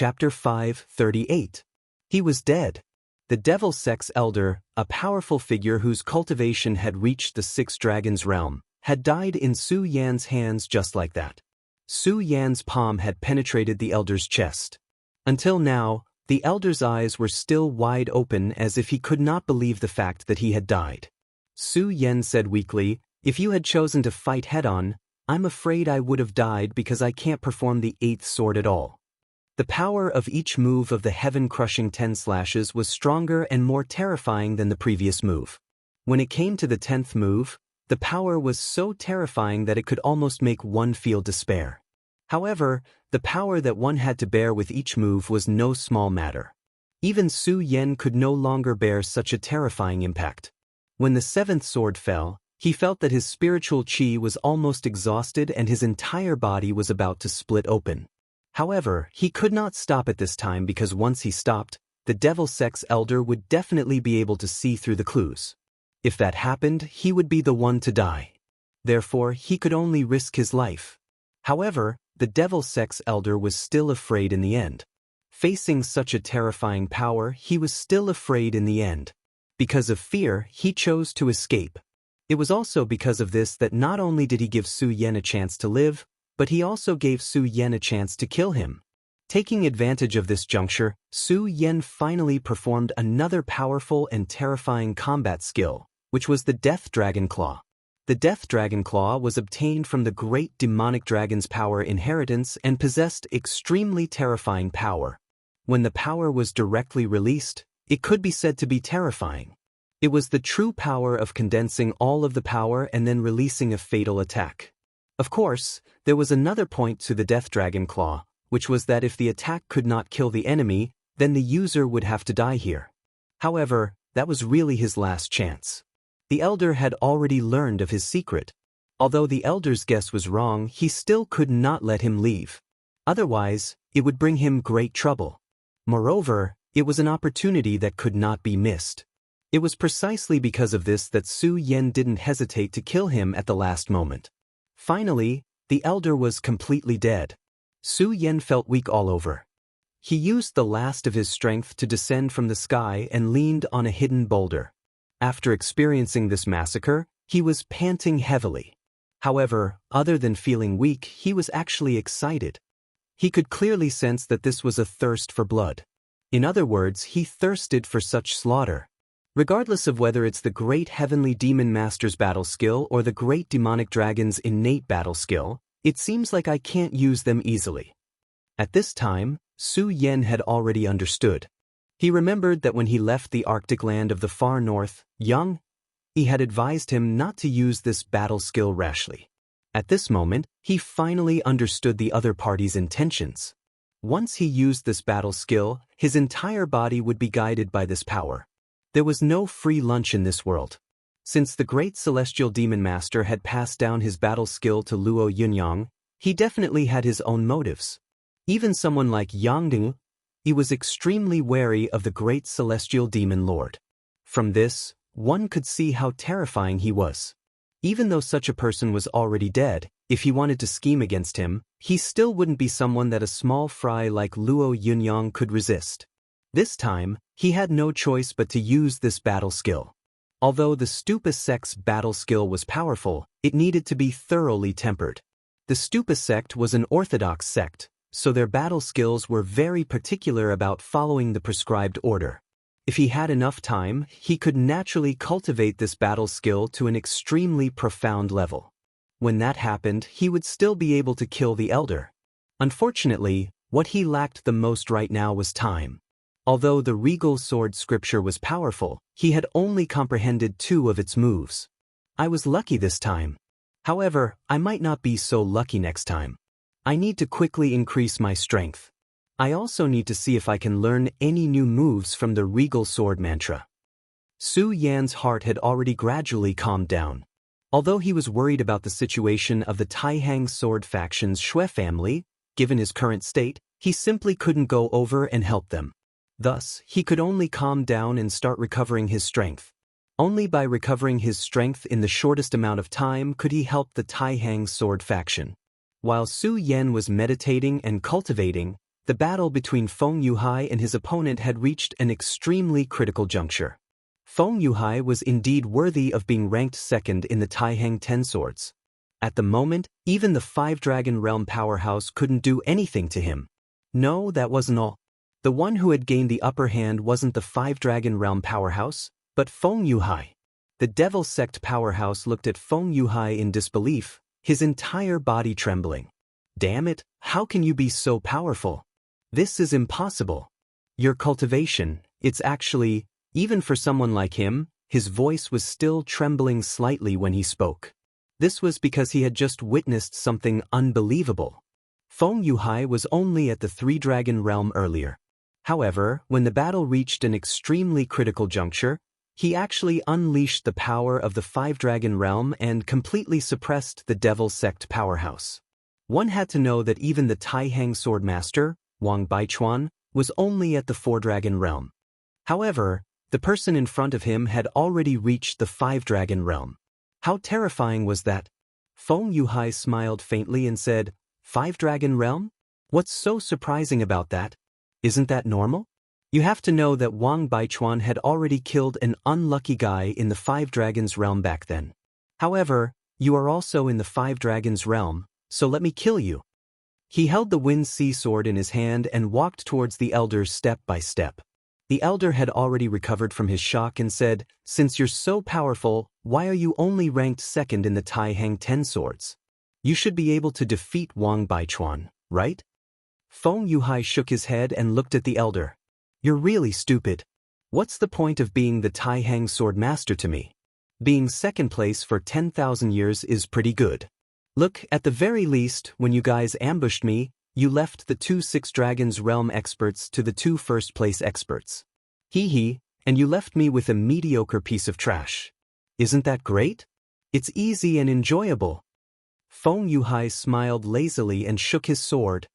Chapter 538. He was dead. The Devil Sect's elder, a powerful figure whose cultivation had reached the Six Dragons realm, had died in Su Yan's hands just like that. Su Yan's palm had penetrated the elder's chest. Until now, the elder's eyes were still wide open as if he could not believe the fact that he had died. Su Yan said weakly, "If you had chosen to fight head-on, I'm afraid I would have died because I can't perform the 8th sword at all." The power of each move of the heaven-crushing 10 slashes was stronger and more terrifying than the previous move. When it came to the 10th move, the power was so terrifying that it could almost make one feel despair. However, the power that one had to bear with each move was no small matter. Even Su Yan could no longer bear such a terrifying impact. When the 7th sword fell, he felt that his spiritual chi was almost exhausted and his entire body was about to split open. However, he could not stop at this time because once he stopped, the Devil Sect's elder would definitely be able to see through the clues. If that happened, he would be the one to die. Therefore, he could only risk his life. However, the Devil Sect's elder was still afraid in the end. Facing such a terrifying power, he was still afraid in the end. Because of fear, he chose to escape. It was also because of this that not only did he give Su Yan a chance to live, but he also gave Su Yan a chance to kill him. Taking advantage of this juncture, Su Yan finally performed another powerful and terrifying combat skill, which was the Death Dragon Claw. The Death Dragon Claw was obtained from the great demonic dragon's power inheritance and possessed extremely terrifying power. When the power was directly released, it could be said to be terrifying. It was the true power of condensing all of the power and then releasing a fatal attack. Of course, there was another point to the Death Dragon Claw, which was that if the attack could not kill the enemy, then the user would have to die here. However, that was really his last chance. The elder had already learned of his secret. Although the elder's guess was wrong, he still could not let him leave. Otherwise, it would bring him great trouble. Moreover, it was an opportunity that could not be missed. It was precisely because of this that Su Yan didn't hesitate to kill him at the last moment. Finally, the elder was completely dead. Su Yan felt weak all over. He used the last of his strength to descend from the sky and leaned on a hidden boulder. After experiencing this massacre, he was panting heavily. However, other than feeling weak, he was actually excited. He could clearly sense that this was a thirst for blood. In other words, he thirsted for such slaughter. Regardless of whether it's the great heavenly demon master's battle skill or the great demonic dragon's innate battle skill, it seems like I can't use them easily. At this time, Su Yan had already understood. He remembered that when he left the Arctic land of the far north, he had advised him not to use this battle skill rashly. At this moment, he finally understood the other party's intentions. Once he used this battle skill, his entire body would be guided by this power. There was no free lunch in this world. Since the great celestial demon master had passed down his battle skill to Luo Yunyang, he definitely had his own motives. Even someone like Yang Ding, he was extremely wary of the great celestial demon lord. From this, one could see how terrifying he was. Even though such a person was already dead, if he wanted to scheme against him, he still wouldn't be someone that a small fry like Luo Yunyang could resist. This time, he had no choice but to use this battle skill. Although the Stupa sect's battle skill was powerful, it needed to be thoroughly tempered. The Stupa sect was an orthodox sect, so their battle skills were very particular about following the prescribed order. If he had enough time, he could naturally cultivate this battle skill to an extremely profound level. When that happened, he would still be able to kill the elder. Unfortunately, what he lacked the most right now was time. Although the regal sword scripture was powerful, he had only comprehended 2 of its moves. I was lucky this time. However, I might not be so lucky next time. I need to quickly increase my strength. I also need to see if I can learn any new moves from the regal sword mantra. Su Yan's heart had already gradually calmed down. Although he was worried about the situation of the Taihang sword faction's Shui family, given his current state, he simply couldn't go over and help them. Thus, he could only calm down and start recovering his strength. Only by recovering his strength in the shortest amount of time could he help the Taihang sword faction. While Su Yan was meditating and cultivating, The battle between Feng Yuhai and his opponent had reached an extremely critical juncture. Feng Yuhai was indeed worthy of being ranked second in the Taihang 10 swords. At the moment, even the 5-dragon realm powerhouse couldn't do anything to him. No, that wasn't all. The one who had gained the upper hand wasn't the 5-dragon realm powerhouse, but Feng Yuhai. The devil sect powerhouse looked at Feng Yuhai in disbelief, his entire body trembling. Damn it, how can you be so powerful? This is impossible. Your cultivation, it's actually, even for someone like him, his voice was still trembling slightly when he spoke. This was because he had just witnessed something unbelievable. Feng Yuhai was only at the 3-dragon realm earlier. However, when the battle reached an extremely critical juncture, he actually unleashed the power of the 5-dragon realm and completely suppressed the devil sect powerhouse. One had to know that even the Taihang swordmaster, Wang Baichuan, was only at the 4-dragon realm. However, the person in front of him had already reached the 5-dragon realm. How terrifying was that? Feng Yuhai smiled faintly and said, 5-dragon realm? What's so surprising about that? Isn't that normal? You have to know that Wang Baichuan had already killed an unlucky guy in the 5-dragons realm back then. However, you are also in the 5-dragons realm, so let me kill you. He held the Wind Sea Sword in his hand and walked towards the elder step by step. The elder had already recovered from his shock and said, since you're so powerful, why are you only ranked second in the Taihang 10 swords? You should be able to defeat Wang Baichuan, right? Feng Yuhai shook his head and looked at the elder. You're really stupid. What's the point of being the Taihang sword master to me? Being second place for 10,000 years is pretty good. Look, at the very least, when you guys ambushed me, you left the 2 6-dragons realm experts to the 2 first-place experts. Hee, and you left me with a mediocre piece of trash. Isn't that great? It's easy and enjoyable. Feng Yuhai smiled lazily and shook his sword.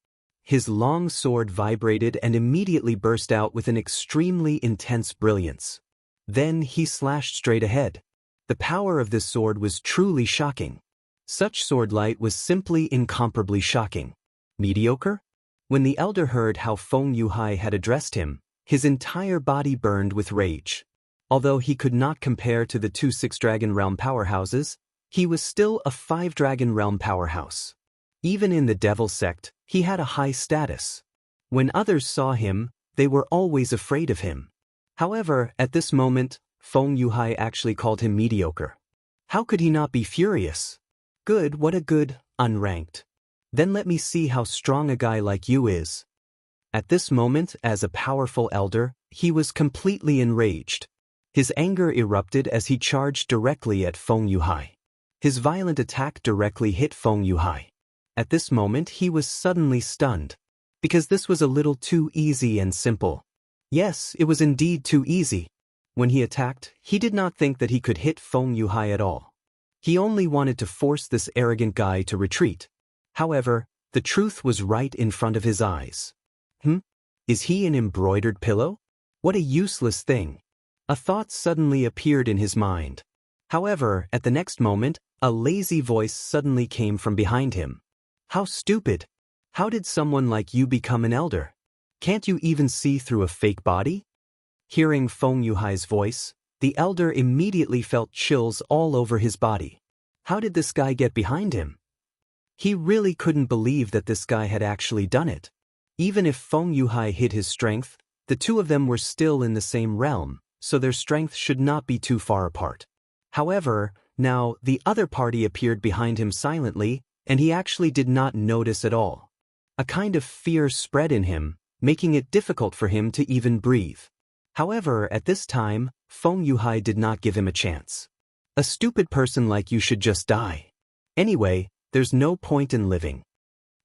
His long sword vibrated and immediately burst out with an extremely intense brilliance. Then he slashed straight ahead. The power of this sword was truly shocking. Such sword light was simply incomparably shocking. Mediocre? When the elder heard how Feng Yuhai had addressed him, his entire body burned with rage. Although he could not compare to the 2 6-dragon realm powerhouses, he was still a 5-dragon realm powerhouse. Even in the devil sect, he had a high status. When others saw him, they were always afraid of him. However, at this moment, Feng Yuhai actually called him mediocre. How could he not be furious? Good, what a good, unranked. Then let me see how strong a guy like you is. At this moment, as a powerful elder, he was completely enraged. His anger erupted as he charged directly at Feng Yuhai. His violent attack directly hit Feng Yuhai. At this moment he was suddenly stunned. Because this was a little too easy and simple. Yes, it was indeed too easy. When he attacked, he did not think that he could hit Feng Yuhai at all. He only wanted to force this arrogant guy to retreat. However, the truth was right in front of his eyes. Is he an embroidered pillow? What a useless thing. A thought suddenly appeared in his mind. However, at the next moment, a lazy voice suddenly came from behind him. How stupid! How did someone like you become an elder? Can't you even see through a fake body? Hearing Feng Yuhai's voice, the elder immediately felt chills all over his body. How did this guy get behind him? He really couldn't believe that this guy had actually done it. Even if Feng Yuhai hid his strength, the two of them were still in the same realm, so their strength should not be too far apart. However, now the other party appeared behind him silently, and he actually did not notice at all. A kind of fear spread in him, making it difficult for him to even breathe. However, at this time, Feng Yuhai did not give him a chance. A stupid person like you should just die. Anyway, there's no point in living.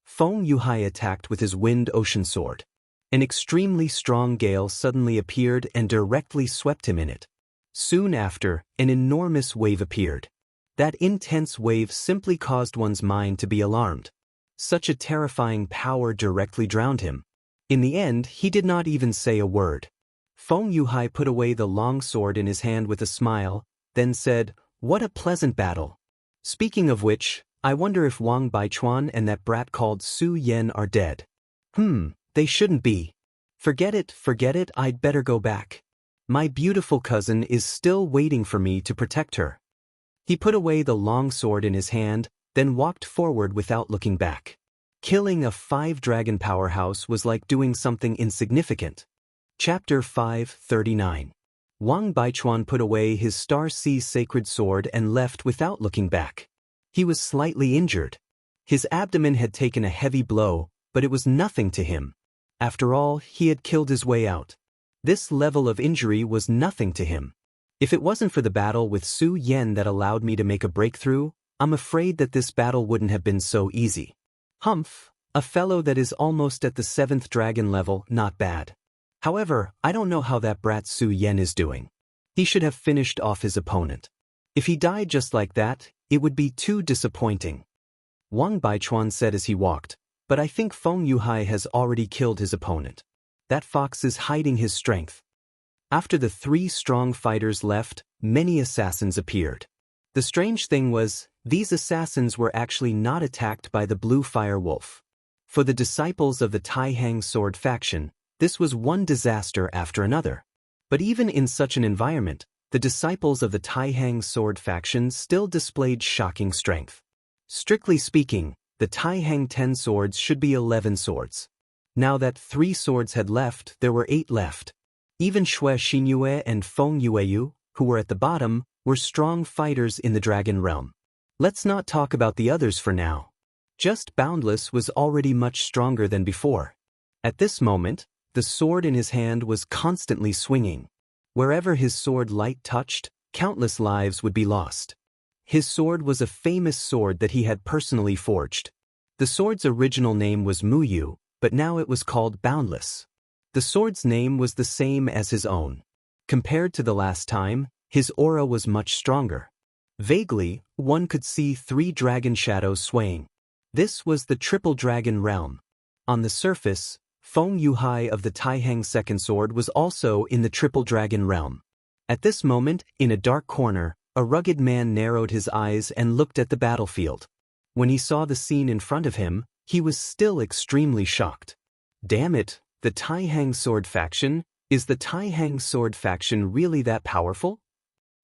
Feng Yuhai attacked with his wind ocean sword. An extremely strong gale suddenly appeared and directly swept him in it. Soon after, an enormous wave appeared. That intense wave simply caused one's mind to be alarmed. Such a terrifying power directly drowned him. In the end, he did not even say a word. Feng Yuhai put away the long sword in his hand with a smile, then said, "What a pleasant battle. Speaking of which, I wonder if Wang Baichuan and that brat called Su Yan are dead." They shouldn't be. Forget it, I'd better go back. My beautiful cousin is still waiting for me to protect her. He put away the long sword in his hand, then walked forward without looking back. Killing a 5-dragon powerhouse was like doing something insignificant. Chapter 539. Wang Baichuan put away his Star Sea sacred sword and left without looking back. He was slightly injured. His abdomen had taken a heavy blow, but it was nothing to him. After all, he had killed his way out. This level of injury was nothing to him. If it wasn't for the battle with Su Yan that allowed me to make a breakthrough, I'm afraid that this battle wouldn't have been so easy. Humph, a fellow that is almost at the 7th dragon level, not bad. However, I don't know how that brat Su Yan is doing. He should have finished off his opponent. If he died just like that, it would be too disappointing. Wang Baichuan said as he walked, but I think Feng Yuhai has already killed his opponent. That fox is hiding his strength. After the 3 strong fighters left, many assassins appeared. The strange thing was, these assassins were actually not attacked by the Blue Fire Wolf. For the disciples of the Tai Hang Sword faction, this was one disaster after another. But even in such an environment, the disciples of the Tai Hang Sword faction still displayed shocking strength. Strictly speaking, the Tai Hang 10 swords should be 11 swords. Now that 3 swords had left, there were 8 left. Even Xue Xinyue and Feng Yueyu, who were at the bottom, were strong fighters in the dragon realm. Let's not talk about the others for now. Just Boundless was already much stronger than before. At this moment, the sword in his hand was constantly swinging. Wherever his sword light touched, countless lives would be lost. His sword was a famous sword that he had personally forged. The sword's original name was Muyu, but now it was called Boundless. The sword's name was the same as his own. Compared to the last time, his aura was much stronger. Vaguely, one could see 3 dragon shadows swaying. This was the Triple Dragon realm. On the surface, Feng Yuhai of the Tai Hang second sword was also in the Triple Dragon realm. At this moment, in a dark corner, a rugged man narrowed his eyes and looked at the battlefield. When he saw the scene in front of him, he was still extremely shocked. Damn it, the Tai Hang Sword faction? Is the Tai Hang Sword faction really that powerful?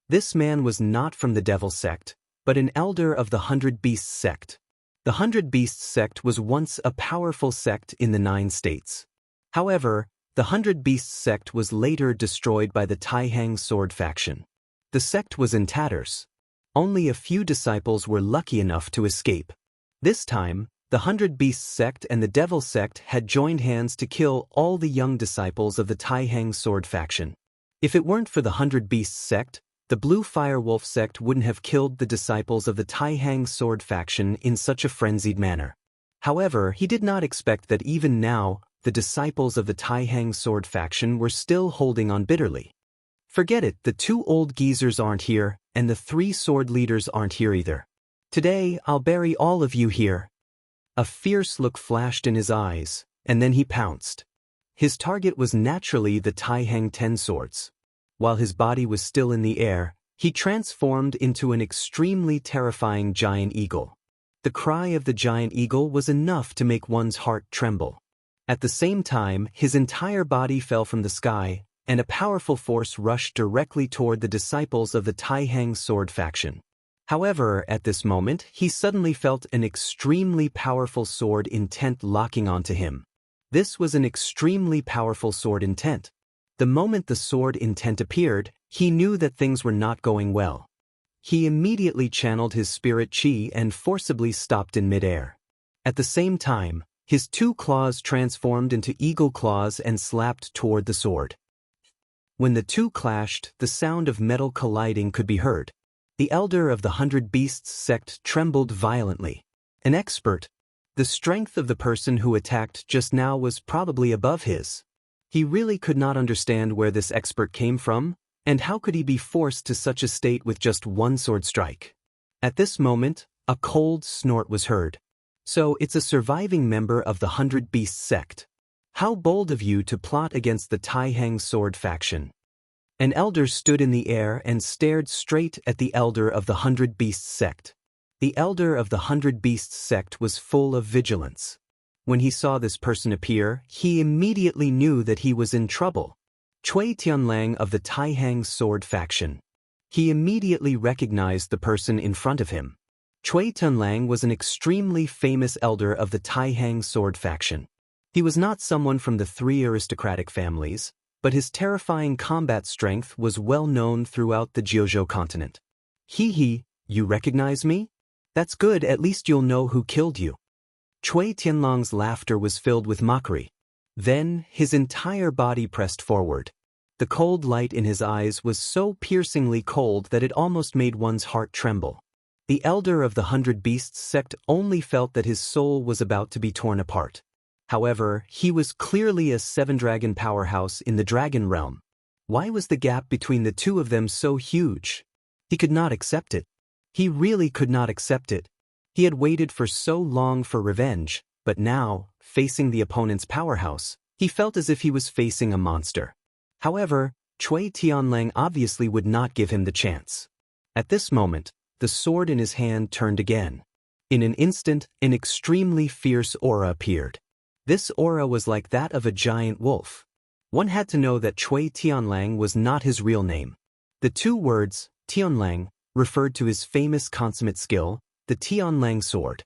This man was not from the Devil sect, but an elder of the 100 Beasts sect. The 100 Beasts sect was once a powerful sect in the 9 states. However, the 100 Beasts sect was later destroyed by the Tai Hang Sword faction. The sect was in tatters. Only a few disciples were lucky enough to escape. This time, the 100 Beasts sect and the Devil sect had joined hands to kill all the young disciples of the Tai Hang Sword faction. If it weren't for the 100 Beasts sect, the Blue Fire Wolf sect wouldn't have killed the disciples of the Tai Hang Sword faction in such a frenzied manner. However, he did not expect that even now, the disciples of the Tai Hang Sword faction were still holding on bitterly. Forget it, the 2 old geezers aren't here, and the 3 sword leaders aren't here either. Today, I'll bury all of you here. A fierce look flashed in his eyes, and then he pounced. His target was naturally the Tai Hang 10 swords. While his body was still in the air, he transformed into an extremely terrifying giant eagle. The cry of the giant eagle was enough to make one's heart tremble. At the same time, his entire body fell from the sky, and a powerful force rushed directly toward the disciples of the Tai Hang Sword faction. However, at this moment, he suddenly felt an extremely powerful sword intent locking onto him. This was an extremely powerful sword intent. The moment the sword intent appeared, he knew that things were not going well. He immediately channeled his spirit chi and forcibly stopped in midair. At the same time, his 2 claws transformed into eagle claws and slapped toward the sword. When the 2 clashed, the sound of metal colliding could be heard. The elder of the 100 Beasts sect trembled violently. An expert. The strength of the person who attacked just now was probably above his. He really could not understand where this expert came from, and how could he be forced to such a state with just 1 sword strike. At this moment, a cold snort was heard. So it's a surviving member of the 100 Beasts sect. How bold of you to plot against the Tai Hang Sword faction. An elder stood in the air and stared straight at the elder of the 100 Beasts sect. The elder of the 100 Beasts sect was full of vigilance. When he saw this person appear, he immediately knew that he was in trouble. Cui Tianlang of the Taihang sword faction. He immediately recognized the person in front of him. Cui Tianlang was an extremely famous elder of the Taihang sword faction. He was not someone from the three aristocratic families, but his terrifying combat strength was well known throughout the Jiuzhou continent. He, you recognize me? That's good, at least you'll know who killed you. Cui Tianlang's laughter was filled with mockery. Then, his entire body pressed forward. The cold light in his eyes was so piercingly cold that it almost made one's heart tremble. The elder of the 100 Beasts sect only felt that his soul was about to be torn apart. However, he was clearly a seven-dragon powerhouse in the dragon realm. Why was the gap between the two of them so huge? He could not accept it. He really could not accept it. He had waited for so long for revenge, but now, facing the opponent's powerhouse, he felt as if he was facing a monster. However, Cui Tianlang obviously would not give him the chance. At this moment, the sword in his hand turned again. In an instant, an extremely fierce aura appeared. This aura was like that of a giant wolf. One had to know that Cui Tianlang was not his real name. The two words, Tianlang, referred to his famous consummate skill, the Tianlang sword.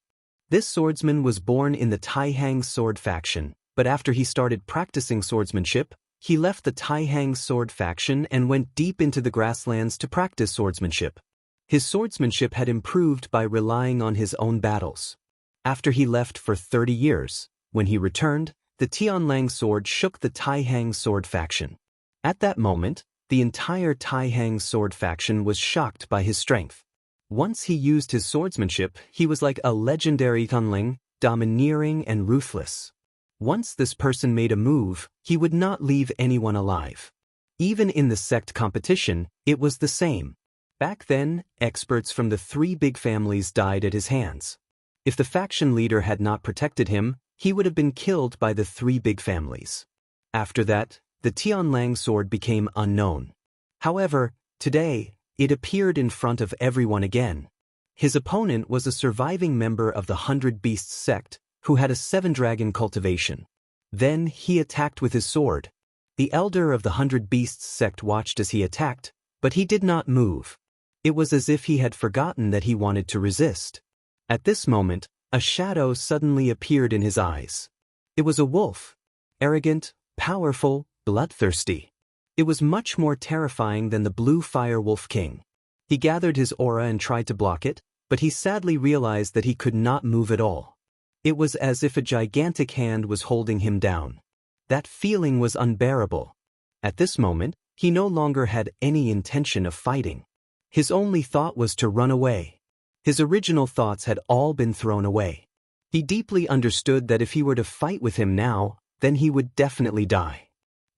This swordsman was born in the Taihang sword faction, but after he started practicing swordsmanship, he left the Taihang sword faction and went deep into the grasslands to practice swordsmanship. His swordsmanship had improved by relying on his own battles. After he left for 30 years, when he returned, the Tianlang sword shook the Taihang sword faction. At that moment, the entire Taihang sword faction was shocked by his strength. Once he used his swordsmanship, he was like a legendary Tianlang, domineering and ruthless. Once this person made a move, he would not leave anyone alive. Even in the sect competition, it was the same. Back then, experts from the three big families died at his hands. If the faction leader had not protected him, he would have been killed by the three big families. After that, the Tianlang sword became unknown. However, today, it appeared in front of everyone again. His opponent was a surviving member of the 100 Beasts sect, who had a 7-dragon cultivation. Then he attacked with his sword. The elder of the 100 Beasts sect watched as he attacked, but he did not move. It was as if he had forgotten that he wanted to resist. At this moment, a shadow suddenly appeared in his eyes. It was a wolf. Arrogant, powerful, bloodthirsty. It was much more terrifying than the blue fire wolf king. He gathered his aura and tried to block it, but he sadly realized that he could not move at all. It was as if a gigantic hand was holding him down. That feeling was unbearable. At this moment, he no longer had any intention of fighting. His only thought was to run away. His original thoughts had all been thrown away. He deeply understood that if he were to fight with him now, then he would definitely die.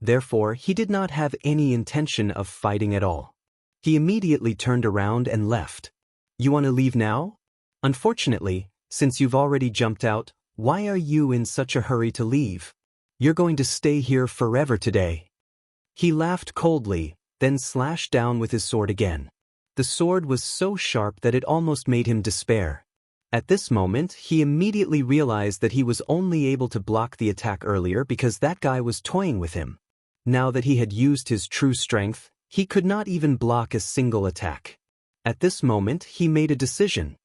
Therefore, he did not have any intention of fighting at all. He immediately turned around and left. You want to leave now? Unfortunately, since you've already jumped out, why are you in such a hurry to leave? You're going to stay here forever today. He laughed coldly, then slashed down with his sword again. The sword was so sharp that it almost made him despair. At this moment, he immediately realized that he was only able to block the attack earlier because that guy was toying with him. Now that he had used his true strength, he could not even block a single attack. At this moment, he made a decision.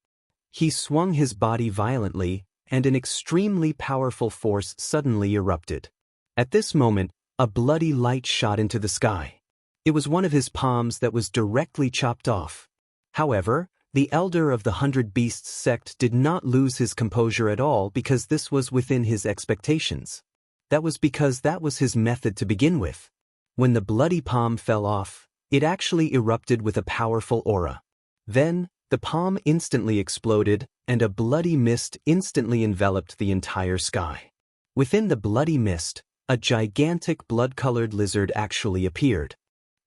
He swung his body violently, and an extremely powerful force suddenly erupted. At this moment, a bloody light shot into the sky. It was one of his palms that was directly chopped off. However, the elder of the 100 Beasts sect did not lose his composure at all because this was within his expectations. That was because that was his method to begin with. When the bloody palm fell off, it actually erupted with a powerful aura. Then, the palm instantly exploded, and a bloody mist instantly enveloped the entire sky. Within the bloody mist, a gigantic blood-colored lizard actually appeared.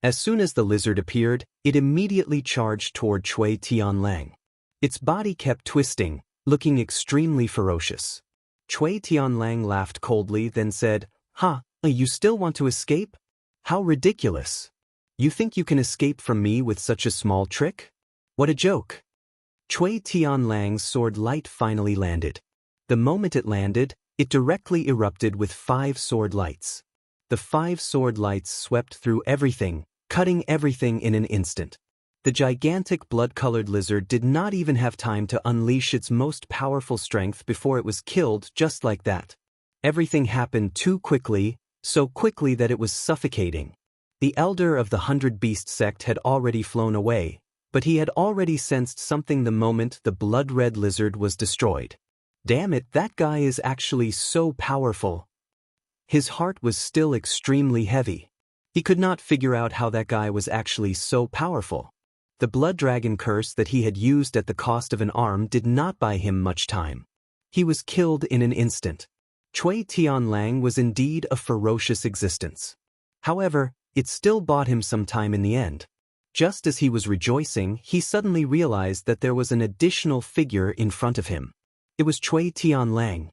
As soon as the lizard appeared, it immediately charged toward Cui Tianlang. Its body kept twisting, looking extremely ferocious. Cui Tianlang laughed coldly, then said, You still want to escape? How ridiculous! You think you can escape from me with such a small trick? What a joke! Cui Tianlang's sword light finally landed. The moment it landed, It directly erupted with 5 sword lights. The 5 sword lights swept through everything, cutting everything in an instant. The gigantic blood-colored lizard did not even have time to unleash its most powerful strength before it was killed just like that. Everything happened too quickly, so quickly that it was suffocating. The elder of the 100-beast sect had already flown away, but he had already sensed something the moment the blood-red lizard was destroyed. Damn it, that guy is actually so powerful. His heart was still extremely heavy. He could not figure out how that guy was actually so powerful. The blood dragon curse that he had used at the cost of an arm did not buy him much time. He was killed in an instant. Cui Tianlang was indeed a ferocious existence. However, it still bought him some time in the end. Just as he was rejoicing, he suddenly realized that there was an additional figure in front of him. It was Cui Tianlang.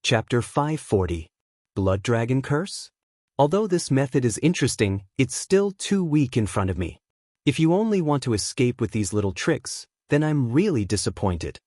Chapter 540. Blood Dragon Curse? Although this method is interesting, it's still too weak in front of me. If you only want to escape with these little tricks, then I'm really disappointed.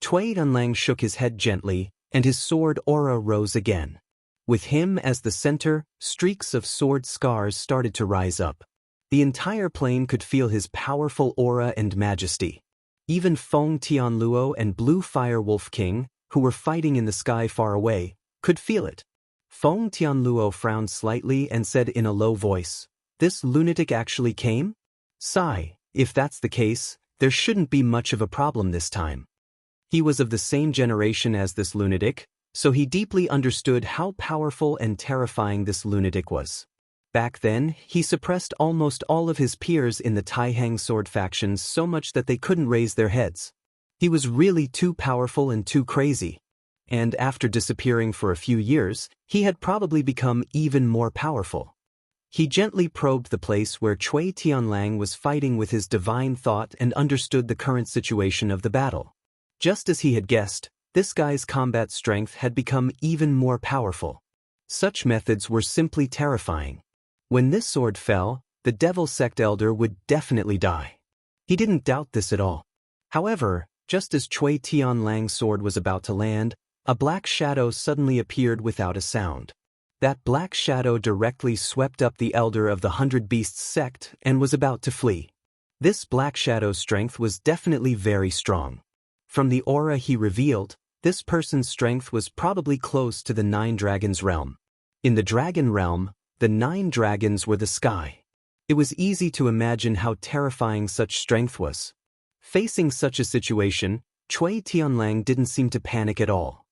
Cui Tianlang shook his head gently, and his sword aura rose again. With him as the center, streaks of sword scars started to rise up. The entire plane could feel his powerful aura and majesty. Even Feng Tianluo and Blue Fire Wolf King, who were fighting in the sky far away, could feel it. Feng Tianluo frowned slightly and said in a low voice, "This lunatic actually came? Sigh, if that's the case, there shouldn't be much of a problem this time." He was of the same generation as this lunatic, so he deeply understood how powerful and terrifying this lunatic was. Back then, he suppressed almost all of his peers in the Taihang sword factions so much that they couldn't raise their heads. He was really too powerful and too crazy. And after disappearing for a few years, he had probably become even more powerful. He gently probed the place where Cui Tianlang was fighting with his divine thought and understood the current situation of the battle. Just as he had guessed, this guy's combat strength had become even more powerful. Such methods were simply terrifying. When this sword fell, the Devil Sect Elder would definitely die. He didn't doubt this at all. However, just as Cui Tianlang's sword was about to land, a black shadow suddenly appeared without a sound. That black shadow directly swept up the Elder of the 100 Beasts sect and was about to flee. This black shadow's strength was definitely very strong. From the aura he revealed, this person's strength was probably close to the 9 Dragons realm. In the Dragon realm, the 9 dragons were the sky. It was easy to imagine how terrifying such strength was. Facing such a situation, Cui Tianlang didn't seem to panic at all.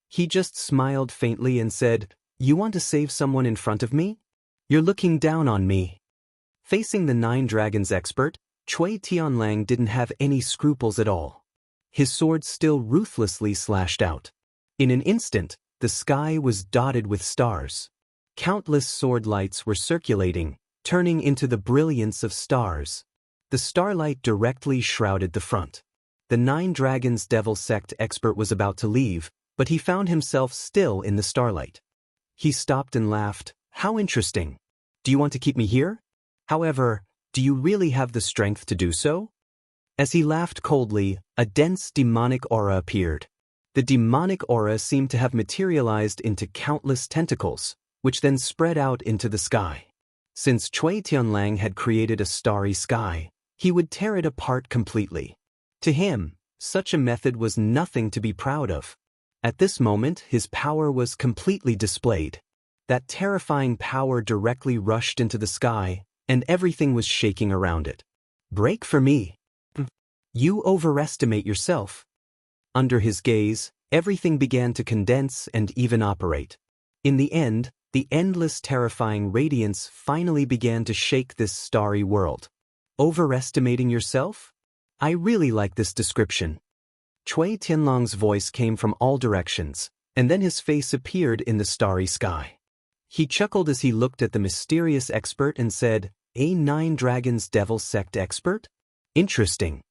He just smiled faintly and said, "You want to save someone in front of me? You're looking down on me." Facing the 9 dragons expert, Cui Tianlang didn't have any scruples at all. His sword still ruthlessly slashed out. In an instant, the sky was dotted with stars. Countless sword lights were circulating, turning into the brilliance of stars. The starlight directly shrouded the front. The 9 Dragons Devil Sect expert was about to leave, but he found himself still in the starlight. He stopped and laughed. "How interesting. Do you want to keep me here? However, do you really have the strength to do so?" As he laughed coldly, a dense demonic aura appeared. The demonic aura seemed to have materialized into countless tentacles, which then spread out into the sky. Since Cui Tianlang had created a starry sky, he would tear it apart completely. To him, such a method was nothing to be proud of. At this moment, his power was completely displayed. That terrifying power directly rushed into the sky, and everything was shaking around it. "Break for me. You overestimate yourself." Under his gaze, everything began to condense and even operate. In the end, the endless terrifying radiance finally began to shake this starry world. Overestimating yourself? I really like this description. Cui Tianlang's voice came from all directions, and then his face appeared in the starry sky. He chuckled as he looked at the mysterious expert and said, "A 9 Dragons Devil Sect expert? Interesting.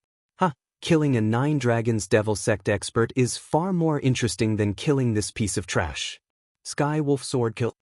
Killing a 9 Dragons Devil Sect expert is far more interesting than killing this piece of trash." Sky Wolf Sword Kill.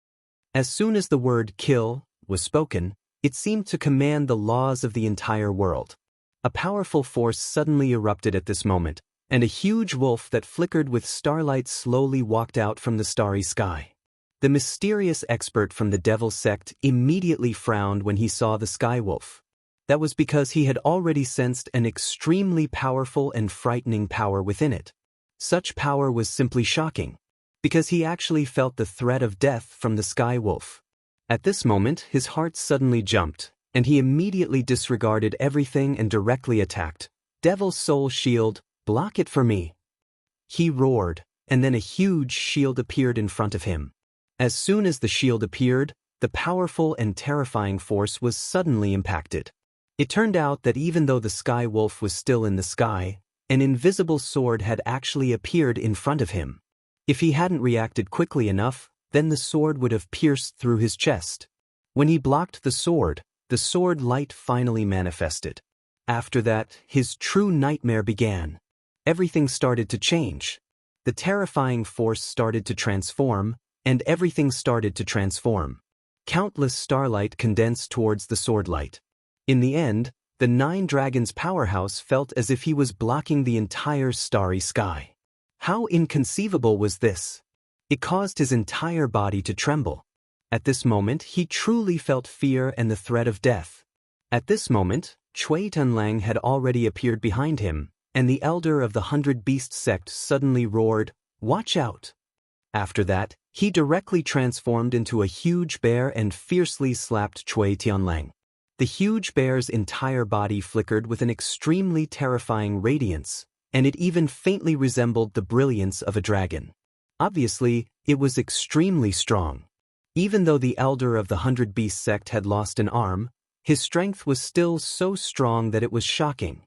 As soon as the word "kill" was spoken, it seemed to command the laws of the entire world. A powerful force suddenly erupted at this moment, and a huge wolf that flickered with starlight slowly walked out from the starry sky. The mysterious expert from the Devil sect immediately frowned when he saw the sky wolf. That was because he had already sensed an extremely powerful and frightening power within it. Such power was simply shocking, because he actually felt the threat of death from the sky wolf. At this moment, his heart suddenly jumped, and he immediately disregarded everything and directly attacked. Devil's Soul Shield, block it for me. He roared, and then a huge shield appeared in front of him. As soon as the shield appeared, the powerful and terrifying force was suddenly impacted. It turned out that even though the sky wolf was still in the sky, an invisible sword had actually appeared in front of him. If he hadn't reacted quickly enough, then the sword would have pierced through his chest. When he blocked the sword light finally manifested. After that, his true nightmare began. Everything started to change. The terrifying force started to transform, and everything started to transform. Countless starlight condensed towards the sword light. In the end, the 9 Dragons powerhouse felt as if he was blocking the entire starry sky. How inconceivable was this? It caused his entire body to tremble. At this moment, he truly felt fear and the threat of death. At this moment, Chui Tunlang had already appeared behind him, and the elder of the 100 Beast sect suddenly roared, "Watch out!" After that, he directly transformed into a huge bear and fiercely slapped Chui Tianlang. The huge bear's entire body flickered with an extremely terrifying radiance, and it even faintly resembled the brilliance of a dragon. Obviously, it was extremely strong. Even though the elder of the 100 Beast sect had lost an arm, his strength was still so strong that it was shocking.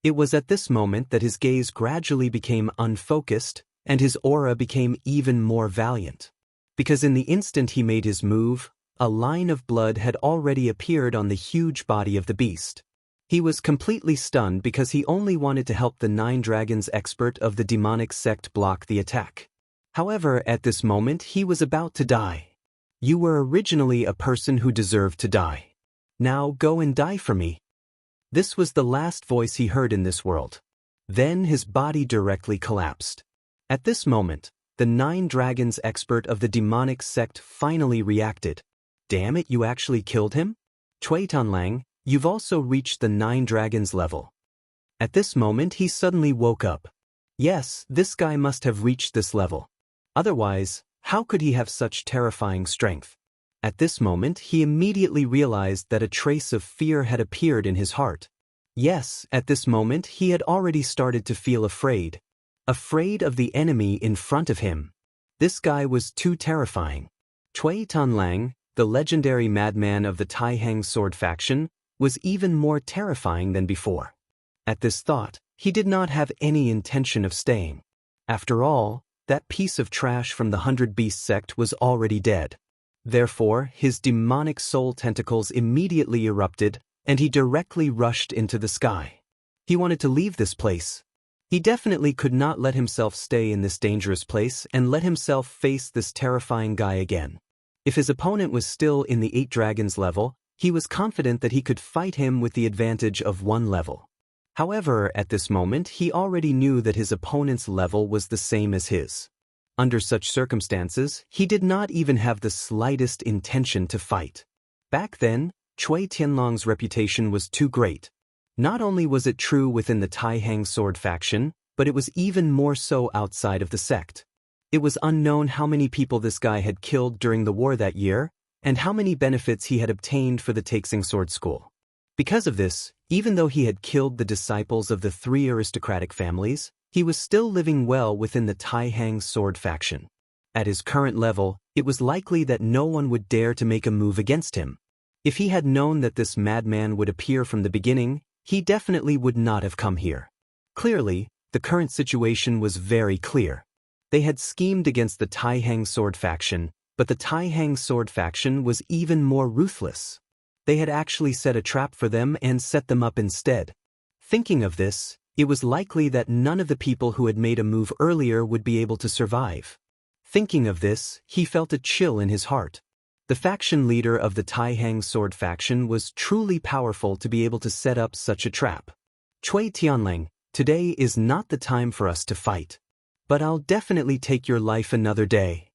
It was at this moment that his gaze gradually became unfocused, and his aura became even more valiant. Because in the instant he made his move, a line of blood had already appeared on the huge body of the beast. He was completely stunned because he only wanted to help the 9 Dragons expert of the demonic sect block the attack. However, at this moment he was about to die. "You were originally a person who deserved to die. Now go and die for me." This was the last voice he heard in this world. Then his body directly collapsed. At this moment, the 9 Dragons expert of the demonic sect finally reacted. "Damn it, you actually killed him? Chui Tunlang, you've also reached the 9 Dragons level." At this moment he suddenly woke up. Yes, this guy must have reached this level. Otherwise, how could he have such terrifying strength? At this moment he immediately realized that a trace of fear had appeared in his heart. Yes, at this moment he had already started to feel afraid. Afraid of the enemy in front of him. This guy was too terrifying. Chui Tunlang, the legendary madman of the Taihang sword faction, was even more terrifying than before. At this thought, he did not have any intention of staying. After all, that piece of trash from the 100 Beast sect was already dead. Therefore, his demonic soul tentacles immediately erupted, and he directly rushed into the sky. He wanted to leave this place. He definitely could not let himself stay in this dangerous place and let himself face this terrifying guy again. If his opponent was still in the 8 Dragons level, he was confident that he could fight him with the advantage of 1 level. However, at this moment, he already knew that his opponent's level was the same as his. Under such circumstances, he did not even have the slightest intention to fight. Back then, Chui Tianlang's reputation was too great. Not only was it true within the Taihang sword faction, but it was even more so outside of the sect. It was unknown how many people this guy had killed during the war that year, and how many benefits he had obtained for the Taixing Sword School. Because of this, even though he had killed the disciples of the 3 aristocratic families, he was still living well within the Taihang sword faction. At his current level, it was likely that no one would dare to make a move against him. If he had known that this madman would appear from the beginning, he definitely would not have come here. Clearly, the current situation was very clear. They had schemed against the Taihang sword faction, but the Taihang sword faction was even more ruthless. They had actually set a trap for them and set them up instead. Thinking of this, it was likely that none of the people who had made a move earlier would be able to survive. Thinking of this, he felt a chill in his heart. The faction leader of the Taihang sword faction was truly powerful to be able to set up such a trap. Chui Tianlang, Today is not the time for us to fight. But I'll definitely take your life another day."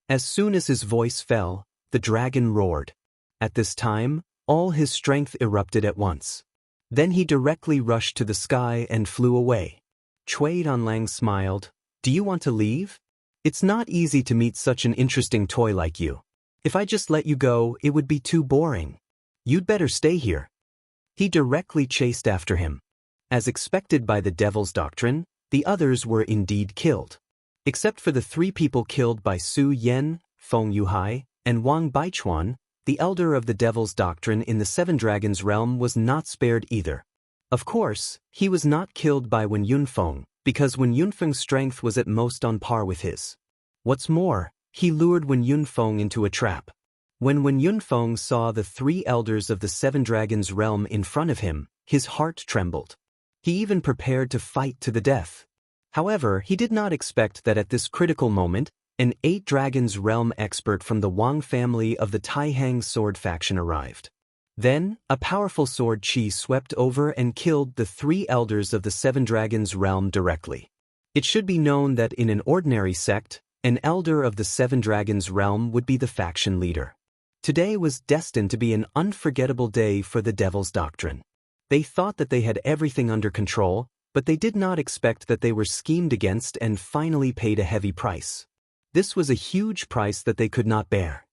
As soon as his voice fell, the dragon roared. At this time, all his strength erupted at once. Then he directly rushed to the sky and flew away. Chui Tianlang smiled. "Do you want to leave? It's not easy to meet such an interesting toy like you. If I just let you go, it would be too boring. You'd better stay here." He directly chased after him. As expected by the Devil's Doctrine, the others were indeed killed. Except for the 3 people killed by Su Yan, Feng Yuhai, and Wang Baichuan, the elder of the Devil's Doctrine in the Seven Dragons realm was not spared either. Of course, he was not killed by Wen Yunfeng, because Wen Yunfeng's strength was at most on par with his. What's more, he lured Wen Yunfeng into a trap. When Wen Yunfeng saw the 3 elders of the Seven Dragons realm in front of him, his heart trembled. He even prepared to fight to the death. However, he did not expect that at this critical moment, an 8 Dragons realm expert from the Wang family of the Taihang sword faction arrived. Then, a powerful sword chi swept over and killed the 3 elders of the Seven Dragons realm directly. It should be known that in an ordinary sect, an elder of the Seven Dragons realm would be the faction leader. Today was destined to be an unforgettable day for the Devil's Doctrine. They thought that they had everything under control, but they did not expect that they were schemed against and finally paid a heavy price. This was a huge price that they could not bear.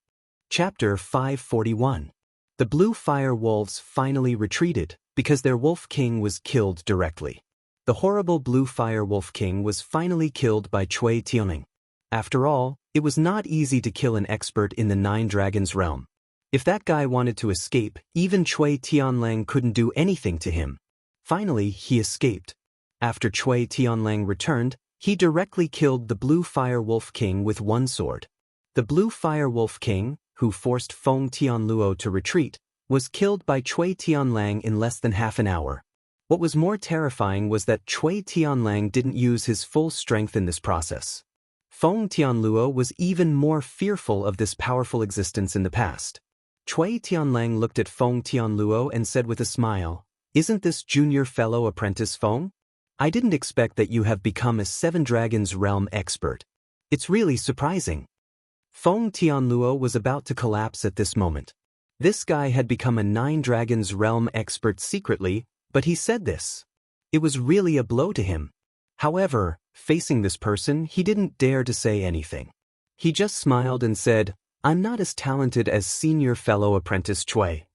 Chapter 541. The Blue Fire Wolves finally retreated, because their Wolf King was killed directly. The horrible Blue Fire Wolf King was finally killed by Chui Tianlang. After all, it was not easy to kill an expert in the 9 Dragons realm. If that guy wanted to escape, even Chui Tianlang couldn't do anything to him. Finally, he escaped. After Chui Tianlang returned, he directly killed the Blue Fire Wolf King with 1 sword. The Blue Fire Wolf King, who forced Feng Tianluo to retreat, was killed by Chui Tianlang in less than half an hour. What was more terrifying was that Chui Tianlang didn't use his full strength in this process. Feng Tianluo was even more fearful of this powerful existence in the past. Chui Tianlang looked at Feng Tianluo and said with a smile, "Isn't this junior fellow apprentice Feng? I didn't expect that you have become a Seven Dragons realm expert. It's really surprising." Feng Tianluo was about to collapse at this moment. This guy had become a 9 Dragons realm expert secretly, but he said this. It was really a blow to him. However, facing this person, he didn't dare to say anything. He just smiled and said, "I'm not as talented as senior fellow apprentice Chui."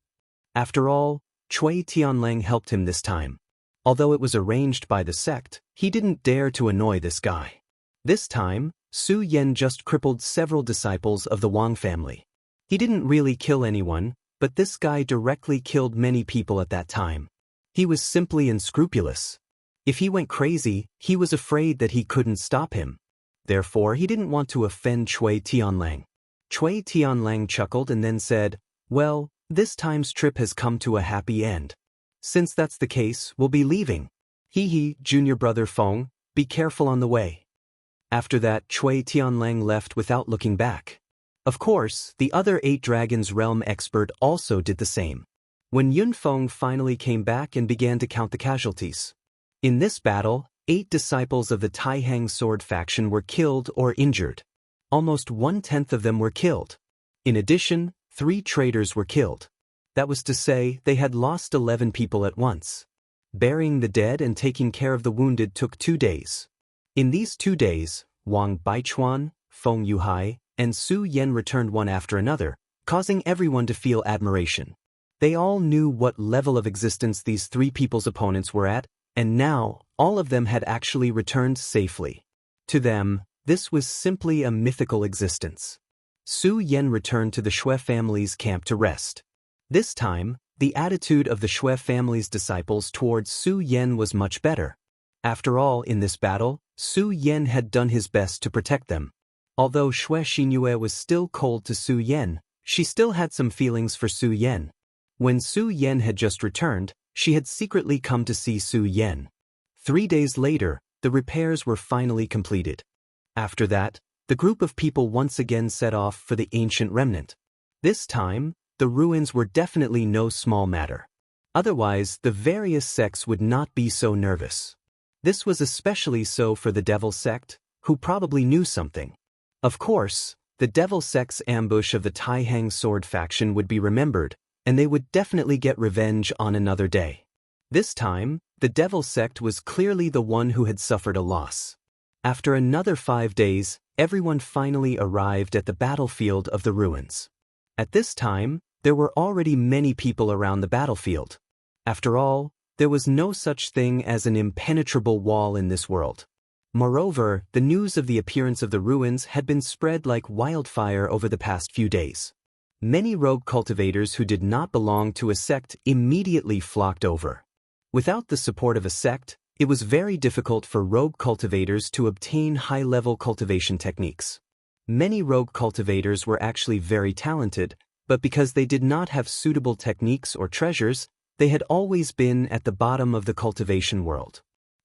After all, Chui Tianlang helped him this time. Although it was arranged by the sect, he didn't dare to annoy this guy. This time, Su Yan just crippled several disciples of the Wang family. He didn't really kill anyone, but this guy directly killed many people at that time. He was simply unscrupulous. If he went crazy, he was afraid that he couldn't stop him. Therefore, he didn't want to offend Chui Tianlang. Chui Tianlang chuckled and then said, "Well, this time's trip has come to a happy end. Since that's the case, we'll be leaving. Hee, junior brother Feng, be careful on the way." After that, Chui Tianlang left without looking back. Of course, the other 8 Dragons realm expert also did the same. When Yunfeng finally came back and began to count the casualties. In this battle, 8 disciples of the Taihang sword faction were killed or injured. Almost 1/10 of them were killed. In addition, 3 traitors were killed. That was to say, they had lost 11 people at once. Burying the dead and taking care of the wounded took 2 days. In these 2 days, Wang Baichuan, Feng Yuhai, and Su Yan returned one after another, causing everyone to feel admiration. They all knew what level of existence these 3 people's opponents were at, and now, all of them had actually returned safely. To them, this was simply a mythical existence. Su Yan returned to the Shui family's camp to rest. This time, the attitude of the Shui family's disciples towards Su Yan was much better. After all, in this battle, Su Yan had done his best to protect them. Although Shui Xinyue was still cold to Su Yan, she still had some feelings for Su Yan. When Su Yan had just returned, she had secretly come to see Su Yan. 3 days later, the repairs were finally completed. After that, the group of people once again set off for the ancient remnant. This time, the ruins were definitely no small matter. Otherwise, the various sects would not be so nervous. This was especially so for the Devil Sect, who probably knew something. Of course, the Devil Sect's ambush of the Taihang sword faction would be remembered, and they would definitely get revenge on another day. This time, the Devil Sect was clearly the one who had suffered a loss. After another 5 days, everyone finally arrived at the battlefield of the ruins. At this time, there were already many people around the battlefield. After all, there was no such thing as an impenetrable wall in this world. Moreover, the news of the appearance of the ruins had been spread like wildfire over the past few days. Many rogue cultivators who did not belong to a sect immediately flocked over. Without the support of a sect, it was very difficult for rogue cultivators to obtain high-level cultivation techniques. Many rogue cultivators were actually very talented, but because they did not have suitable techniques or treasures, they had always been at the bottom of the cultivation world.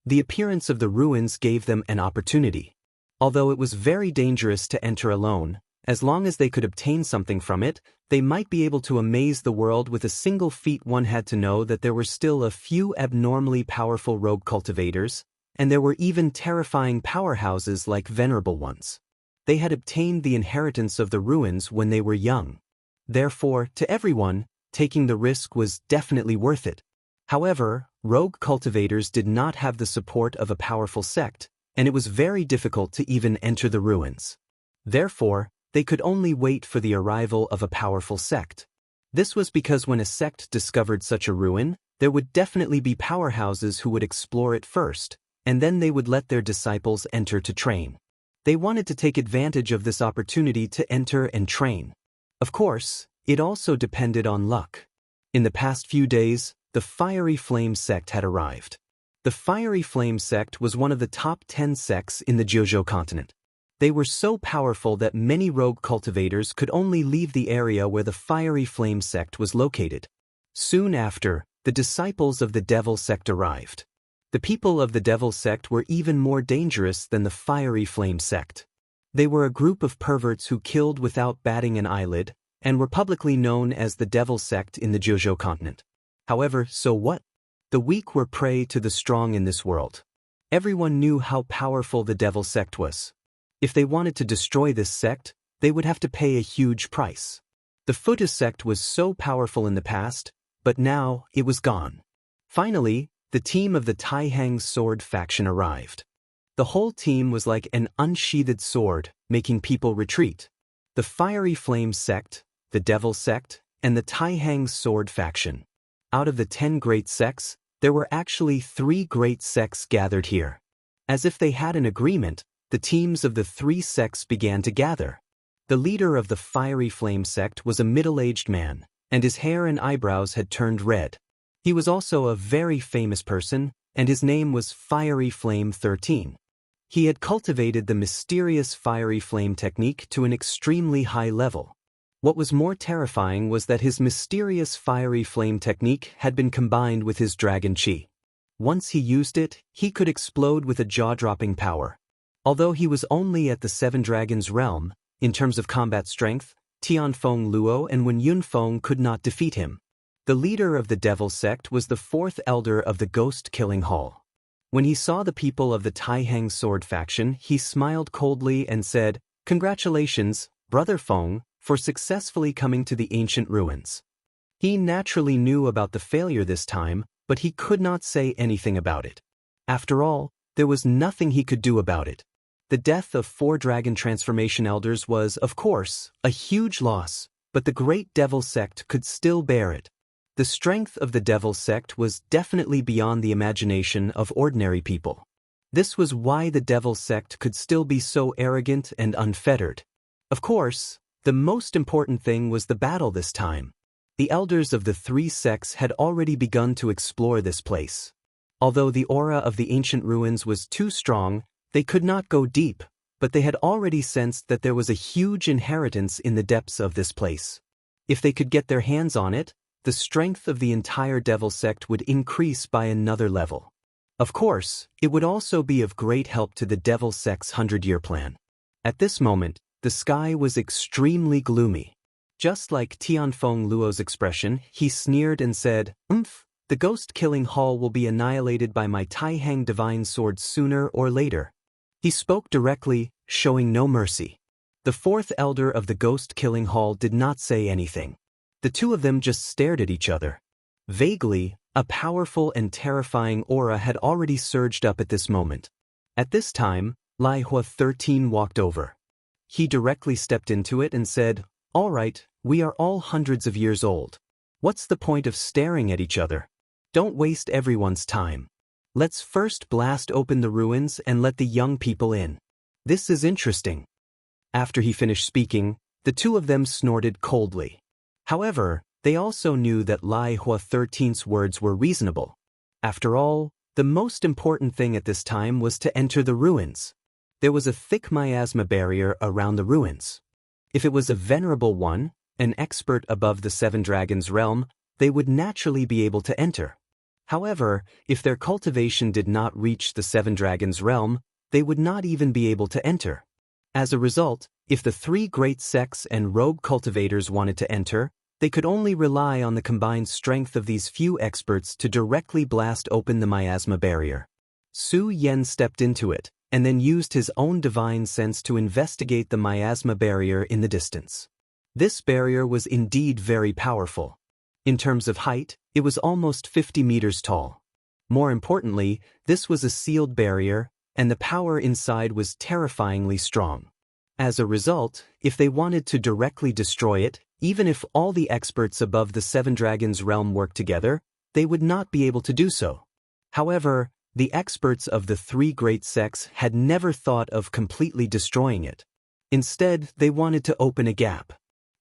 The appearance of the ruins gave them an opportunity. Although it was very dangerous to enter alone, as long as they could obtain something from it, they might be able to amaze the world with a single feat. One had to know that there were still a few abnormally powerful rogue cultivators, and there were even terrifying powerhouses like venerable ones. They had obtained the inheritance of the ruins when they were young. Therefore, to everyone, taking the risk was definitely worth it. However, rogue cultivators did not have the support of a powerful sect, and it was very difficult to even enter the ruins. Therefore, they could only wait for the arrival of a powerful sect. This was because when a sect discovered such a ruin, there would definitely be powerhouses who would explore it first, and then they would let their disciples enter to train. They wanted to take advantage of this opportunity to enter and train. Of course, it also depended on luck. In the past few days, the Fiery Flame sect had arrived. The Fiery Flame sect was one of the top 10 sects in the Jiuzhou continent. They were so powerful that many rogue cultivators could only leave the area where the Fiery Flame sect was located. Soon after, the disciples of the Devil sect arrived. The people of the Devil sect were even more dangerous than the Fiery Flame sect. They were a group of perverts who killed without batting an eyelid, and were publicly known as the Devil sect in the Jiuzhou continent. However, so what? The weak were prey to the strong in this world. Everyone knew how powerful the Devil sect was. If they wanted to destroy this sect, they would have to pay a huge price. The Futa sect was so powerful in the past, but now it was gone. Finally, the team of the Taihang sword faction arrived. The whole team was like an unsheathed sword, making people retreat. The Fiery Flame sect, the Devil sect, and the Taihang sword faction. Out of the 10 great sects, there were actually 3 great sects gathered here. As if they had an agreement, the teams of the 3 sects began to gather. The leader of the Fiery Flame sect was a middle-aged man, and his hair and eyebrows had turned red. He was also a very famous person, and his name was Fiery Flame 13. He had cultivated the mysterious Fiery Flame technique to an extremely high level. What was more terrifying was that his mysterious Fiery Flame technique had been combined with his dragon qi. Once he used it, he could explode with a jaw-dropping power. Although he was only at the 7 Dragons realm, in terms of combat strength, Tianfeng Luo and Wen Yunfeng could not defeat him. The leader of the Devil sect was the 4th elder of the Ghost-Killing Hall. When he saw the people of the Taihang sword faction, he smiled coldly and said, "Congratulations, Brother Feng, for successfully coming to the ancient ruins." He naturally knew about the failure this time, but he could not say anything about it. After all, there was nothing he could do about it. The death of 4 dragon transformation elders was, of course, a huge loss, but the great Devil sect could still bear it. The strength of the Devil sect was definitely beyond the imagination of ordinary people. This was why the Devil sect could still be so arrogant and unfettered. Of course, the most important thing was the battle this time. The elders of the 3 sects had already begun to explore this place. Although the aura of the ancient ruins was too strong, they could not go deep, but they had already sensed that there was a huge inheritance in the depths of this place. If they could get their hands on it, the strength of the entire Devil sect would increase by another level. Of course, it would also be of great help to the Devil sect's 100-year plan. At this moment, the sky was extremely gloomy. Just like Tianfeng Luo's expression, he sneered and said, The ghost-killing hall will be annihilated by my Taihang divine sword sooner or later. He spoke directly, showing no mercy. The fourth elder of the ghost-killing hall did not say anything. The two of them just stared at each other. Vaguely, a powerful and terrifying aura had already surged up at this moment. At this time, Lai Hua 13 walked over. He directly stepped into it and said, "All right, we are all hundreds of years old. What's the point of staring at each other? Don't waste everyone's time. Let's first blast open the ruins and let the young people in. This is interesting." After he finished speaking, the two of them snorted coldly. However, they also knew that Lai Hua 13's words were reasonable. After all, the most important thing at this time was to enter the ruins. There was a thick miasma barrier around the ruins. If it was a venerable one, an expert above the Seven Dragons realm, they would naturally be able to enter. However, if their cultivation did not reach the Seven Dragons realm, they would not even be able to enter. As a result, if the three great sects and rogue cultivators wanted to enter, they could only rely on the combined strength of these few experts to directly blast open the miasma barrier. Su Yan stepped into it, and then used his own divine sense to investigate the miasma barrier in the distance. This barrier was indeed very powerful. In terms of height, it was almost 50 meters tall. More importantly, this was a sealed barrier, and the power inside was terrifyingly strong. As a result, if they wanted to directly destroy it, even if all the experts above the Seven Dragons realm worked together, they would not be able to do so. However, the experts of the three great sects had never thought of completely destroying it. Instead, they wanted to open a gap.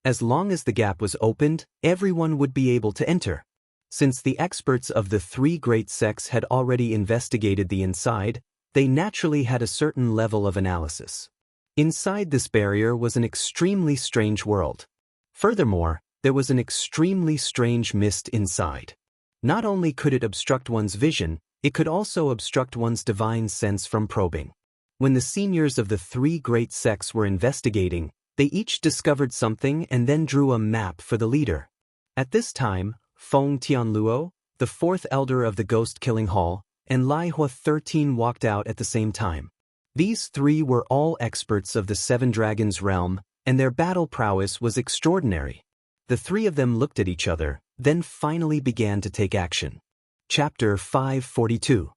As long as the gap was opened, everyone would be able to enter. Since the experts of the three great sects had already investigated the inside, they naturally had a certain level of analysis. Inside this barrier was an extremely strange world. Furthermore, there was an extremely strange mist inside. Not only could it obstruct one's vision, it could also obstruct one's divine sense from probing. When the seniors of the three great sects were investigating, they each discovered something and then drew a map for the leader. At this time, Feng Tianluo, the fourth elder of the ghost-killing hall, and Lai Hua 13 walked out at the same time. These three were all experts of the Seven Dragons realm, and their battle prowess was extraordinary. The three of them looked at each other, then finally began to take action. Chapter 542.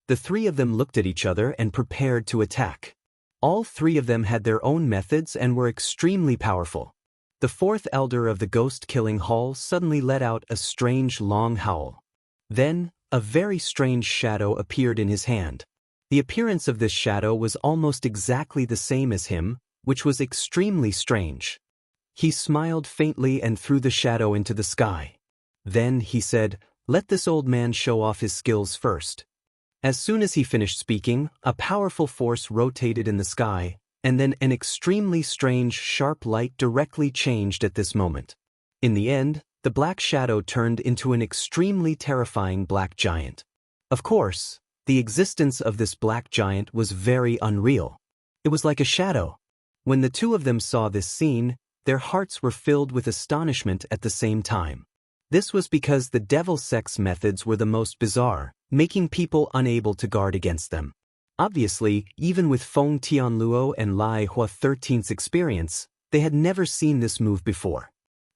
The three of them looked at each other and prepared to attack. All three of them had their own methods and were extremely powerful. The fourth elder of the ghost-killing hall suddenly let out a strange long howl. Then, a very strange shadow appeared in his hand. The appearance of this shadow was almost exactly the same as him, which was extremely strange. He smiled faintly and threw the shadow into the sky. Then he said, "Let this old man show off his skills first." As soon as he finished speaking, a powerful force rotated in the sky, and then an extremely strange sharp light directly changed at this moment. In the end, the black shadow turned into an extremely terrifying black giant. Of course, the existence of this black giant was very unreal. It was like a shadow. When the two of them saw this scene, their hearts were filled with astonishment at the same time. This was because the devil sect's methods were the most bizarre, making people unable to guard against them. Obviously, even with Feng Tianluo and Lai Hua 13's experience, they had never seen this move before.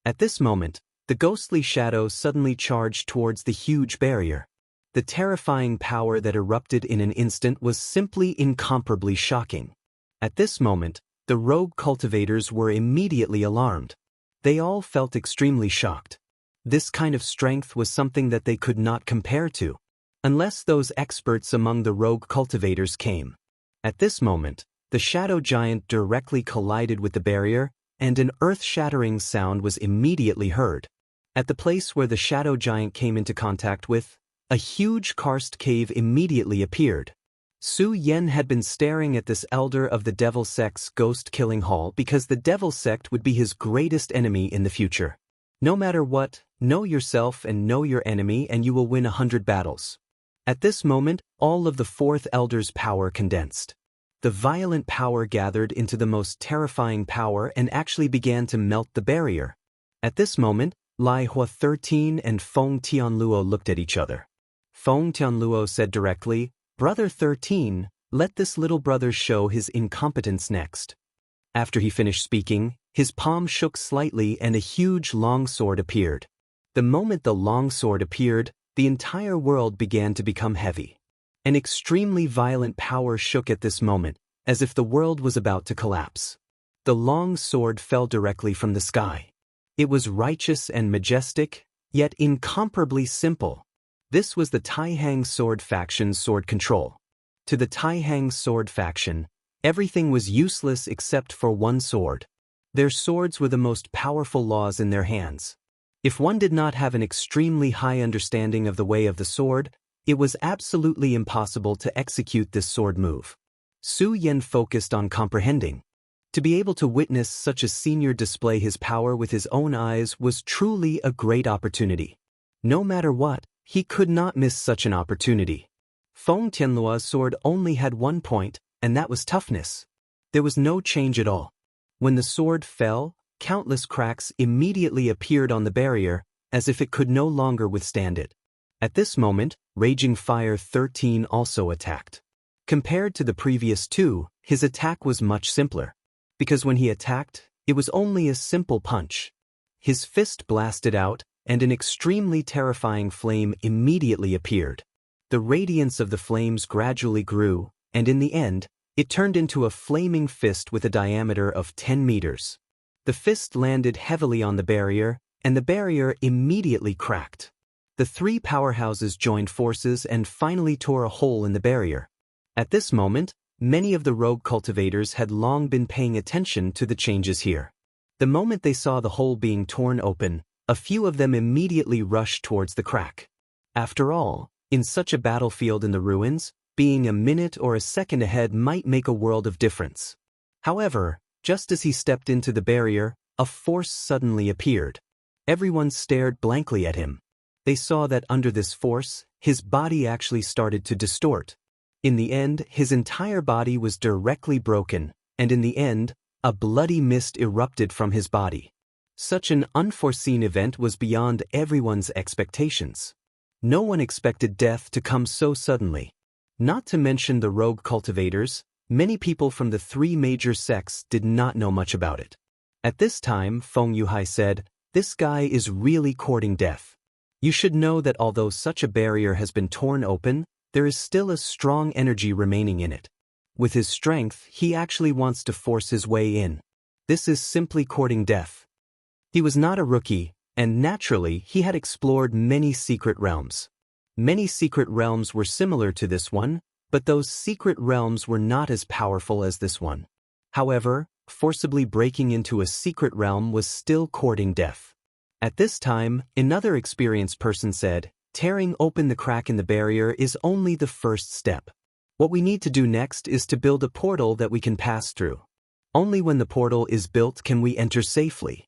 At this moment, the ghostly shadow suddenly charged towards the huge barrier. The terrifying power that erupted in an instant was simply incomparably shocking. At this moment, the rogue cultivators were immediately alarmed. They all felt extremely shocked. This kind of strength was something that they could not compare to, unless those experts among the rogue cultivators came. At this moment, the shadow giant directly collided with the barrier, and an earth-shattering sound was immediately heard. At the place where the shadow giant came into contact with, a huge karst cave immediately appeared. Su Yan had been staring at this elder of the devil sect's ghost-killing hall because the devil sect would be his greatest enemy in the future. No matter what, know yourself and know your enemy and you will win 100 battles. At this moment, all of the fourth elder's power condensed. The violent power gathered into the most terrifying power and actually began to melt the barrier. At this moment, Lai Hua 13 and Feng Tianluo looked at each other. Feng Tianluo said directly, "Brother 13, let this little brother show his incompetence next." After he finished speaking, his palm shook slightly and a huge longsword appeared. The moment the longsword appeared, the entire world began to become heavy. An extremely violent power shook at this moment, as if the world was about to collapse. The long sword fell directly from the sky. It was righteous and majestic, yet incomparably simple. This was the Taihang sword faction's sword control. To the Taihang sword faction, everything was useless except for one sword. Their swords were the most powerful laws in their hands. If one did not have an extremely high understanding of the way of the sword, it was absolutely impossible to execute this sword move. Su Yan focused on comprehending. To be able to witness such a senior display his power with his own eyes was truly a great opportunity. No matter what, he could not miss such an opportunity. Feng Tianluo's sword only had one point, and that was toughness. There was no change at all. When the sword fell, countless cracks immediately appeared on the barrier, as if it could no longer withstand it. At this moment, Raging Fire 13 also attacked. Compared to the previous two, his attack was much simpler. Because when he attacked, it was only a simple punch. His fist blasted out, and an extremely terrifying flame immediately appeared. The radiance of the flames gradually grew, and in the end, it turned into a flaming fist with a diameter of 10 meters. The fist landed heavily on the barrier, and the barrier immediately cracked. The three powerhouses joined forces and finally tore a hole in the barrier. At this moment, many of the rogue cultivators had long been paying attention to the changes here. The moment they saw the hole being torn open, a few of them immediately rushed towards the crack. After all, in such a battlefield in the ruins, being a minute or a second ahead might make a world of difference. However, just as he stepped into the barrier, a force suddenly appeared. Everyone stared blankly at him. They saw that under this force, his body actually started to distort. In the end, his entire body was directly broken, and in the end, a bloody mist erupted from his body. Such an unforeseen event was beyond everyone's expectations. No one expected death to come so suddenly. Not to mention the rogue cultivators, many people from the three major sects did not know much about it. At this time, Feng Yuhai said, "This guy is really courting death. You should know that although such a barrier has been torn open, there is still a strong energy remaining in it. With his strength, he actually wants to force his way in. This is simply courting death." He was not a rookie, and naturally he had explored many secret realms. Many secret realms were similar to this one, but those secret realms were not as powerful as this one. However, forcibly breaking into a secret realm was still courting death. At this time, another experienced person said, "Tearing open the crack in the barrier is only the first step. What we need to do next is to build a portal that we can pass through. Only when the portal is built can we enter safely."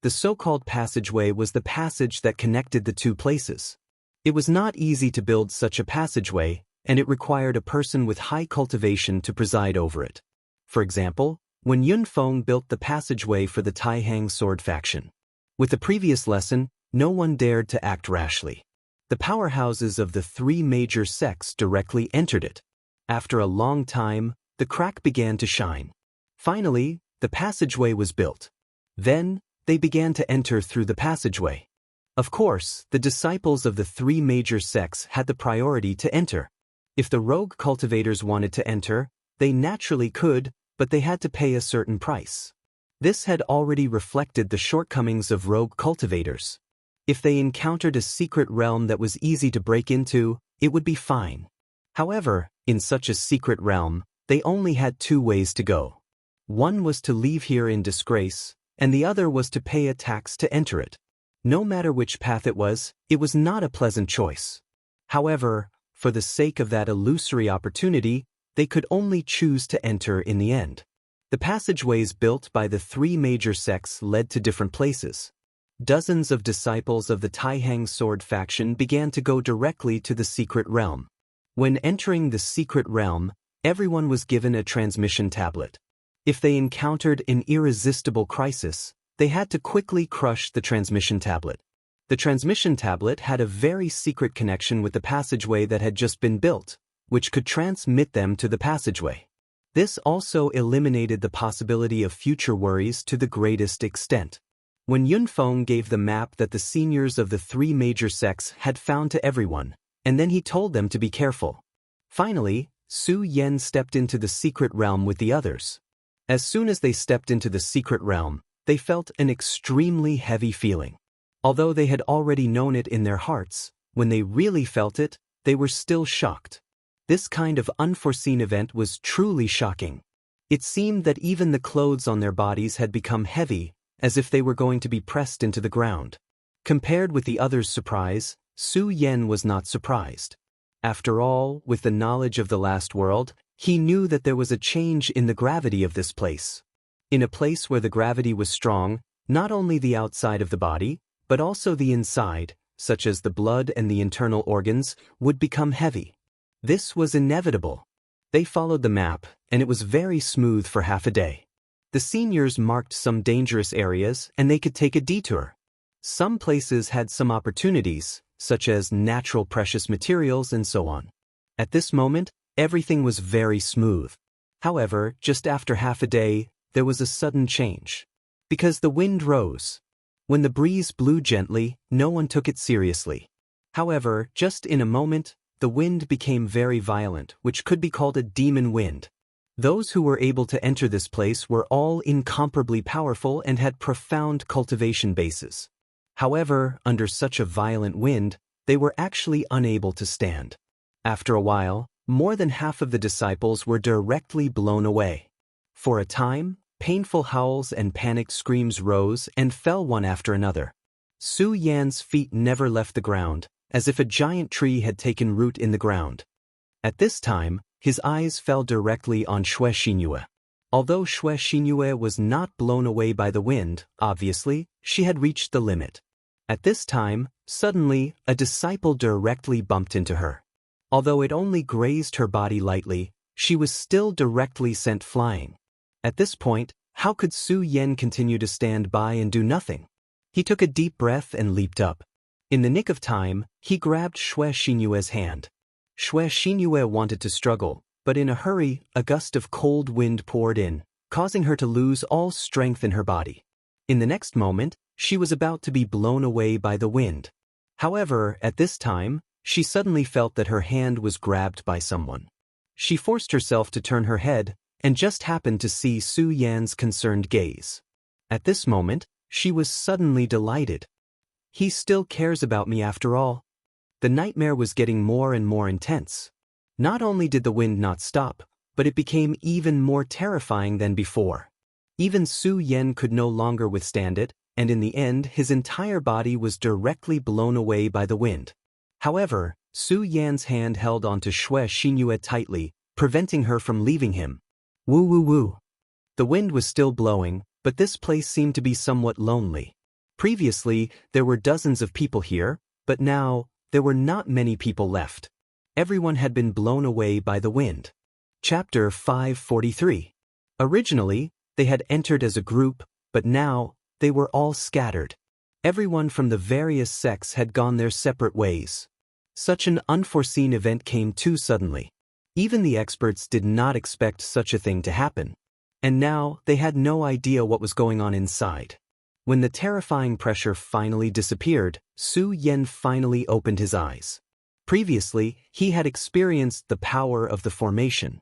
The so-called passageway was the passage that connected the two places. It was not easy to build such a passageway, and it required a person with high cultivation to preside over it. For example, when Yun Feng built the passageway for the Taihang sword faction. With the previous lesson, no one dared to act rashly. The powerhouses of the three major sects directly entered it. After a long time, the crack began to shine. Finally, the passageway was built. Then, they began to enter through the passageway. Of course, the disciples of the three major sects had the priority to enter. If the rogue cultivators wanted to enter, they naturally could, but they had to pay a certain price. This had already reflected the shortcomings of rogue cultivators. If they encountered a secret realm that was easy to break into, it would be fine. However, in such a secret realm, they only had two ways to go. One was to leave here in disgrace, and the other was to pay a tax to enter it. No matter which path it was not a pleasant choice. However, for the sake of that illusory opportunity, they could only choose to enter in the end. The passageways built by the three major sects led to different places. Dozens of disciples of the Taihang sword faction began to go directly to the secret realm. When entering the secret realm, everyone was given a transmission tablet. If they encountered an irresistible crisis, they had to quickly crush the transmission tablet. The transmission tablet had a very secret connection with the passageway that had just been built, which could transmit them to the passageway. This also eliminated the possibility of future worries to the greatest extent. When Yunfeng gave the map that the seniors of the 3 major sects had found to everyone, and then he told them to be careful. Finally, Su Yan stepped into the secret realm with the others. As soon as they stepped into the secret realm, they felt an extremely heavy feeling. Although they had already known it in their hearts, when they really felt it, they were still shocked. This kind of unforeseen event was truly shocking. It seemed that even the clothes on their bodies had become heavy, as if they were going to be pressed into the ground. Compared with the others' surprise, Su Yan was not surprised. After all, with the knowledge of the last world, he knew that there was a change in the gravity of this place. In a place where the gravity was strong, not only the outside of the body, but also the inside, such as the blood and the internal organs, would become heavy. This was inevitable. They followed the map, and it was very smooth for half a day. The seniors marked some dangerous areas, and they could take a detour. Some places had some opportunities, such as natural precious materials and so on. At this moment, everything was very smooth. However, just after half a day, there was a sudden change. Because the wind rose. When the breeze blew gently, no one took it seriously. However, just in a moment, the wind became very violent, which could be called a demon wind. Those who were able to enter this place were all incomparably powerful and had profound cultivation bases. However, under such a violent wind, they were actually unable to stand. After a while, more than half of the disciples were directly blown away. For a time, painful howls and panicked screams rose and fell one after another. Su Yan's feet never left the ground, as if a giant tree had taken root in the ground. At this time, his eyes fell directly on Xianxia. Although Xianxia was not blown away by the wind, obviously, she had reached the limit. At this time, suddenly, a disciple directly bumped into her. Although it only grazed her body lightly, she was still directly sent flying. At this point, how could Su Yan continue to stand by and do nothing? He took a deep breath and leaped up. In the nick of time, he grabbed Xianxia's hand. Xianxia wanted to struggle, but in a hurry, a gust of cold wind poured in, causing her to lose all strength in her body. In the next moment, she was about to be blown away by the wind. However, at this time, she suddenly felt that her hand was grabbed by someone. She forced herself to turn her head, and just happened to see Su Yan's concerned gaze. At this moment, she was suddenly delighted. He still cares about me after all. The nightmare was getting more and more intense. Not only did the wind not stop, but it became even more terrifying than before. Even Su Yan could no longer withstand it, and in the end his entire body was directly blown away by the wind. However, Su Yan's hand held onto Xianxia tightly, preventing her from leaving him. Woo woo woo. The wind was still blowing, but this place seemed to be somewhat lonely. Previously, there were dozens of people here, but now, there were not many people left. Everyone had been blown away by the wind. Chapter 543. Originally, they had entered as a group, but now, they were all scattered. Everyone from the various sects had gone their separate ways. Such an unforeseen event came too suddenly. Even the experts did not expect such a thing to happen. And now, they had no idea what was going on inside. When the terrifying pressure finally disappeared, Su Yan finally opened his eyes. Previously, he had experienced the power of the formation.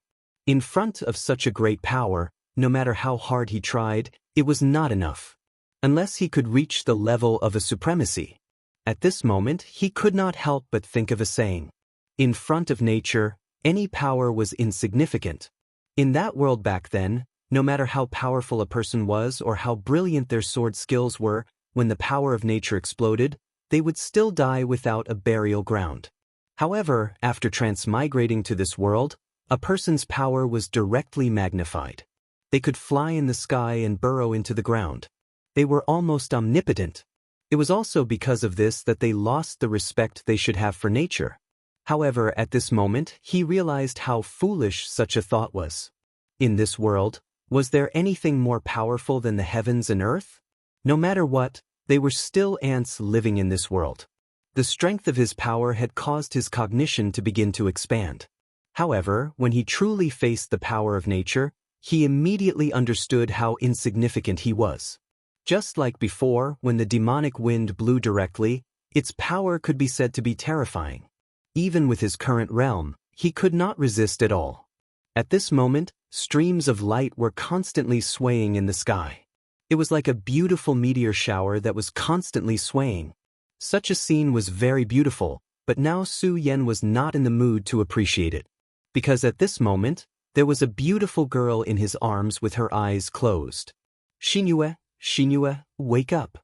In front of such a great power, no matter how hard he tried, it was not enough. Unless he could reach the level of a supremacy. At this moment, he could not help but think of a saying. In front of nature, any power was insignificant. In that world back then, no matter how powerful a person was or how brilliant their sword skills were, when the power of nature exploded, they would still die without a burial ground. However, after transmigrating to this world, a person's power was directly magnified. They could fly in the sky and burrow into the ground. They were almost omnipotent. It was also because of this that they lost the respect they should have for nature. However, at this moment, he realized how foolish such a thought was. In this world, was there anything more powerful than the heavens and earth? No matter what, they were still ants living in this world. The strength of his power had caused his cognition to begin to expand. However, when he truly faced the power of nature, he immediately understood how insignificant he was. Just like before, when the demonic wind blew directly, its power could be said to be terrifying. Even with his current realm, he could not resist at all. At this moment, streams of light were constantly swaying in the sky. It was like a beautiful meteor shower that was constantly swaying. Such a scene was very beautiful, but now Su Yan was not in the mood to appreciate it. Because at this moment, there was a beautiful girl in his arms with her eyes closed. Xianxia, wake up.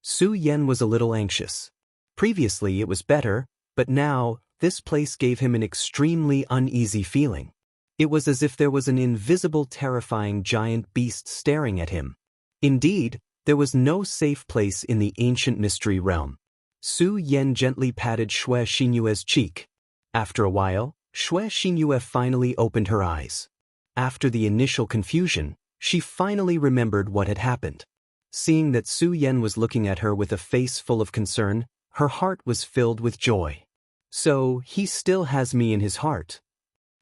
Su Yan was a little anxious. Previously it was better, but now, this place gave him an extremely uneasy feeling. It was as if there was an invisible terrifying giant beast staring at him. Indeed, there was no safe place in the ancient mystery realm. Su Yan gently patted Xianxia's cheek. After a while, Xianxia finally opened her eyes. After the initial confusion, she finally remembered what had happened. Seeing that Su Yan was looking at her with a face full of concern, her heart was filled with joy. So, he still has me in his heart.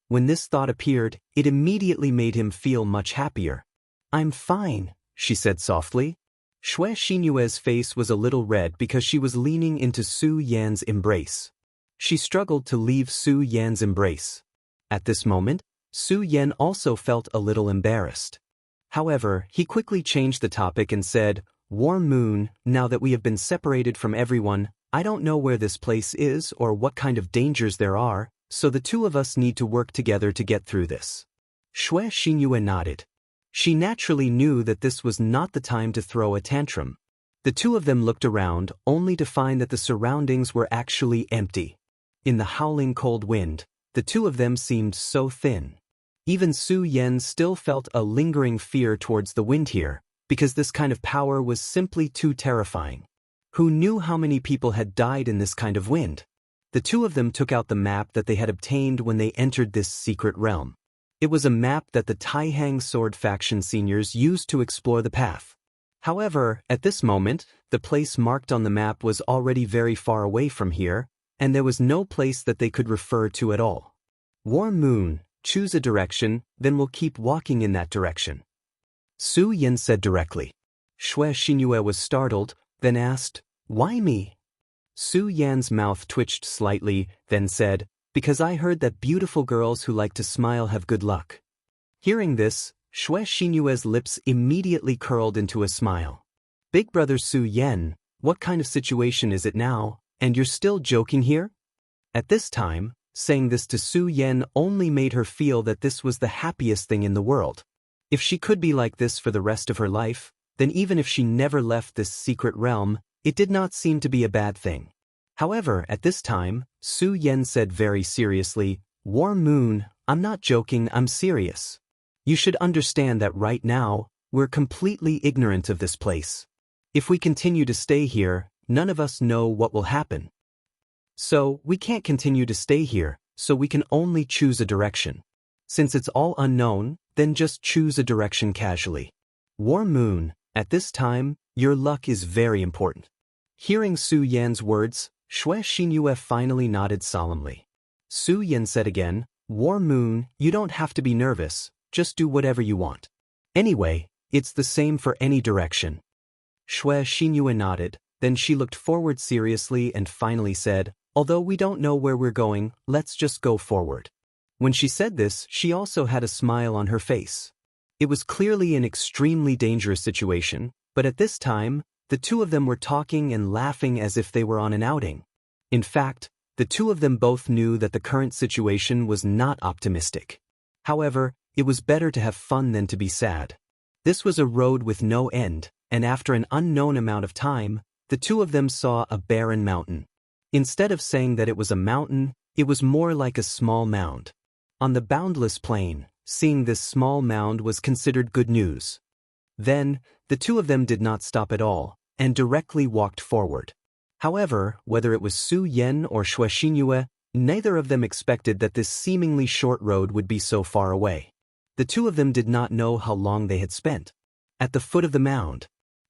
When this thought appeared, it immediately made him feel much happier. I'm fine, she said softly. Xianxia's face was a little red because she was leaning into Su Yan's embrace. She struggled to leave Su Yan's embrace. At this moment, Su Yan also felt a little embarrassed. However, he quickly changed the topic and said, Warm Moon, now that we have been separated from everyone, I don't know where this place is or what kind of dangers there are, so the two of us need to work together to get through this. Xianxia nodded. She naturally knew that this was not the time to throw a tantrum. The two of them looked around, only to find that the surroundings were actually empty. In the howling cold wind, the two of them seemed so thin. Even Su Yan still felt a lingering fear towards the wind here, because this kind of power was simply too terrifying. Who knew how many people had died in this kind of wind? The two of them took out the map that they had obtained when they entered this secret realm. It was a map that the Taihang Sword faction seniors used to explore the path. However, at this moment, the place marked on the map was already very far away from here, and there was no place that they could refer to at all. Warm Moon, choose a direction, then we'll keep walking in that direction. Su Yan said directly. Xianxia was startled, then asked, Why me? Su Yan's mouth twitched slightly, then said, Because I heard that beautiful girls who like to smile have good luck. Hearing this, Xianxia's lips immediately curled into a smile. Big brother Su Yan, what kind of situation is it now, and you're still joking here? At this time, saying this to Su Yan only made her feel that this was the happiest thing in the world. If she could be like this for the rest of her life, then even if she never left this secret realm, it did not seem to be a bad thing. However, at this time, Su Yan said very seriously, Warm Moon, I'm not joking, I'm serious. You should understand that right now, we're completely ignorant of this place. If we continue to stay here, none of us know what will happen. So, we can't continue to stay here, so we can only choose a direction. Since it's all unknown, then just choose a direction casually. Warm Moon, at this time, your luck is very important. Hearing Su Yan's words, Xianxia finally nodded solemnly. Su Yan said again, Warm Moon, you don't have to be nervous, just do whatever you want. Anyway, it's the same for any direction. Xianxia nodded, then she looked forward seriously and finally said, Although we don't know where we're going, let's just go forward. When she said this, she also had a smile on her face. It was clearly an extremely dangerous situation, but at this time, the two of them were talking and laughing as if they were on an outing. In fact, the two of them both knew that the current situation was not optimistic. However, it was better to have fun than to be sad. This was a road with no end, and after an unknown amount of time, the two of them saw a barren mountain. Instead of saying that it was a mountain, it was more like a small mound. On the boundless plain, seeing this small mound was considered good news. Then, the two of them did not stop at all, and directly walked forward. However, whether it was Su Yan or Xianxia, neither of them expected that this seemingly short road would be so far away. The two of them did not know how long they had spent. At the foot of the mound,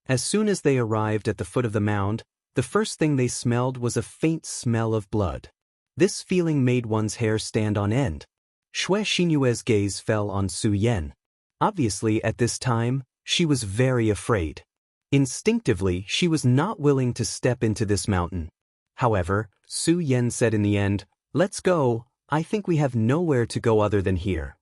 As soon as they arrived at the foot of the mound, the first thing they smelled was a faint smell of blood. This feeling made one's hair stand on end. Xue Xinyue's gaze fell on Su Yan. Obviously, at this time, she was very afraid. Instinctively, she was not willing to step into this mountain. However, Su Yan said in the end, "Let's go, I think we have nowhere to go other than here."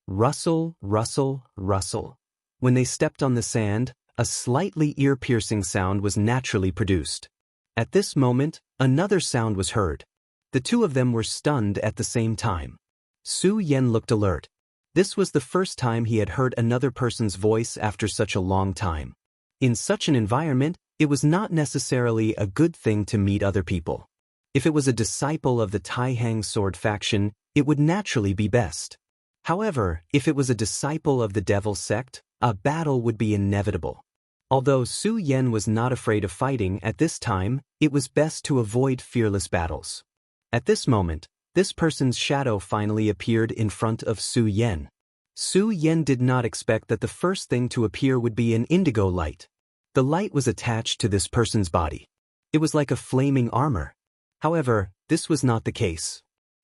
Rustle, rustle, rustle. When they stepped on the sand, a slightly ear-piercing sound was naturally produced. At this moment, another sound was heard. The two of them were stunned at the same time. Su Yan looked alert. This was the first time he had heard another person's voice after such a long time. In such an environment, it was not necessarily a good thing to meet other people. If it was a disciple of the Taihang sword faction, it would naturally be best. However, if it was a disciple of the devil sect, a battle would be inevitable. Although Su Yan was not afraid of fighting at this time, it was best to avoid fearless battles. At this moment, this person's shadow finally appeared in front of Su Yan. Su Yan did not expect that the first thing to appear would be an indigo light. The light was attached to this person's body. It was like a flaming armor. However, this was not the case.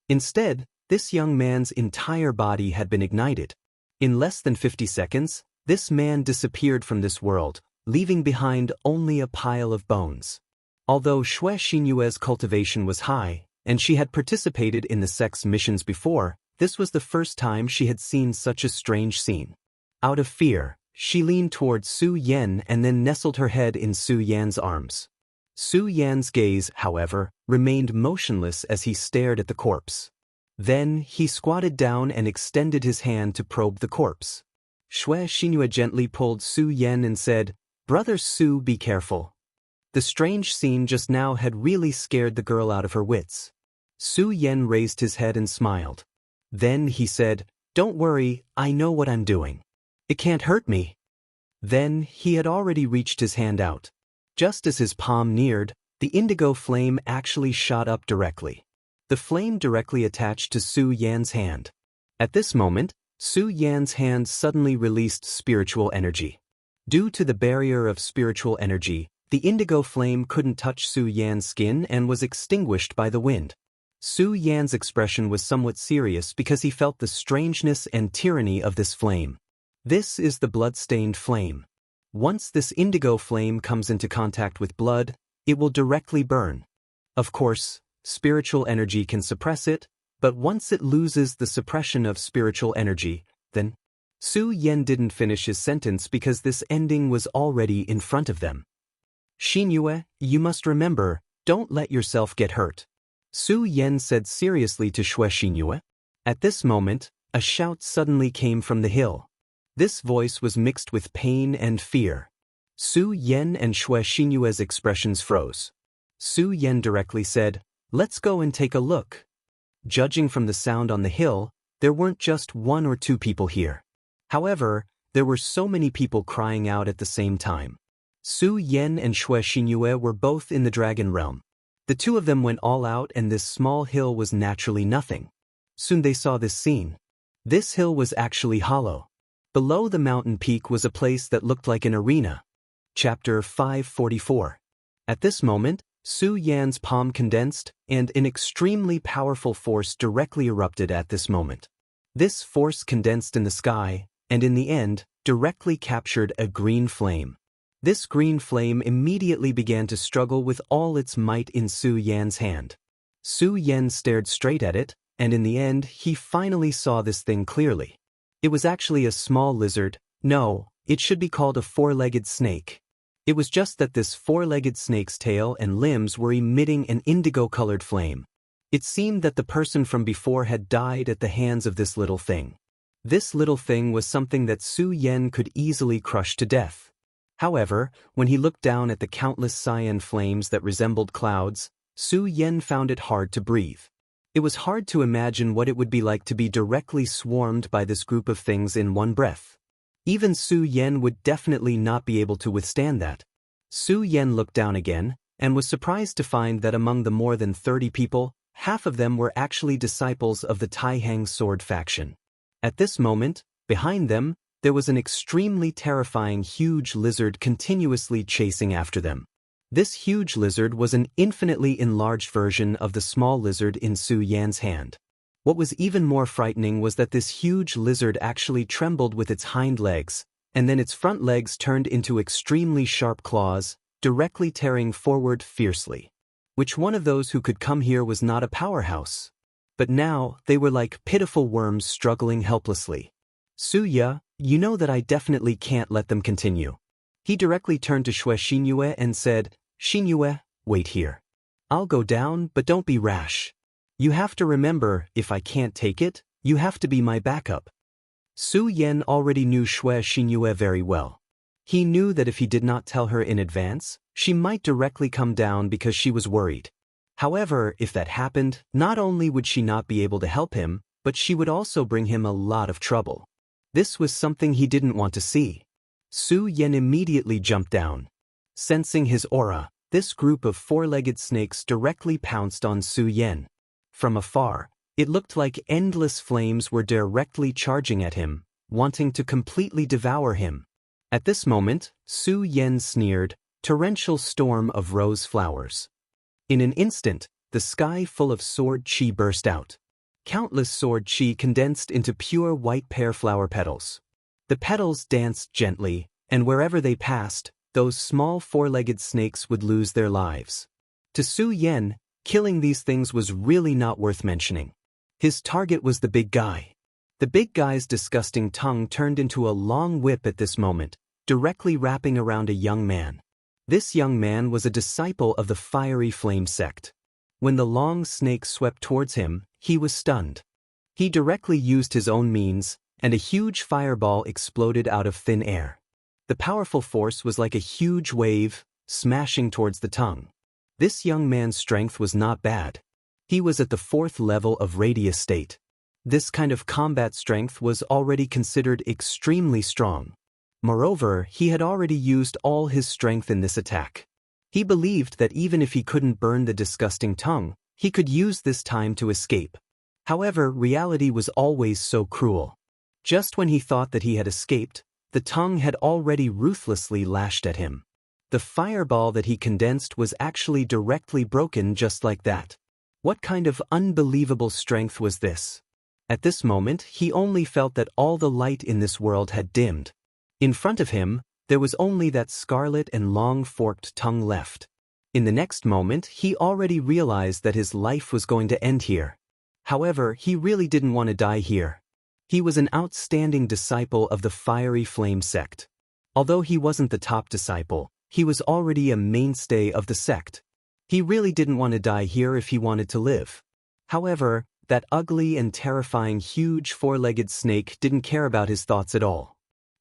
Instead, this young man's entire body had been ignited. In less than 50 seconds, this man disappeared from this world, leaving behind only a pile of bones. Although Xue Xinyue's cultivation was high, and she had participated in the sect's missions before, this was the first time she had seen such a strange scene. Out of fear, she leaned towards Su Yan and then nestled her head in Su Yan's arms. Su Yan's gaze, however, remained motionless as he stared at the corpse. Then, he squatted down and extended his hand to probe the corpse. Xue Xinyue gently pulled Su Yan and said, "Brother Su, be careful." The strange scene just now had really scared the girl out of her wits. Su Yan raised his head and smiled. Then he said, "Don't worry, I know what I'm doing. It can't hurt me." Then, he had already reached his hand out. Just as his palm neared, the indigo flame actually shot up directly. The flame directly attached to Su Yan's hand. At this moment, Su Yan's hand suddenly released spiritual energy. Due to the barrier of spiritual energy, the indigo flame couldn't touch Su Yan's skin and was extinguished by the wind. Su Yan's expression was somewhat serious because he felt the strangeness and tyranny of this flame. This is the blood-stained flame. Once this indigo flame comes into contact with blood, it will directly burn. Of course, spiritual energy can suppress it, but once it loses the suppression of spiritual energy, then... Su Yan didn't finish his sentence because this ending was already in front of them. "Xinyue, you must remember, don't let yourself get hurt," Su Yan said seriously to Xue Xinyue. At this moment, a shout suddenly came from the hill. This voice was mixed with pain and fear. Su Yan and Xue Xinyue's expressions froze. Su Yan directly said, "Let's go and take a look." Judging from the sound on the hill, there weren't just one or two people here. However, there were so many people crying out at the same time. Su Yan and Xue Xinyue were both in the dragon realm. The two of them went all out and this small hill was naturally nothing. Soon they saw this scene. This hill was actually hollow. Below the mountain peak was a place that looked like an arena. Chapter 544. At this moment, Su Yan's palm condensed, and an extremely powerful force directly erupted at this moment. This force condensed in the sky, and in the end, directly captured a green flame. This green flame immediately began to struggle with all its might in Su Yan's hand. Su Yan stared straight at it, and in the end, he finally saw this thing clearly. It was actually a small lizard. No, it should be called a four-legged snake. It was just that this four-legged snake's tail and limbs were emitting an indigo-colored flame. It seemed that the person from before had died at the hands of this little thing. This little thing was something that Su Yan could easily crush to death. However, when he looked down at the countless cyan flames that resembled clouds, Su Yan found it hard to breathe. It was hard to imagine what it would be like to be directly swarmed by this group of things in one breath. Even Su Yan would definitely not be able to withstand that. Su Yan looked down again, and was surprised to find that among the more than 30 people, half of them were actually disciples of the Taihang sword faction. At this moment, behind them, there was an extremely terrifying huge lizard continuously chasing after them. This huge lizard was an infinitely enlarged version of the small lizard in Su Yan's hand. What was even more frightening was that this huge lizard actually trembled with its hind legs, and then its front legs turned into extremely sharp claws, directly tearing forward fiercely. Which one of those who could come here was not a powerhouse? But now, they were like pitiful worms struggling helplessly. Suya, you know that I definitely can't let them continue. He directly turned to Xianxia and said, Xianxia, wait here. I'll go down, but don't be rash. You have to remember, if I can't take it, you have to be my backup. Su Yan already knew Xianxia very well. He knew that if he did not tell her in advance, she might directly come down because she was worried. However, if that happened, not only would she not be able to help him, but she would also bring him a lot of trouble. This was something he didn't want to see. Su Yan immediately jumped down. Sensing his aura, this group of four-legged snakes directly pounced on Su Yan. From afar, it looked like endless flames were directly charging at him, wanting to completely devour him. At this moment, Su Yan sneered, torrential storm of rose flowers. In an instant, the sky full of sword chi burst out. Countless sword chi condensed into pure white pear flower petals. The petals danced gently, and wherever they passed, those small four-legged snakes would lose their lives. To Su Yan, killing these things was really not worth mentioning. His target was the big guy. The big guy's disgusting tongue turned into a long whip at this moment, directly wrapping around a young man. This young man was a disciple of the Fiery Flame sect. When the long snake swept towards him, he was stunned. He directly used his own means, and a huge fireball exploded out of thin air. The powerful force was like a huge wave, smashing towards the tongue. This young man's strength was not bad. He was at the 4th level of radius state. This kind of combat strength was already considered extremely strong. Moreover, he had already used all his strength in this attack. He believed that even if he couldn't burn the disgusting tongue, he could use this time to escape. However, reality was always so cruel. Just when he thought that he had escaped, the tongue had already ruthlessly lashed at him. The fireball that he condensed was actually directly broken just like that. What kind of unbelievable strength was this? At this moment, he only felt that all the light in this world had dimmed. In front of him, there was only that scarlet and long forked tongue left. In the next moment, he already realized that his life was going to end here. However, he really didn't want to die here. He was an outstanding disciple of the Fiery Flame sect. Although he wasn't the top disciple, he was already a mainstay of the sect. He really didn't want to die here if he wanted to live. However, that ugly and terrifying huge four-legged snake didn't care about his thoughts at all.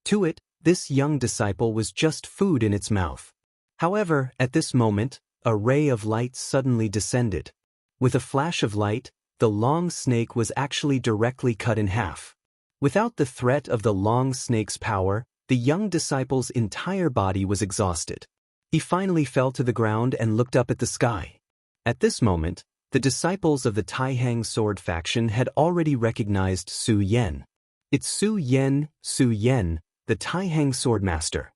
To it, this young disciple was just food in its mouth. However, at this moment, a ray of light suddenly descended. With a flash of light, the long snake was actually directly cut in half. Without the threat of the long snake's power, the young disciple's entire body was exhausted. He finally fell to the ground and looked up at the sky. At this moment, the disciples of the Taihang sword faction had already recognized Su Yan. It's Su Yan, the Taihang swordmaster.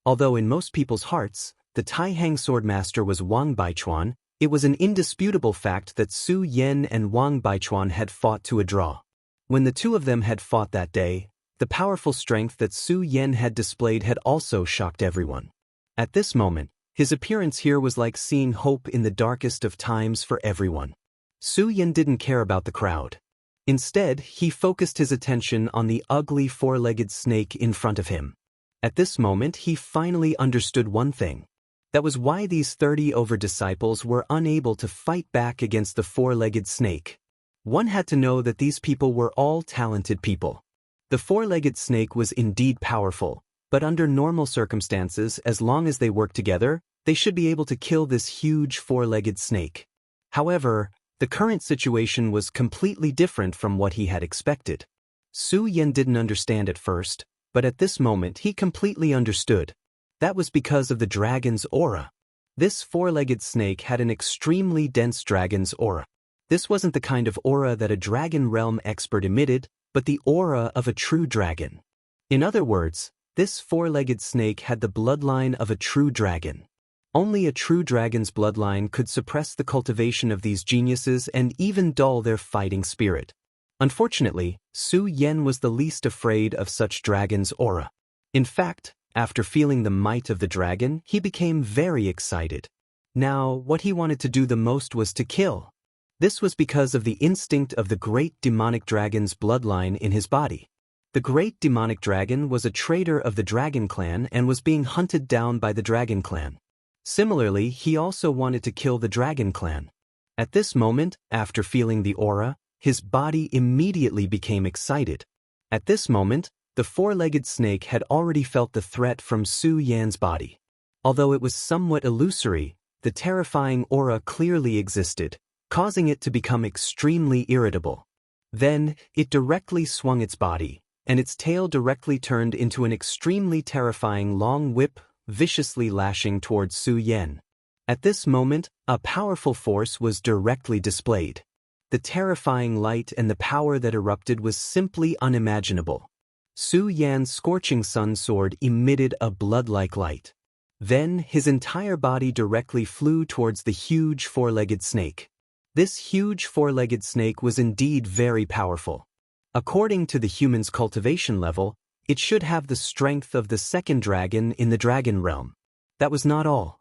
Although in most people's hearts, the Taihang swordmaster was Wang Baichuan, it was an indisputable fact that Su Yan and Wang Baichuan had fought to a draw. When the two of them had fought that day, the powerful strength that Su Yan had displayed had also shocked everyone. At this moment, his appearance here was like seeing hope in the darkest of times for everyone. Su Yan didn't care about the crowd. Instead, he focused his attention on the ugly four-legged snake in front of him. At this moment, he finally understood one thing. That was why these 30 disciples were unable to fight back against the four-legged snake. One had to know that these people were all talented people. The four-legged snake was indeed powerful, but under normal circumstances, as long as they worked together, they should be able to kill this huge four-legged snake. However, the current situation was completely different from what he had expected. Su Yan didn't understand at first, but at this moment he completely understood. That was because of the dragon's aura. This four-legged snake had an extremely dense dragon's aura. This wasn't the kind of aura that a dragon realm expert emitted, but the aura of a true dragon. In other words, this four-legged snake had the bloodline of a true dragon. Only a true dragon's bloodline could suppress the cultivation of these geniuses and even dull their fighting spirit. Unfortunately, Su Yan was the least afraid of such dragon's aura. In fact, after feeling the might of the dragon, he became very excited. Now, what he wanted to do the most was to kill. This was because of the instinct of the great demonic dragon's bloodline in his body. The great demonic dragon was a traitor of the dragon clan and was being hunted down by the dragon clan. Similarly, he also wanted to kill the dragon clan. At this moment, after feeling the aura, his body immediately became excited. At this moment, the four-legged snake had already felt the threat from Su Yan's body. Although it was somewhat illusory, the terrifying aura clearly existed, causing it to become extremely irritable. Then, it directly swung its body, and its tail directly turned into an extremely terrifying long whip, viciously lashing towards Su Yan. At this moment, a powerful force was directly displayed. The terrifying light and the power that erupted was simply unimaginable. Su Yan's scorching sun sword emitted a blood-like light. Then, his entire body directly flew towards the huge four-legged snake. This huge four-legged snake was indeed very powerful. According to the human's cultivation level, it should have the strength of the second dragon in the dragon realm. That was not all.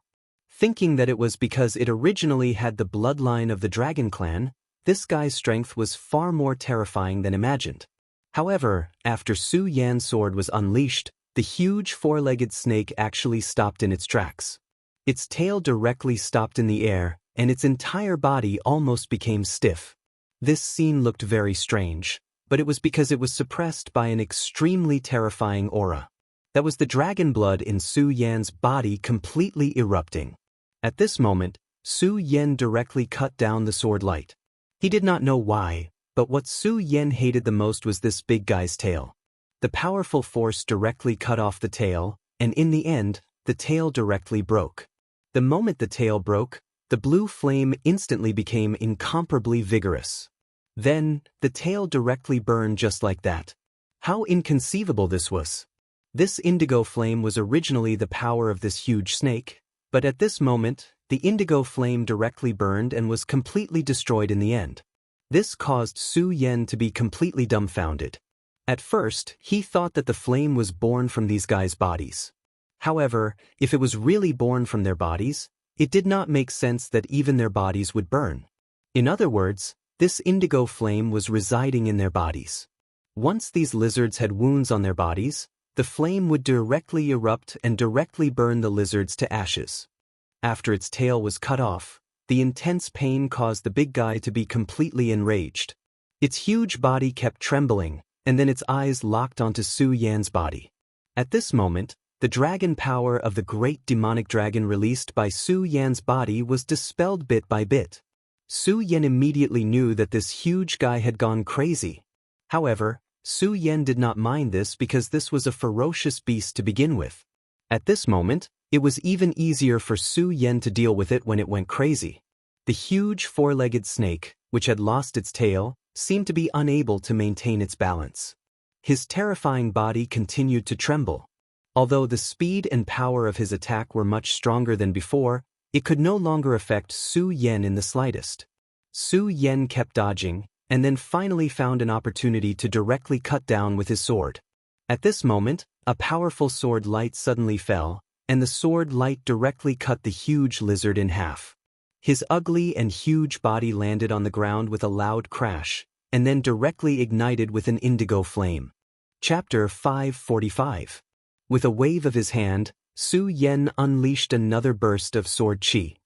Thinking that it was because it originally had the bloodline of the dragon clan, this guy's strength was far more terrifying than imagined. However, after Su Yan's sword was unleashed, the huge four-legged snake actually stopped in its tracks. Its tail directly stopped in the air, and its entire body almost became stiff. This scene looked very strange, but it was because it was suppressed by an extremely terrifying aura. That was the dragon blood in Su Yan's body completely erupting. At this moment, Su Yan directly cut down the sword light. He did not know why, but what Su Yan hated the most was this big guy's tail. The powerful force directly cut off the tail, and in the end, the tail directly broke. The moment the tail broke, the blue flame instantly became incomparably vigorous. Then, the tail directly burned just like that. How inconceivable this was! This indigo flame was originally the power of this huge snake, but at this moment, the indigo flame directly burned and was completely destroyed in the end. This caused Su Yan to be completely dumbfounded. At first, he thought that the flame was born from these guys' bodies. However, if it was really born from their bodies, it did not make sense that even their bodies would burn. In other words, this indigo flame was residing in their bodies. Once these lizards had wounds on their bodies, the flame would directly erupt and directly burn the lizards to ashes. After its tail was cut off, the intense pain caused the big guy to be completely enraged. Its huge body kept trembling, and then its eyes locked onto Su Yan's body. At this moment, the dragon power of the great demonic dragon released by Su Yan's body was dispelled bit by bit. Su Yan immediately knew that this huge guy had gone crazy. However, Su Yan did not mind this because this was a ferocious beast to begin with. At this moment, it was even easier for Su Yan to deal with it when it went crazy. The huge four-legged snake, which had lost its tail, seemed to be unable to maintain its balance. His terrifying body continued to tremble. Although the speed and power of his attack were much stronger than before, it could no longer affect Su Yan in the slightest. Su Yan kept dodging, and then finally found an opportunity to directly cut down with his sword. At this moment, a powerful sword light suddenly fell, and the sword light directly cut the huge lizard in half. His ugly and huge body landed on the ground with a loud crash, and then directly ignited with an indigo flame. Chapter 545. With a wave of his hand, Su Yan unleashed another burst of sword qi.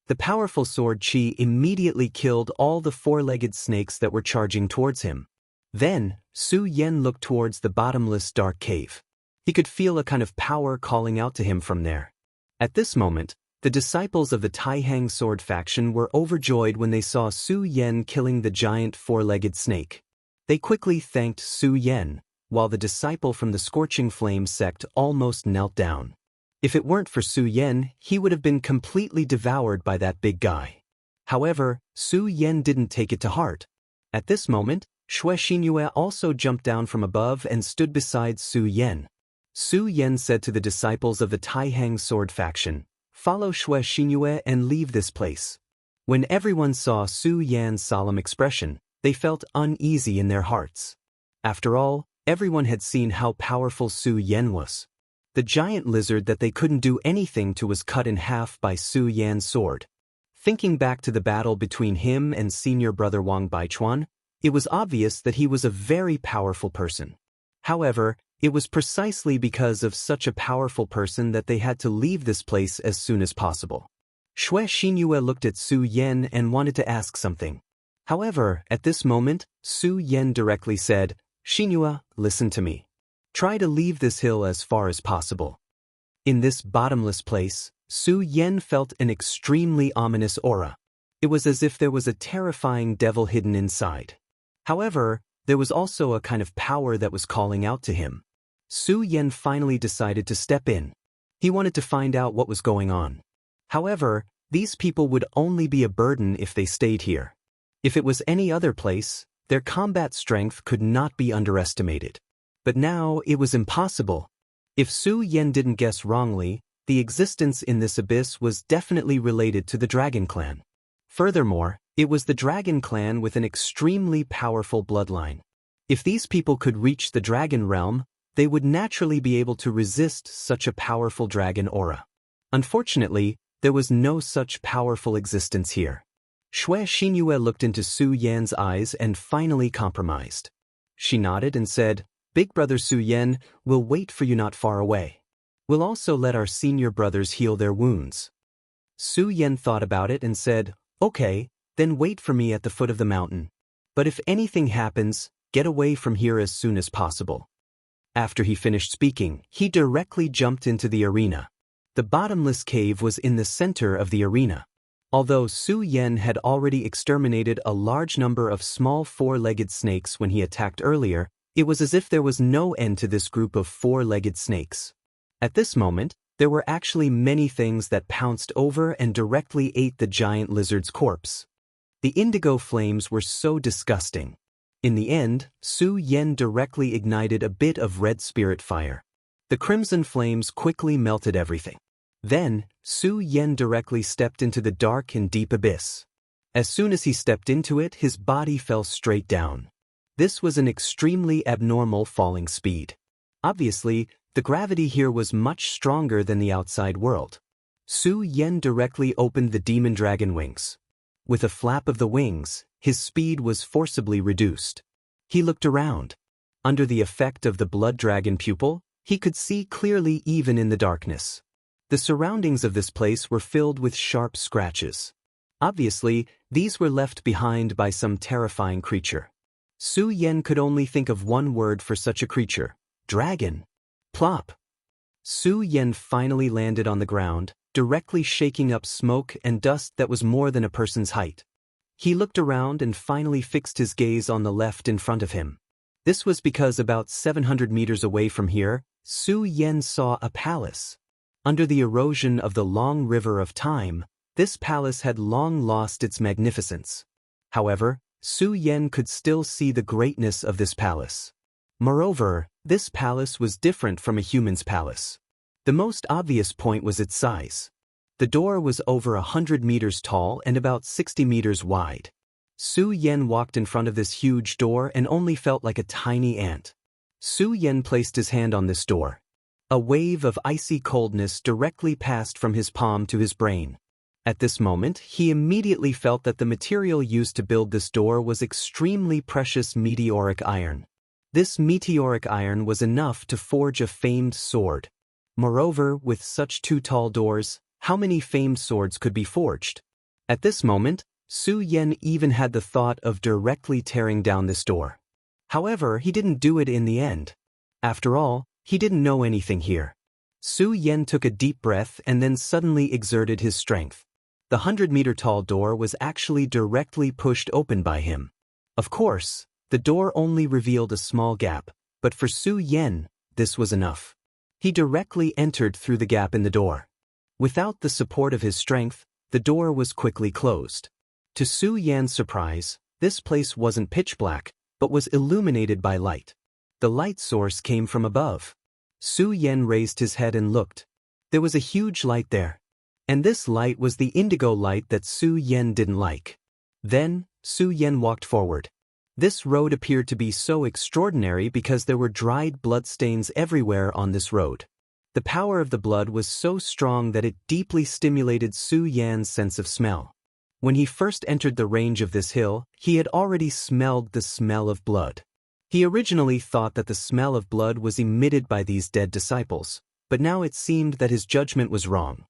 The powerful sword qi immediately killed all the four-legged snakes that were charging towards him. Then, Su Yan looked towards the bottomless dark cave. He could feel a kind of power calling out to him from there. At this moment, the disciples of the Taihang sword faction were overjoyed when they saw Su Yan killing the giant four-legged snake. They quickly thanked Su Yan, while the disciple from the Scorching Flame sect almost knelt down. If it weren't for Su Yan, he would have been completely devoured by that big guy. However, Su Yan didn't take it to heart. At this moment, Xianxia also jumped down from above and stood beside Su Yan. Su Yan said to the disciples of the Taihang sword faction, "Follow Xianxia and leave this place." When everyone saw Su Yan's solemn expression, they felt uneasy in their hearts. After all, everyone had seen how powerful Su Yan was. The giant lizard that they couldn't do anything to was cut in half by Su Yan's sword. Thinking back to the battle between him and senior brother Wang Baichuan, it was obvious that he was a very powerful person. However, it was precisely because of such a powerful person that they had to leave this place as soon as possible. Xianxia looked at Su Yan and wanted to ask something. However, at this moment, Su Yan directly said, "Xinhua, listen to me. Try to leave this hill as far as possible." In this bottomless place, Su Yan felt an extremely ominous aura. It was as if there was a terrifying devil hidden inside. However, there was also a kind of power that was calling out to him. Su Yan finally decided to step in. He wanted to find out what was going on. However, these people would only be a burden if they stayed here. If it was any other place, their combat strength could not be underestimated. But now it was impossible. If Su Yan didn't guess wrongly, the existence in this abyss was definitely related to the Dragon Clan. Furthermore, it was the Dragon Clan with an extremely powerful bloodline. If these people could reach the Dragon Realm, they would naturally be able to resist such a powerful dragon aura. Unfortunately, there was no such powerful existence here. Xianxia looked into Su Yan's eyes and finally compromised. She nodded and said, "Big brother Su Yan, we'll wait for you not far away. We'll also let our senior brothers heal their wounds." Su Yan thought about it and said, "Okay, then wait for me at the foot of the mountain. But if anything happens, get away from here as soon as possible." After he finished speaking, he directly jumped into the arena. The bottomless cave was in the center of the arena. Although Su Yan had already exterminated a large number of small four-legged snakes when he attacked earlier, it was as if there was no end to this group of four-legged snakes. At this moment, there were actually many things that pounced over and directly ate the giant lizard's corpse. The indigo flames were so disgusting. In the end, Su Yan directly ignited a bit of red spirit fire. The crimson flames quickly melted everything. Then, Su Yan directly stepped into the dark and deep abyss. As soon as he stepped into it, his body fell straight down. This was an extremely abnormal falling speed. Obviously, the gravity here was much stronger than the outside world. Su Yan directly opened the demon dragon wings. With a flap of the wings, his speed was forcibly reduced. He looked around. Under the effect of the blood dragon pupil, he could see clearly even in the darkness. The surroundings of this place were filled with sharp scratches. Obviously, these were left behind by some terrifying creature. Su Yan could only think of one word for such a creature: dragon. Plop! Su Yan finally landed on the ground, directly shaking up smoke and dust that was more than a person's height. He looked around and finally fixed his gaze on the left in front of him. This was because about 700 meters away from here, Su Yan saw a palace. Under the erosion of the long river of time, this palace had long lost its magnificence. However, Su Yan could still see the greatness of this palace. Moreover, this palace was different from a human's palace. The most obvious point was its size. The door was over 100 meters tall and about 60 meters wide. Su Yan walked in front of this huge door and only felt like a tiny ant. Su Yan placed his hand on this door. A wave of icy coldness directly passed from his palm to his brain. At this moment, he immediately felt that the material used to build this door was extremely precious meteoric iron. This meteoric iron was enough to forge a famed sword. Moreover, with such two tall doors, how many famed swords could be forged? At this moment, Su Yan even had the thought of directly tearing down this door. However, he didn't do it in the end. After all, he didn't know anything here. Su Yan took a deep breath and then suddenly exerted his strength. The 100-meter-tall door was actually directly pushed open by him. Of course, the door only revealed a small gap, but for Su Yan, this was enough. He directly entered through the gap in the door. Without the support of his strength, the door was quickly closed. To Su Yan's surprise, this place wasn't pitch black, but was illuminated by light. The light source came from above. Su Yan raised his head and looked. There was a huge light there. And this light was the indigo light that Su Yan didn't like. Then, Su Yan walked forward. This road appeared to be so extraordinary because there were dried bloodstains everywhere on this road. The power of the blood was so strong that it deeply stimulated Su Yan's sense of smell. When he first entered the range of this hill, he had already smelled the smell of blood. He originally thought that the smell of blood was emitted by these dead disciples, but now it seemed that his judgment was wrong.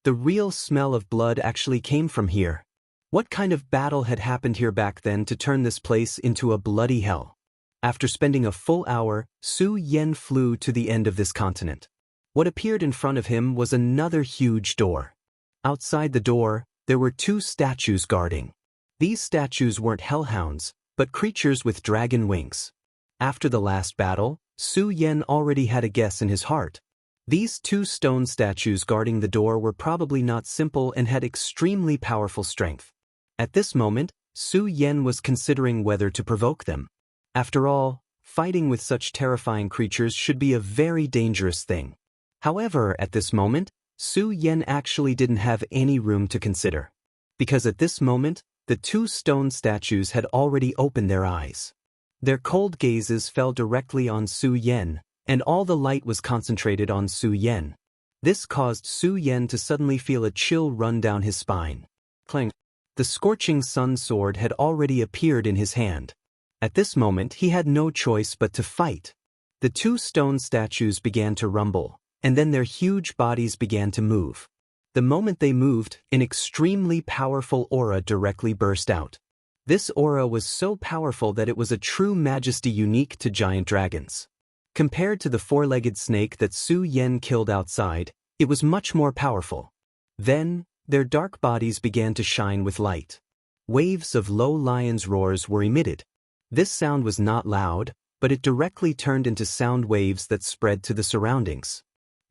The real smell of blood actually came from here. What kind of battle had happened here back then to turn this place into a bloody hell? After spending a full hour, Su Yan flew to the end of this continent. What appeared in front of him was another huge door. Outside the door, there were two statues guarding. These statues weren't hellhounds, but creatures with dragon wings. After the last battle, Su Yan already had a guess in his heart. These two stone statues guarding the door were probably not simple and had extremely powerful strength. At this moment, Su Yan was considering whether to provoke them. After all, fighting with such terrifying creatures should be a very dangerous thing. However, at this moment, Su Yan actually didn't have any room to consider. Because at this moment, the two stone statues had already opened their eyes. Their cold gazes fell directly on Su Yan, and all the light was concentrated on Su Yan. This caused Su Yan to suddenly feel a chill run down his spine. Clang! The scorching sun sword had already appeared in his hand. At this moment, he had no choice but to fight. The two stone statues began to rumble, and then their huge bodies began to move. The moment they moved, an extremely powerful aura directly burst out. This aura was so powerful that it was a true majesty unique to giant dragons. Compared to the four-legged snake that Su Yan killed outside, it was much more powerful. Then, their dark bodies began to shine with light. Waves of low lion's roars were emitted. This sound was not loud, but it directly turned into sound waves that spread to the surroundings.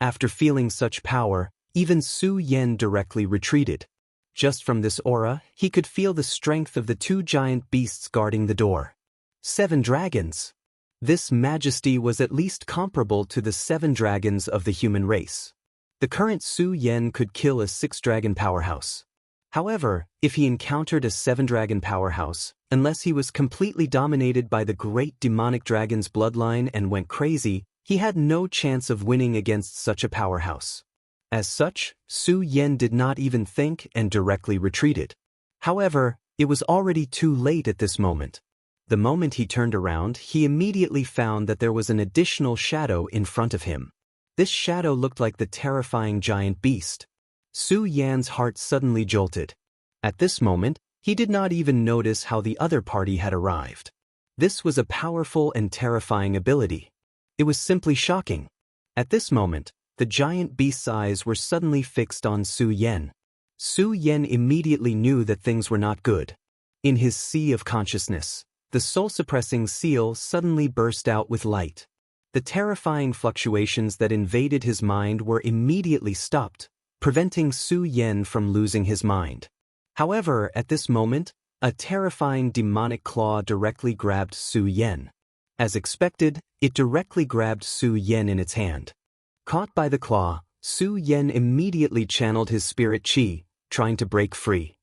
After feeling such power, even Su Yan directly retreated. Just from this aura, he could feel the strength of the two giant beasts guarding the door. 7 dragons! This majesty was at least comparable to the 7 dragons of the human race. The current Su Yan could kill a 6-dragon powerhouse. However, if he encountered a 7-dragon powerhouse, unless he was completely dominated by the great demonic dragon's bloodline and went crazy, he had no chance of winning against such a powerhouse. As such, Su Yan did not even think and directly retreated. However, it was already too late at this moment. The moment he turned around, he immediately found that there was an additional shadow in front of him. This shadow looked like the terrifying giant beast. Su Yan's heart suddenly jolted. At this moment, he did not even notice how the other party had arrived. This was a powerful and terrifying ability. It was simply shocking. At this moment, the giant beast's eyes were suddenly fixed on Su Yan. Su Yan immediately knew that things were not good. In his sea of consciousness, the soul-suppressing seal suddenly burst out with light. The terrifying fluctuations that invaded his mind were immediately stopped, preventing Su Yan from losing his mind. However, at this moment, a terrifying demonic claw directly grabbed Su Yan. As expected, it directly grabbed Su Yan in its hand. Caught by the claw, Su Yan immediately channeled his spirit chi, trying to break free.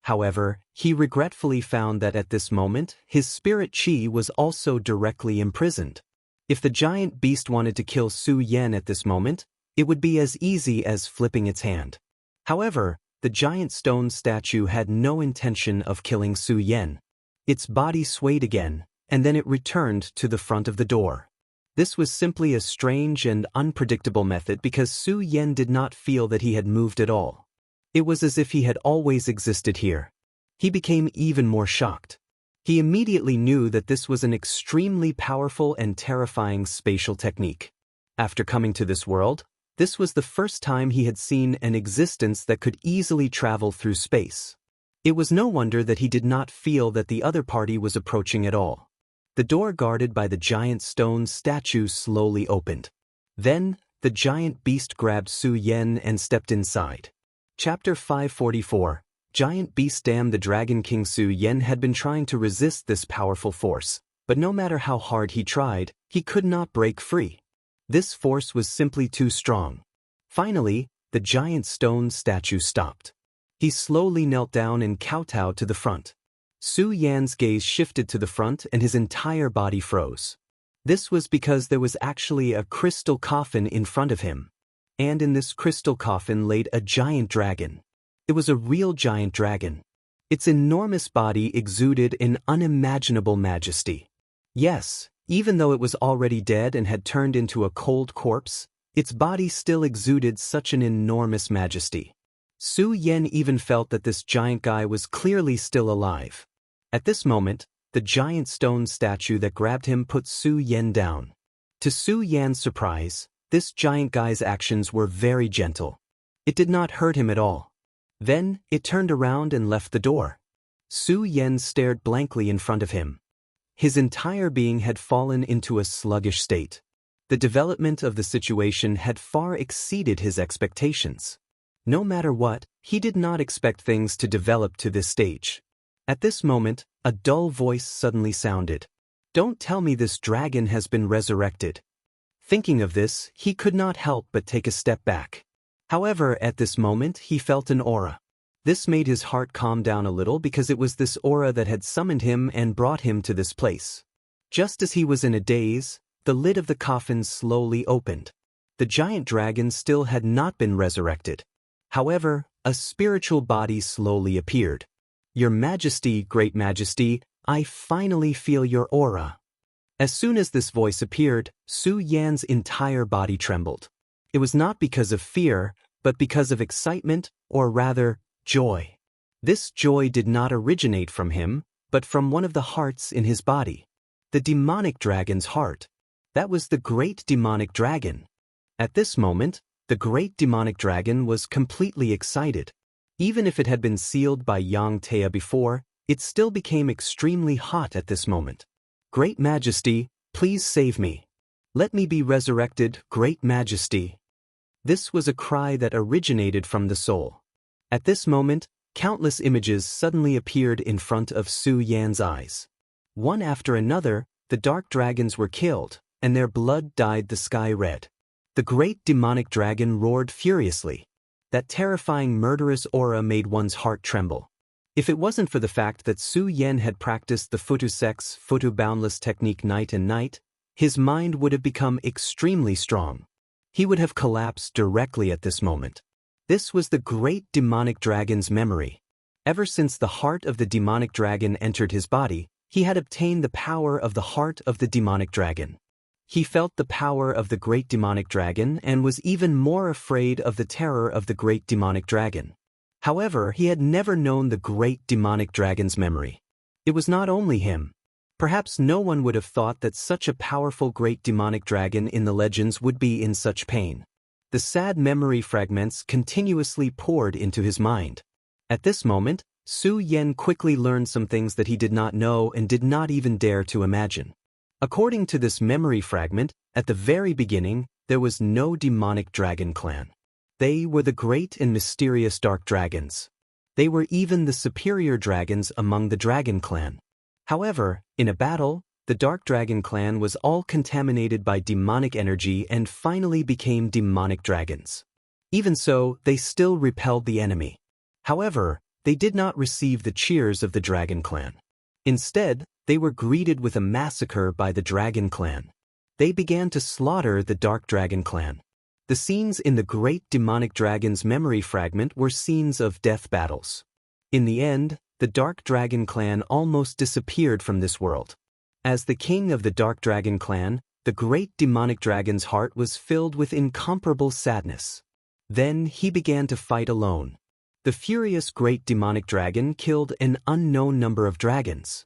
However, he regretfully found that at this moment, his spirit chi was also directly imprisoned. If the giant beast wanted to kill Su Yan at this moment, it would be as easy as flipping its hand. However, the giant stone statue had no intention of killing Su Yan. Its body swayed again, and then it returned to the front of the door. This was simply a strange and unpredictable method because Su Yan did not feel that he had moved at all. It was as if he had always existed here. He became even more shocked. He immediately knew that this was an extremely powerful and terrifying spatial technique. After coming to this world, this was the first time he had seen an existence that could easily travel through space. It was no wonder that he did not feel that the other party was approaching at all. The door guarded by the giant stone statue slowly opened. Then, the giant beast grabbed Su Yan and stepped inside. Chapter 544, Giant Beast. The Dragon King Su Yan had been trying to resist this powerful force, But no matter how hard he tried, he could not break free. This force was simply too strong. Finally, the giant stone statue stopped. He slowly knelt down and kowtowed to the front. Su Yan's gaze shifted to the front and his entire body froze. This was because there was actually a crystal coffin in front of him. And in this crystal coffin laid a giant dragon. It was a real giant dragon. Its enormous body exuded an unimaginable majesty. Yes, even though it was already dead and had turned into a cold corpse, its body still exuded such an enormous majesty. Su Yan even felt that this giant guy was clearly still alive. At this moment, the giant stone statue that grabbed him put Su Yan down. To Su Yan's surprise, this giant guy's actions were very gentle. It did not hurt him at all. Then, it turned around and left the door. Su Yan stared blankly in front of him. His entire being had fallen into a sluggish state. The development of the situation had far exceeded his expectations. No matter what, he did not expect things to develop to this stage. At this moment, a dull voice suddenly sounded. "Don't tell me this dragon has been resurrected." Thinking of this, he could not help but take a step back. However, at this moment, he felt an aura. This made his heart calm down a little because it was this aura that had summoned him and brought him to this place. Just as he was in a daze, the lid of the coffin slowly opened. The giant dragon still had not been resurrected. However, a spiritual body slowly appeared. "Your Majesty, Great Majesty, I finally feel your aura." As soon as this voice appeared, Su Yan's entire body trembled. It was not because of fear, but because of excitement, or rather, joy. This joy did not originate from him, but from one of the hearts in his body. The demonic dragon's heart. That was the great demonic dragon. At this moment, the great demonic dragon was completely excited. Even if it had been sealed by Yang Tea before, it still became extremely hot at this moment. "Great Majesty, please save me. Let me be resurrected, Great Majesty." This was a cry that originated from the soul. At this moment, countless images suddenly appeared in front of Su Yan's eyes. One after another, the dark dragons were killed, and their blood dyed the sky red. The great demonic dragon roared furiously. That terrifying murderous aura made one's heart tremble. If it wasn't for the fact that Su Yan had practiced the Futu Sects' Futu Boundless technique night and night, his mind would have become extremely strong. He would have collapsed directly at this moment. This was the great demonic dragon's memory. Ever since the heart of the demonic dragon entered his body, he had obtained the power of the heart of the demonic dragon. He felt the power of the great demonic dragon and was even more afraid of the terror of the great demonic dragon. However, he had never known the great demonic dragon's memory. It was not only him. Perhaps no one would have thought that such a powerful great demonic dragon in the legends would be in such pain. The sad memory fragments continuously poured into his mind. At this moment, Su Yan quickly learned some things that he did not know and did not even dare to imagine. According to this memory fragment, at the very beginning, there was no demonic dragon clan. They were the great and mysterious dark dragons. They were even the superior dragons among the dragon clan. However, in a battle, the dark dragon clan was all contaminated by demonic energy and finally became demonic dragons. Even so, they still repelled the enemy. However, they did not receive the cheers of the dragon clan. Instead, they were greeted with a massacre by the dragon clan. They began to slaughter the dark dragon clan. The scenes in the great demonic dragon's memory fragment were scenes of death battles. In the end, the dark dragon clan almost disappeared from this world. As the king of the dark dragon clan, the great demonic dragon's heart was filled with incomparable sadness. Then he began to fight alone. The furious great demonic dragon killed an unknown number of dragons.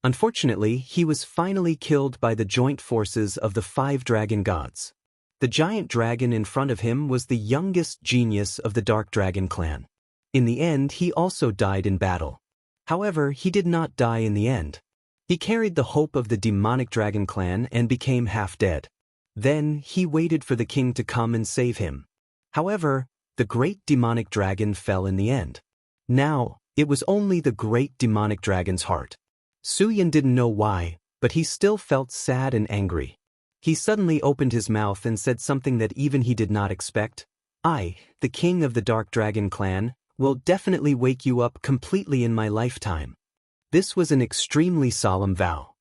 Unfortunately, he was finally killed by the joint forces of the 5 dragon gods. The giant dragon in front of him was the youngest genius of the dark dragon clan. In the end, he also died in battle. However, he did not die in the end. He carried the hope of the demonic dragon clan and became half dead. Then, he waited for the king to come and save him. However, the great demonic dragon fell in the end. Now, it was only the great demonic dragon's heart. Su Yan didn't know why, but he still felt sad and angry. He suddenly opened his mouth and said something that even he did not expect. I, the king of the Dark Dragon clan, will definitely wake you up completely in my lifetime. This was an extremely solemn vow.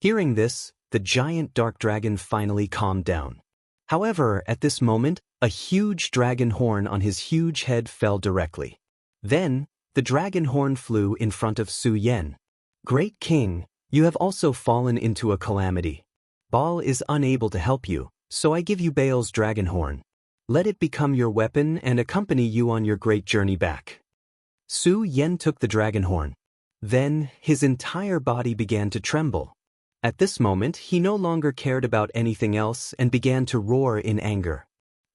Hearing this, the giant dark dragon finally calmed down. However, at this moment, a huge dragon horn on his huge head fell directly. Then, the dragon horn flew in front of Su Yan. Great King, you have also fallen into a calamity. Baal is unable to help you, so I give you Baal's dragon horn. Let it become your weapon and accompany you on your great journey back. Su Yan took the dragon horn. Then, his entire body began to tremble. At this moment, he no longer cared about anything else and began to roar in anger.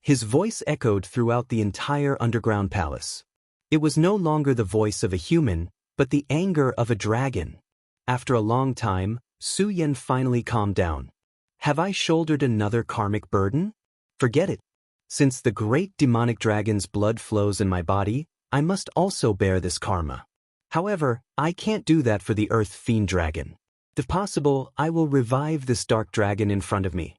His voice echoed throughout the entire underground palace. It was no longer the voice of a human, but the anger of a dragon. After a long time, Su Yan finally calmed down. Have I shouldered another karmic burden? Forget it. Since the great demonic dragon's blood flows in my body, I must also bear this karma. However, I can't do that for the Earth Fiend Dragon. If possible, I will revive this dark dragon in front of me.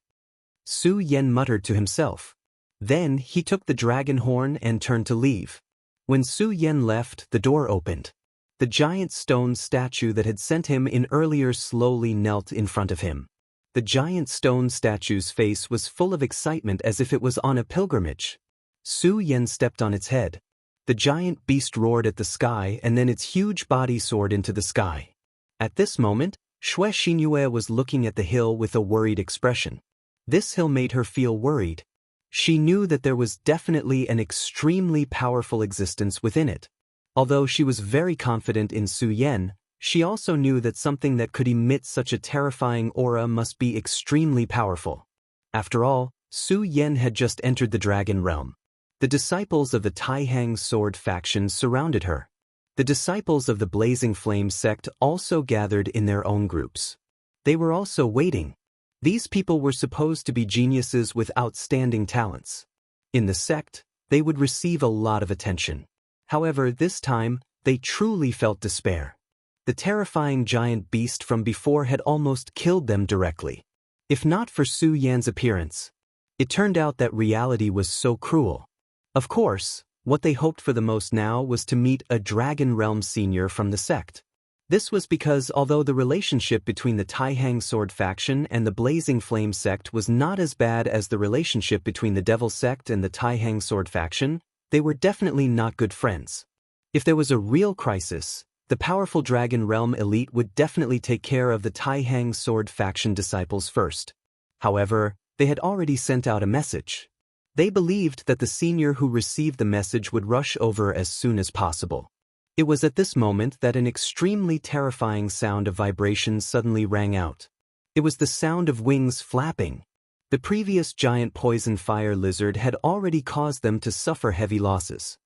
Su Yan muttered to himself. Then he took the dragon horn and turned to leave. When Su Yan left, the door opened. The giant stone statue that had sent him in earlier slowly knelt in front of him. The giant stone statue's face was full of excitement as if it was on a pilgrimage. Su Yan stepped on its head. The giant beast roared at the sky and then its huge body soared into the sky. At this moment, Xianxia was looking at the hill with a worried expression. This hill made her feel worried. She knew that there was definitely an extremely powerful existence within it. Although she was very confident in Su Yan, she also knew that something that could emit such a terrifying aura must be extremely powerful. After all, Su Yan had just entered the dragon realm. The disciples of the Taihang sword faction surrounded her. The disciples of the Blazing Flame sect also gathered in their own groups. They were also waiting. These people were supposed to be geniuses with outstanding talents. In the sect, they would receive a lot of attention. However, this time, they truly felt despair. The terrifying giant beast from before had almost killed them directly. If not for Su Yan's appearance. It turned out that reality was so cruel. Of course, what they hoped for the most now was to meet a Dragon Realm senior from the sect. This was because although the relationship between the Taihang sword faction and the Blazing Flame sect was not as bad as the relationship between the Devil sect and the Taihang sword faction, they were definitely not good friends. If there was a real crisis, the powerful Dragon Realm elite would definitely take care of the Taihang sword faction disciples first. However, they had already sent out a message. They believed that the senior who received the message would rush over as soon as possible. It was at this moment that an extremely terrifying sound of vibrations suddenly rang out. It was the sound of wings flapping. The previous giant poison fire lizard had already caused them to suffer heavy losses.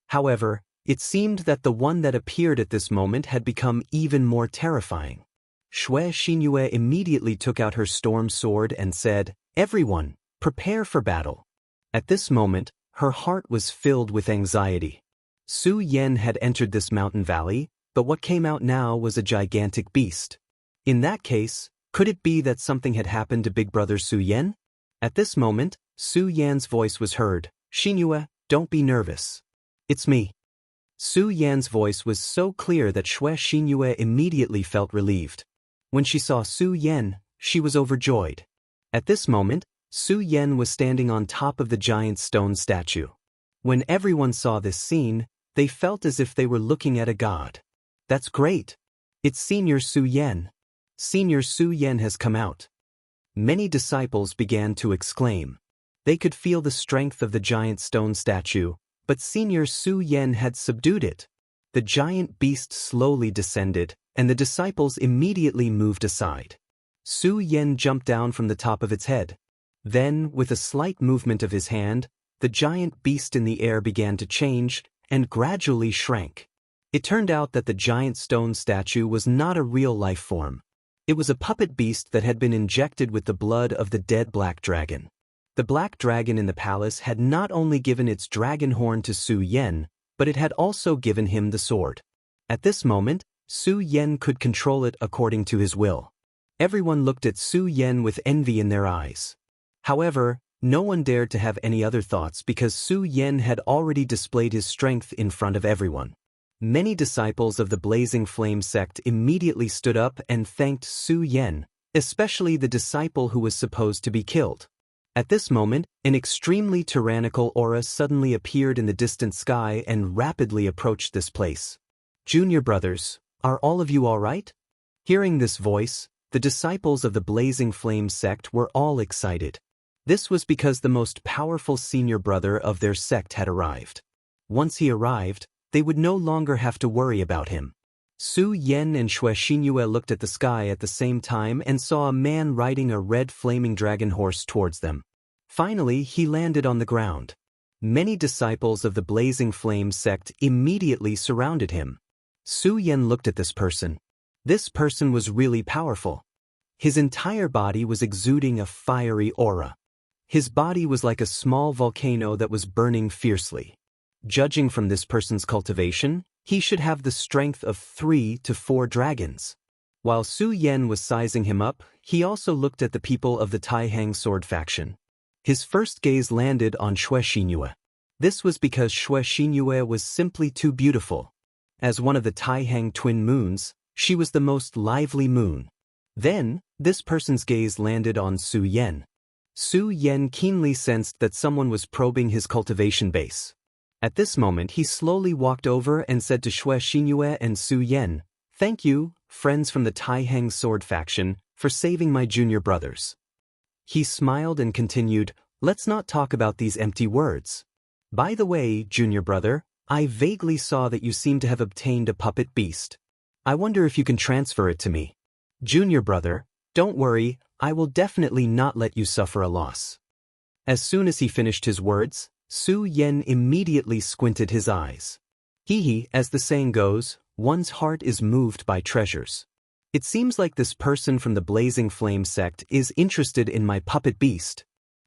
However, it seemed that the one that appeared at this moment had become even more terrifying. Xianxia immediately took out her storm sword and said, "Everyone, prepare for battle." At this moment, her heart was filled with anxiety. Su Yan had entered this mountain valley, but what came out now was a gigantic beast. In that case, could it be that something had happened to Big Brother Su Yan? At this moment, Su Yan's voice was heard. "Xianxia, don't be nervous. It's me." Su Yan's voice was so clear that Xianxia immediately felt relieved. When she saw Su Yan, she was overjoyed. At this moment, Su Yan was standing on top of the giant stone statue. When everyone saw this scene, they felt as if they were looking at a god. That's great. It's Senior Su Yan. Senior Su Yan has come out. Many disciples began to exclaim. They could feel the strength of the giant stone statue, but Senior Su Yan had subdued it. The giant beast slowly descended, and the disciples immediately moved aside. Su Yan jumped down from the top of its head. Then, with a slight movement of his hand, the giant beast in the air began to change and gradually shrank. It turned out that the giant stone statue was not a real life form. It was a puppet beast that had been injected with the blood of the dead black dragon. The black dragon in the palace had not only given its dragon horn to Su Yan, but it had also given him the sword. At this moment, Su Yan could control it according to his will. Everyone looked at Su Yan with envy in their eyes. However, no one dared to have any other thoughts because Su Yan had already displayed his strength in front of everyone. Many disciples of the Blazing Flame sect immediately stood up and thanked Su Yan, especially the disciple who was supposed to be killed. At this moment, an extremely tyrannical aura suddenly appeared in the distant sky and rapidly approached this place. "Junior brothers, are all of you all right?" Hearing this voice, the disciples of the Blazing Flame sect were all excited. This was because the most powerful senior brother of their sect had arrived. Once he arrived, they would no longer have to worry about him. Su Yan and Xianxia looked at the sky at the same time and saw a man riding a red flaming dragon horse towards them. Finally, he landed on the ground. Many disciples of the Blazing Flame sect immediately surrounded him. Su Yan looked at this person. This person was really powerful. His entire body was exuding a fiery aura. His body was like a small volcano that was burning fiercely. Judging from this person's cultivation, he should have the strength of 3 to 4 dragons. While Su Yan was sizing him up, he also looked at the people of the Taihang sword faction. His first gaze landed on Xianxia. This was because Xianxia was simply too beautiful. As one of the Taihang twin moons, she was the most lively moon. Then, this person's gaze landed on Su Yan. Su Yan keenly sensed that someone was probing his cultivation base. At this moment he slowly walked over and said to Xianxia and Su Yan, "Thank you, friends from the Taihang sword faction, for saving my junior brothers." He smiled and continued, "Let's not talk about these empty words. By the way, junior brother, I vaguely saw that you seem to have obtained a puppet beast. I wonder if you can transfer it to me. Junior brother, don't worry, I will definitely not let you suffer a loss." As soon as he finished his words, Su Yan immediately squinted his eyes. As the saying goes, one's heart is moved by treasures. It seems like this person from the Blazing Flame sect is interested in my puppet beast.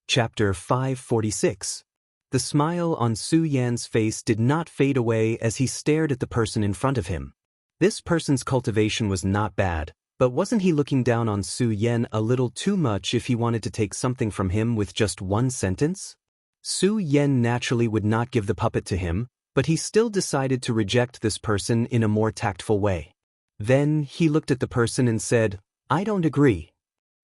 Chapter 546. The smile on Su Yan's face did not fade away as he stared at the person in front of him. This person's cultivation was not bad, but wasn't he looking down on Su Yan a little too much if he wanted to take something from him with just one sentence? Su Yan naturally would not give the puppet to him, but he still decided to reject this person in a more tactful way. Then he looked at the person and said, "I don't agree."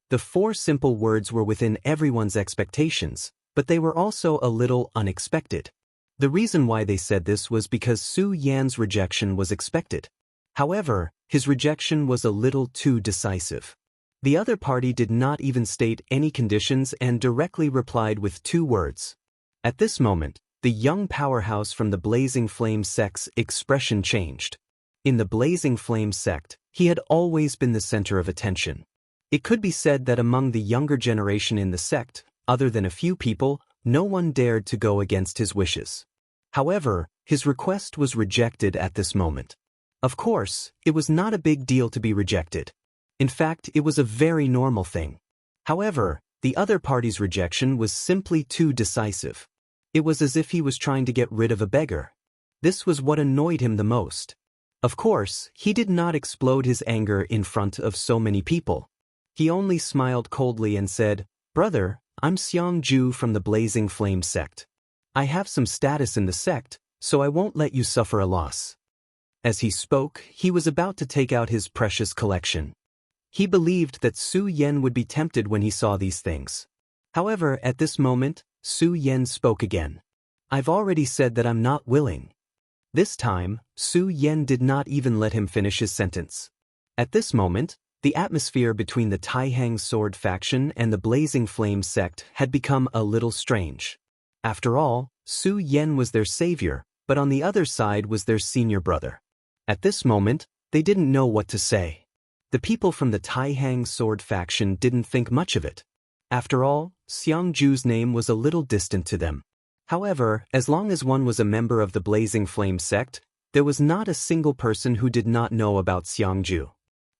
The 4 simple words were within everyone's expectations, but they were also a little unexpected. The reason why they said this was because Su Yan's rejection was expected. However, his rejection was a little too decisive. The other party did not even state any conditions and directly replied with 2 words. At this moment, the young powerhouse from the Blazing Flame sect's expression changed. In the Blazing Flame sect, he had always been the center of attention. It could be said that among the younger generation in the sect, other than a few people, no one dared to go against his wishes. However, his request was rejected at this moment. Of course, it was not a big deal to be rejected. In fact, it was a very normal thing. However, the other party's rejection was simply too decisive. It was as if he was trying to get rid of a beggar. This was what annoyed him the most. Of course, he did not explode his anger in front of so many people. He only smiled coldly and said, "Brother, I'm Xianxia from the Blazing Flame sect. I have some status in the sect, so I won't let you suffer a loss." As he spoke, he was about to take out his precious collection. He believed that Su Yan would be tempted when he saw these things. However, at this moment, Su Yan spoke again. "I've already said that I'm not willing." This time, Su Yan did not even let him finish his sentence. At this moment, the atmosphere between the Taihang sword faction and the Blazing Flame sect had become a little strange. After all, Su Yan was their savior, but on the other side was their senior brother. At this moment, they didn't know what to say. The people from the Taihang sword faction didn't think much of it. After all, Xianxia's name was a little distant to them. However, as long as one was a member of the Blazing Flame sect, there was not a single person who did not know about Xianxia.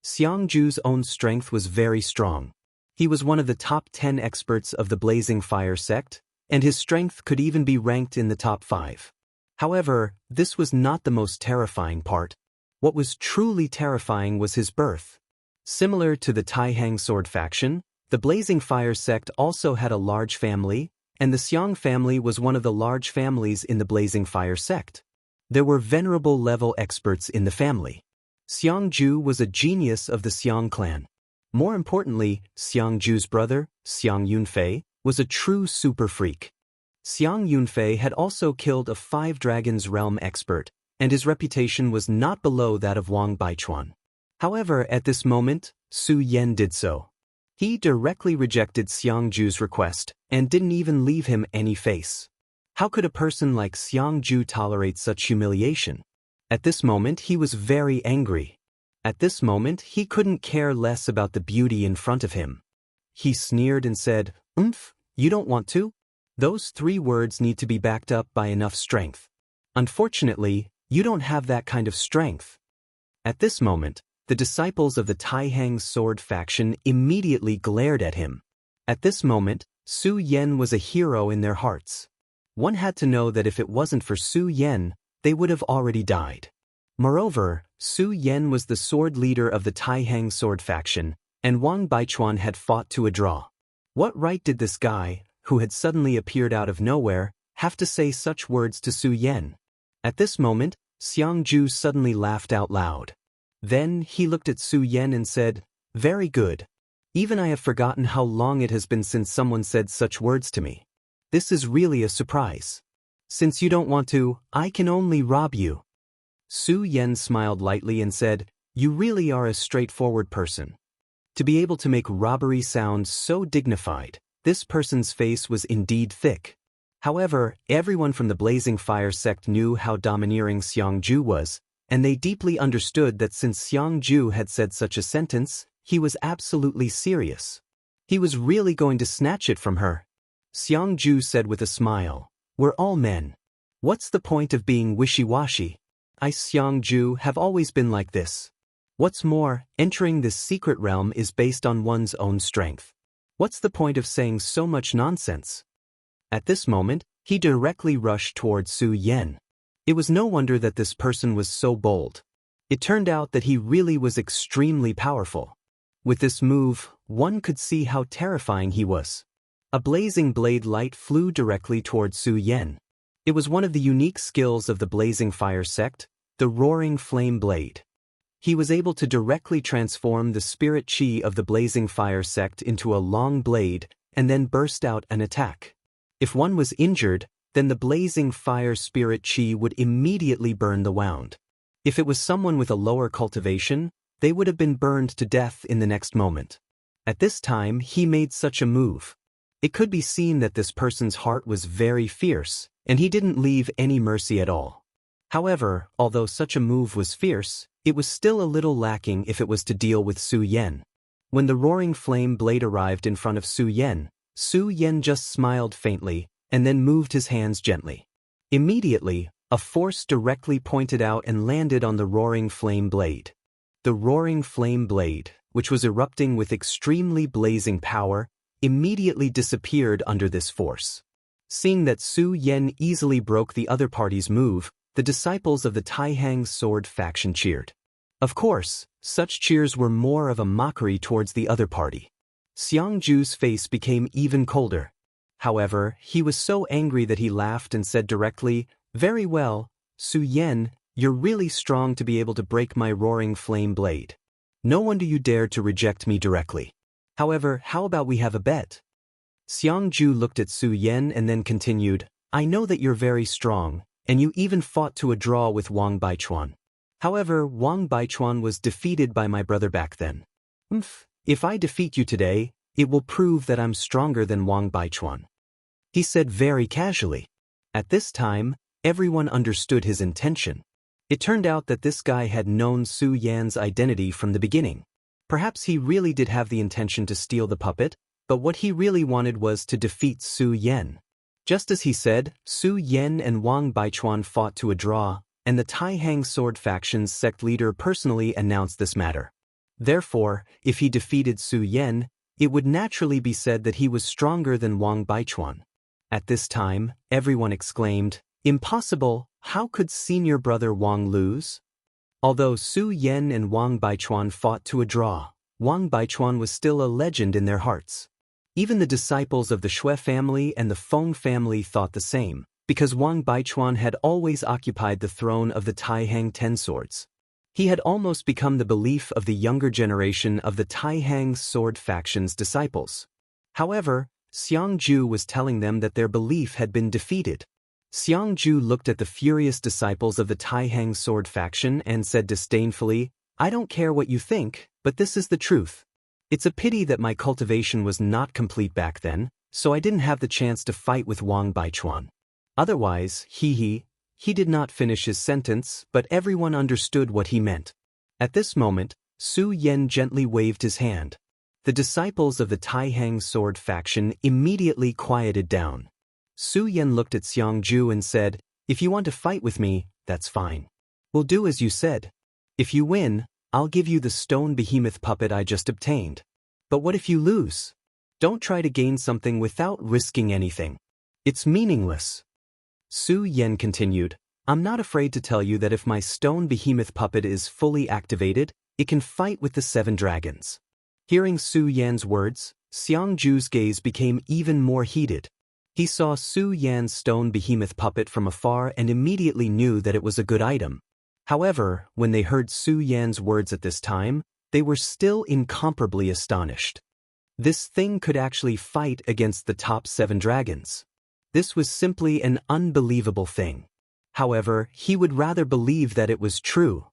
Xianxia's own strength was very strong. He was one of the top 10 experts of the Blazing Fire sect, and his strength could even be ranked in the top 5. However, this was not the most terrifying part. What was truly terrifying was his birth. Similar to the Taihang sword faction, the Blazing Fire sect also had a large family, and the Xiang family was one of the large families in the Blazing Fire sect. There were venerable level experts in the family. Xiangju was a genius of the Xiang clan. More importantly, Xiangju's brother, Xiang Yunfei, was a true super freak. Xiang Yunfei had also killed a 5 Dragons realm expert, and his reputation was not below that of Wang Baichuan. However, at this moment, Su Yan did so. He directly rejected Xiangju's request and didn't even leave him any face. How could a person like Xiangju tolerate such humiliation? At this moment, he was very angry. At this moment, he couldn't care less about the beauty in front of him. He sneered and said, you don't want to? Those 3 words need to be backed up by enough strength. Unfortunately, you don't have that kind of strength. At this moment, the disciples of the Taihang sword faction immediately glared at him. At this moment, Su Yan was a hero in their hearts. One had to know that if it wasn't for Su Yan, they would have already died. Moreover, Su Yan was the sword leader of the Taihang sword faction, and Wang Baichuan had fought to a draw. What right did this guy, who had suddenly appeared out of nowhere, have to say such words to Su Yan? At this moment, Xiangju suddenly laughed out loud. Then he looked at Su Yan and said, "Very good. Even I have forgotten how long it has been since someone said such words to me. This is really a surprise. Since you don't want to, I can only rob you." Su Yan smiled lightly and said, "You really are a straightforward person." To be able to make robbery sound so dignified, this person's face was indeed thick. However, everyone from the Blazing Fire sect knew how domineering Xiangju was, and they deeply understood that since Xiangju had said such a sentence, he was absolutely serious. He was really going to snatch it from her. Xiangju said with a smile, "We're all men. What's the point of being wishy-washy? I, Xiangju, have always been like this. What's more, entering this secret realm is based on one's own strength. What's the point of saying so much nonsense?" At this moment, he directly rushed towards Su Yan. It was no wonder that this person was so bold. It turned out that he really was extremely powerful. With this move, one could see how terrifying he was. A blazing blade light flew directly towards Su Yan. It was one of the unique skills of the Blazing Fire sect, the Roaring Flame Blade. He was able to directly transform the spirit chi of the Blazing Fire sect into a long blade and then burst out an attack. If one was injured, then the Blazing Fire spirit chi would immediately burn the wound. If it was someone with a lower cultivation, they would have been burned to death in the next moment. At this time, he made such a move. It could be seen that this person's heart was very fierce, and he didn't leave any mercy at all. However, although such a move was fierce, it was still a little lacking if it was to deal with Su Yan. When the Roaring Flame Blade arrived in front of Su Yan just smiled faintly, and then moved his hands gently. Immediately, a force directly pointed out and landed on the Roaring Flame Blade. The Roaring Flame Blade, which was erupting with extremely blazing power, immediately disappeared under this force. Seeing that Su Yan easily broke the other party's move, the disciples of the Taihang sword faction cheered. Of course, such cheers were more of a mockery towards the other party. Xiangju's face became even colder. However, he was so angry that he laughed and said directly, "Very well, Su Yan, you're really strong to be able to break my Roaring Flame Blade. No wonder you dared to reject me directly. However, how about we have a bet?" Xiangju looked at Su Yan and then continued, "I know that you're very strong, and you even fought to a draw with Wang Baichuan. However, Wang Baichuan was defeated by my brother back then. If I defeat you today, it will prove that I'm stronger than Wang Baichuan," he said very casually. At this time, everyone understood his intention. It turned out that this guy had known Su Yan's identity from the beginning. Perhaps he really did have the intention to steal the puppet, but what he really wanted was to defeat Su Yan. Just as he said, Su Yan and Wang Baichuan fought to a draw, and the Taihang sword faction's sect leader personally announced this matter. Therefore, if he defeated Su Yan, it would naturally be said that he was stronger than Wang Baichuan. At this time, everyone exclaimed, "Impossible! How could senior brother Wang lose?" Although Su Yan and Wang Baichuan fought to a draw, Wang Baichuan was still a legend in their hearts. Even the disciples of the Shui family and the Feng family thought the same, because Wang Baichuan had always occupied the throne of the Taihang Ten Swords. He had almost become the belief of the younger generation of the Taihang sword faction's disciples. However, Xianxia was telling them that their belief had been defeated. Xianxia looked at the furious disciples of the Taihang sword faction and said disdainfully, "I don't care what you think, but this is the truth. It's a pity that my cultivation was not complete back then, so I didn't have the chance to fight with Wang Baichuan. Otherwise, he did not finish his sentence, but everyone understood what he meant. At this moment, Su Yan gently waved his hand. The disciples of the Taihang sword faction immediately quieted down. Su Yan looked at Xianxia and said, "If you want to fight with me, that's fine. We'll do as you said. If you win, I'll give you the stone behemoth puppet I just obtained. But what if you lose? Don't try to gain something without risking anything. It's meaningless." Su Yan continued, "I'm not afraid to tell you that if my stone behemoth puppet is fully activated, it can fight with the 7 dragons." Hearing Su Yan's words, Xiangju's gaze became even more heated. He saw Su Yan's stone behemoth puppet from afar and immediately knew that it was a good item. However, when they heard Su Yan's words at this time, they were still incomparably astonished. This thing could actually fight against the top 7 dragons. This was simply an unbelievable thing. However, he would rather believe that it was true.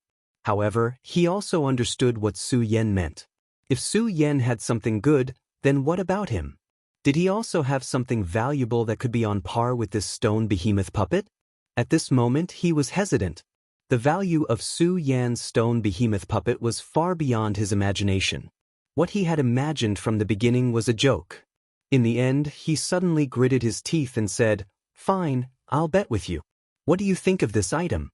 However, he also understood what Su Yan meant. If Su Yan had something good, then what about him? Did he also have something valuable that could be on par with this stone behemoth puppet? At this moment he was hesitant. The value of Su Yan's stone behemoth puppet was far beyond his imagination. What he had imagined from the beginning was a joke. In the end, he suddenly gritted his teeth and said, "Fine, I'll bet with you. What do you think of this item?"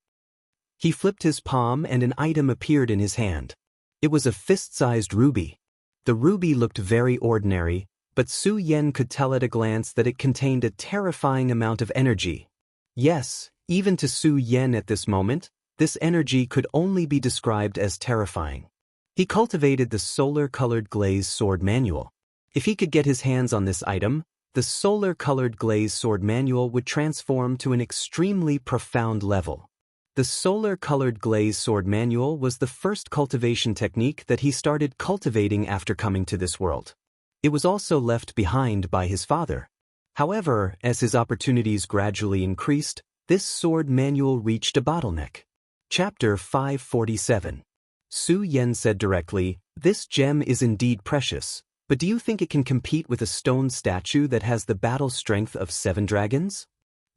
He flipped his palm and an item appeared in his hand. It was a fist-sized ruby. The ruby looked very ordinary, but Su Yan could tell at a glance that it contained a terrifying amount of energy. Yes, even to Su Yan at this moment, this energy could only be described as terrifying. He cultivated the solar-colored glaze sword manual. If he could get his hands on this item, the solar-colored glaze sword manual would transform to an extremely profound level. The solar-colored glaze sword manual was the first cultivation technique that he started cultivating after coming to this world. It was also left behind by his father. However, as his opportunities gradually increased, this sword manual reached a bottleneck. Chapter 547. Su Yan said directly, "This gem is indeed precious, but do you think it can compete with a stone statue that has the battle strength of 7 dragons?"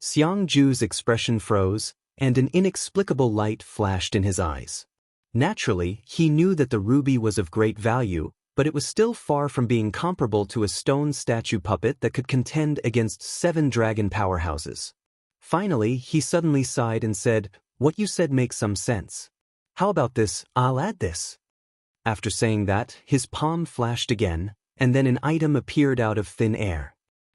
Xiangju's expression froze, and an inexplicable light flashed in his eyes. Naturally, he knew that the ruby was of great value, but it was still far from being comparable to a stone statue puppet that could contend against 7 dragon powerhouses. Finally, he suddenly sighed and said, "What you said makes some sense. How about this? I'll add this." After saying that, his palm flashed again, and then an item appeared out of thin air.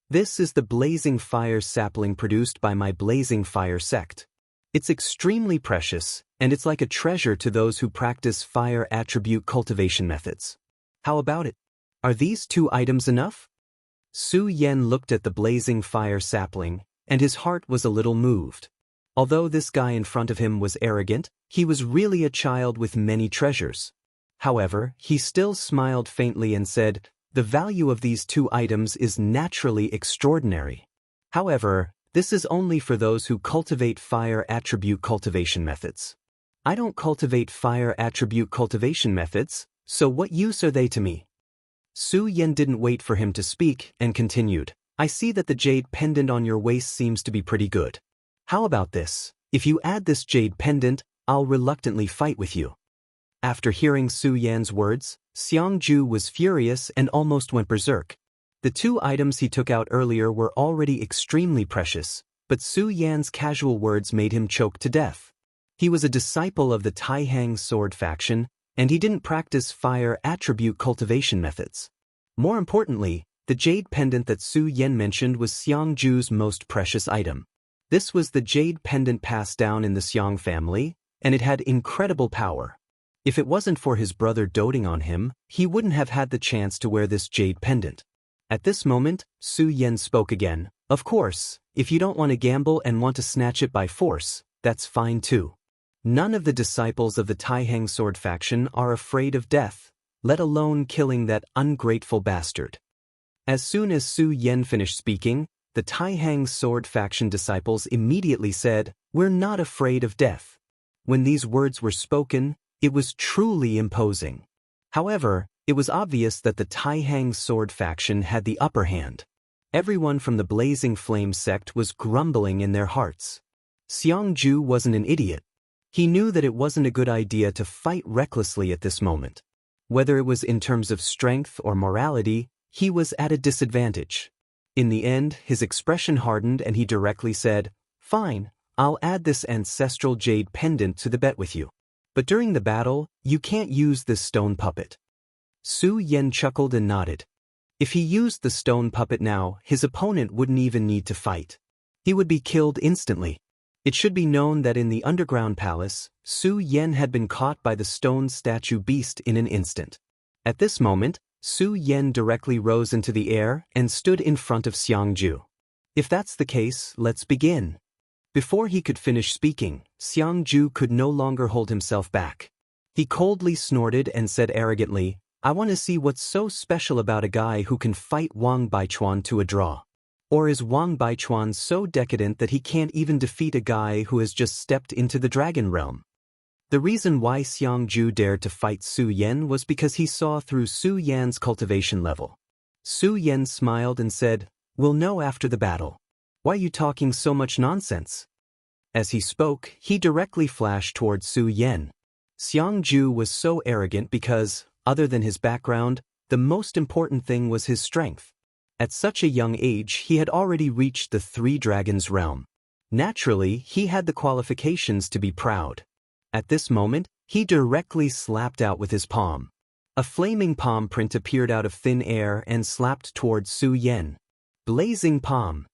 "This is the blazing fire sapling produced by my blazing fire sect. It's extremely precious, and it's like a treasure to those who practice fire attribute cultivation methods. How about it? Are these 2 items enough?" Su Yan looked at the blazing fire sapling, and his heart was a little moved. Although this guy in front of him was arrogant, he was really a child with many treasures. However, he still smiled faintly and said, "The value of these 2 items is naturally extraordinary. However, this is only for those who cultivate fire attribute cultivation methods. I don't cultivate fire attribute cultivation methods, so what use are they to me?" Su Yan didn't wait for him to speak and continued, "I see that the jade pendant on your waist seems to be pretty good. How about this? If you add this jade pendant, I'll reluctantly fight with you." After hearing Su Yan's words, Xiangju was furious and almost went berserk. The 2 items he took out earlier were already extremely precious, but Su Yan's casual words made him choke to death. He was a disciple of the Taihang sword faction, and he didn't practice fire attribute cultivation methods. More importantly, the jade pendant that Su Yan mentioned was Xiangju's most precious item. This was the jade pendant passed down in the Xiang family, and it had incredible power. If it wasn't for his brother doting on him, he wouldn't have had the chance to wear this jade pendant. At this moment, Su Yan spoke again. Of course, if you don't want to gamble and want to snatch it by force, that's fine too. None of the disciples of the Taihang sword faction are afraid of death, let alone killing that ungrateful bastard. As soon as Su Yan finished speaking, the Taihang sword faction disciples immediately said, "We're not afraid of death." When these words were spoken, it was truly imposing. However, it was obvious that the Taihang sword faction had the upper hand. Everyone from the Blazing Flame sect was grumbling in their hearts. Xianxia wasn't an idiot. He knew that it wasn't a good idea to fight recklessly at this moment. Whether it was in terms of strength or morality, he was at a disadvantage. In the end, his expression hardened and he directly said, "Fine, I'll add this ancestral jade pendant to the bet with you. But during the battle, you can't use this stone puppet." Su Yan chuckled and nodded. If he used the stone puppet now, his opponent wouldn't even need to fight. He would be killed instantly. It should be known that in the underground palace, Su Yan had been caught by the stone statue beast in an instant. At this moment, Su Yan directly rose into the air and stood in front of Xianxia. "If that's the case, let's begin." Before he could finish speaking, Xianxia could no longer hold himself back. He coldly snorted and said arrogantly, "I want to see what's so special about a guy who can fight Wang Baichuan to a draw. Or is Wang Baichuan so decadent that he can't even defeat a guy who has just stepped into the dragon realm?" The reason why Xianxia dared to fight Su Yan was because he saw through Su Yan's cultivation level. Su Yan smiled and said, "We'll know after the battle. Why are you talking so much nonsense?" As he spoke, he directly flashed towards Su Yan. Xianxia was so arrogant because, other than his background, the most important thing was his strength. At such a young age, he had already reached the Three Dragons realm. Naturally, he had the qualifications to be proud. At this moment, he directly slapped out with his palm. A flaming palm print appeared out of thin air and slapped towards Su Yan. Blazing palm.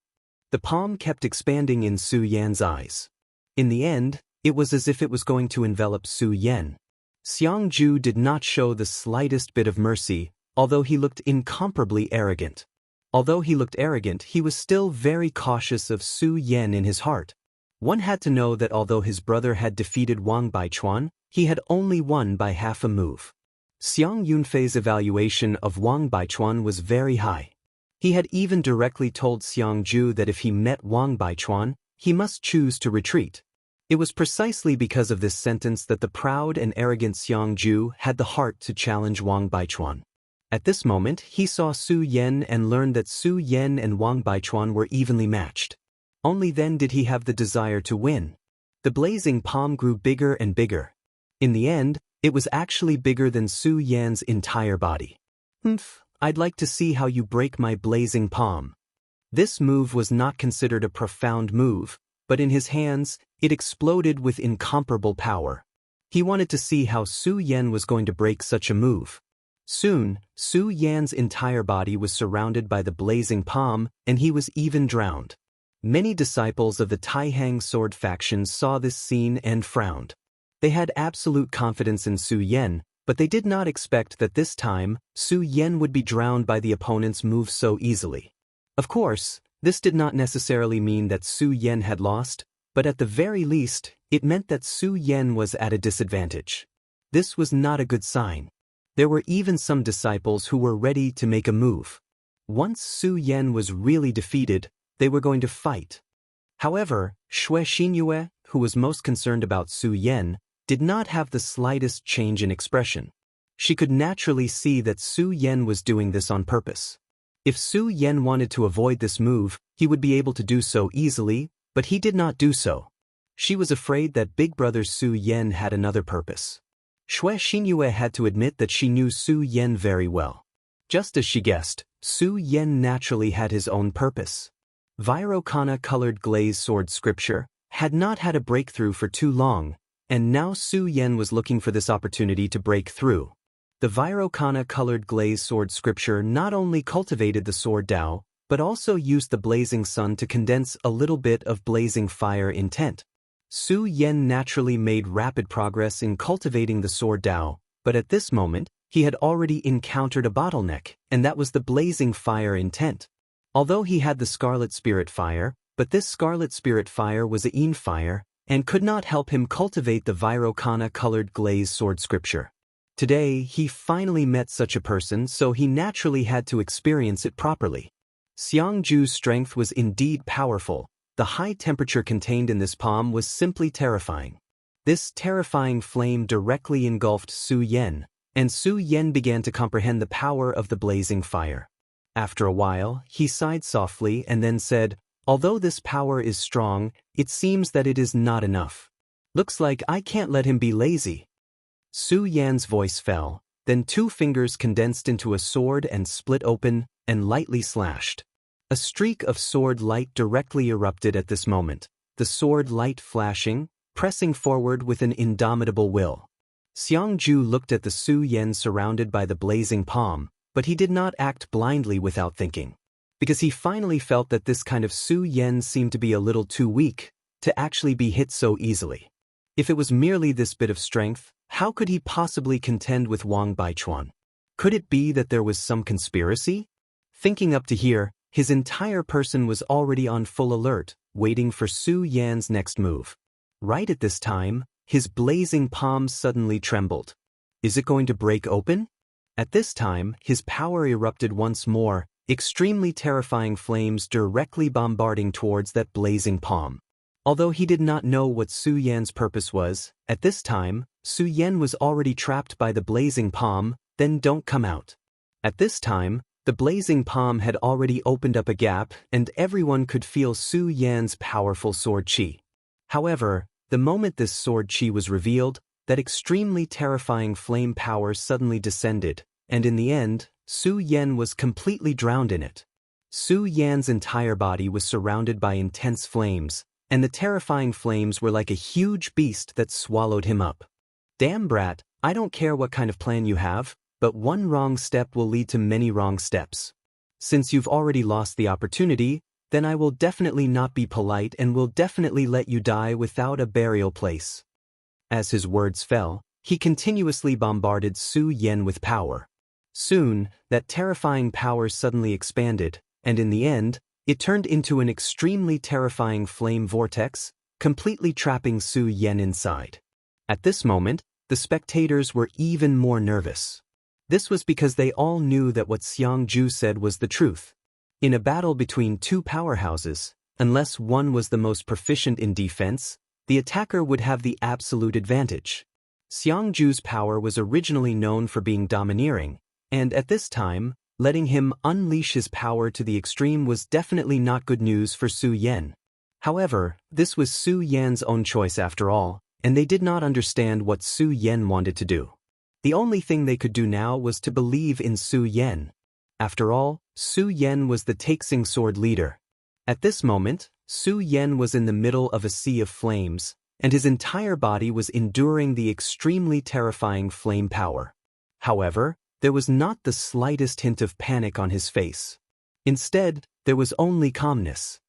The palm kept expanding in Su Yan's eyes. In the end, it was as if it was going to envelop Su Yan. Xianxia did not show the slightest bit of mercy, although he looked incomparably arrogant. Although he looked arrogant, he was still very cautious of Su Yan in his heart. One had to know that although his brother had defeated Wang Baichuan, he had only won by half a move. Xiang Yunfei's evaluation of Wang Baichuan was very high. He had even directly told Xianxia that if he met Wang Baichuan, he must choose to retreat. It was precisely because of this sentence that the proud and arrogant Xianxia had the heart to challenge Wang Baichuan. At this moment, he saw Su Yan and learned that Su Yan and Wang Baichuan were evenly matched. Only then did he have the desire to win. The blazing palm grew bigger and bigger. In the end, it was actually bigger than Su Yan's entire body. I'd like to see how you break my blazing palm." This move was not considered a profound move, but in his hands, it exploded with incomparable power. He wanted to see how Su Yan was going to break such a move. Soon, Su Yan's entire body was surrounded by the blazing palm, and he was even drowned. Many disciples of the Taihang sword faction saw this scene and frowned. They had absolute confidence in Su Yan, but they did not expect that this time, Su Yan would be drowned by the opponent's move so easily. Of course, this did not necessarily mean that Su Yan had lost, but at the very least, it meant that Su Yan was at a disadvantage. This was not a good sign. There were even some disciples who were ready to make a move. Once Su Yan was really defeated, they were going to fight. However, Xianxia, who was most concerned about Su Yan, did not have the slightest change in expression. She could naturally see that Su Yan was doing this on purpose. If Su Yan wanted to avoid this move, he would be able to do so easily, but he did not do so. She was afraid that big brother Su Yan had another purpose. Xianxia had to admit that she knew Su Yan very well. Just as she guessed, Su Yan naturally had his own purpose. Virokana-colored glazed sword scripture had not had a breakthrough for too long, and now Su Yan was looking for this opportunity to break through. The Virokana-colored glazed sword scripture not only cultivated the sword Dao, but also used the blazing sun to condense a little bit of blazing fire intent. Su Yan naturally made rapid progress in cultivating the sword Dao, but at this moment, he had already encountered a bottleneck, and that was the blazing fire intent. Although he had the Scarlet Spirit Fire, but this Scarlet Spirit Fire was a Yin fire, and could not help him cultivate the Virokana-colored glaze sword scripture. Today, he finally met such a person, so he naturally had to experience it properly. Xiangju's strength was indeed powerful. The high temperature contained in this palm was simply terrifying. This terrifying flame directly engulfed Su Yan, and Su Yan began to comprehend the power of the blazing fire. After a while, he sighed softly and then said, "Although this power is strong, it seems that it is not enough. Looks like I can't let him be lazy." Su Yan's voice fell, then 2 fingers condensed into a sword and split open, and lightly slashed. A streak of sword light directly erupted at this moment, the sword light flashing, pressing forward with an indomitable will. Xiangju looked at the Su Yan surrounded by the blazing palm, but he did not act blindly without thinking. Because he finally felt that this kind of Su Yan seemed to be a little too weak to actually be hit so easily. If it was merely this bit of strength, how could he possibly contend with Wang Baichuan? Could it be that there was some conspiracy? Thinking up to here, his entire person was already on full alert, waiting for Su Yan's next move. Right at this time, his blazing palm suddenly trembled. Is it going to break open? At this time, his power erupted once more, extremely terrifying flames directly bombarding towards that blazing palm. Although he did not know what Su Yan's purpose was, at this time, Su Yan was already trapped by the blazing palm, then don't come out. At this time, the blazing palm had already opened up a gap and everyone could feel Su Yan's powerful sword chi. However, the moment this sword chi was revealed, that extremely terrifying flame power suddenly descended, and in the end, Su Yan was completely drowned in it. Su Yan's entire body was surrounded by intense flames, and the terrifying flames were like a huge beast that swallowed him up. Damn brat, I don't care what kind of plan you have, but one wrong step will lead to many wrong steps. Since you've already lost the opportunity, then I will definitely not be polite and will definitely let you die without a burial place. As his words fell, he continuously bombarded Su Yan with power. Soon, that terrifying power suddenly expanded, and in the end, it turned into an extremely terrifying flame vortex, completely trapping Su Yan inside. At this moment, the spectators were even more nervous. This was because they all knew that what Xiangju said was the truth. In a battle between 2 powerhouses, unless one was the most proficient in defense, the attacker would have the absolute advantage. Xiangju's power was originally known for being domineering, and at this time, letting him unleash his power to the extreme was definitely not good news for Su Yan. However, this was Su Yan's own choice after all, and they did not understand what Su Yan wanted to do. The only thing they could do now was to believe in Su Yan. After all, Su Yan was the Taixing sword leader. At this moment, Su Yan was in the middle of a sea of flames, and his entire body was enduring the extremely terrifying flame power. However, there was not the slightest hint of panic on his face. Instead, there was only calmness.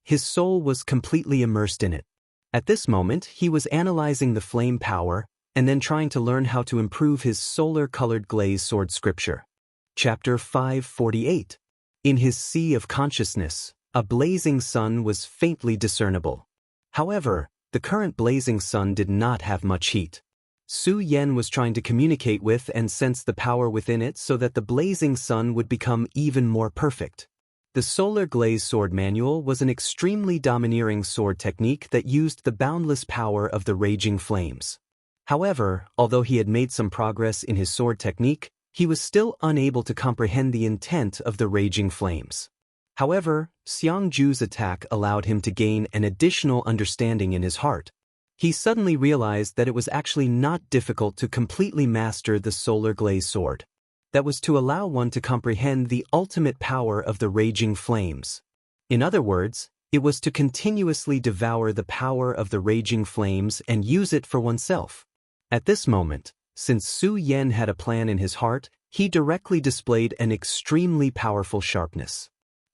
His soul was completely immersed in it. At this moment, he was analyzing the flame power, and then trying to learn how to improve his solar-colored glaze sword scripture. Chapter 548. In his sea of consciousness, a blazing sun was faintly discernible. However, the current blazing sun did not have much heat. Su Yan was trying to communicate with and sense the power within it so that the blazing sun would become even more perfect. The Solar Glaze Sword Manual was an extremely domineering sword technique that used the boundless power of the raging flames. However, although he had made some progress in his sword technique, he was still unable to comprehend the intent of the raging flames. However, Xiangju's attack allowed him to gain an additional understanding in his heart. He suddenly realized that it was actually not difficult to completely master the Solar Glaze Sword. That was to allow one to comprehend the ultimate power of the raging flames. In other words, it was to continuously devour the power of the raging flames and use it for oneself. At this moment, since Su Yan had a plan in his heart, he directly displayed an extremely powerful sharpness.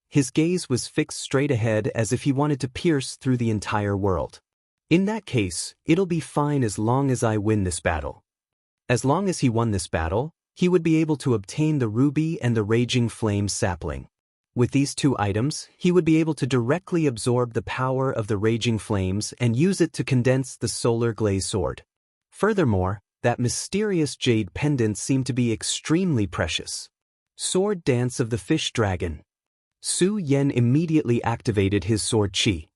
His gaze was fixed straight ahead as if he wanted to pierce through the entire world. In that case, it'll be fine as long as I win this battle. As long as he won this battle, he would be able to obtain the ruby and the raging flame sapling. With these two items, he would be able to directly absorb the power of the raging flames and use it to condense the solar glaze sword. Furthermore, that mysterious jade pendant seemed to be extremely precious. Sword Dance of the Fish Dragon. Su Yan immediately activated his sword chi.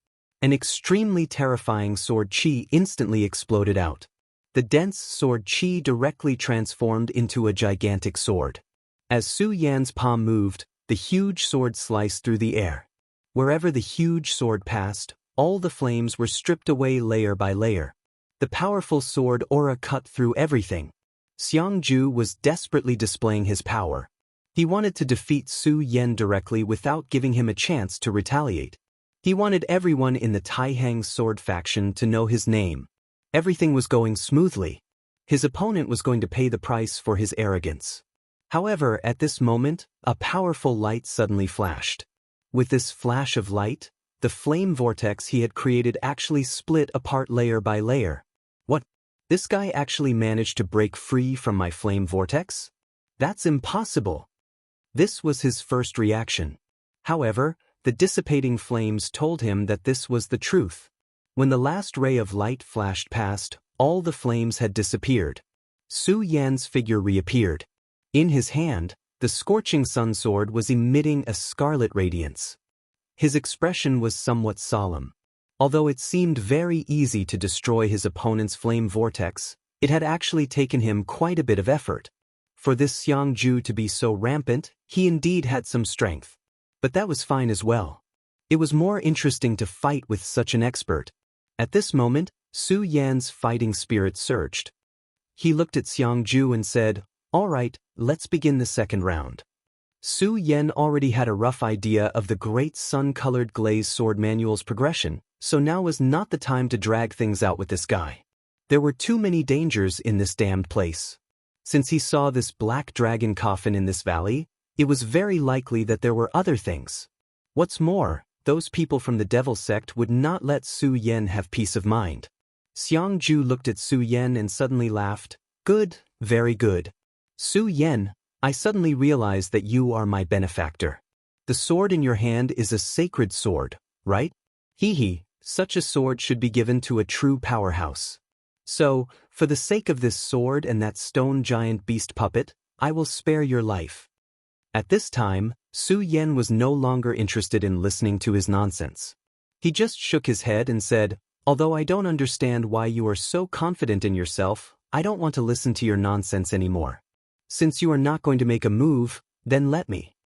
An extremely terrifying sword chi instantly exploded out. The dense sword chi directly transformed into a gigantic sword. As Su Yan's palm moved, the huge sword sliced through the air. Wherever the huge sword passed, all the flames were stripped away layer by layer. The powerful sword aura cut through everything. Xianxia was desperately displaying his power. He wanted to defeat Su Yan directly without giving him a chance to retaliate. He wanted everyone in the Taihang sword faction to know his name. Everything was going smoothly. His opponent was going to pay the price for his arrogance. However, at this moment, a powerful light suddenly flashed. With this flash of light, the flame vortex he had created actually split apart layer by layer. What? This guy actually managed to break free from my flame vortex? That's impossible. This was his first reaction. However, the dissipating flames told him that this was the truth. When the last ray of light flashed past, all the flames had disappeared. Su Yan's figure reappeared. In his hand, the scorching sun sword was emitting a scarlet radiance. His expression was somewhat solemn. Although it seemed very easy to destroy his opponent's flame vortex, it had actually taken him quite a bit of effort. For this Xianxia to be so rampant, he indeed had some strength. But that was fine as well. It was more interesting to fight with such an expert. At this moment, Su Yan's fighting spirit surged. He looked at Xianxia and said, "All right, let's begin the second round." Su Yan already had a rough idea of the great sun-colored glaze sword manual's progression, so now was not the time to drag things out with this guy. There were too many dangers in this damned place. Since he saw this black dragon coffin in this valley, it was very likely that there were other things. What's more, those people from the devil sect would not let Su Yan have peace of mind. Xianxia looked at Su Yan and suddenly laughed. "Good, very good. Su Yan, I suddenly realize that you are my benefactor. The sword in your hand is a sacred sword, right? Hee, such a sword should be given to a true powerhouse. So, for the sake of this sword and that stone giant beast puppet, I will spare your life." At this time, Su Yan was no longer interested in listening to his nonsense. He just shook his head and said, "Although I don't understand why you are so confident in yourself, I don't want to listen to your nonsense anymore. Since you are not going to make a move, then let me."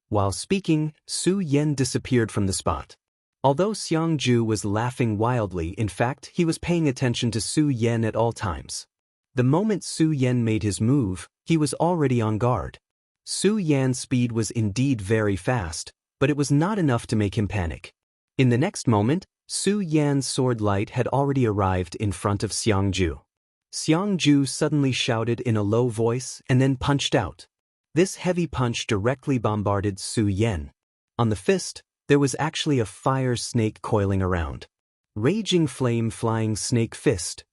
While speaking, Su Yan disappeared from the spot. Although Xianxia was laughing wildly, in fact, he was paying attention to Su Yan at all times. The moment Su Yan made his move, he was already on guard. Su Yan's speed was indeed very fast, but it was not enough to make him panic. In the next moment, Su Yan's sword light had already arrived in front of Xianxia. Xianxia suddenly shouted in a low voice and then punched out. This heavy punch directly bombarded Su Yan. On the fist, there was actually a fire snake coiling around. Raging flame flying snake fist.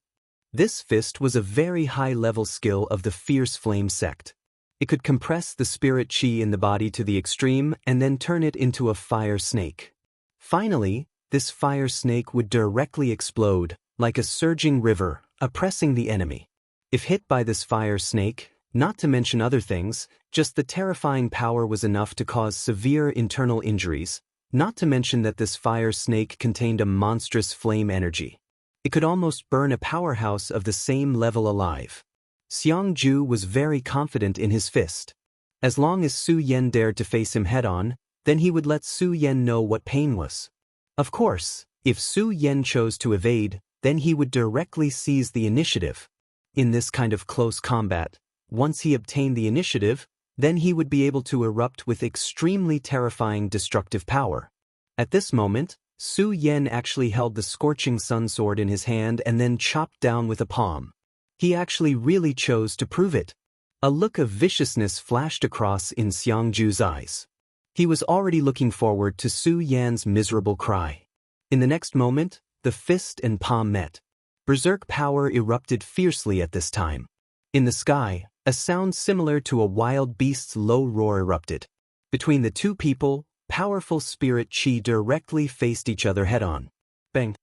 This fist was a very high-level skill of the fierce flame sect. It could compress the spirit chi in the body to the extreme and then turn it into a fire snake. Finally, this fire snake would directly explode, like a surging river, oppressing the enemy. If hit by this fire snake, not to mention other things, just the terrifying power was enough to cause severe internal injuries, not to mention that this fire snake contained a monstrous flame energy. It could almost burn a powerhouse of the same level alive. Xianxia was very confident in his fist. As long as Su Yan dared to face him head-on, then he would let Su Yan know what pain was. Of course, if Su Yan chose to evade, then he would directly seize the initiative. In this kind of close combat, once he obtained the initiative, then he would be able to erupt with extremely terrifying destructive power. At this moment, Su Yan actually held the scorching sun sword in his hand and then chopped down with a palm. He actually really chose to prove it. A look of viciousness flashed across in Xianxia's eyes. He was already looking forward to Su Yan's miserable cry. In the next moment, the fist and palm met. Berserk power erupted fiercely at this time. In the sky, a sound similar to a wild beast's low roar erupted. Between the two people, powerful spirit chi directly faced each other head-on. Bang!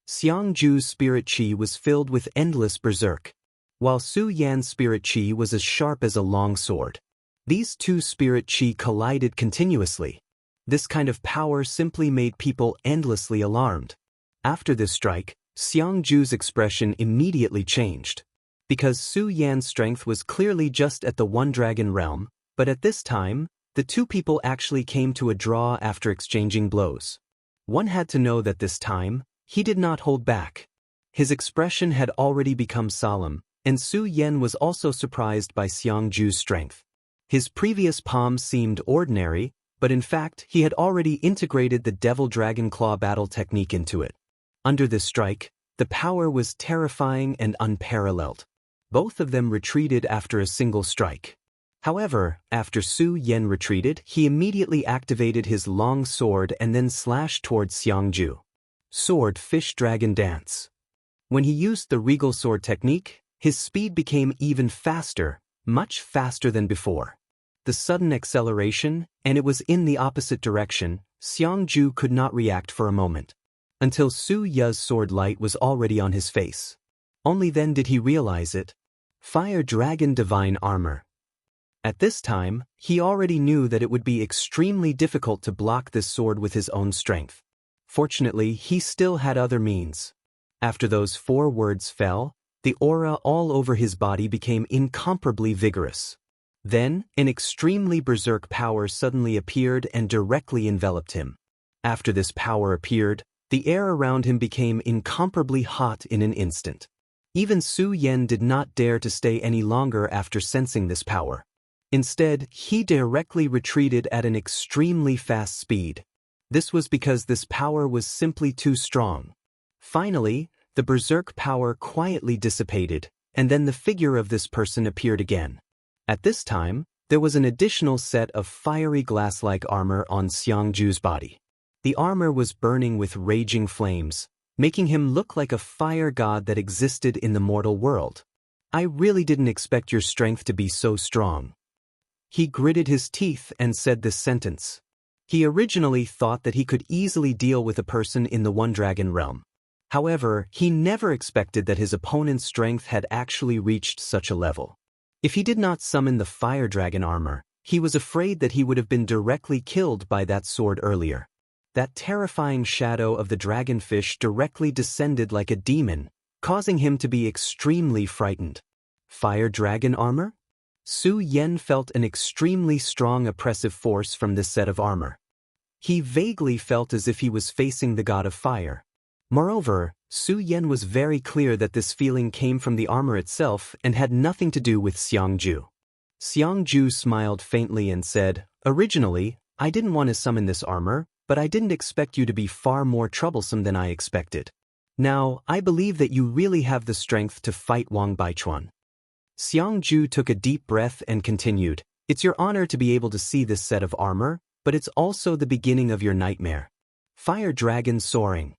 Xiangju's spirit chi was filled with endless berserk, while Su Yan's spirit chi was as sharp as a long sword. These two spirit chi collided continuously. This kind of power simply made people endlessly alarmed. After this strike, Xiangju's expression immediately changed. Because Su Yan's strength was clearly just at the one dragon realm, but at this time, the two people actually came to a draw after exchanging blows. One had to know that this time, he did not hold back. His expression had already become solemn, and Su Yan was also surprised by Xiangju's strength. His previous palm seemed ordinary, but in fact he had already integrated the Devil Dragon Claw battle technique into it. Under this strike, the power was terrifying and unparalleled. Both of them retreated after a single strike. However, after Su Yan retreated, he immediately activated his long sword and then slashed towards Xiangju. Sword Fish Dragon Dance. When he used the Regal Sword technique, his speed became even faster, much faster than before. The sudden acceleration, and it was in the opposite direction, Xiangju could not react for a moment. Until Su Ya's sword light was already on his face. Only then did he realize it. Fire Dragon Divine Armor. At this time, he already knew that it would be extremely difficult to block this sword with his own strength. Fortunately, he still had other means. After those 4 words fell, the aura all over his body became incomparably vigorous. Then, an extremely berserk power suddenly appeared and directly enveloped him. After this power appeared, the air around him became incomparably hot in an instant. Even Su Yan did not dare to stay any longer after sensing this power. Instead, he directly retreated at an extremely fast speed. This was because this power was simply too strong. Finally, the berserk power quietly dissipated, and then the figure of this person appeared again. At this time, there was an additional set of fiery glass-like armor on Xiangju's body. The armor was burning with raging flames, making him look like a fire god that existed in the mortal world. I really didn't expect your strength to be so strong. He gritted his teeth and said this sentence. He originally thought that he could easily deal with a person in the One Dragon realm. However, he never expected that his opponent's strength had actually reached such a level. If he did not summon the Fire Dragon armor, he was afraid that he would have been directly killed by that sword earlier. That terrifying shadow of the dragonfish directly descended like a demon, causing him to be extremely frightened. Fire Dragon armor? Su Yan felt an extremely strong oppressive force from this set of armor. He vaguely felt as if he was facing the god of fire. Moreover, Su Yan was very clear that this feeling came from the armor itself and had nothing to do with Xiangju. Xiangju smiled faintly and said, "Originally, I didn't want to summon this armor, but I didn't expect you to be far more troublesome than I expected. Now, I believe that you really have the strength to fight Wang Baichuan." Xiangju took a deep breath and continued, "It's your honor to be able to see this set of armor, but it's also the beginning of your nightmare." Fire Dragon Soaring.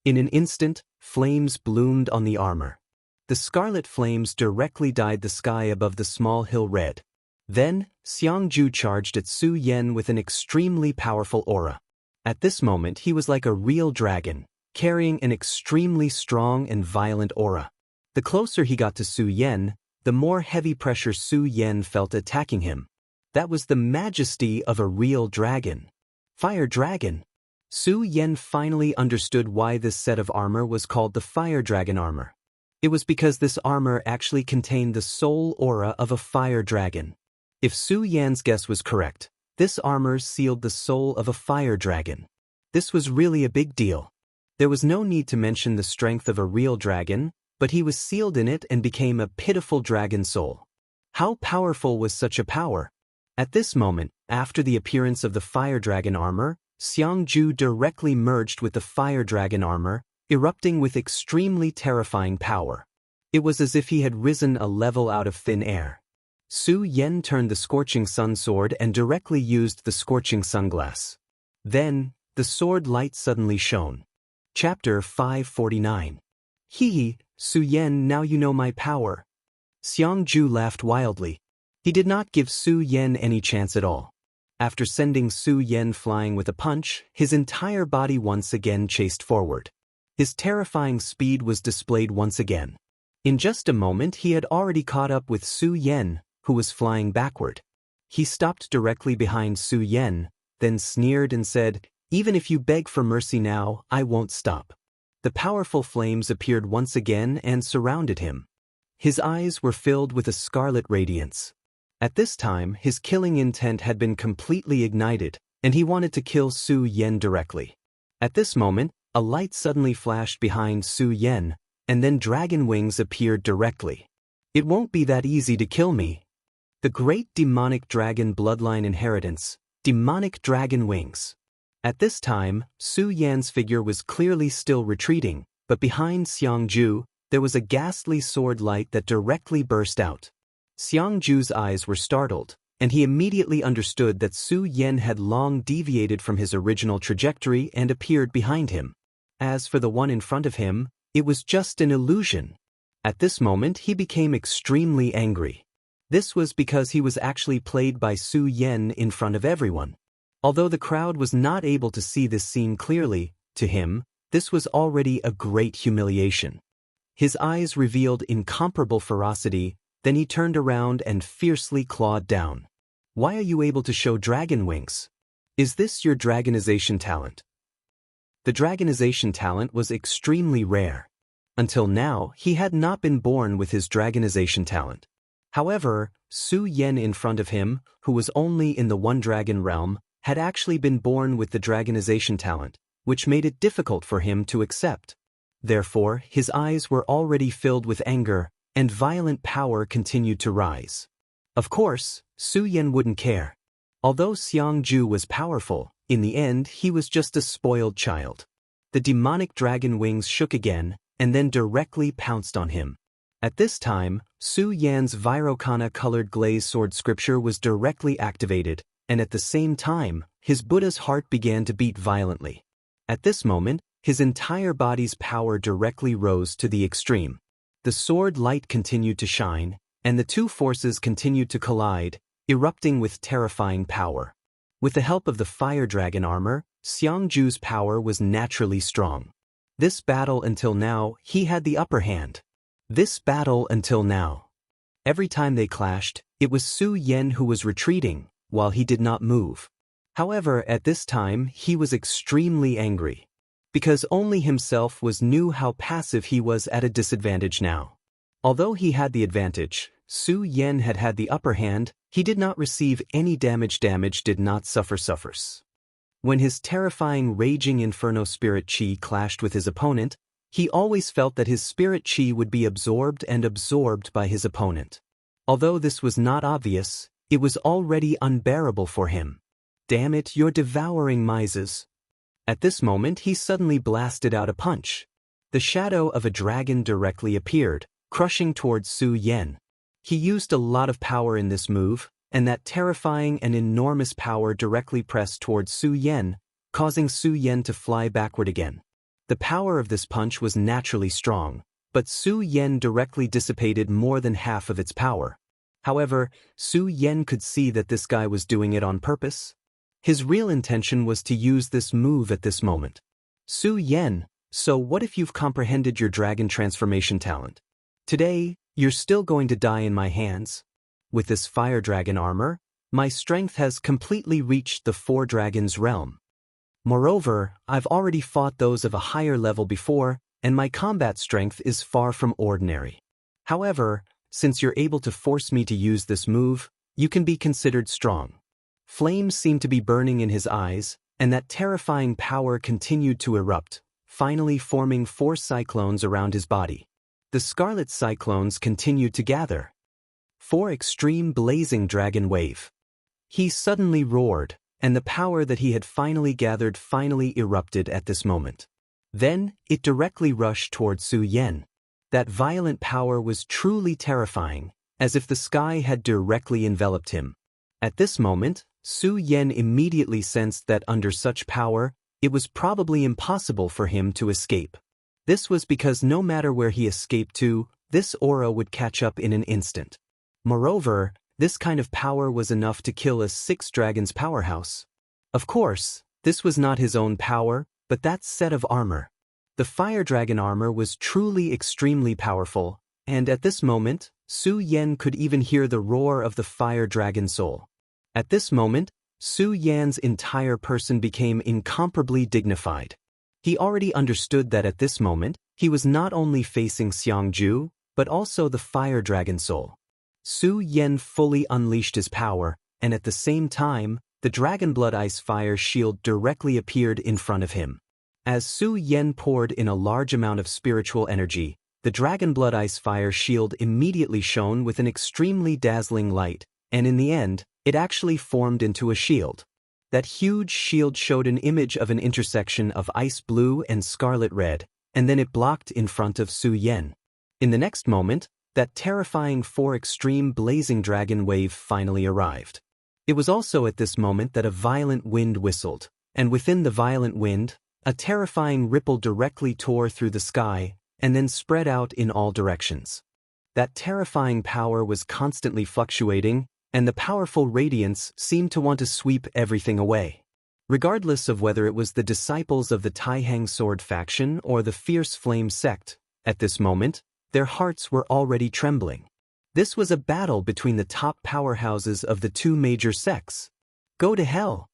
In an instant, flames bloomed on the armor. The scarlet flames directly dyed the sky above the small hill red. Then, Xiangju charged at Su Yan with an extremely powerful aura. At this moment he was like a real dragon, carrying an extremely strong and violent aura. The closer he got to Su Yan, the more heavy pressure Su Yan felt attacking him. That was the majesty of a real dragon. Fire Dragon. Su Yan finally understood why this set of armor was called the Fire Dragon armor. It was because this armor actually contained the soul aura of a fire dragon. If Su Yan's guess was correct, this armor sealed the soul of a fire dragon. This was really a big deal. There was no need to mention the strength of a real dragon, but he was sealed in it and became a pitiful dragon soul. How powerful was such a power? At this moment, after the appearance of the Fire Dragon armor, Xiangju directly merged with the Fire Dragon armor, erupting with extremely terrifying power. It was as if he had risen a level out of thin air. Su Yan turned the Scorching Sun sword and directly used the Scorching Sunglass. Then, the sword light suddenly shone. Chapter 549. Hee, Su Yan, now you know my power. Xianxia laughed wildly. He did not give Su Yan any chance at all. After sending Su Yan flying with a punch, his entire body once again chased forward. His terrifying speed was displayed once again. In just a moment he had already caught up with Su Yan, who was flying backward. He stopped directly behind Su Yan, then sneered and said, "Even if you beg for mercy now, I won't stop." The powerful flames appeared once again and surrounded him. His eyes were filled with a scarlet radiance. At this time, his killing intent had been completely ignited, and he wanted to kill Su Yan directly. At this moment, a light suddenly flashed behind Su Yan, and then dragon wings appeared directly. "It won't be that easy to kill me." The great demonic dragon bloodline inheritance, demonic dragon wings. At this time, Su Yan's figure was clearly still retreating, but behind Xianxia, there was a ghastly sword light that directly burst out. Xianxia's eyes were startled, and he immediately understood that Su Yan had long deviated from his original trajectory and appeared behind him. As for the one in front of him, it was just an illusion. At this moment he became extremely angry. This was because he was actually played by Su Yan in front of everyone. Although the crowd was not able to see this scene clearly, to him, this was already a great humiliation. His eyes revealed incomparable ferocity, then he turned around and fiercely clawed down. "Why are you able to show dragon wings? Is this your dragonization talent?" The dragonization talent was extremely rare. Until now, he had not been born with his dragonization talent. However, Su Yan in front of him, who was only in the one dragon realm, had actually been born with the dragonization talent, which made it difficult for him to accept. Therefore, his eyes were already filled with anger, and violent power continued to rise. Of course, Su Yan wouldn't care. Although Xianxia was powerful, in the end he was just a spoiled child. The demonic dragon wings shook again, and then directly pounced on him. At this time, Su Yan's Virokana-colored glaze sword scripture was directly activated, and at the same time, his Buddha's heart began to beat violently. At this moment, his entire body's power directly rose to the extreme. The sword light continued to shine, and the two forces continued to collide, erupting with terrifying power. With the help of the fire dragon armor, Xianxia's power was naturally strong. This battle until now, he had the upper hand. This battle until now. Every time they clashed, it was Su Yan who was retreating, while he did not move. However, at this time, he was extremely angry. Because only himself knew how passive he was at a disadvantage now. Although he had the advantage, Su Yan had the upper hand, he did not receive any damage did not suffers. When his terrifying raging inferno spirit chi clashed with his opponent, he always felt that his spirit chi would be absorbed by his opponent. Although this was not obvious, it was already unbearable for him. "Damn it, you're devouring mises." At this moment he suddenly blasted out a punch. The shadow of a dragon directly appeared, crushing towards Su Yan. He used a lot of power in this move, and that terrifying and enormous power directly pressed towards Su Yan, causing Su Yan to fly backward again. The power of this punch was naturally strong, but Su Yan directly dissipated more than half of its power. However, Su Yan could see that this guy was doing it on purpose. His real intention was to use this move at this moment. "Su Yan, so what if you've comprehended your dragon transformation talent? Today, you're still going to die in my hands. With this fire dragon armor, my strength has completely reached the four dragons realm. Moreover, I've already fought those of a higher level before, and my combat strength is far from ordinary. However, since you're able to force me to use this move, you can be considered strong." Flames seemed to be burning in his eyes, and that terrifying power continued to erupt, finally forming 4 cyclones around his body. The scarlet cyclones continued to gather. 4 extreme blazing dragon wave. He suddenly roared, and the power that he had finally gathered finally erupted at this moment. Then, it directly rushed towards Su Yan. That violent power was truly terrifying, as if the sky had directly enveloped him. At this moment, Su Yan immediately sensed that under such power, it was probably impossible for him to escape. This was because no matter where he escaped to, this aura would catch up in an instant. Moreover, this kind of power was enough to kill a six dragons powerhouse. Of course, this was not his own power, but that set of armor. The fire dragon armor was truly extremely powerful, and at this moment, Su Yan could even hear the roar of the fire dragon soul. At this moment, Su Yan's entire person became incomparably dignified. He already understood that at this moment, he was not only facing Xianxia, but also the fire dragon soul. Su Yan fully unleashed his power, and at the same time, the dragon blood ice fire shield directly appeared in front of him. As Su Yan poured in a large amount of spiritual energy, the dragon blood ice fire shield immediately shone with an extremely dazzling light, and in the end, it actually formed into a shield. That huge shield showed an image of an intersection of ice blue and scarlet red, and then it blocked in front of Su Yan. In the next moment, that terrifying four-extreme blazing dragon wave finally arrived. It was also at this moment that a violent wind whistled, and within the violent wind, a terrifying ripple directly tore through the sky, and then spread out in all directions. That terrifying power was constantly fluctuating, and the powerful radiance seemed to want to sweep everything away. Regardless of whether it was the disciples of the Taihang sword faction or the fierce flame sect, at this moment, their hearts were already trembling. This was a battle between the top powerhouses of the two major sects. Go to hell!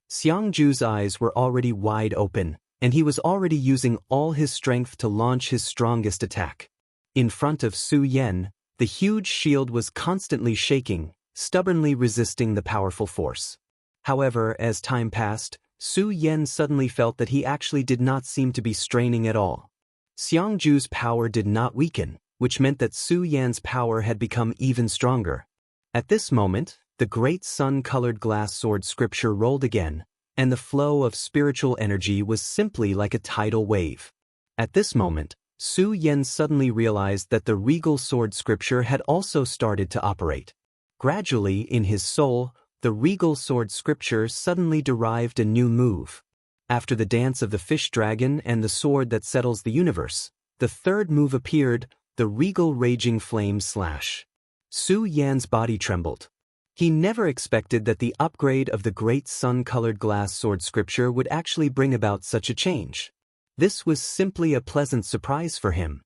Xianxu's eyes were already wide open, and he was already using all his strength to launch his strongest attack. In front of Su Yan, the huge shield was constantly shaking, stubbornly resisting the powerful force. However, as time passed, Su Yan suddenly felt that he actually did not seem to be straining at all. Xianxu's power did not weaken, which meant that Su Yan's power had become even stronger. At this moment, the great sun-colored glass sword scripture rolled again, and the flow of spiritual energy was simply like a tidal wave. At this moment, Su Yan suddenly realized that the regal sword scripture had also started to operate. Gradually, in his soul, the regal sword scripture suddenly derived a new move. After the dance of the fish dragon and the sword that settles the universe, the third move appeared, the regal raging flame slash. Su Yan's body trembled. He never expected that the upgrade of the great sun-colored glass sword scripture would actually bring about such a change. This was simply a pleasant surprise for him.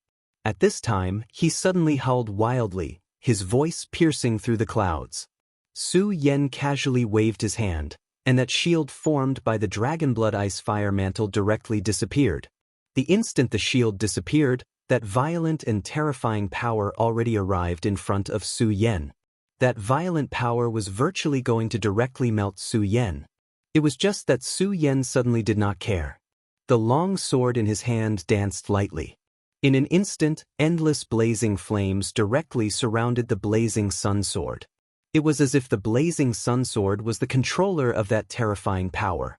At this time, he suddenly howled wildly, his voice piercing through the clouds. Su Yan casually waved his hand, and that shield formed by the dragon blood ice fire mantle directly disappeared. The instant the shield disappeared, that violent and terrifying power already arrived in front of Su Yan. That violent power was virtually going to directly melt Su Yan. It was just that Su Yan suddenly did not care. The long sword in his hand danced lightly. In an instant, endless blazing flames directly surrounded the blazing sun sword. It was as if the blazing sun sword was the controller of that terrifying power.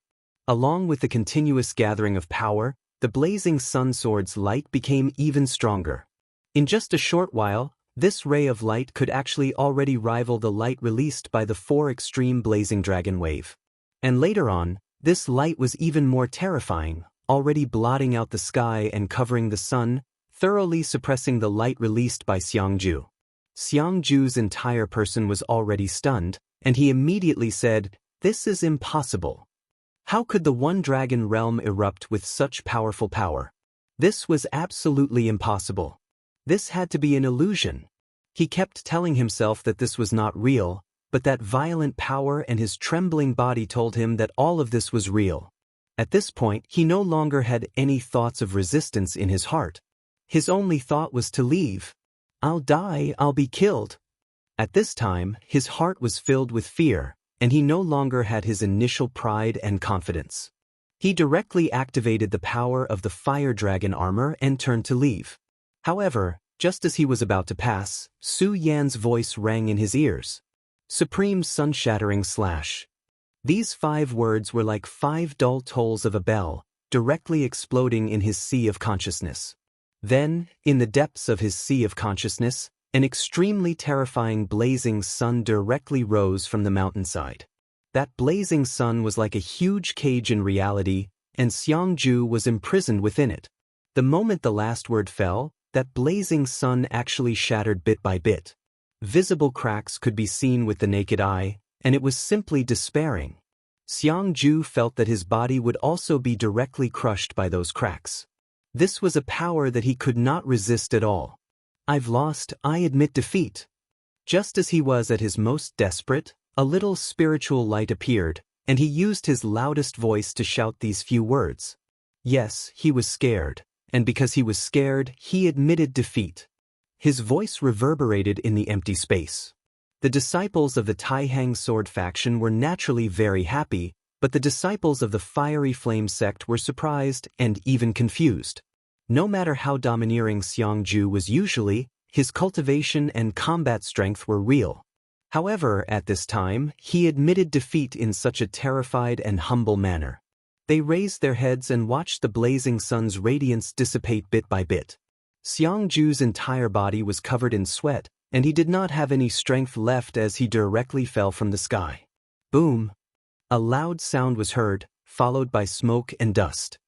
Along with the continuous gathering of power, the blazing sun sword's light became even stronger. In just a short while, this ray of light could actually already rival the light released by the four extreme blazing dragon wave. And later on, this light was even more terrifying, already blotting out the sky and covering the sun, thoroughly suppressing the light released by Xianxia. Xianxu's entire person was already stunned, and he immediately said, "This is impossible. How could the One Dragon realm erupt with such powerful power? This was absolutely impossible. This had to be an illusion." He kept telling himself that this was not real, but that violent power and his trembling body told him that all of this was real. At this point, he no longer had any thoughts of resistance in his heart. His only thought was to leave. "I'll die, I'll be killed." At this time, his heart was filled with fear, and he no longer had his initial pride and confidence. He directly activated the power of the fire dragon armor and turned to leave. However, just as he was about to pass, Su Yan's voice rang in his ears. "Supreme sun-shattering slash." These 5 words were like 5 dull tolls of a bell, directly exploding in his sea of consciousness. Then, in the depths of his sea of consciousness, an extremely terrifying blazing sun directly rose from the mountainside. That blazing sun was like a huge cage in reality, and Xianxia was imprisoned within it. The moment the last word fell, that blazing sun actually shattered bit by bit. Visible cracks could be seen with the naked eye, and it was simply despairing. Xianxia felt that his body would also be directly crushed by those cracks. This was a power that he could not resist at all. "I've lost, I admit defeat." Just as he was at his most desperate, a little spiritual light appeared, and he used his loudest voice to shout these few words. Yes, he was scared, and because he was scared, he admitted defeat. His voice reverberated in the empty space. The disciples of the Taihang sword faction were naturally very happy, but the disciples of the Fiery Flame sect were surprised and even confused. No matter how domineering Xianxia was usually, his cultivation and combat strength were real. However, at this time, he admitted defeat in such a terrified and humble manner. They raised their heads and watched the blazing sun's radiance dissipate bit by bit. Xianxia's entire body was covered in sweat, and he did not have any strength left as he directly fell from the sky. Boom! A loud sound was heard, followed by smoke and dust.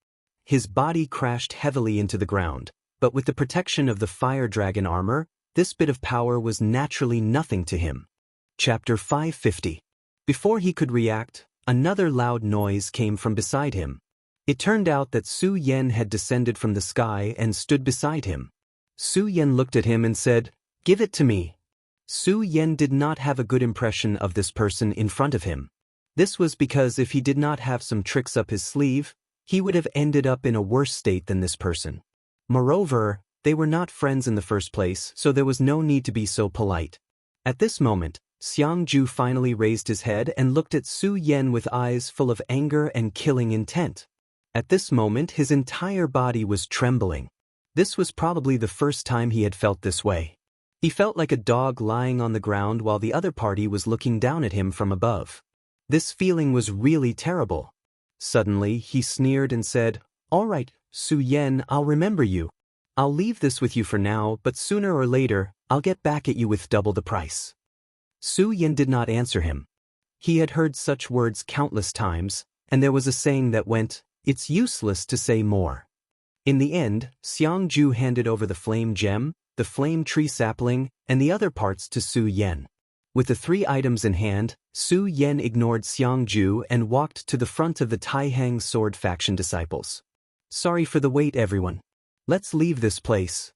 His body crashed heavily into the ground, but with the protection of the fire dragon armor, this bit of power was naturally nothing to him. Chapter 550. Before he could react, another loud noise came from beside him. It turned out that Su Yan had descended from the sky and stood beside him. Su Yan looked at him and said, "Give it to me." Su Yan did not have a good impression of this person in front of him. This was because if he did not have some tricks up his sleeve, he would have ended up in a worse state than this person. Moreover, they were not friends in the first place, so there was no need to be so polite. At this moment, Xianxia finally raised his head and looked at Su Yan with eyes full of anger and killing intent. At this moment, his entire body was trembling. This was probably the first time he had felt this way. He felt like a dog lying on the ground while the other party was looking down at him from above. This feeling was really terrible. Suddenly, he sneered and said, "All right, Su Yan, I'll remember you. I'll leave this with you for now, but sooner or later, I'll get back at you with double the price." Su Yan did not answer him. He had heard such words countless times, and there was a saying that went, "It's useless to say more." In the end, Xianxia handed over the flame gem, the flame tree sapling, and the other parts to Su Yan. With the 3 items in hand, Su Yan ignored Xianxia and walked to the front of the Taihang sword faction disciples. "Sorry for the wait, everyone. Let's leave this place."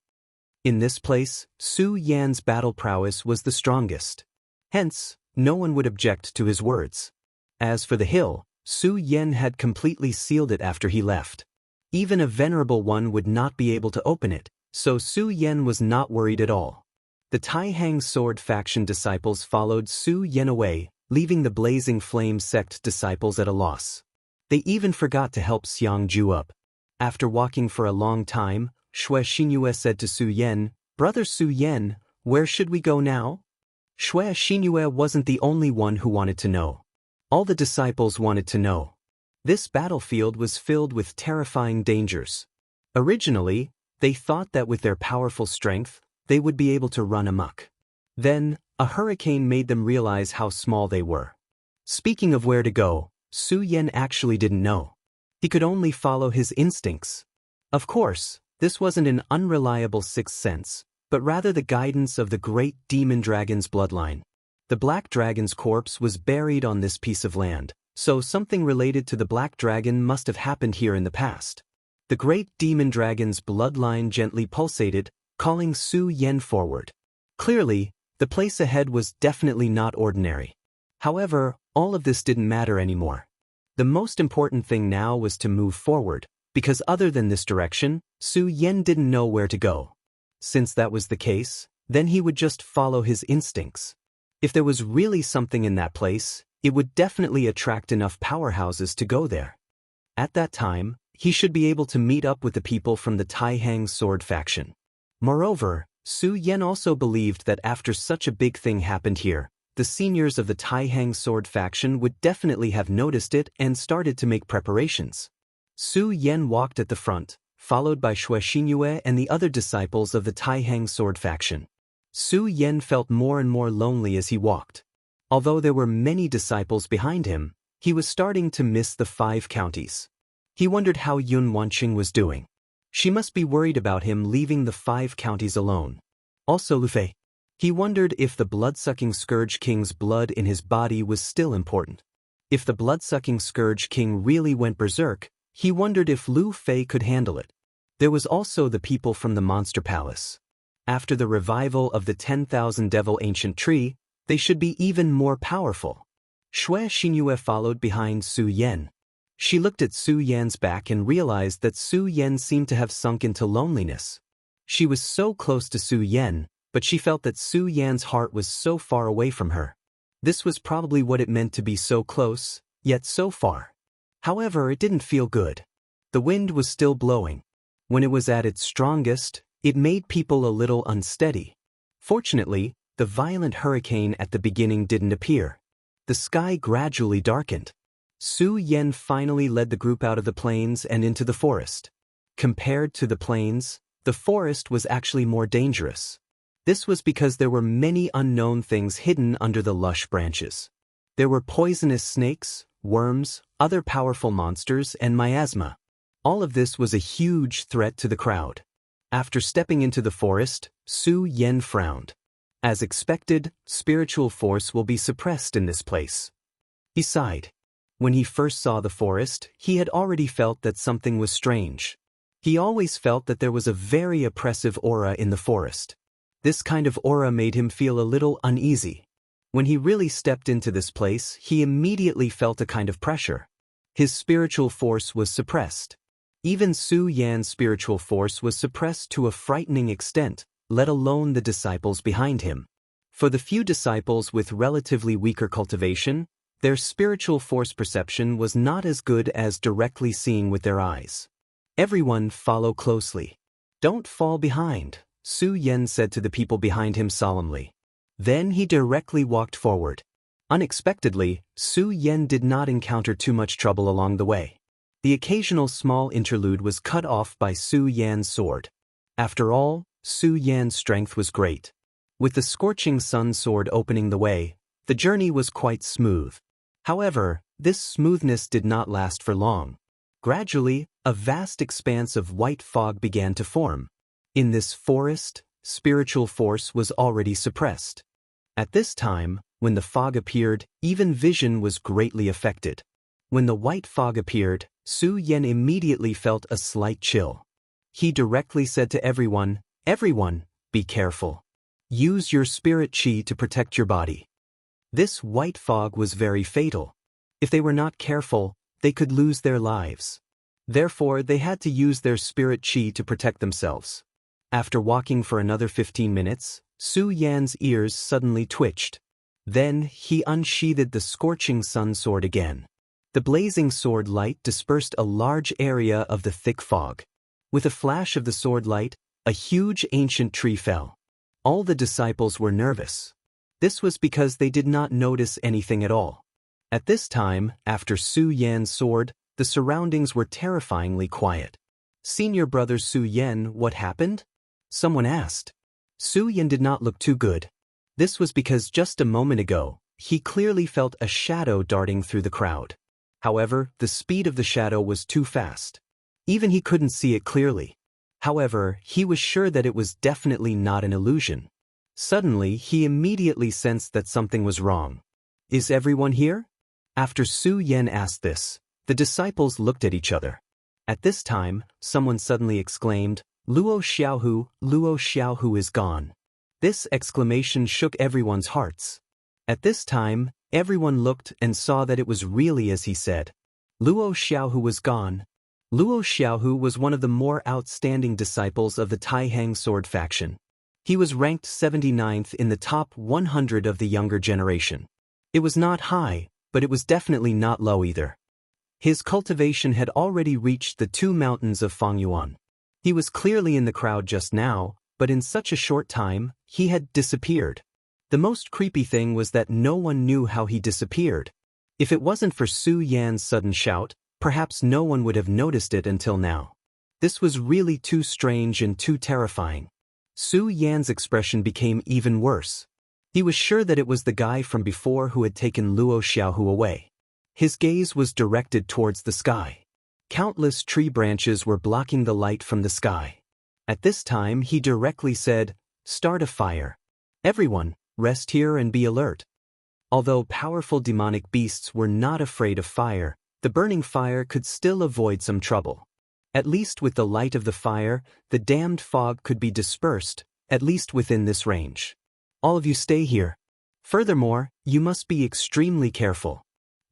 In this place, Su Yan's battle prowess was the strongest. Hence, no one would object to his words. As for the hill, Su Yan had completely sealed it after he left. Even a venerable one would not be able to open it, so Su Yan was not worried at all. The Taihang sword faction disciples followed Su Yan away, leaving the Blazing Flame sect disciples at a loss. They even forgot to help Xianxia up. After walking for a long time, Xianxia said to Su Yan, "Brother Su Yan, where should we go now?" Xianxia wasn't the only one who wanted to know. All the disciples wanted to know. This battlefield was filled with terrifying dangers. Originally, they thought that with their powerful strength, they would be able to run amok. Then, a hurricane made them realize how small they were. Speaking of where to go, Su Yan actually didn't know. He could only follow his instincts. Of course, this wasn't an unreliable sixth sense, but rather the guidance of the great demon dragon's bloodline. The black dragon's corpse was buried on this piece of land, so something related to the black dragon must have happened here in the past. The great demon dragon's bloodline gently pulsated, calling Su Yan forward. Clearly, the place ahead was definitely not ordinary. However, all of this didn't matter anymore. The most important thing now was to move forward, because other than this direction, Su Yan didn't know where to go. Since that was the case, then he would just follow his instincts. If there was really something in that place, it would definitely attract enough powerhouses to go there. At that time, he should be able to meet up with the people from the Taihang sword faction. Moreover, Su Yan also believed that after such a big thing happened here, the seniors of the Taihang sword faction would definitely have noticed it and started to make preparations. Su Yan walked at the front, followed by Xianxia and the other disciples of the Taihang sword faction. Su Yan felt more and more lonely as he walked. Although there were many disciples behind him, he was starting to miss the 5 counties. He wondered how Yun Wanqing was doing. She must be worried about him leaving the 5 counties alone. Also Lu Fei. He wondered if the blood-sucking Scourge King's blood in his body was still important. If the blood-sucking Scourge King really went berserk, he wondered if Lu Fei could handle it. There was also the people from the Monster Palace. After the revival of the 10,000 Devil Ancient Tree, they should be even more powerful. Shui Xinyue followed behind Su Yan. She looked at Su Yan's back and realized that Su Yan seemed to have sunk into loneliness. She was so close to Su Yan, but she felt that Su Yan's heart was so far away from her. This was probably what it meant to be so close, yet so far. However, it didn't feel good. The wind was still blowing. When it was at its strongest, it made people a little unsteady. Fortunately, the violent hurricane at the beginning didn't appear. The sky gradually darkened. Su Yan finally led the group out of the plains and into the forest. Compared to the plains, the forest was actually more dangerous. This was because there were many unknown things hidden under the lush branches. There were poisonous snakes, worms, other powerful monsters, and miasma. All of this was a huge threat to the crowd. After stepping into the forest, Su Yan frowned. As expected, spiritual force will be suppressed in this place. He sighed. When he first saw the forest, he had already felt that something was strange. He always felt that there was a very oppressive aura in the forest. This kind of aura made him feel a little uneasy. When he really stepped into this place, he immediately felt a kind of pressure. His spiritual force was suppressed. Even Su Yan's spiritual force was suppressed to a frightening extent, let alone the disciples behind him. For the few disciples with relatively weaker cultivation, their spiritual force perception was not as good as directly seeing with their eyes. Everyone follow closely. Don't fall behind, Su Yan said to the people behind him solemnly. Then he directly walked forward. Unexpectedly, Su Yan did not encounter too much trouble along the way. The occasional small interlude was cut off by Su Yan's sword. After all, Su Yan's strength was great. With the scorching sun sword opening the way, the journey was quite smooth. However, this smoothness did not last for long. Gradually, a vast expanse of white fog began to form. In this forest, spiritual force was already suppressed. At this time, when the fog appeared, even vision was greatly affected. When the white fog appeared, Su Yan immediately felt a slight chill. He directly said to everyone, "Everyone, be careful. Use your spirit chi to protect your body." This white fog was very fatal. If they were not careful, they could lose their lives. Therefore, they had to use their spirit chi to protect themselves. After walking for another 15 minutes, Su Yan's ears suddenly twitched. Then he unsheathed the scorching sun sword again. The blazing sword light dispersed a large area of the thick fog. With a flash of the sword light, a huge ancient tree fell. All the disciples were nervous. This was because they did not notice anything at all. At this time, after Su Yan's sword, the surroundings were terrifyingly quiet. "Senior brother Su Yan, what happened?" someone asked. Su Yan did not look too good. This was because just a moment ago, he clearly felt a shadow darting through the crowd. However, the speed of the shadow was too fast. Even he couldn't see it clearly. However, he was sure that it was definitely not an illusion. Suddenly, he immediately sensed that something was wrong. "Is everyone here?" After Su Yan asked this, the disciples looked at each other. At this time, someone suddenly exclaimed, Luo Xiaohu is gone." This exclamation shook everyone's hearts. At this time, everyone looked and saw that it was really as he said. Luo Xiaohu was gone. Luo Xiaohu was one of the more outstanding disciples of the Taihang sword faction. He was ranked 79th in the top 100 of the younger generation. It was not high, but it was definitely not low either. His cultivation had already reached the 2 mountains of Fengyuan. He was clearly in the crowd just now, but in such a short time, he had disappeared. The most creepy thing was that no one knew how he disappeared. If it wasn't for Su Yan's sudden shout, perhaps no one would have noticed it until now. This was really too strange and too terrifying. Su Yan's expression became even worse. He was sure that it was the guy from before who had taken Luo Xiaohu away. His gaze was directed towards the sky. Countless tree branches were blocking the light from the sky. At this time he directly said, "Start a fire. Everyone, rest here and be alert." Although powerful demonic beasts were not afraid of fire, the burning fire could still avoid some trouble. At least with the light of the fire, the damned fog could be dispersed, at least within this range. All of you stay here. Furthermore, you must be extremely careful.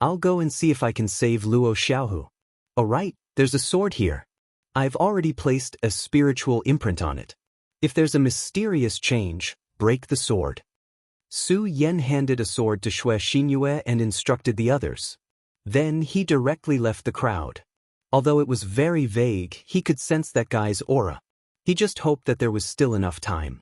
I'll go and see if I can save Luo Xiaohu. Alright, there's a sword here. I've already placed a spiritual imprint on it. If there's a mysterious change, break the sword. Su Yan handed a sword to Xianxia and instructed the others. Then he directly left the crowd. Although it was very vague, he could sense that guy's aura. He just hoped that there was still enough time.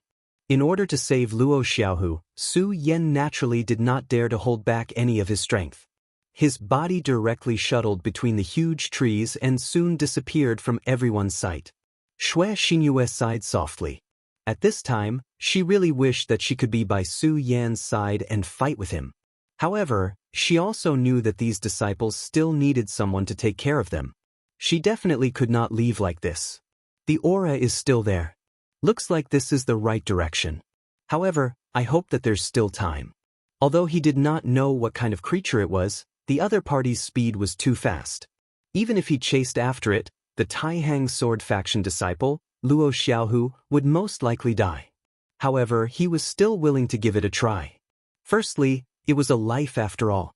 In order to save Luo Xiaohu, Su Yan naturally did not dare to hold back any of his strength. His body directly shuttled between the huge trees and soon disappeared from everyone's sight. Xianxia sighed softly. At this time, she really wished that she could be by Su Yan's side and fight with him. However, she also knew that these disciples still needed someone to take care of them. She definitely could not leave like this. The aura is still there. Looks like this is the right direction. However, I hope that there's still time. Although he did not know what kind of creature it was, the other party's speed was too fast. Even if he chased after it, the Taihang sword faction disciple, Luo Xiaohu, would most likely die. However, he was still willing to give it a try. Firstly, it was a life after all.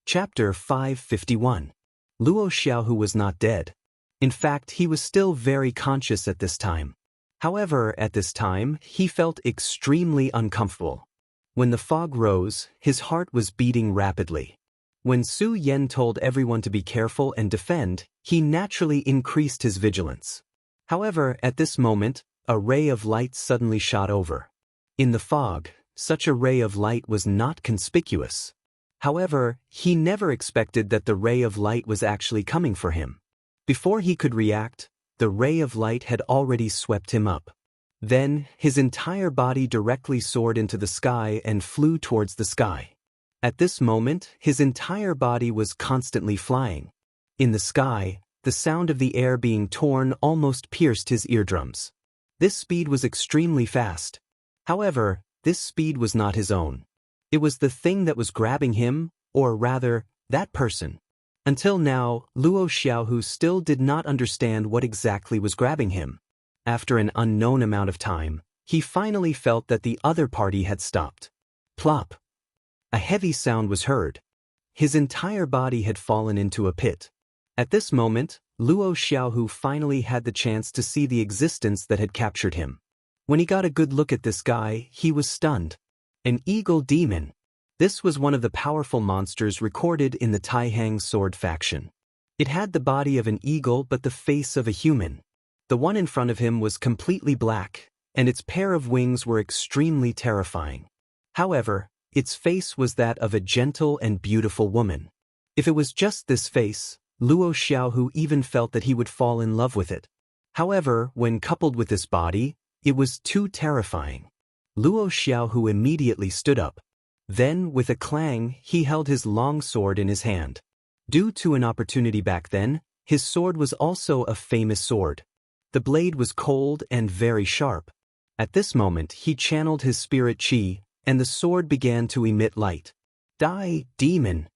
Chapter 551. Luo Xiaohu was not dead. In fact, he was still very conscious at this time. However, at this time, he felt extremely uncomfortable. When the fog rose, his heart was beating rapidly. When Su Yan told everyone to be careful and defend, he naturally increased his vigilance. However, at this moment, a ray of light suddenly shot over. In the fog, such a ray of light was not conspicuous. However, he never expected that the ray of light was actually coming for him. Before he could react, the ray of light had already swept him up. Then, his entire body directly soared into the sky and flew towards the sky. At this moment, his entire body was constantly flying. In the sky, the sound of the air being torn almost pierced his eardrums. This speed was extremely fast. However, this speed was not his own. It was the thing that was grabbing him, or rather, that person. Until now, Luo Xiaohu still did not understand what exactly was grabbing him. After an unknown amount of time, he finally felt that the other party had stopped. Plop! A heavy sound was heard. His entire body had fallen into a pit. At this moment, Luo Xiaohu finally had the chance to see the existence that had captured him. When he got a good look at this guy, he was stunned. An eagle demon. This was one of the powerful monsters recorded in the Taihang sword faction. It had the body of an eagle but the face of a human. The one in front of him was completely black, and its pair of wings were extremely terrifying. However, its face was that of a gentle and beautiful woman. If it was just this face, Luo Xiaohu even felt that he would fall in love with it. However, when coupled with this body, it was too terrifying. Luo Xiaohu immediately stood up. Then, with a clang, he held his long sword in his hand. Due to an opportunity back then, his sword was also a famous sword. The blade was cold and very sharp. At this moment, he channeled his spirit chi, and the sword began to emit light. Die, demon!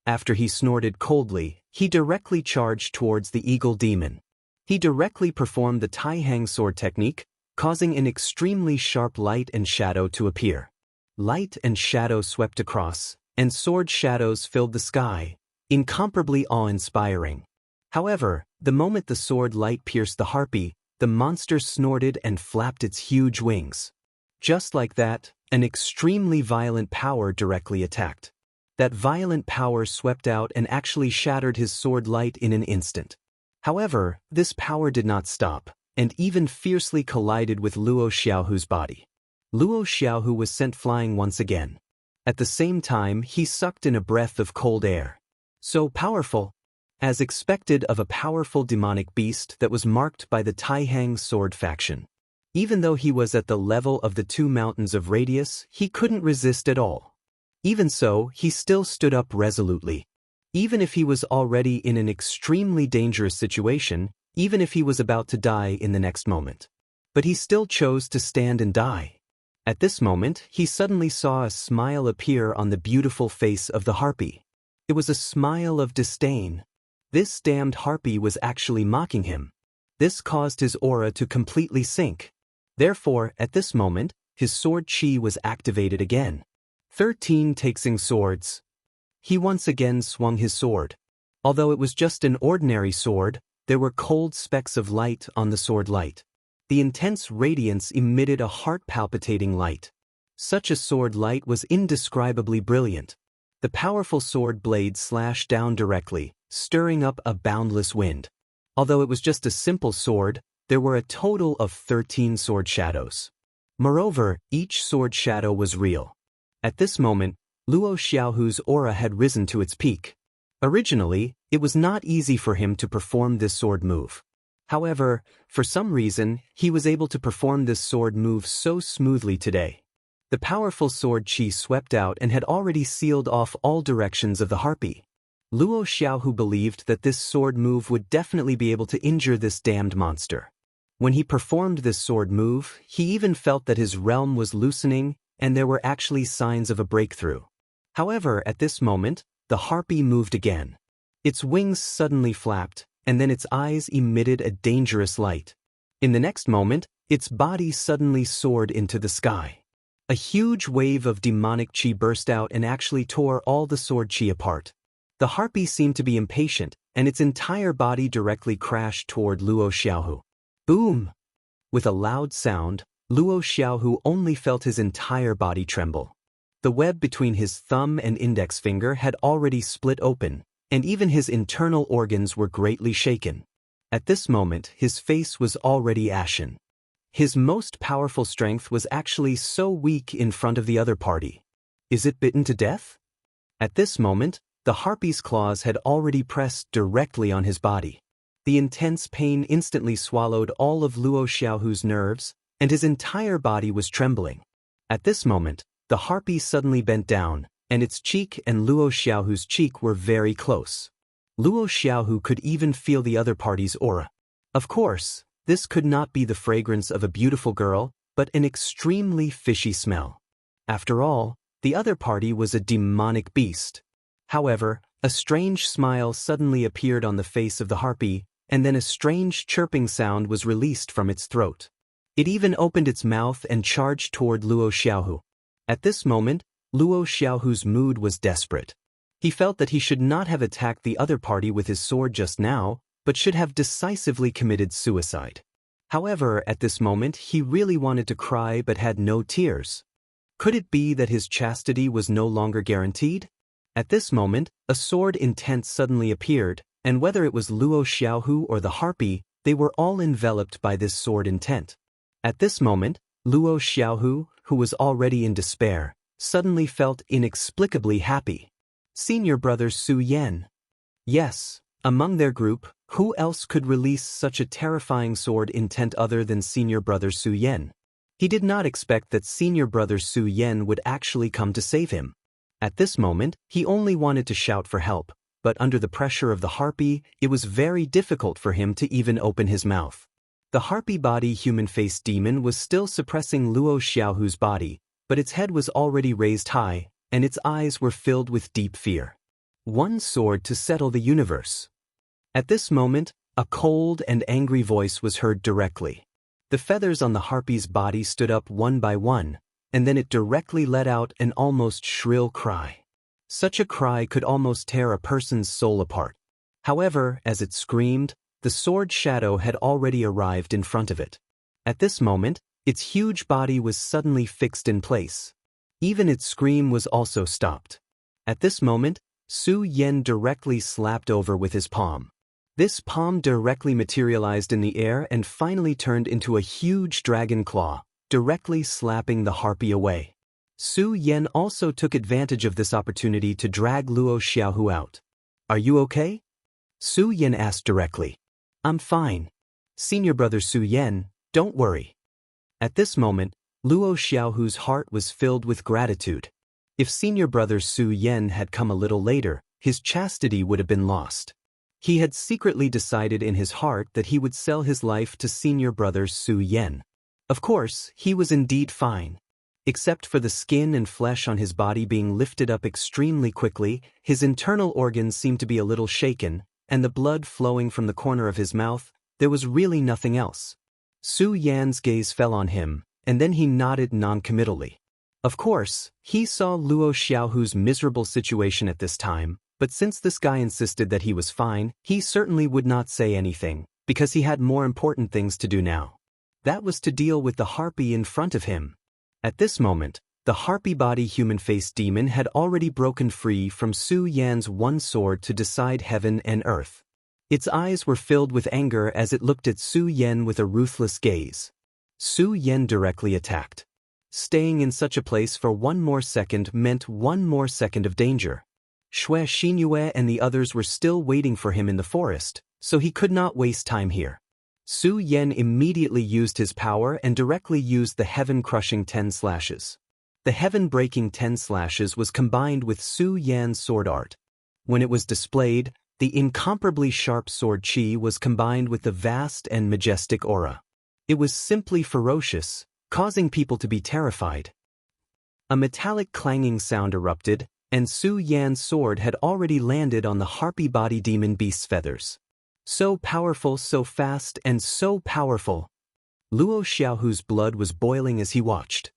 After he snorted coldly, he directly charged towards the eagle demon. He directly performed the Taihang sword technique, causing an extremely sharp light and shadow to appear. Light and shadow swept across, and sword shadows filled the sky, incomparably awe-inspiring. However, the moment the sword light pierced the harpy, the monster snorted and flapped its huge wings. Just like that, an extremely violent power directly attacked. That violent power swept out and actually shattered his sword light in an instant. However, this power did not stop, and even fiercely collided with Luo Xiaohu's body. Luo Xiaohu was sent flying once again. At the same time, he sucked in a breath of cold air. So powerful! As expected of a powerful demonic beast that was marked by the Taihang sword faction. Even though he was at the level of the 2 mountains of radius, he couldn't resist at all. Even so, he still stood up resolutely. Even if he was already in an extremely dangerous situation, even if he was about to die in the next moment. But he still chose to stand and die. At this moment, he suddenly saw a smile appear on the beautiful face of the harpy. It was a smile of disdain. This damned harpy was actually mocking him. This caused his aura to completely sink. Therefore, at this moment, his sword chi was activated again. 13 Taking swords. He once again swung his sword. Although it was just an ordinary sword, there were cold specks of light on the sword light. The intense radiance emitted a heart-palpitating light. Such a sword light was indescribably brilliant. The powerful sword blade slashed down directly, stirring up a boundless wind. Although it was just a simple sword, there were a total of 13 sword shadows. Moreover, each sword shadow was real. At this moment, Luo Xiaohu's aura had risen to its peak. Originally, it was not easy for him to perform this sword move. However, for some reason, he was able to perform this sword move so smoothly today. The powerful sword chi swept out and had already sealed off all directions of the harpy. Luo Xiaohu believed that this sword move would definitely be able to injure this damned monster. When he performed this sword move, he even felt that his realm was loosening and there were actually signs of a breakthrough. However, at this moment, the harpy moved again. Its wings suddenly flapped, and then its eyes emitted a dangerous light. In the next moment, its body suddenly soared into the sky. A huge wave of demonic chi burst out and actually tore all the sword chi apart. The harpy seemed to be impatient, and its entire body directly crashed toward Luo Xiaohu. Boom! With a loud sound, Luo Xiaohu only felt his entire body tremble. The web between his thumb and index finger had already split open, and even his internal organs were greatly shaken. At this moment, his face was already ashen. His most powerful strength was actually so weak in front of the other party. Is it bitten to death? At this moment, the harpy's claws had already pressed directly on his body. The intense pain instantly swallowed all of Luo Xiaohu's nerves, and his entire body was trembling. At this moment, the harpy suddenly bent down, and its cheek and Luo Xiaohu's cheek were very close. Luo Xiaohu could even feel the other party's aura. Of course, this could not be the fragrance of a beautiful girl, but an extremely fishy smell. After all, the other party was a demonic beast. However, a strange smile suddenly appeared on the face of the harpy, and then a strange chirping sound was released from its throat. It even opened its mouth and charged toward Luo Xiaohu. At this moment, Luo Xiaohu's mood was desperate. He felt that he should not have attacked the other party with his sword just now, but should have decisively committed suicide. However, at this moment, he really wanted to cry but had no tears. Could it be that his chastity was no longer guaranteed? At this moment, a sword intent suddenly appeared, and whether it was Luo Xiaohu or the harpy, they were all enveloped by this sword intent. At this moment, Luo Xiaohu, who was already in despair, suddenly felt inexplicably happy. Senior brother Su Yan. Yes, among their group, who else could release such a terrifying sword intent other than senior brother Su Yan? He did not expect that senior brother Su Yan would actually come to save him. At this moment, he only wanted to shout for help, but under the pressure of the harpy, it was very difficult for him to even open his mouth. The harpy body human-faced demon was still suppressing Luo Xiaohu's body, but its head was already raised high, and its eyes were filled with deep fear. One sword to settle the universe. At this moment, a cold and angry voice was heard directly. The feathers on the harpy's body stood up one by one, and then it directly let out an almost shrill cry. Such a cry could almost tear a person's soul apart. However, as it screamed, the sword shadow had already arrived in front of it. At this moment, its huge body was suddenly fixed in place. Even its scream was also stopped. At this moment, Su Yan directly slapped over with his palm. This palm directly materialized in the air and finally turned into a huge dragon claw, directly slapping the harpy away. Su Yan also took advantage of this opportunity to drag Luo Xiaohu out. Are you okay? Su Yan asked directly. I'm fine. Senior brother Su Yan, don't worry. At this moment, Luo Xiaohu's heart was filled with gratitude. If senior brother Su Yan had come a little later, his chastity would have been lost. He had secretly decided in his heart that he would sell his life to senior brother Su Yan. Of course, he was indeed fine. Except for the skin and flesh on his body being lifted up extremely quickly, his internal organs seemed to be a little shaken, and the blood flowing from the corner of his mouth, there was really nothing else. Su Yan's gaze fell on him, and then he nodded non-committally. Of course, he saw Luo Xiaohu's miserable situation at this time, but since this guy insisted that he was fine, he certainly would not say anything, because he had more important things to do now. That was to deal with the harpy in front of him. At this moment, the harpy-body human-faced demon had already broken free from Su Yan's one sword to decide heaven and earth. Its eyes were filled with anger as it looked at Su Yan with a ruthless gaze. Su Yan directly attacked. Staying in such a place for one more second meant one more second of danger. Xue Xinyue and the others were still waiting for him in the forest, so he could not waste time here. Su Yan immediately used his power and directly used the heaven-crushing 10 slashes. The heaven-breaking 10 slashes was combined with Su Yan's sword art. When it was displayed, the incomparably sharp sword chi was combined with the vast and majestic aura. It was simply ferocious, causing people to be terrified. A metallic clanging sound erupted, and Su Yan's sword had already landed on the harpy body demon beast's feathers. So powerful, so fast, and so powerful. Luo Xiaohu's blood was boiling as he watched.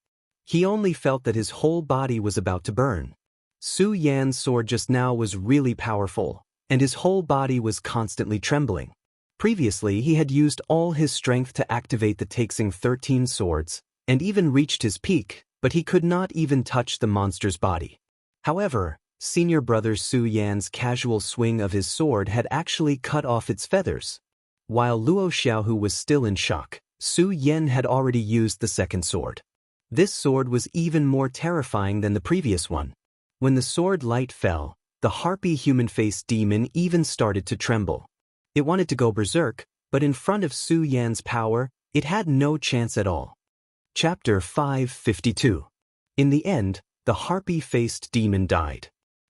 He only felt that his whole body was about to burn. Su Yan's sword just now was really powerful, and his whole body was constantly trembling. Previously, he had used all his strength to activate the Taixing 13 swords, and even reached his peak, but he could not even touch the monster's body. However, senior brother Su Yan's casual swing of his sword had actually cut off its feathers. While Luo Xiaohu was still in shock, Su Yan had already used the second sword. This sword was even more terrifying than the previous one. When the sword light fell, the harpy human-faced demon even started to tremble. It wanted to go berserk, but in front of Su Yan's power, it had no chance at all. Chapter 552. In the end, the harpy-faced demon died.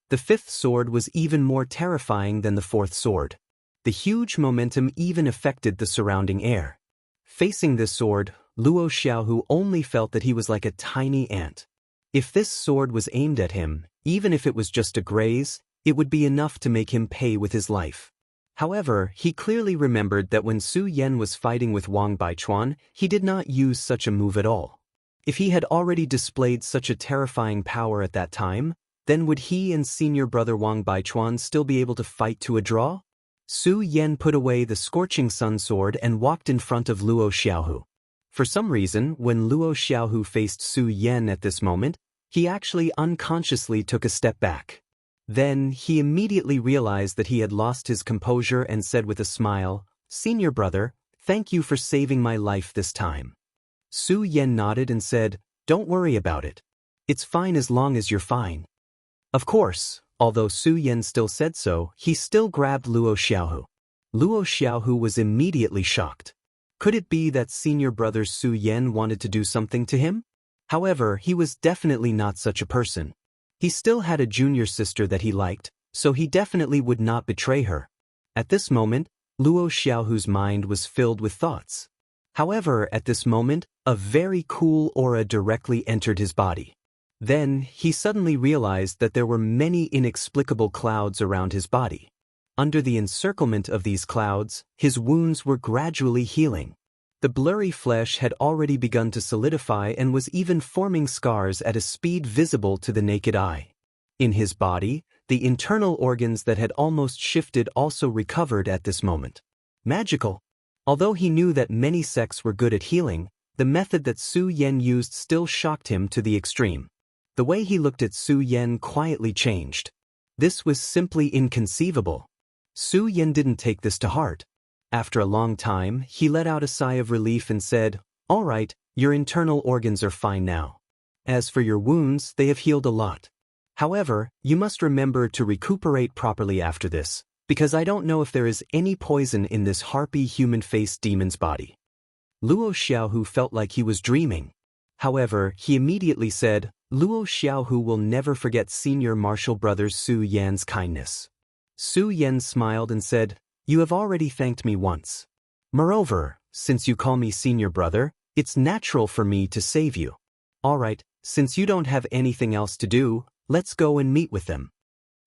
The fifth sword was even more terrifying than the fourth sword. The huge momentum even affected the surrounding air. Facing this sword, Luo Xiaohu only felt that he was like a tiny ant. If this sword was aimed at him, even if it was just a graze, it would be enough to make him pay with his life. However, he clearly remembered that when Su Yan was fighting with Wang Baichuan, he did not use such a move at all. If he had already displayed such a terrifying power at that time, then would he and senior brother Wang Baichuan still be able to fight to a draw? Su Yan put away the scorching sun sword and walked in front of Luo Xiaohu. For some reason, when Luo Xiaohu faced Su Yan at this moment, he actually unconsciously took a step back. Then, he immediately realized that he had lost his composure and said with a smile, "Senior brother, thank you for saving my life this time." Su Yan nodded and said, "Don't worry about it. It's fine as long as you're fine." Of course, although Su Yan still said so, he still grabbed Luo Xiaohu. Luo Xiaohu was immediately shocked. Could it be that senior brother Su Yan wanted to do something to him? However, he was definitely not such a person. He still had a junior sister that he liked, so he definitely would not betray her. At this moment, Luo Xiaohu's mind was filled with thoughts. However, at this moment, a very cool aura directly entered his body. Then, he suddenly realized that there were many inexplicable clouds around his body. Under the encirclement of these clouds, his wounds were gradually healing. The blurry flesh had already begun to solidify and was even forming scars at a speed visible to the naked eye. In his body, the internal organs that had almost shifted also recovered at this moment. Magical! Although he knew that many sects were good at healing, the method that Su Yan used still shocked him to the extreme. The way he looked at Su Yan quietly changed. This was simply inconceivable. Su Yan didn't take this to heart. After a long time, he let out a sigh of relief and said, "All right, your internal organs are fine now. As for your wounds, they have healed a lot. However, you must remember to recuperate properly after this, because I don't know if there is any poison in this harpy human-faced demon's body." Luo Xiaohu felt like he was dreaming. However, he immediately said, Luo Xiaohu will never forget senior martial brother Su Yan's kindness. Su Yan smiled and said, "You have already thanked me once. Moreover, since you call me senior brother, it's natural for me to save you. Alright, since you don't have anything else to do, let's go and meet with them."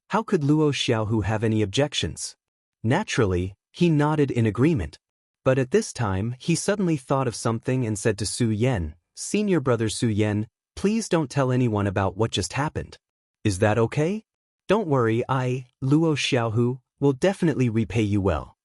How could Luo Xiaohu have any objections? Naturally, he nodded in agreement. But at this time, he suddenly thought of something and said to Su Yan, "Senior brother Su Yan, please don't tell anyone about what just happened. Is that okay? Don't worry, Luo Xiaohu, will definitely repay you well."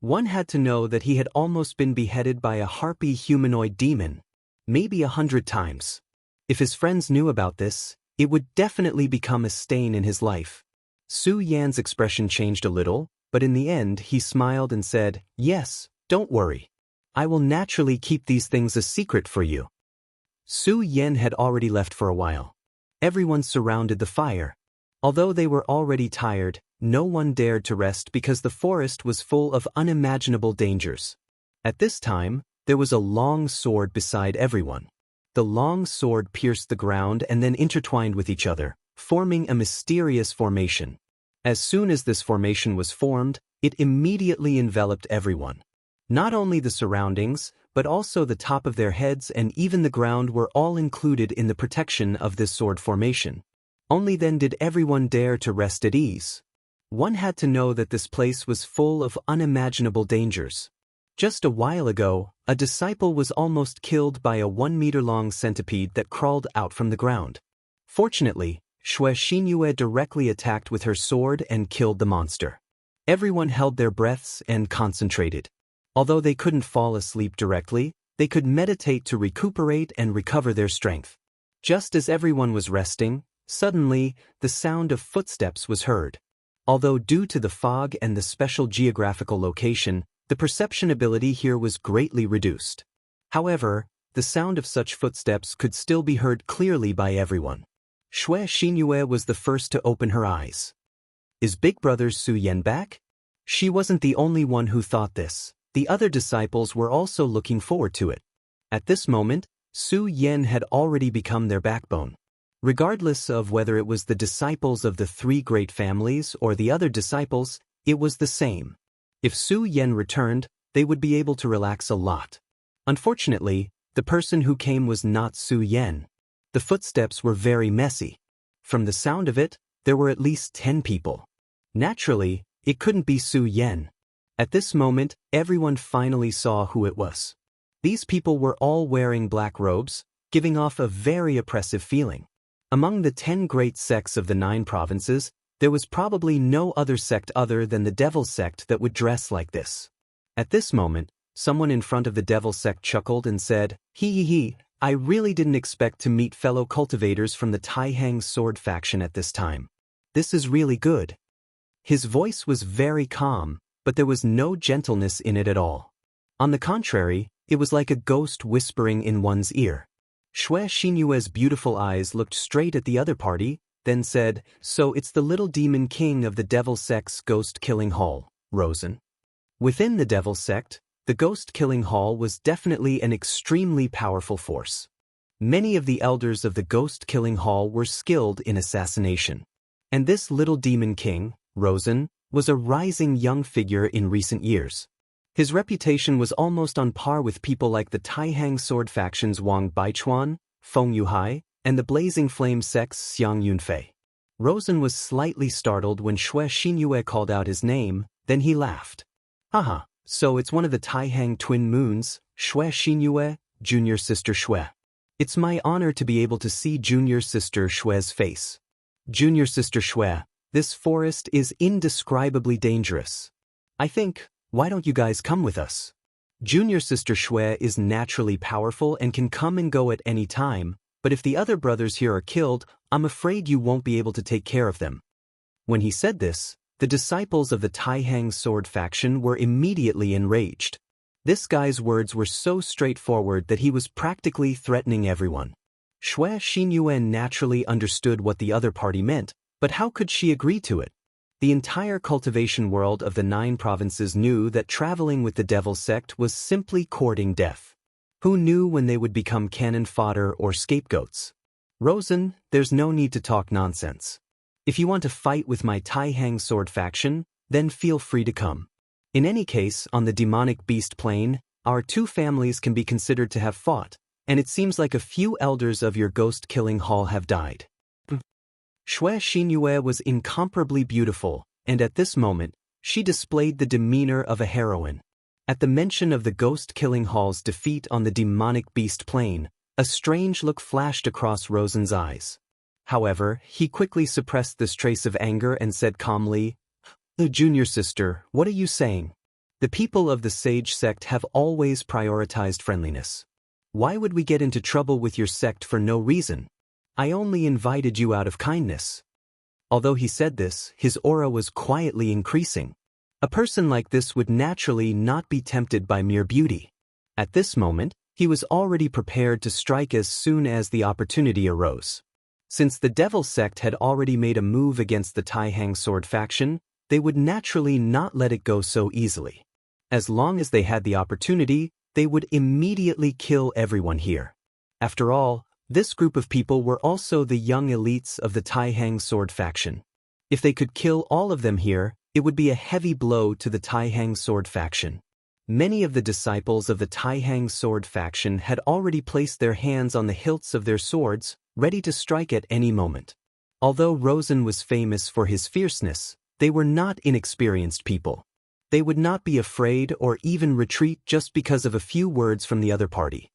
One had to know that he had almost been beheaded by a harpy humanoid demon, maybe 100 times. If his friends knew about this, it would definitely become a stain in his life. Su Yan's expression changed a little, but in the end he smiled and said, "Yes, don't worry. I will naturally keep these things a secret for you." Su Yan had already left for a while. Everyone surrounded the fire. Although they were already tired, no one dared to rest because the forest was full of unimaginable dangers. At this time, there was a long sword beside everyone. The long sword pierced the ground and then intertwined with each other, forming a mysterious formation. As soon as this formation was formed, it immediately enveloped everyone. Not only the surroundings, but also the top of their heads and even the ground were all included in the protection of this sword formation. Only then did everyone dare to rest at ease. One had to know that this place was full of unimaginable dangers. Just a while ago, a disciple was almost killed by a 1-meter-long centipede that crawled out from the ground. Fortunately, Xianxia directly attacked with her sword and killed the monster. Everyone held their breaths and concentrated. Although they couldn't fall asleep directly, they could meditate to recuperate and recover their strength. Just as everyone was resting, suddenly, the sound of footsteps was heard. Although due to the fog and the special geographical location, the perception ability here was greatly reduced. However, the sound of such footsteps could still be heard clearly by everyone. Xianxia was the first to open her eyes. Is Big Brother Su Yan back? She wasn't the only one who thought this. The other disciples were also looking forward to it. At this moment, Su Yan had already become their backbone. Regardless of whether it was the disciples of the 3 great families or the other disciples, it was the same. If Su Yan returned, they would be able to relax a lot. Unfortunately, the person who came was not Su Yan. The footsteps were very messy. From the sound of it, there were at least 10 people. Naturally, it couldn't be Su Yan. At this moment, everyone finally saw who it was. These people were all wearing black robes, giving off a very oppressive feeling. Among the 10 great sects of the 9 provinces, there was probably no other sect other than the Devil sect that would dress like this. At this moment, someone in front of the Devil sect chuckled and said, "He, I really didn't expect to meet fellow cultivators from the Taihang sword faction at this time. This is really good." His voice was very calm, but there was no gentleness in it at all. On the contrary, it was like a ghost whispering in one's ear. Xianxia's beautiful eyes looked straight at the other party, then said, "So it's the little demon king of the Devil sect's ghost-killing hall, Rosen." Within the Devil sect, the ghost-killing hall was definitely an extremely powerful force. Many of the elders of the ghost-killing hall were skilled in assassination. And this little demon king, Rosen, was a rising young figure in recent years. His reputation was almost on par with people like the Taihang sword factions Wang Baichuan, Feng Yuhai, and the Blazing Flame sects Xiang Yunfei. Rosen was slightly startled when Xianxia called out his name, then he laughed. "Haha, so it's one of the Taihang twin moons, Xianxia, junior sister Xue. It's my honor to be able to see junior sister Xue's face. Junior sister Xue, this forest is indescribably dangerous. I think, why don't you guys come with us? Junior sister Xue is naturally powerful and can come and go at any time, but if the other brothers here are killed, I'm afraid you won't be able to take care of them." When he said this, the disciples of the Taihang sword faction were immediately enraged. This guy's words were so straightforward that he was practically threatening everyone. Xianxia naturally understood what the other party meant, but how could she agree to it? The entire cultivation world of the 9 provinces knew that traveling with the Devil sect was simply courting death. Who knew when they would become cannon fodder or scapegoats? Rosen, there's no need to talk nonsense. If you want to fight with my Tai Hang sword faction, then feel free to come. In any case, on the demonic beast plane, our two families can be considered to have fought, and it seems like a few elders of your ghost-killing hall have died. Xianxia was incomparably beautiful, and at this moment, she displayed the demeanor of a heroine. At the mention of the ghost-killing hall's defeat on the demonic beast plane, a strange look flashed across Rosen's eyes. However, he quickly suppressed this trace of anger and said calmly, "Junior sister, what are you saying? The people of the Sage sect have always prioritized friendliness. Why would we get into trouble with your sect for no reason? I only invited you out of kindness." Although he said this, his aura was quietly increasing. A person like this would naturally not be tempted by mere beauty. At this moment, he was already prepared to strike as soon as the opportunity arose. Since the Devil sect had already made a move against the Tai Hang sword faction, they would naturally not let it go so easily. As long as they had the opportunity, they would immediately kill everyone here. After all, this group of people were also the young elites of the Tai Hang sword faction. If they could kill all of them here, it would be a heavy blow to the Tai Hang sword faction. Many of the disciples of the Tai Hang sword faction had already placed their hands on the hilts of their swords, ready to strike at any moment. Although Rosen was famous for his fierceness, they were not inexperienced people. They would not be afraid or even retreat just because of a few words from the other party.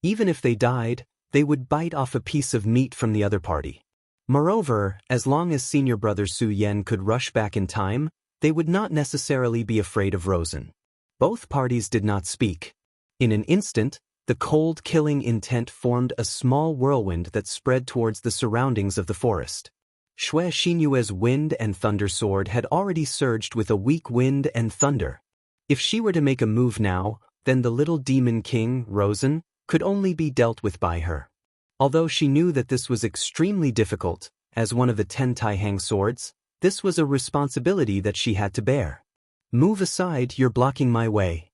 Even if they died, they would bite off a piece of meat from the other party. Moreover, as long as senior brother Su Yen could rush back in time, they would not necessarily be afraid of Rosen. Both parties did not speak. In an instant, the cold killing intent formed a small whirlwind that spread towards the surroundings of the forest. Xianxia's wind and thunder sword had already surged with a weak wind and thunder. If she were to make a move now, then the little demon king, Rosen, could only be dealt with by her. Although she knew that this was extremely difficult, as one of the 10 Tai Hang swords, this was a responsibility that she had to bear. "Move aside, you're blocking my way."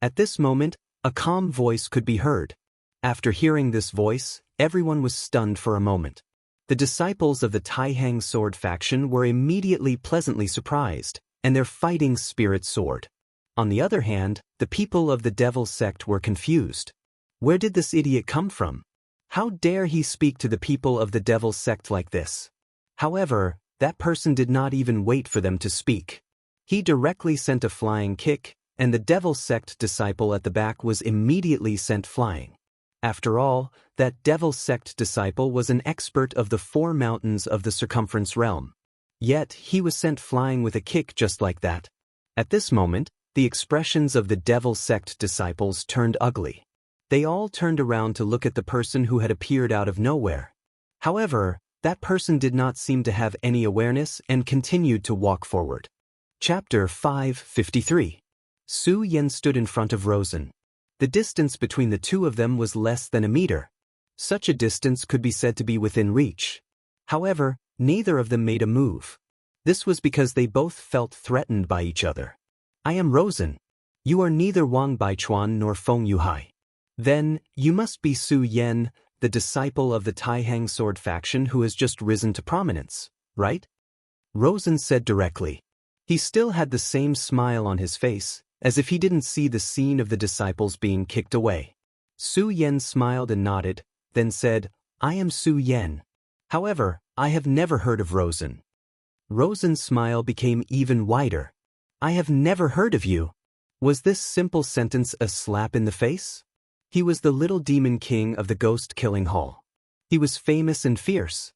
At this moment, a calm voice could be heard. After hearing this voice, everyone was stunned for a moment. The disciples of the Tai Hang sword faction were immediately pleasantly surprised, and their fighting spirit soared. On the other hand, the people of the Devil sect were confused. Where did this idiot come from? How dare he speak to the people of the Devil sect like this? However, that person did not even wait for them to speak. He directly sent a flying kick, and the Devil sect disciple at the back was immediately sent flying. After all, that Devil sect disciple was an expert of the 4 mountains of the circumference realm. Yet, he was sent flying with a kick just like that. At this moment, the expressions of the Devil sect disciples turned ugly. They all turned around to look at the person who had appeared out of nowhere. However, that person did not seem to have any awareness and continued to walk forward. Chapter 553. Su Yen stood in front of Rosen. The distance between the two of them was less than a meter. Such a distance could be said to be within reach. However, neither of them made a move. This was because they both felt threatened by each other. "I am Rosen. You are neither Wang Baichuan nor Feng Yuhai. Then, you must be Su Yen, the disciple of the Tai Hang sword faction who has just risen to prominence, right?" Rosen said directly. He still had the same smile on his face, as if he didn't see the scene of the disciples being kicked away. Su Yen smiled and nodded, then said, "I am Su Yen. However, I have never heard of Rosen." Rosen's smile became even wider. "I have never heard of you." Was this simple sentence a slap in the face? He was the little demon king of the ghost-killing hall. He was famous and fierce.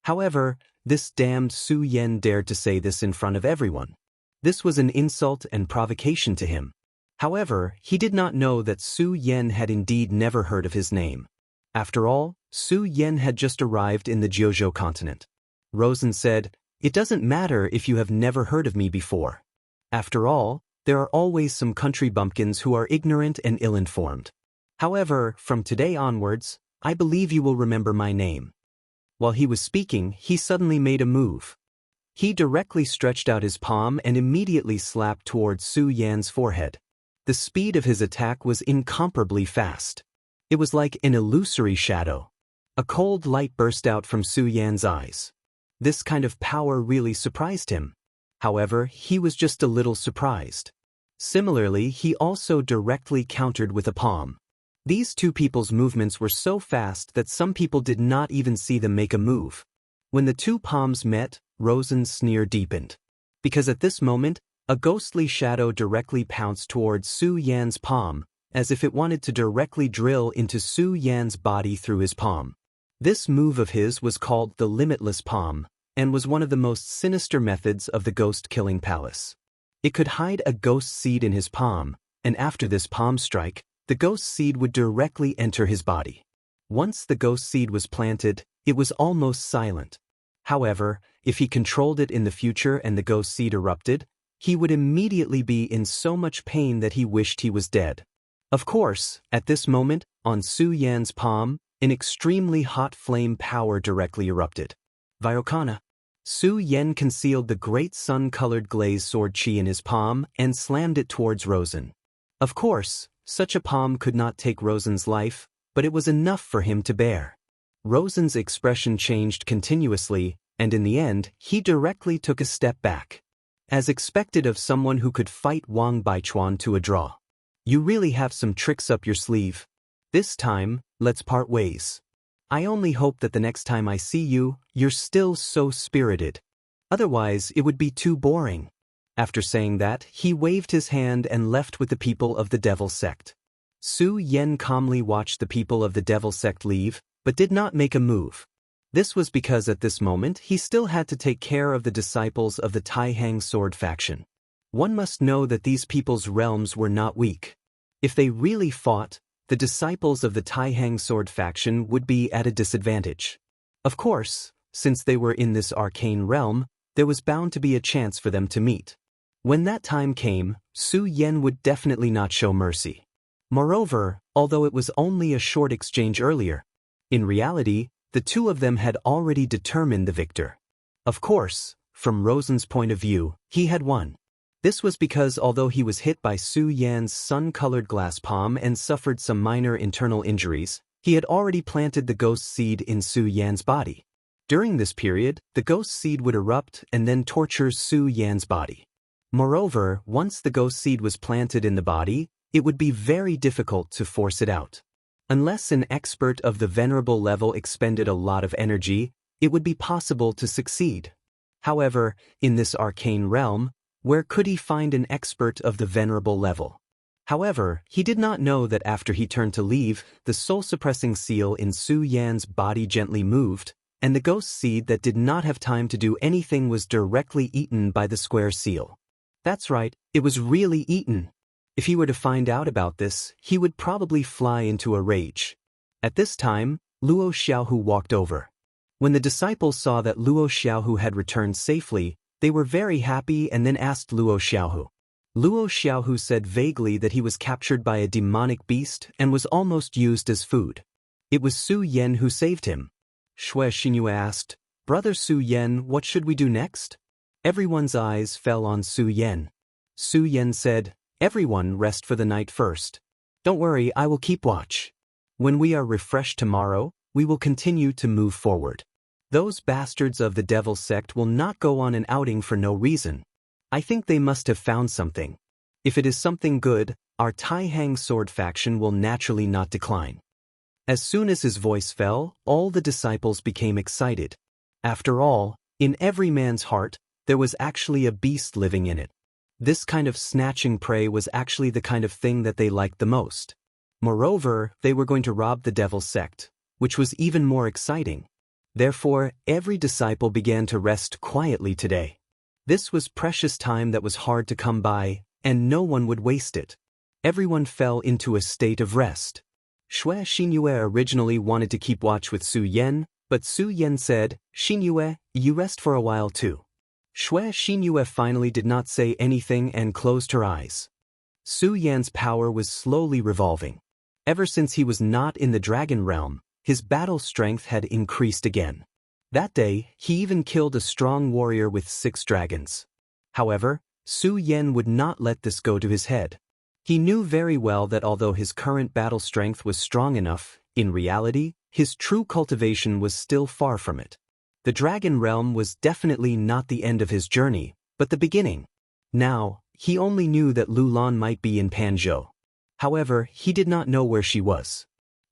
However, this damned Su Yen dared to say this in front of everyone. This was an insult and provocation to him. However, he did not know that Su Yen had indeed never heard of his name. After all, Su Yen had just arrived in the Jiuzhou continent. Rosen said, "It doesn't matter if you have never heard of me before. After all, there are always some country bumpkins who are ignorant and ill-informed. However, from today onwards, I believe you will remember my name." While he was speaking, he suddenly made a move. He directly stretched out his palm and immediately slapped towards Su Yan's forehead. The speed of his attack was incomparably fast. It was like an illusory shadow. A cold light burst out from Su Yan's eyes. This kind of power really surprised him. However, he was just a little surprised. Similarly, he also directly countered with a palm. These two people's movements were so fast that some people did not even see them make a move. When the two palms met, Rosen's sneer deepened. Because at this moment, a ghostly shadow directly pounced towards Su Yan's palm, as if it wanted to directly drill into Su Yan's body through his palm. This move of his was called the Limitless Palm, and was one of the most sinister methods of the ghost-killing palace. It could hide a ghost seed in his palm, and after this palm strike, the ghost seed would directly enter his body. Once the ghost seed was planted, it was almost silent. However, if he controlled it in the future and the ghost seed erupted, he would immediately be in so much pain that he wished he was dead. Of course, at this moment, on Su Yan's palm, an extremely hot flame power directly erupted. Vyokana. Su Yan concealed the great sun-colored glazed sword chi in his palm and slammed it towards Rosen. Of course, such a palm could not take Rosen's life, but it was enough for him to bear. Rosen's expression changed continuously, and in the end, he directly took a step back. As expected of someone who could fight Wang Baichuan to a draw. You really have some tricks up your sleeve. This time, let's part ways. I only hope that the next time I see you, you're still so spirited. Otherwise, it would be too boring. After saying that, he waved his hand and left with the people of the Devil Sect. Su Yan calmly watched the people of the Devil Sect leave, but did not make a move. This was because at this moment he still had to take care of the disciples of the Taihang sword faction. One must know that these people's realms were not weak. If they really fought, the disciples of the Taihang sword faction would be at a disadvantage. Of course, since they were in this arcane realm, there was bound to be a chance for them to meet. When that time came, Su Yan would definitely not show mercy. Moreover, although it was only a short exchange earlier, in reality, the two of them had already determined the victor. Of course, from Rosen's point of view, he had won. This was because although he was hit by Su Yan's sun-colored glass palm and suffered some minor internal injuries, he had already planted the ghost seed in Su Yan's body. During this period, the ghost seed would erupt and then torture Su Yan's body. Moreover, once the ghost seed was planted in the body, it would be very difficult to force it out. Unless an expert of the venerable level expended a lot of energy, it would be possible to succeed. However, in this arcane realm, where could he find an expert of the venerable level? However, he did not know that after he turned to leave, the soul-suppressing seal in Su Yan's body gently moved, and the ghost seed that did not have time to do anything was directly eaten by the square seal. That's right, it was really eaten. If he were to find out about this, he would probably fly into a rage. At this time, Luo Xiaohu walked over. When the disciples saw that Luo Xiaohu had returned safely, they were very happy and then asked Luo Xiaohu. Luo Xiaohu said vaguely that he was captured by a demonic beast and was almost used as food. It was Su Yan who saved him. Xue Xinyue asked, "Brother Su Yan, what should we do next?" Everyone's eyes fell on Su Yan. Su Yan said, "Everyone rest for the night first. Don't worry, I will keep watch. When we are refreshed tomorrow, we will continue to move forward. Those bastards of the Devil Sect will not go on an outing for no reason. I think they must have found something. If it is something good, our Taihang sword faction will naturally not decline." As soon as his voice fell, all the disciples became excited. After all, in every man's heart, there was actually a beast living in it. This kind of snatching prey was actually the kind of thing that they liked the most. Moreover, they were going to rob the Devil Sect, which was even more exciting. Therefore, every disciple began to rest quietly today. This was precious time that was hard to come by, and no one would waste it. Everyone fell into a state of rest. Xue Xinyue originally wanted to keep watch with Su Yan, but Su Yan said, "Xinyue, you rest for a while too." Xue Xinyue finally did not say anything and closed her eyes. Su Yan's power was slowly revolving. Ever since he was not in the dragon realm, his battle strength had increased again. That day, he even killed a strong warrior with 6 dragons. However, Su Yan would not let this go to his head. He knew very well that although his current battle strength was strong enough, in reality, his true cultivation was still far from it. The dragon realm was definitely not the end of his journey, but the beginning. Now, he only knew that Lulan might be in Panzhou. However, he did not know where she was.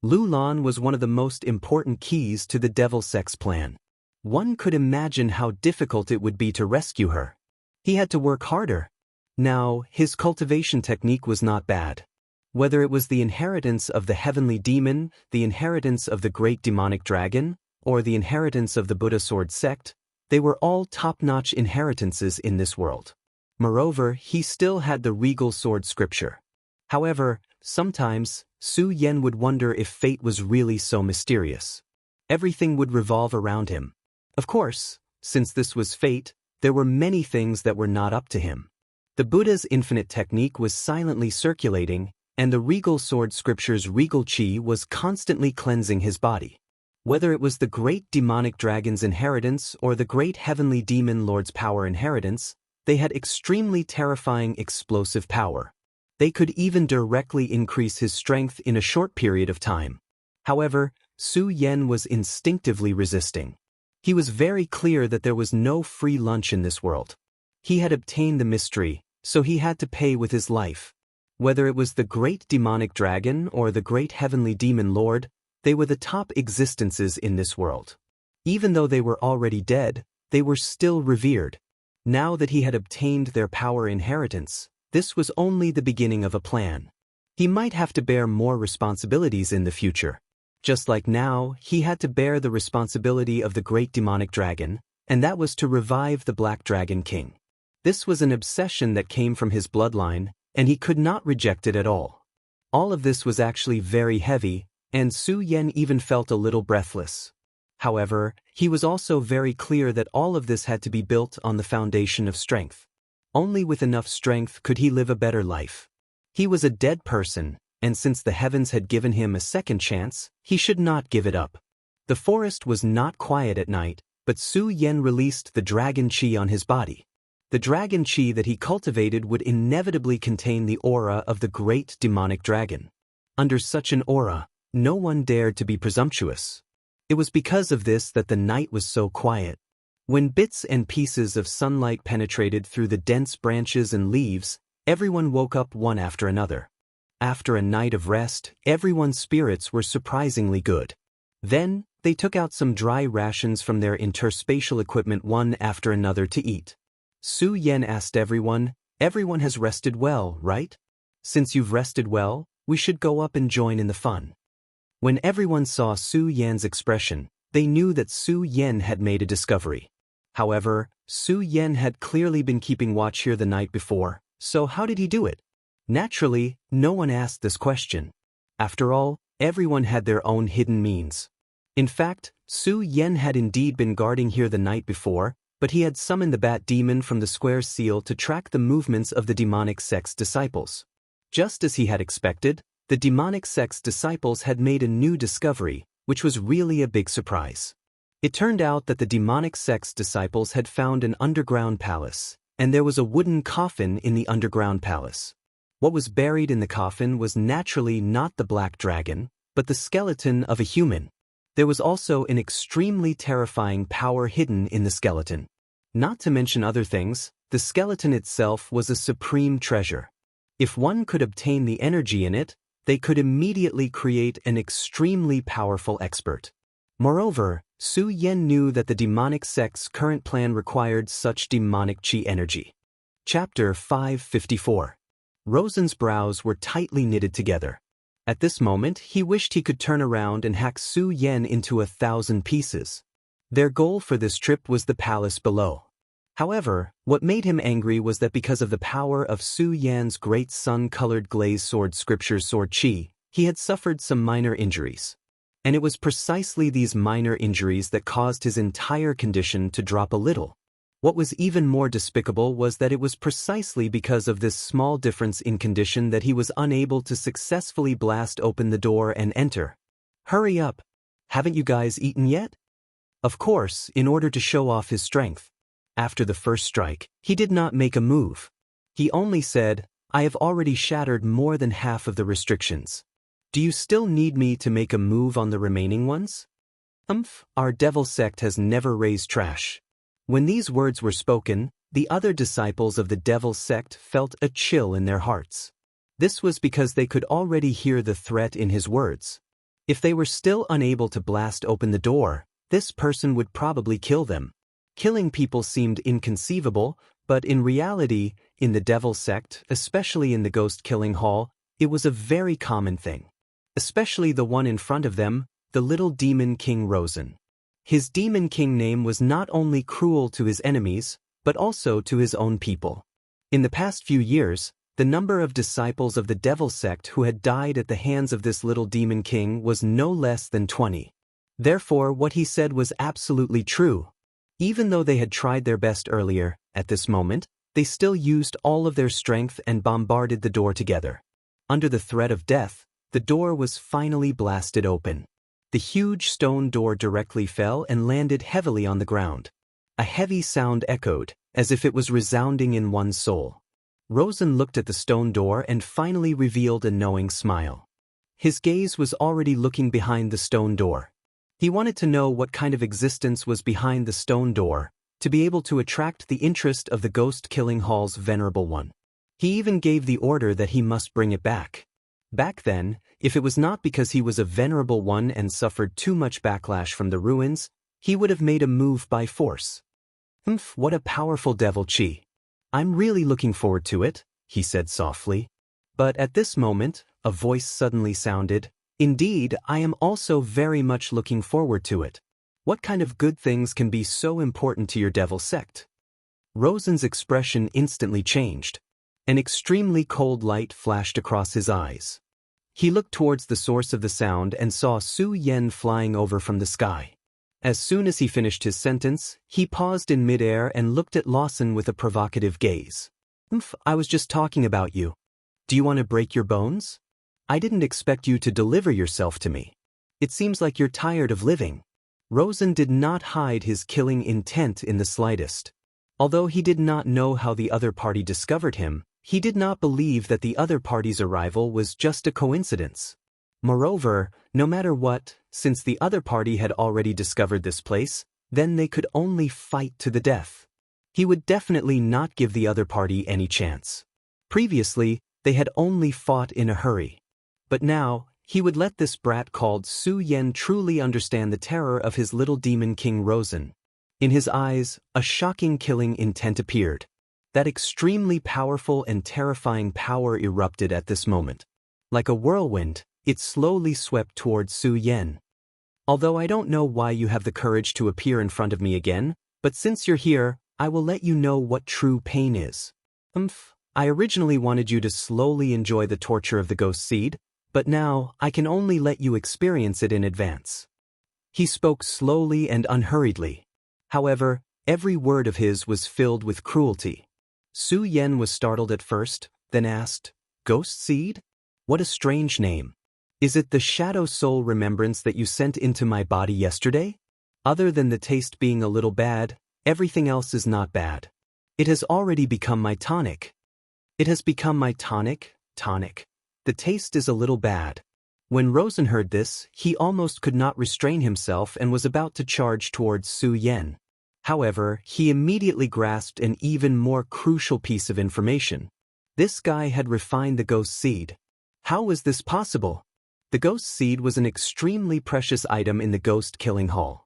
Lulan was one of the most important keys to the Devil Sect's plan. One could imagine how difficult it would be to rescue her. He had to work harder. Now, his cultivation technique was not bad. Whether it was the inheritance of the heavenly demon, the inheritance of the great demonic dragon, or the inheritance of the Buddha sword sect, they were all top-notch inheritances in this world. Moreover, he still had the regal sword scripture. However, sometimes, Su Yan would wonder if fate was really so mysterious. Everything would revolve around him. Of course, since this was fate, there were many things that were not up to him. The Buddha's infinite technique was silently circulating, and the regal sword scripture's regal chi was constantly cleansing his body. Whether it was the great demonic dragon's inheritance or the great heavenly demon lord's power inheritance, they had extremely terrifying explosive power. They could even directly increase his strength in a short period of time. However, Su Yan was instinctively resisting. He was very clear that there was no free lunch in this world. He had obtained the mystery, so he had to pay with his life. Whether it was the great demonic dragon or the great heavenly demon lord, they were the top existences in this world. Even though they were already dead, they were still revered. Now that he had obtained their power inheritance, this was only the beginning of a plan. He might have to bear more responsibilities in the future. Just like now, he had to bear the responsibility of the great demonic dragon, and that was to revive the Black Dragon King. This was an obsession that came from his bloodline, and he could not reject it at all. All of this was actually very heavy, and Su Yan even felt a little breathless. However, he was also very clear that all of this had to be built on the foundation of strength. Only with enough strength could he live a better life. He was a dead person, and since the heavens had given him a second chance, he should not give it up. The forest was not quiet at night, but Su Yan released the dragon chi on his body. The dragon chi that he cultivated would inevitably contain the aura of the great demonic dragon. Under such an aura, no one dared to be presumptuous. It was because of this that the night was so quiet. When bits and pieces of sunlight penetrated through the dense branches and leaves, everyone woke up one after another. After a night of rest, everyone's spirits were surprisingly good. Then, they took out some dry rations from their interspatial equipment one after another to eat. Su Yan asked everyone has rested well, right? Since you've rested well, we should go up and join in the fun. When everyone saw Su Yan's expression, they knew that Su Yan had made a discovery. However, Su Yan had clearly been keeping watch here the night before, so how did he do it? Naturally, no one asked this question. After all, everyone had their own hidden means. In fact, Su Yan had indeed been guarding here the night before, but he had summoned the bat demon from the square seal to track the movements of the demonic sect's disciples. Just as he had expected, the demonic sect's disciples had made a new discovery, which was really a big surprise. It turned out that the demonic sect's disciples had found an underground palace, and there was a wooden coffin in the underground palace. What was buried in the coffin was naturally not the black dragon, but the skeleton of a human. There was also an extremely terrifying power hidden in the skeleton. Not to mention other things, the skeleton itself was a supreme treasure. If one could obtain the energy in it, they could immediately create an extremely powerful expert. Moreover, Su Yan knew that the demonic sect's current plan required such demonic chi energy. Chapter 554. Rosen's brows were tightly knitted together. At this moment, he wished he could turn around and hack Su Yan into 1,000 pieces. Their goal for this trip was the palace below. However, what made him angry was that because of the power of Su Yan's great sun-colored glazed sword scripture sword chi, he had suffered some minor injuries. And it was precisely these minor injuries that caused his entire condition to drop a little. What was even more despicable was that it was precisely because of this small difference in condition that he was unable to successfully blast open the door and enter. Hurry up! Haven't you guys eaten yet? Of course, in order to show off his strength. After the first strike, he did not make a move. He only said, I have already shattered more than half of the restrictions. Do you still need me to make a move on the remaining ones? Our devil sect has never raised trash. When these words were spoken, the other disciples of the devil sect felt a chill in their hearts. This was because they could already hear the threat in his words. If they were still unable to blast open the door, this person would probably kill them. Killing people seemed inconceivable, but in reality, in the devil sect, especially in the ghost-killing hall, it was a very common thing. Especially the one in front of them, the little demon king Rosen. His demon king name was not only cruel to his enemies, but also to his own people. In the past few years, the number of disciples of the devil sect who had died at the hands of this little demon king was no less than 20. Therefore, what he said was absolutely true. Even though they had tried their best earlier, at this moment, they still used all of their strength and bombarded the door together. Under the threat of death, the door was finally blasted open. The huge stone door directly fell and landed heavily on the ground. A heavy sound echoed, as if it was resounding in one's soul. Rosen looked at the stone door and finally revealed a knowing smile. His gaze was already looking behind the stone door. He wanted to know what kind of existence was behind the stone door, to be able to attract the interest of the ghost-killing hall's venerable one. He even gave the order that he must bring it back. Back then, if it was not because he was a venerable one and suffered too much backlash from the ruins, he would have made a move by force. What a powerful devil chi. I'm really looking forward to it, he said softly. But at this moment, a voice suddenly sounded, Indeed, I am also very much looking forward to it. What kind of good things can be so important to your devil sect? Rosen's expression instantly changed. An extremely cold light flashed across his eyes. He looked towards the source of the sound and saw Su Yen flying over from the sky. As soon as he finished his sentence, he paused in midair and looked at Lawson with a provocative gaze. I was just talking about you. Do you want to break your bones? I didn't expect you to deliver yourself to me. It seems like you're tired of living. Rosen did not hide his killing intent in the slightest. Although he did not know how the other party discovered him, he did not believe that the other party's arrival was just a coincidence. Moreover, no matter what, since the other party had already discovered this place, then they could only fight to the death. He would definitely not give the other party any chance. Previously, they had only fought in a hurry. But now, he would let this brat called Su Yen truly understand the terror of his little demon king Rosen. In his eyes, a shocking killing intent appeared. That extremely powerful and terrifying power erupted at this moment. Like a whirlwind, it slowly swept towards Su Yen. Although I don't know why you have the courage to appear in front of me again, but since you're here, I will let you know what true pain is. I originally wanted you to slowly enjoy the torture of the ghost seed, but now I can only let you experience it in advance. He spoke slowly and unhurriedly. However, every word of his was filled with cruelty. Su Yen was startled at first, then asked, Ghost seed? What a strange name. Is it the shadow soul remembrance that you sent into my body yesterday? Other than the taste being a little bad, everything else is not bad. It has already become my tonic. It has become my tonic. The taste is a little bad. When Rosen heard this, he almost could not restrain himself and was about to charge towards Su Yen. However, he immediately grasped an even more crucial piece of information. This guy had refined the ghost seed. How was this possible? The ghost seed was an extremely precious item in the ghost-killing hall.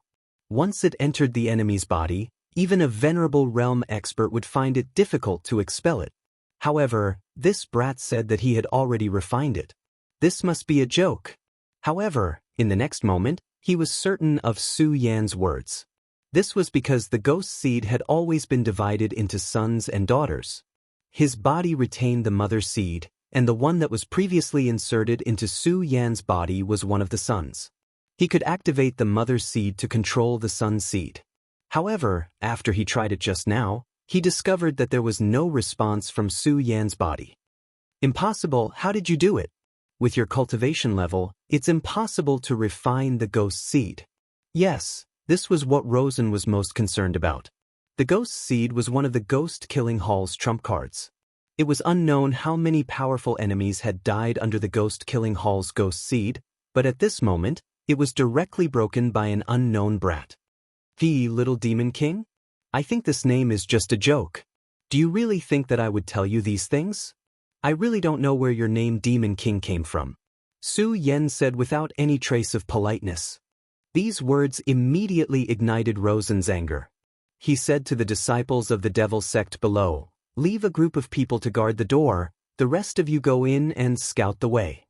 Once it entered the enemy's body, even a venerable realm expert would find it difficult to expel it. However, this brat said that he had already refined it. This must be a joke. However, in the next moment, he was certain of Su Yan's words. This was because the ghost seed had always been divided into sons and daughters. His body retained the mother seed, and the one that was previously inserted into Su Yan's body was one of the sons. He could activate the mother seed to control the son seed. However, after he tried it just now, he discovered that there was no response from Su Yan's body. Impossible, how did you do it? With your cultivation level, it's impossible to refine the ghost seed. Yes, this was what Rosen was most concerned about. The ghost seed was one of the ghost-killing hall's trump cards. It was unknown how many powerful enemies had died under the ghost-killing hall's ghost seed, but at this moment, it was directly broken by an unknown brat. The little demon king? I think this name is just a joke. Do you really think that I would tell you these things? I really don't know where your name Demon King came from. Su Yan said without any trace of politeness. These words immediately ignited Rosen's anger. He said to the disciples of the devil sect below, "Leave a group of people to guard the door, the rest of you go in and scout the way."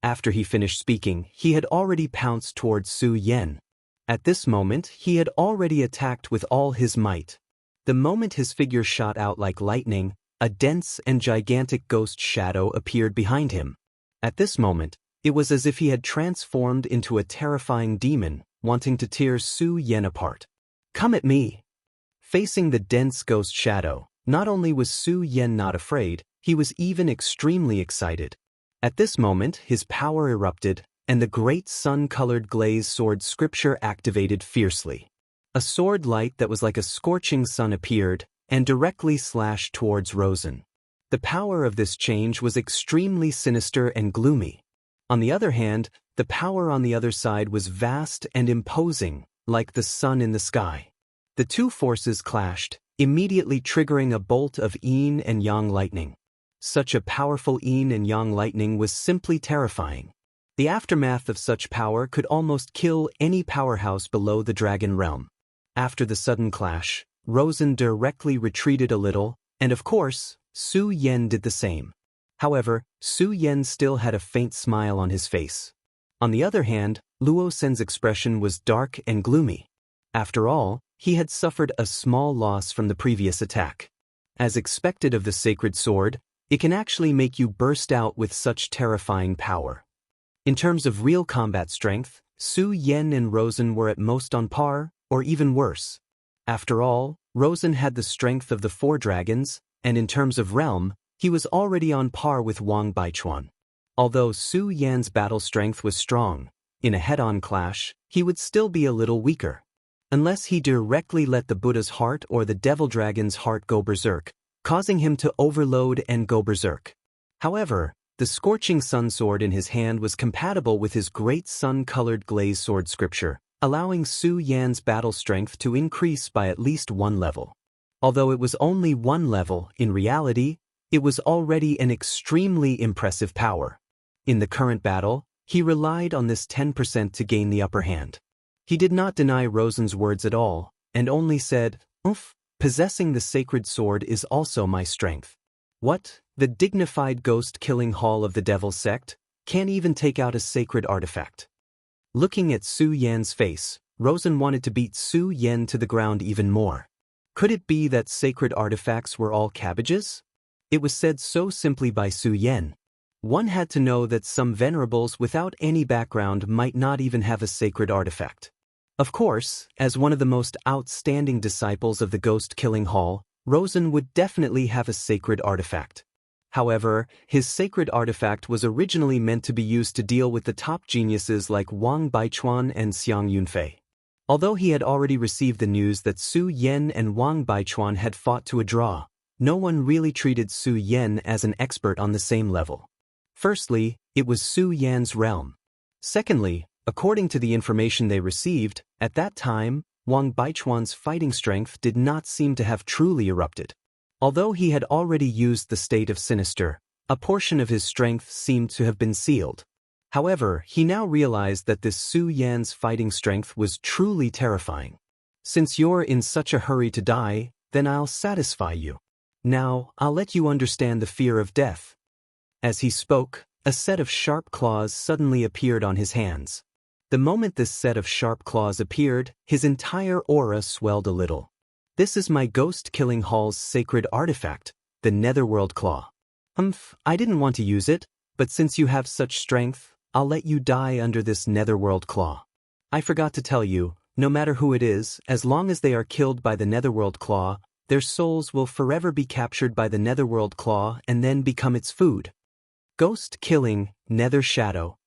After he finished speaking, he had already pounced towards Su Yan. At this moment, he had already attacked with all his might. The moment his figure shot out like lightning, a dense and gigantic ghost shadow appeared behind him. At this moment, it was as if he had transformed into a terrifying demon, wanting to tear Su Yan apart. "Come at me!" Facing the dense ghost shadow, not only was Su Yan not afraid, he was even extremely excited. At this moment, his power erupted, and the great sun-colored glaze sword scripture activated fiercely. A sword light that was like a scorching sun appeared, and directly slashed towards Rosen. The power of this change was extremely sinister and gloomy. On the other hand, the power on the other side was vast and imposing, like the sun in the sky. The two forces clashed, immediately triggering a bolt of yin and yang lightning. Such a powerful yin and yang lightning was simply terrifying. The aftermath of such power could almost kill any powerhouse below the dragon realm. After the sudden clash, Rosen directly retreated a little, and of course, Su Yan did the same. However, Su Yan still had a faint smile on his face. On the other hand, Luo Sen's expression was dark and gloomy. After all, he had suffered a small loss from the previous attack. As expected of the sacred sword, it can actually make you burst out with such terrifying power. In terms of real combat strength, Su Yan and Rosen were at most on par, or even worse. After all, Rosen had the strength of the 4 dragons, and in terms of realm, he was already on par with Wang Baichuan. Although Su Yan's battle strength was strong, in a head-on clash, he would still be a little weaker. Unless he directly let the Buddha's heart or the devil dragon's heart go berserk, causing him to overload and go berserk. However, the scorching sun sword in his hand was compatible with his great sun-colored glaze sword scripture, allowing Su Yan's battle strength to increase by at least 1 level. Although it was only 1 level, in reality, it was already an extremely impressive power. In the current battle, he relied on this 10% to gain the upper hand. He did not deny Rosen's words at all, and only said, possessing the sacred sword is also my strength. What? The dignified ghost-killing hall of the devil sect can't even take out a sacred artifact. Looking at Su Yan's face, Rosen wanted to beat Su Yan to the ground even more. Could it be that sacred artifacts were all cabbages? It was said so simply by Su Yan. One had to know that some venerables without any background might not even have a sacred artifact. Of course, as one of the most outstanding disciples of the ghost-killing hall, Rosen would definitely have a sacred artifact. However, his sacred artifact was originally meant to be used to deal with the top geniuses like Wang Baichuan and Xiang Yunfei. Although he had already received the news that Su Yan and Wang Baichuan had fought to a draw, no one really treated Su Yan as an expert on the same level. Firstly, it was Su Yan's realm. Secondly, according to the information they received, at that time, Wang Baichuan's fighting strength did not seem to have truly erupted. Although he had already used the state of sinister, a portion of his strength seemed to have been sealed. However, he now realized that this Su Yan's fighting strength was truly terrifying. Since you're in such a hurry to die, then I'll satisfy you. Now, I'll let you understand the fear of death. As he spoke, a set of sharp claws suddenly appeared on his hands. The moment this set of sharp claws appeared, his entire aura swelled a little. This is my ghost-killing hall's sacred artifact, the Netherworld Claw. I didn't want to use it, but since you have such strength, I'll let you die under this Netherworld Claw. I forgot to tell you, no matter who it is, as long as they are killed by the Netherworld Claw, their souls will forever be captured by the Netherworld Claw and then become its food. Ghost Killing, Nether Shadow.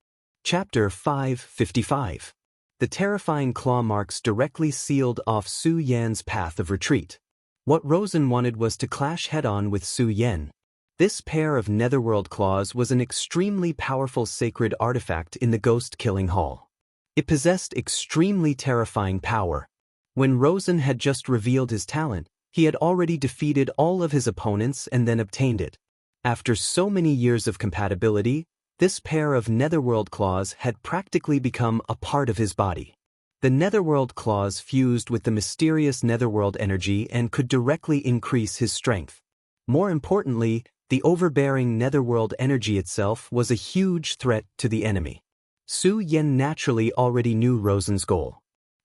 Chapter 555. The terrifying claw marks directly sealed off Su Yan's path of retreat. What Rosen wanted was to clash head-on with Su Yan. This pair of netherworld claws was an extremely powerful sacred artifact in the ghost-killing hall. It possessed extremely terrifying power. When Rosen had just revealed his talent, he had already defeated all of his opponents and then obtained it. After so many years of compatibility, this pair of netherworld claws had practically become a part of his body. The netherworld claws fused with the mysterious netherworld energy and could directly increase his strength. More importantly, the overbearing netherworld energy itself was a huge threat to the enemy. Su Yan naturally already knew Rosen's goal.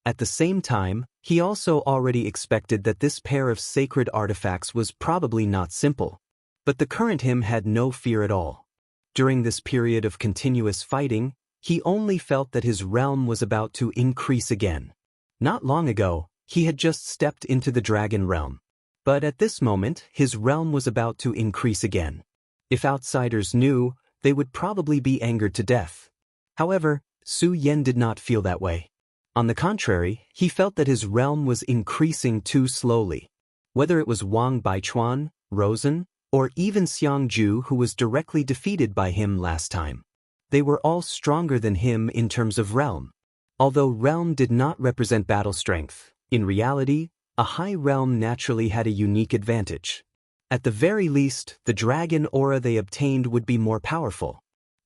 At the same time, he also already expected that this pair of sacred artifacts was probably not simple. But the current him had no fear at all. During this period of continuous fighting, he only felt that his realm was about to increase again. Not long ago, he had just stepped into the dragon realm. But at this moment, his realm was about to increase again. If outsiders knew, they would probably be angered to death. However, Su Yan did not feel that way. On the contrary, he felt that his realm was increasing too slowly. Whether it was Wang Baichuan, Rosen, or even Xianxia who was directly defeated by him last time. They were all stronger than him in terms of realm. Although realm did not represent battle strength, in reality, a high realm naturally had a unique advantage. At the very least, the dragon aura they obtained would be more powerful.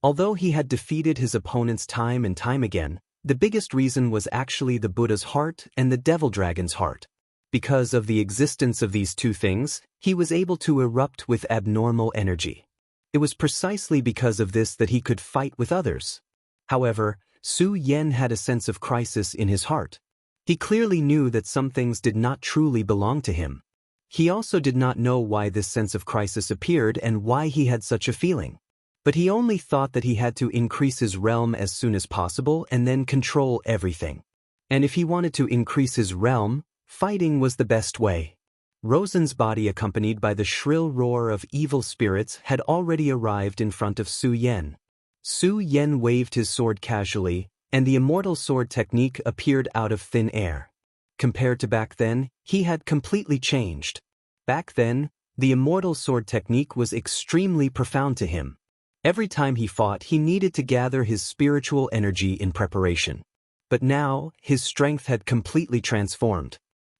Although he had defeated his opponents time and time again, the biggest reason was actually the Buddha's heart and the devil dragon's heart. Because of the existence of these two things, he was able to erupt with abnormal energy. It was precisely because of this that he could fight with others. However, Su Yan had a sense of crisis in his heart. He clearly knew that some things did not truly belong to him. He also did not know why this sense of crisis appeared and why he had such a feeling. But he only thought that he had to increase his realm as soon as possible and then control everything. And if he wanted to increase his realm, fighting was the best way. Rosen's body, accompanied by the shrill roar of evil spirits, had already arrived in front of Su Yan. Su Yan waved his sword casually, and the immortal sword technique appeared out of thin air. Compared to back then, he had completely changed. Back then, the immortal sword technique was extremely profound to him. Every time he fought, he needed to gather his spiritual energy in preparation. But now, his strength had completely transformed.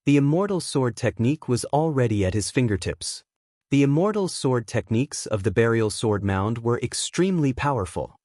The immortal sword technique was already at his fingertips. The immortal sword techniques of the burial sword mound were extremely powerful.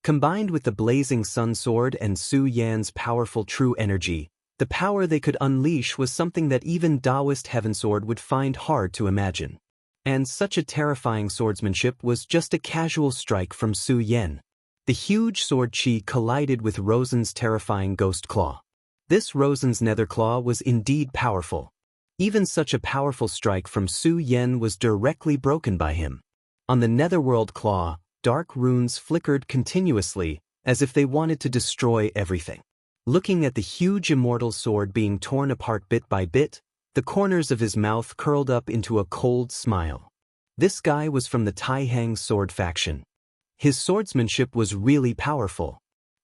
Combined with the blazing sun sword and Su Yan's powerful true energy, the power they could unleash was something that even Taoist Heaven Sword would find hard to imagine. And such a terrifying swordsmanship was just a casual strike from Su Yan. The huge sword chi collided with Rosen's terrifying ghost claw. This Rosen's nether claw was indeed powerful. Even such a powerful strike from Su Yan was directly broken by him. On the netherworld claw, dark runes flickered continuously, as if they wanted to destroy everything. Looking at the huge immortal sword being torn apart bit by bit, the corners of his mouth curled up into a cold smile. This guy was from the Taihang sword faction. His swordsmanship was really powerful.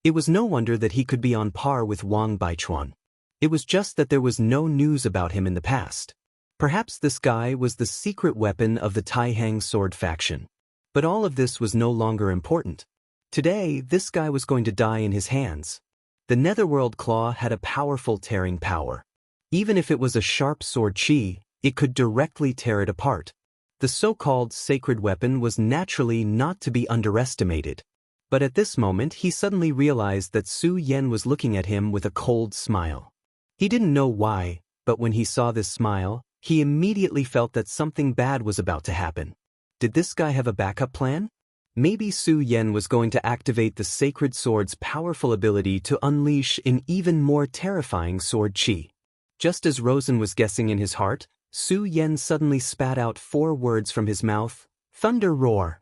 It was no wonder that he could be on par with Wang Baichuan. It was just that there was no news about him in the past. Perhaps this guy was the secret weapon of the Taihang sword faction. But all of this was no longer important. Today, this guy was going to die in his hands. The netherworld claw had a powerful tearing power. Even if it was a sharp sword chi, it could directly tear it apart. The so-called sacred weapon was naturally not to be underestimated. But at this moment he suddenly realized that Su Yan was looking at him with a cold smile. He didn't know why, but when he saw this smile, he immediately felt that something bad was about to happen. Did this guy have a backup plan? Maybe Su Yan was going to activate the sacred sword's powerful ability to unleash an even more terrifying sword chi. Just as Rosen was guessing in his heart, Su Yan suddenly spat out 4 words from his mouth: thunder roar.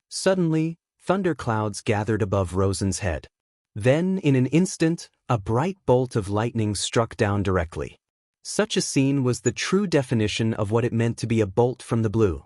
Suddenly, thunder clouds gathered above Rosen's head. Then, in an instant, a bright bolt of lightning struck down directly. Such a scene was the true definition of what it meant to be a bolt from the blue.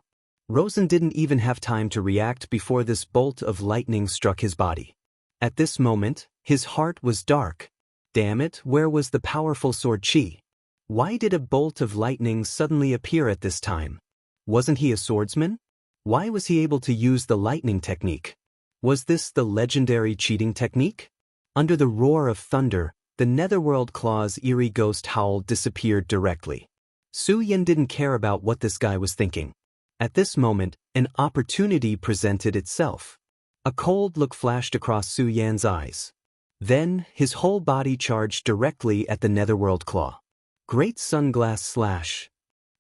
Rosen didn't even have time to react before this bolt of lightning struck his body. At this moment, his heart was dark. Damn it, where was the powerful sword chi? Why did a bolt of lightning suddenly appear at this time? Wasn't he a swordsman? Why was he able to use the lightning technique? Was this the legendary cheating technique? Under the roar of thunder, the Netherworld Claw's eerie ghost howl disappeared directly. Su Yan didn't care about what this guy was thinking. At this moment, an opportunity presented itself. A cold look flashed across Su Yan's eyes. Then, his whole body charged directly at the Netherworld Claw. Great sunglass slash.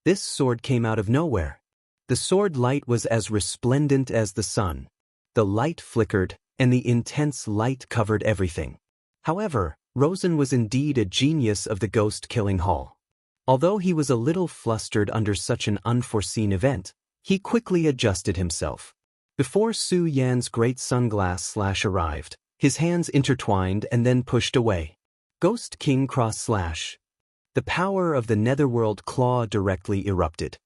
This sword came out of nowhere. The sword light was as resplendent as the sun. The light flickered, and the intense light covered everything. However, Rosen was indeed a genius of the ghost-killing hall. Although he was a little flustered under such an unforeseen event, he quickly adjusted himself. Before Su Yan's great sunglass slash arrived, his hands intertwined and then pushed away. Ghost King cross slash. The power of the Netherworld Claw directly erupted.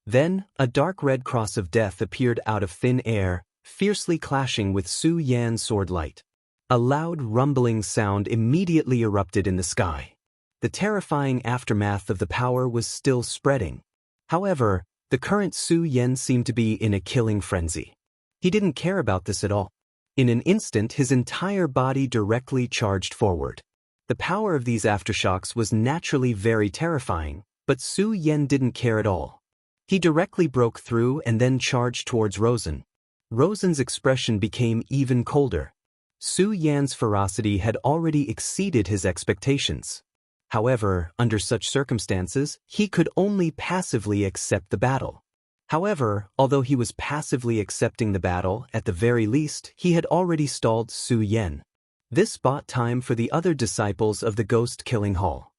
Then, a dark red cross of death appeared out of thin air, fiercely clashing with Su Yan's sword light. A loud rumbling sound immediately erupted in the sky. The terrifying aftermath of the power was still spreading. However, the current Su Yan seemed to be in a killing frenzy. He didn't care about this at all. In an instant, his entire body directly charged forward. The power of these aftershocks was naturally very terrifying, but Su Yan didn't care at all. He directly broke through and then charged towards Rosen. Rosen's expression became even colder. Su Yan's ferocity had already exceeded his expectations. However, under such circumstances, he could only passively accept the battle. However, although he was passively accepting the battle, at the very least, he had already stalled Su Yan. This bought time for the other disciples of the ghost-killing hall.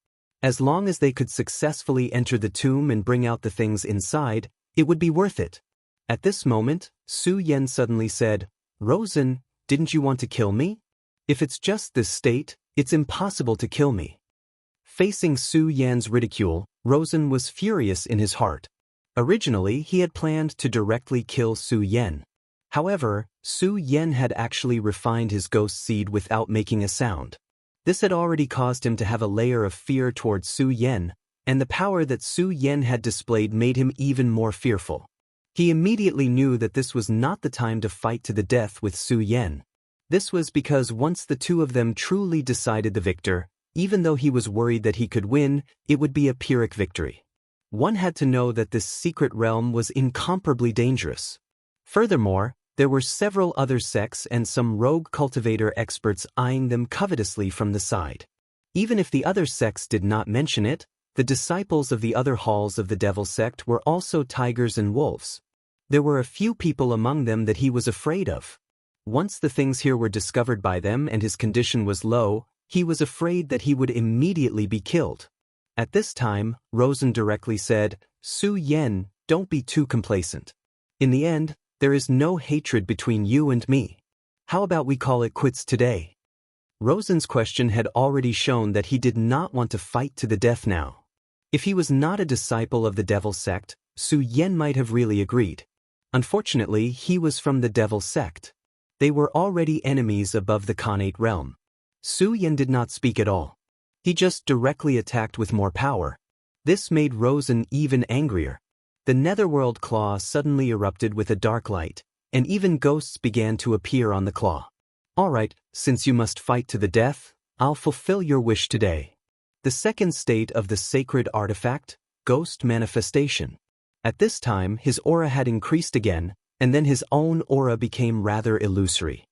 As long as they could successfully enter the tomb and bring out the things inside, it would be worth it. At this moment, Su Yan suddenly said, "Rosen, didn't you want to kill me? If it's just this state, it's impossible to kill me." Facing Su Yan's ridicule, Rosen was furious in his heart. Originally, he had planned to directly kill Su Yan. However, Su Yan had actually refined his ghost seed without making a sound. This had already caused him to have a layer of fear towards Su Yan, and the power that Su Yan had displayed made him even more fearful. He immediately knew that this was not the time to fight to the death with Su Yan. This was because once the two of them truly decided the victor, even though he was worried that he could win, it would be a Pyrrhic victory. One had to know that this secret realm was incomparably dangerous. Furthermore, there were several other sects and some rogue cultivator experts eyeing them covetously from the side. Even if the other sects did not mention it, the disciples of the other halls of the Devil sect were also tigers and wolves. There were a few people among them that he was afraid of. Once the things here were discovered by them and his condition was low, he was afraid that he would immediately be killed. At this time, Rosen directly said, "Su Yan, don't be too complacent. In the end, there is no hatred between you and me. How about we call it quits today?" Rosen's question had already shown that he did not want to fight to the death now. If he was not a disciple of the Devil sect, Su Yan might have really agreed. Unfortunately, he was from the Devil sect. They were already enemies above the Khanate realm. Su Yan did not speak at all. He just directly attacked with more power. This made Rosen even angrier. The Netherworld Claw suddenly erupted with a dark light, and even ghosts began to appear on the claw. "Alright, since you must fight to the death, I'll fulfill your wish today." The second state of the sacred artifact, Ghost Manifestation. At this time, his aura had increased again, and then his own aura became rather illusory.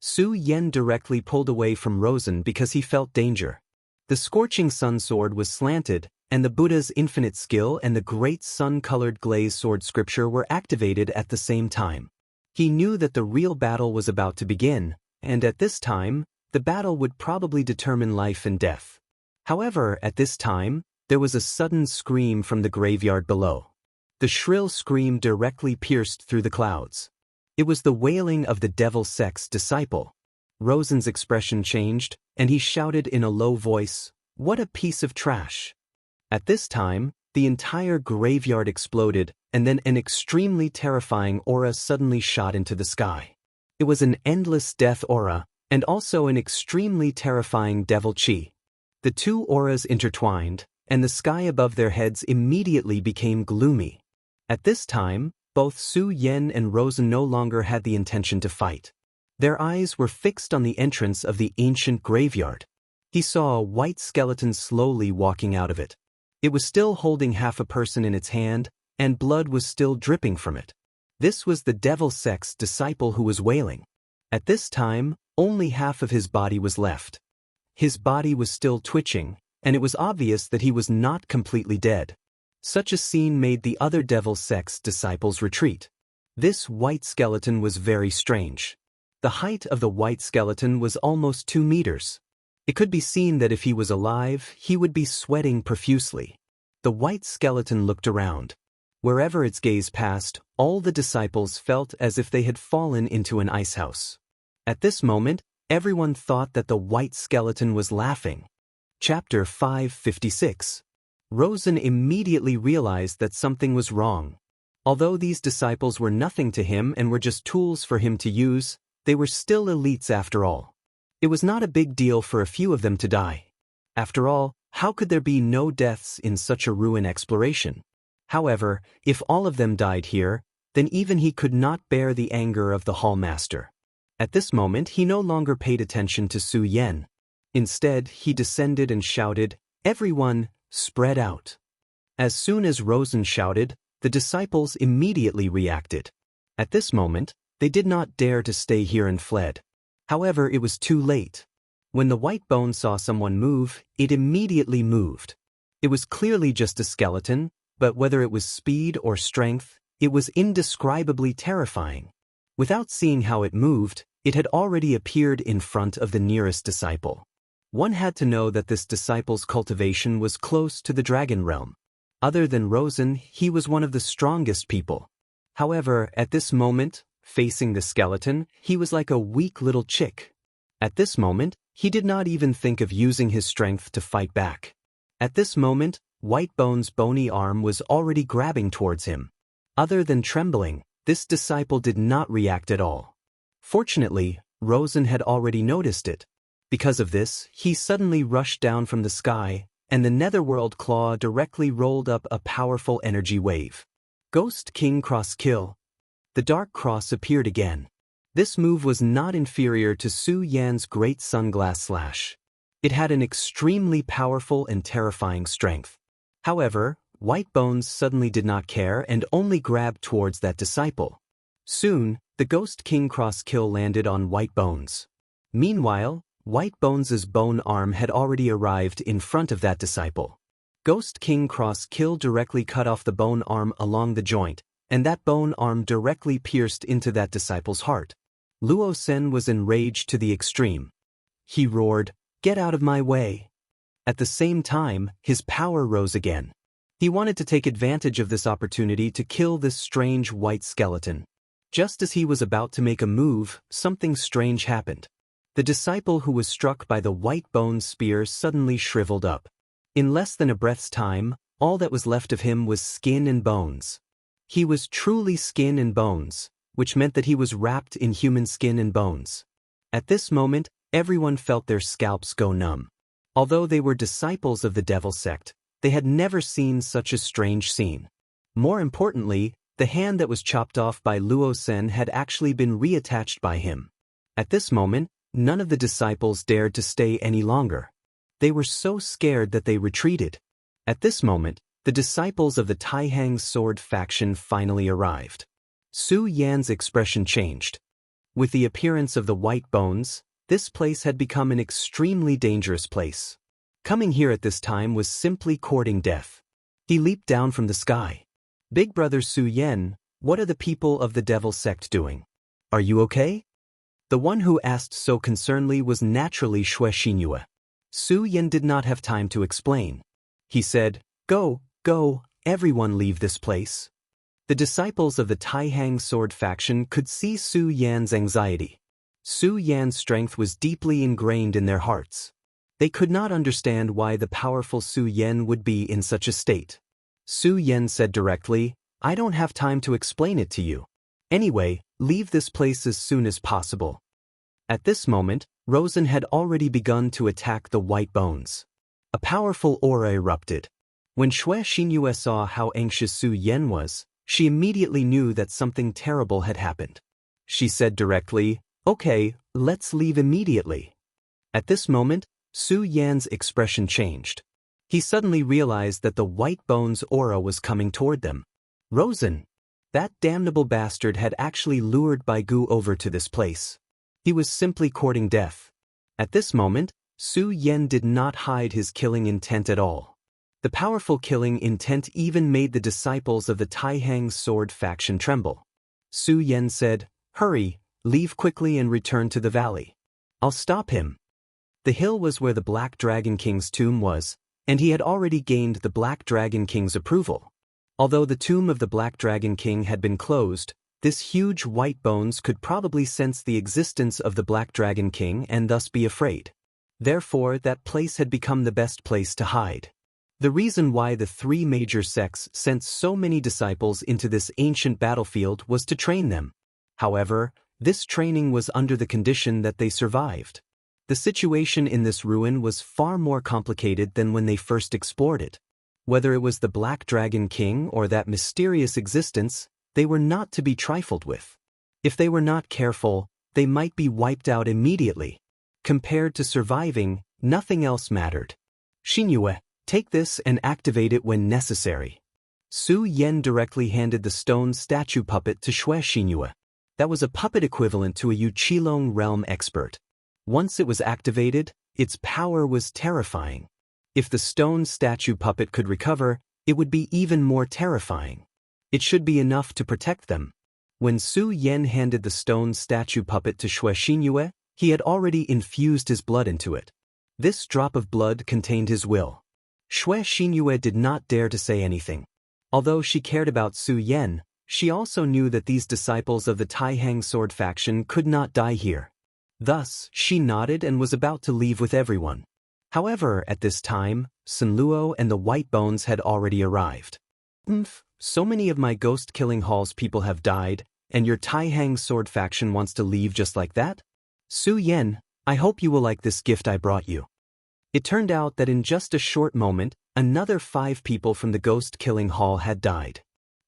Su Yan directly pulled away from Rosen because he felt danger. The scorching sun sword was slanted, and the Buddha's infinite skill and the great sun-colored glazed sword scripture were activated at the same time. He knew that the real battle was about to begin, and at this time, the battle would probably determine life and death. However, at this time, there was a sudden scream from the graveyard below. The shrill scream directly pierced through the clouds. It was the wailing of the Devil sect's disciple. Rosen's expression changed, and he shouted in a low voice, "What a piece of trash!" At this time, the entire graveyard exploded, and then an extremely terrifying aura suddenly shot into the sky. It was an endless death aura, and also an extremely terrifying devil chi. The two auras intertwined, and the sky above their heads immediately became gloomy. At this time, both Su Yan and Rosen no longer had the intention to fight. Their eyes were fixed on the entrance of the ancient graveyard. He saw a white skeleton slowly walking out of it. It was still holding half a person in its hand, and blood was still dripping from it. This was the devil sect's disciple who was wailing. At this time, only half of his body was left. His body was still twitching, and it was obvious that he was not completely dead. Such a scene made the other devil sect's disciples retreat. This white skeleton was very strange. The height of the white skeleton was almost 2 meters. It could be seen that if he was alive, he would be sweating profusely. The white skeleton looked around. Wherever its gaze passed, all the disciples felt as if they had fallen into an icehouse. At this moment, everyone thought that the white skeleton was laughing. Chapter 556. Rosen immediately realized that something was wrong. Although these disciples were nothing to him and were just tools for him to use, they were still elites after all. It was not a big deal for a few of them to die. After all, how could there be no deaths in such a ruin exploration? However, if all of them died here, then even he could not bear the anger of the hallmaster. At this moment he no longer paid attention to Su Yan. Instead, he descended and shouted, "Everyone, spread out." As soon as Rosen shouted, the disciples immediately reacted. At this moment, they did not dare to stay here and fled. However, it was too late. When the white bone saw someone move, it immediately moved. It was clearly just a skeleton, but whether it was speed or strength, it was indescribably terrifying. Without seeing how it moved, it had already appeared in front of the nearest disciple. One had to know that this disciple's cultivation was close to the dragon realm. Other than Rosen, he was one of the strongest people. However, at this moment, facing the skeleton, he was like a weak little chick. At this moment, he did not even think of using his strength to fight back. At this moment, Whitebone's bony arm was already grabbing towards him. Other than trembling, this disciple did not react at all. Fortunately, Rosen had already noticed it. Because of this, he suddenly rushed down from the sky, and the netherworld claw directly rolled up a powerful energy wave. Ghost King Cross Kill. The dark cross appeared again. This move was not inferior to Su Yan's great sunglass slash. It had an extremely powerful and terrifying strength. However, Whitebones suddenly did not care and only grabbed towards that disciple. Soon, the Ghost King Cross Kill landed on Whitebones. Meanwhile, Whitebones' bone arm had already arrived in front of that disciple. Ghost King Cross Kill directly cut off the bone arm along the joint, and that bone arm directly pierced into that disciple's heart. Luo Sen was enraged to the extreme. He roared, "Get out of my way!" At the same time, his power rose again. He wanted to take advantage of this opportunity to kill this strange white skeleton. Just as he was about to make a move, something strange happened. The disciple who was struck by the white bone spear suddenly shriveled up. In less than a breath's time, all that was left of him was skin and bones. He was truly skin and bones, which meant that he was wrapped in human skin and bones. At this moment, everyone felt their scalps go numb. Although they were disciples of the devil sect, they had never seen such a strange scene. More importantly, the hand that was chopped off by Luo Sen had actually been reattached by him. At this moment, none of the disciples dared to stay any longer. They were so scared that they retreated. At this moment, the disciples of the Taihang sword faction finally arrived. Su Yan's expression changed. With the appearance of the white bones, this place had become an extremely dangerous place. Coming here at this time was simply courting death. He leaped down from the sky. "Big brother Su Yan, what are the people of the devil sect doing? Are you okay?" The one who asked so concernedly was naturally Xianxia. Su Yan did not have time to explain. He said, Go, everyone leave this place." The disciples of the Taihang sword faction could see Su Yan's anxiety. Su Yan's strength was deeply ingrained in their hearts. They could not understand why the powerful Su Yan would be in such a state. Su Yan said directly, "I don't have time to explain it to you. Anyway, leave this place as soon as possible." At this moment, Rosen had already begun to attack the white bones. A powerful aura erupted. When Xianxia saw how anxious Su Yan was, She immediately knew that something terrible had happened. She said directly, "Okay, let's leave immediately." At this moment, Su Yan's expression changed. He suddenly realized that the white bone's aura was coming toward them. Rosen! That damnable bastard had actually lured Baigu over to this place. He was simply courting death. At this moment, Su Yan did not hide his killing intent at all. The powerful killing intent even made the disciples of the Taihang sword faction tremble. Su Yan said, "Hurry, leave quickly and return to the valley. I'll stop him." The hill was where the Black Dragon King's tomb was, and he had already gained the Black Dragon King's approval. Although the tomb of the Black Dragon King had been closed, this huge white bones could probably sense the existence of the Black Dragon King and thus be afraid. Therefore, that place had become the best place to hide. The reason why the three major sects sent so many disciples into this ancient battlefield was to train them. However, this training was under the condition that they survived. The situation in this ruin was far more complicated than when they first explored it. Whether it was the Black Dragon King or that mysterious existence, they were not to be trifled with. If they were not careful, they might be wiped out immediately. Compared to surviving, nothing else mattered. "Xianxia, take this and activate it when necessary." Su Yan directly handed the stone statue puppet to Xianxia. That was a puppet equivalent to a Yuqilong realm expert. Once it was activated, its power was terrifying. If the stone statue puppet could recover, it would be even more terrifying. It should be enough to protect them. When Su Yan handed the stone statue puppet to Xianxia, he had already infused his blood into it. This drop of blood contained his will. Xianxia did not dare to say anything. Although she cared about Su Yan, she also knew that these disciples of the Taihang sword faction could not die here. Thus, she nodded and was about to leave with everyone. However, at this time, Sun Luo and the White Bones had already arrived. So many of my ghost-killing hall's people have died, and your Taihang sword faction wants to leave just like that? Su Yan, I hope you will like this gift I brought you." It turned out that in just a short moment, another 5 people from the ghost-killing hall had died.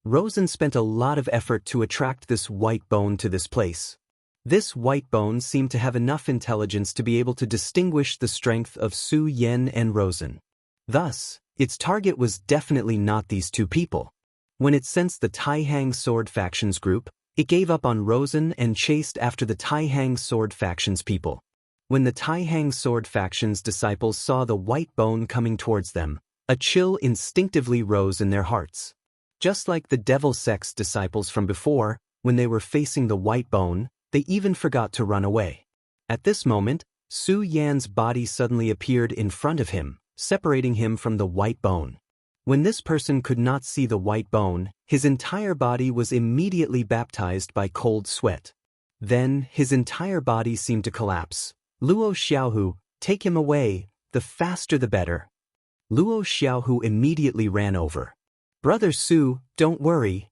Rosen spent a lot of effort to attract this white bone to this place. This white bone seemed to have enough intelligence to be able to distinguish the strength of Su Yan and Rosen. Thus, its target was definitely not these 2 people. When it sensed the Taihang sword factions group, it gave up on Rosen and chased after the Taihang sword factions people. When the Taihang sword factions disciples saw the white bone coming towards them, a chill instinctively rose in their hearts. Just like the Devil Sect's disciples from before, when they were facing the white bone, they even forgot to run away. At this moment, Su Yan's body suddenly appeared in front of him, separating him from the white bone. When this person could not see the white bone, his entire body was immediately baptized by cold sweat. Then, his entire body seemed to collapse. "Luo Xiaohu, take him away, the faster the better." Luo Xiaohu immediately ran over. "Brother Su, don't worry."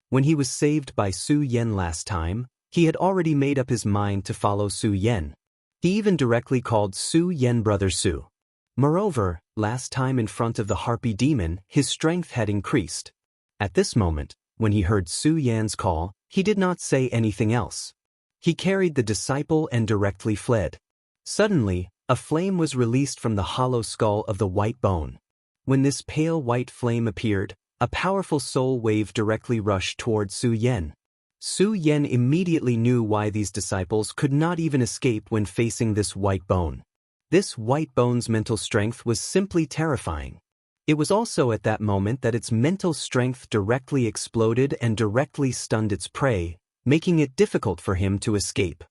When he was saved by Su Yan last time, he had already made up his mind to follow Su Yan. He even directly called Su Yan Brother Su. Moreover, last time in front of the Harpy Demon, his strength had increased. At this moment, when he heard Su Yan's call, he did not say anything else. He carried the disciple and directly fled. Suddenly, a flame was released from the hollow skull of the white bone. When this pale white flame appeared, a powerful soul wave directly rushed toward Su Yan. Su Yan immediately knew why these disciples could not even escape when facing this white bone. This white bone's mental strength was simply terrifying. It was also at that moment that its mental strength directly exploded and directly stunned its prey, making it difficult for him to escape.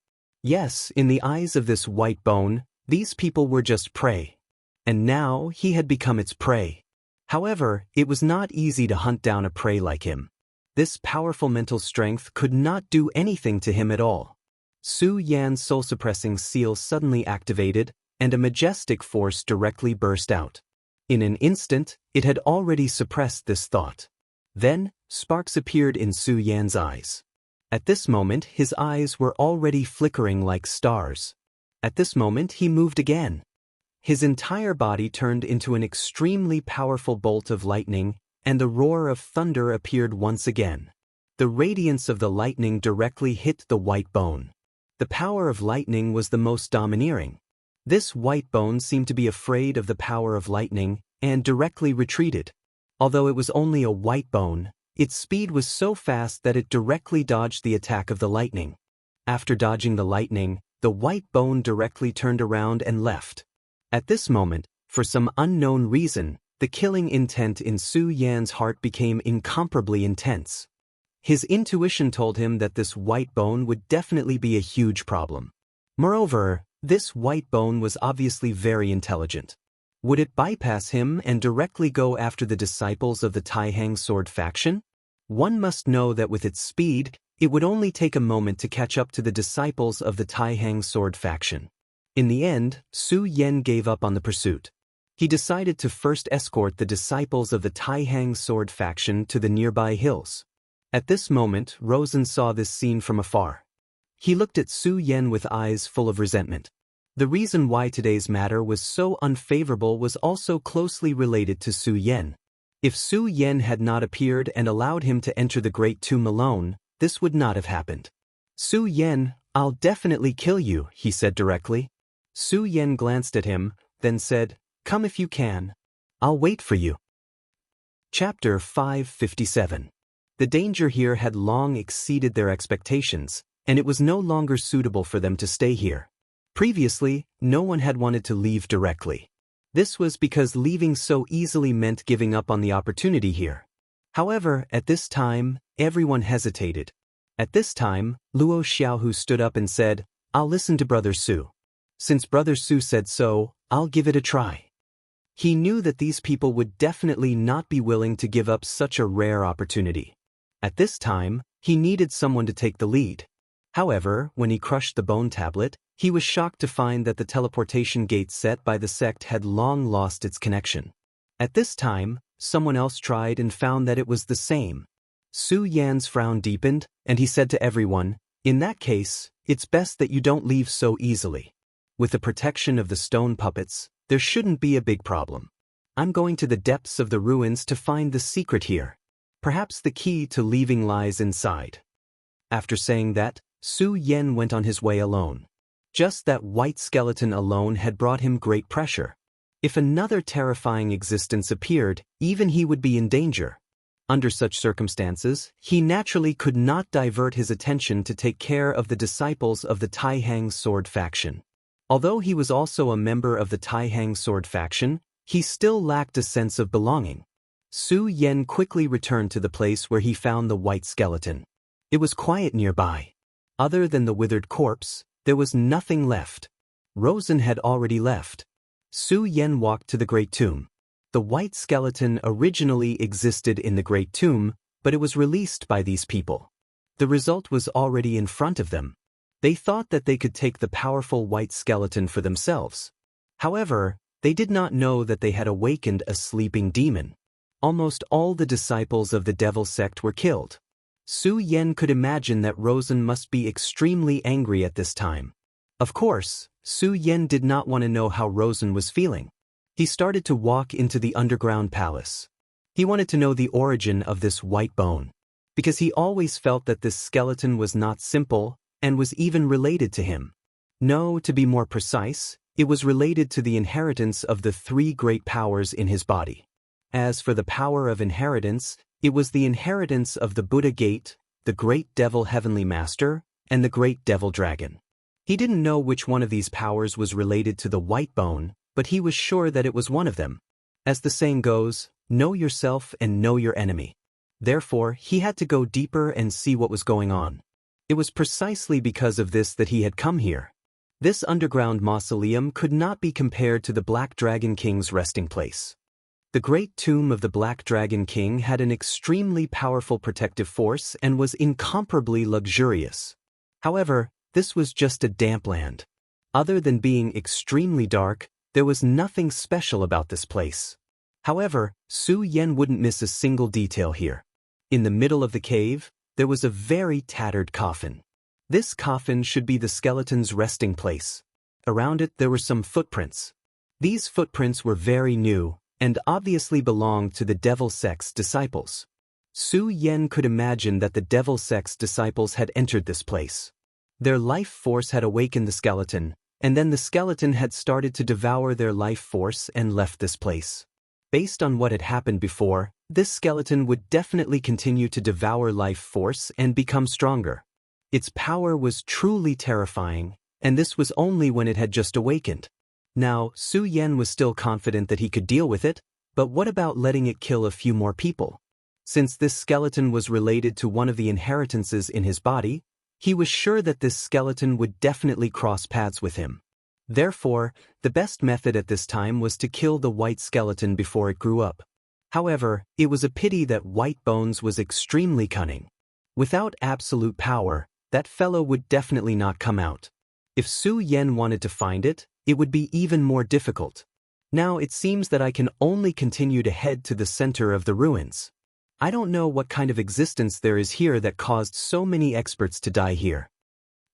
Yes, in the eyes of this white bone, these people were just prey. And now he had become its prey. However, it was not easy to hunt down a prey like him. This powerful mental strength could not do anything to him at all. Su Yan's soul-suppressing seal suddenly activated, and a majestic force directly burst out. In an instant, it had already suppressed this thought. Then, sparks appeared in Su Yan's eyes. At this moment, his eyes were already flickering like stars. At this moment, he moved again. His entire body turned into an extremely powerful bolt of lightning, and the roar of thunder appeared once again. The radiance of the lightning directly hit the white bone. The power of lightning was the most domineering. This white bone seemed to be afraid of the power of lightning and directly retreated. Although it was only a white bone, its speed was so fast that it directly dodged the attack of the lightning. After dodging the lightning, the white bone directly turned around and left. At this moment, for some unknown reason, the killing intent in Su Yan's heart became incomparably intense. His intuition told him that this white bone would definitely be a huge problem. Moreover, this white bone was obviously very intelligent. Would it bypass him and directly go after the disciples of the Taihang sword faction? One must know that with its speed, it would only take a moment to catch up to the disciples of the Taihang sword faction. In the end, Su Yan gave up on the pursuit. He decided to first escort the disciples of the Taihang sword faction to the nearby hills. At this moment, Rosen saw this scene from afar. He looked at Su Yan with eyes full of resentment. The reason why today's matter was so unfavorable was also closely related to Su Yan. If Su Yan had not appeared and allowed him to enter the Great Tomb alone, this would not have happened. Su Yan, I'll definitely kill you, he said directly. Su Yan glanced at him, then said, Come if you can. I'll wait for you. Chapter 557. The danger here had long exceeded their expectations, and it was no longer suitable for them to stay here. Previously, no one had wanted to leave directly. This was because leaving so easily meant giving up on the opportunity here. However, at this time, everyone hesitated. At this time, Luo Xiaohu stood up and said, I'll listen to Brother Su. Since Brother Su said so, I'll give it a try. He knew that these people would definitely not be willing to give up such a rare opportunity. At this time, he needed someone to take the lead. However, when he crushed the bone tablet, he was shocked to find that the teleportation gate set by the sect had long lost its connection. At this time, someone else tried and found that it was the same. Su Yan's frown deepened, and he said to everyone, In that case, it's best that you don't leave so easily. With the protection of the stone puppets, there shouldn't be a big problem. I'm going to the depths of the ruins to find the secret here. Perhaps the key to leaving lies inside. After saying that, Su Yan went on his way alone. Just that white skeleton alone had brought him great pressure. If another terrifying existence appeared, even he would be in danger. Under such circumstances, he naturally could not divert his attention to take care of the disciples of the Taihang sword faction. Although he was also a member of the Taihang sword faction, he still lacked a sense of belonging. Su Yan quickly returned to the place where he found the white skeleton. It was quiet nearby. Other than the withered corpse, there was nothing left. Rosen had already left. Su Yan walked to the Great Tomb. The white skeleton originally existed in the Great Tomb, but it was released by these people. The result was already in front of them. They thought that they could take the powerful white skeleton for themselves. However, they did not know that they had awakened a sleeping demon. Almost all the disciples of the devil sect were killed. Su Yan could imagine that Rosen must be extremely angry at this time. Of course, Su Yan did not want to know how Rosen was feeling. He started to walk into the underground palace. He wanted to know the origin of this white bone, because he always felt that this skeleton was not simple and was even related to him. No, to be more precise, it was related to the inheritance of the three great powers in his body. As for the power of inheritance, it was the inheritance of the Buddha Gate, the Great Devil Heavenly Master, and the Great Devil Dragon. He didn't know which one of these powers was related to the white bone, but he was sure that it was one of them. As the saying goes, know yourself and know your enemy. Therefore, he had to go deeper and see what was going on. It was precisely because of this that he had come here. This underground mausoleum could not be compared to the Black Dragon King's resting place. The great tomb of the Black Dragon King had an extremely powerful protective force and was incomparably luxurious. However, this was just a damp land. Other than being extremely dark, there was nothing special about this place. However, Su Yan wouldn't miss a single detail here. In the middle of the cave, there was a very tattered coffin. This coffin should be the skeleton's resting place. Around it there were some footprints. These footprints were very new, and obviously belonged to the Devil Sect's disciples. Su Yan could imagine that the Devil Sect's disciples had entered this place. Their life force had awakened the skeleton, and then the skeleton had started to devour their life force and left this place. Based on what had happened before, this skeleton would definitely continue to devour life force and become stronger. Its power was truly terrifying, and this was only when it had just awakened. Now, Su Yan was still confident that he could deal with it, but what about letting it kill a few more people? Since this skeleton was related to one of the inheritances in his body, he was sure that this skeleton would definitely cross paths with him. Therefore, the best method at this time was to kill the white skeleton before it grew up. However, it was a pity that White Bones was extremely cunning. Without absolute power, that fellow would definitely not come out. If Su Yan wanted to find it, it would be even more difficult. Now it seems that I can only continue to head to the center of the ruins. I don't know what kind of existence there is here that caused so many experts to die here.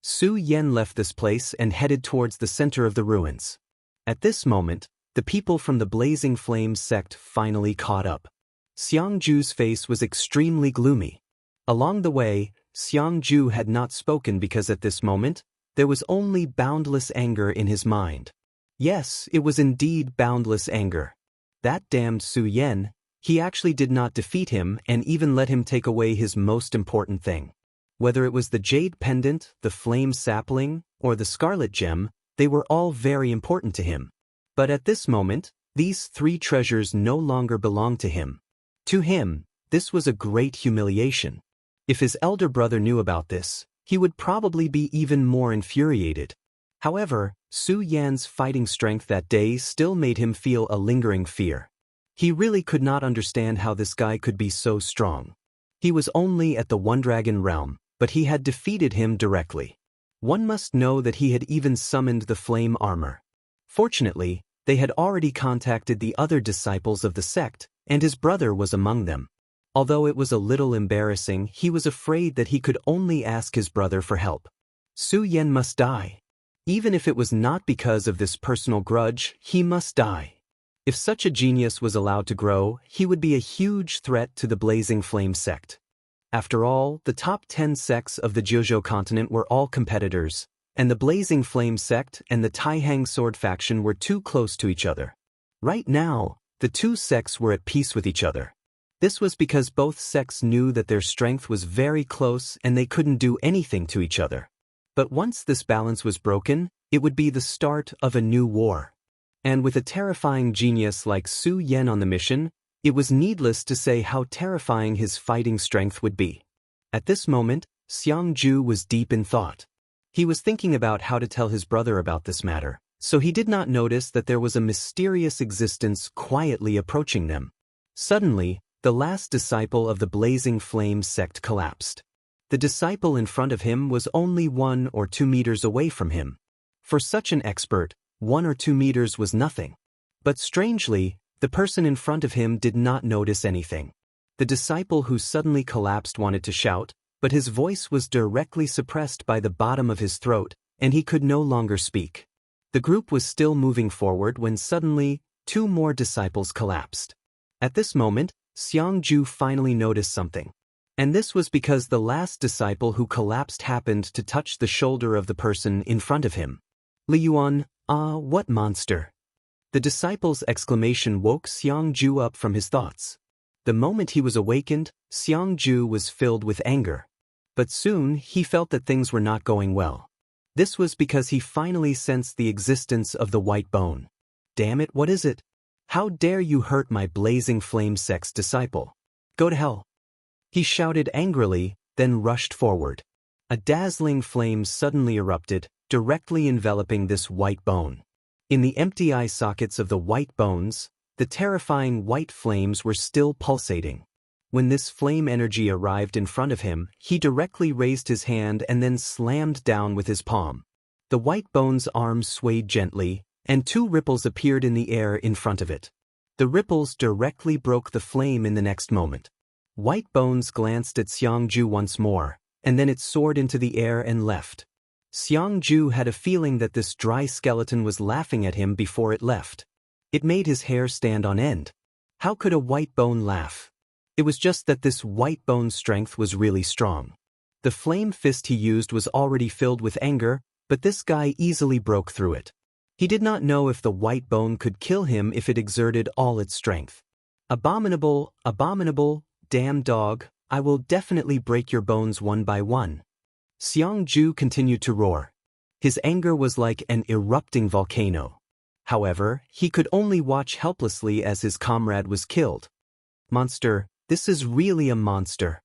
Su Yan left this place and headed towards the center of the ruins. At this moment, the people from the Blazing Flames sect finally caught up. Xianxju's face was extremely gloomy. Along the way, Xianxju had not spoken because at this moment, there was only boundless anger in his mind. Yes, it was indeed boundless anger. That damned Su Yan, he actually did not defeat him and even let him take away his most important thing. Whether it was the jade pendant, the flame sapling, or the scarlet gem, they were all very important to him. But at this moment, these three treasures no longer belonged to him. To him, this was a great humiliation. If his elder brother knew about this, he would probably be even more infuriated. However, Su Yan's fighting strength that day still made him feel a lingering fear. He really could not understand how this guy could be so strong. He was only at the One Dragon realm, but he had defeated him directly. One must know that he had even summoned the flame armor. Fortunately, they had already contacted the other disciples of the sect, and his brother was among them. Although it was a little embarrassing, he was afraid that he could only ask his brother for help. Su Yan must die. Even if it was not because of this personal grudge, he must die. If such a genius was allowed to grow, he would be a huge threat to the Blazing Flame sect. After all, the top 10 sects of the Jiuzhou continent were all competitors, and the Blazing Flame sect and the Taihang sword faction were too close to each other. Right now, the two sects were at peace with each other. This was because both sects knew that their strength was very close and they couldn't do anything to each other. But once this balance was broken, it would be the start of a new war. And with a terrifying genius like Su Yan on the mission, it was needless to say how terrifying his fighting strength would be. At this moment, Xianxju was deep in thought. He was thinking about how to tell his brother about this matter, so he did not notice that there was a mysterious existence quietly approaching them. Suddenly, the last disciple of the Blazing Flame sect collapsed. The disciple in front of him was only 1 or 2 meters away from him. For such an expert, 1 or 2 meters was nothing. But strangely, the person in front of him did not notice anything. The disciple who suddenly collapsed wanted to shout, but his voice was directly suppressed by the bottom of his throat, and he could no longer speak. The group was still moving forward when suddenly, 2 more disciples collapsed. At this moment, Xianxju finally noticed something. And this was because the last disciple who collapsed happened to touch the shoulder of the person in front of him. Li Yuan, ah, what monster! The disciple's exclamation woke Xianxju up from his thoughts. The moment he was awakened, Xianxju was filled with anger. But soon he felt that things were not going well. This was because he finally sensed the existence of the white bone. Damn it, what is it? How dare you hurt my Blazing Flame sect's disciple? Go to hell! He shouted angrily, then rushed forward. A dazzling flame suddenly erupted, directly enveloping this white bone. In the empty eye sockets of the white bones, the terrifying white flames were still pulsating. When this flame energy arrived in front of him, he directly raised his hand and then slammed down with his palm. The white bone's arms swayed gently, and 2 ripples appeared in the air in front of it. The ripples directly broke the flame in the next moment. White Bones glanced at Xianxju once more, and then it soared into the air and left. Xianxju had a feeling that this dry skeleton was laughing at him before it left. It made his hair stand on end. How could a white bone laugh? It was just that this white bone's strength was really strong. The flame fist he used was already filled with anger, but this guy easily broke through it. He did not know if the white bone could kill him if it exerted all its strength. Abominable, abominable, damn dog, I will definitely break your bones one by one. Xianxia continued to roar. His anger was like an erupting volcano. However, he could only watch helplessly as his comrade was killed. Monster, this is really a monster.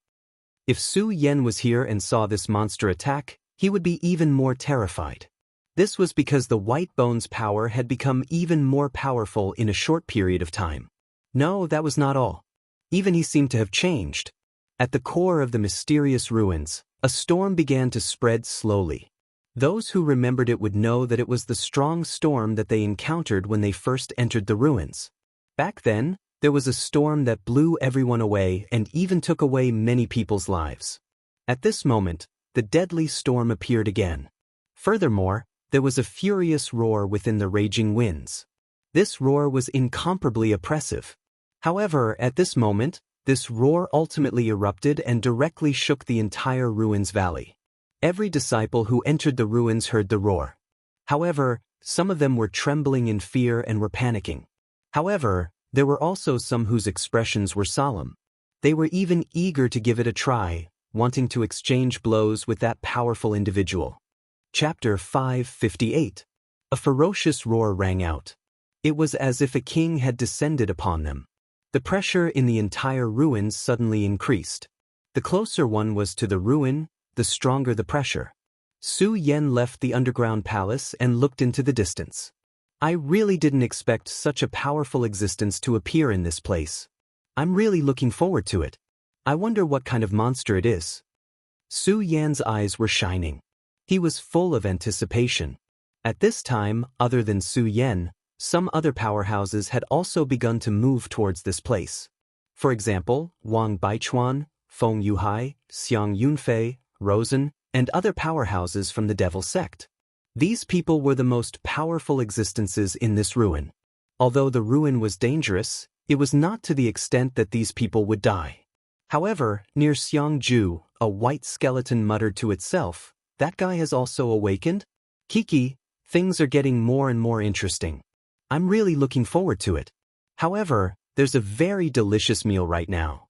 If Su Yan was here and saw this monster attack, he would be even more terrified. This was because the white bone's power had become even more powerful in a short period of time. No, that was not all. Even he seemed to have changed. At the core of the mysterious ruins, a storm began to spread slowly. Those who remembered it would know that it was the strong storm that they encountered when they first entered the ruins. Back then, there was a storm that blew everyone away and even took away many people's lives. At this moment, the deadly storm appeared again. Furthermore, there was a furious roar within the raging winds. This roar was incomparably oppressive. However, at this moment, this roar ultimately erupted and directly shook the entire ruins valley. Every disciple who entered the ruins heard the roar. However, some of them were trembling in fear and were panicking. However, there were also some whose expressions were solemn. They were even eager to give it a try, wanting to exchange blows with that powerful individual. Chapter 558. A ferocious roar rang out. It was as if a king had descended upon them. The pressure in the entire ruins suddenly increased. The closer one was to the ruin, the stronger the pressure. Su Yan left the underground palace and looked into the distance. I really didn't expect such a powerful existence to appear in this place. I'm really looking forward to it. I wonder what kind of monster it is. Su Yan's eyes were shining. He was full of anticipation. At this time, other than Su Yan, some other powerhouses had also begun to move towards this place. For example, Wang Baichuan, Feng Yuhai, Xiang Yunfei, Rosen, and other powerhouses from the Devil sect. These people were the most powerful existences in this ruin. Although the ruin was dangerous, it was not to the extent that these people would die. However, near Xianxia, a white skeleton muttered to itself, "That guy has also awakened? Kiki, things are getting more and more interesting. I'm really looking forward to it. However, there's a very delicious meal right now."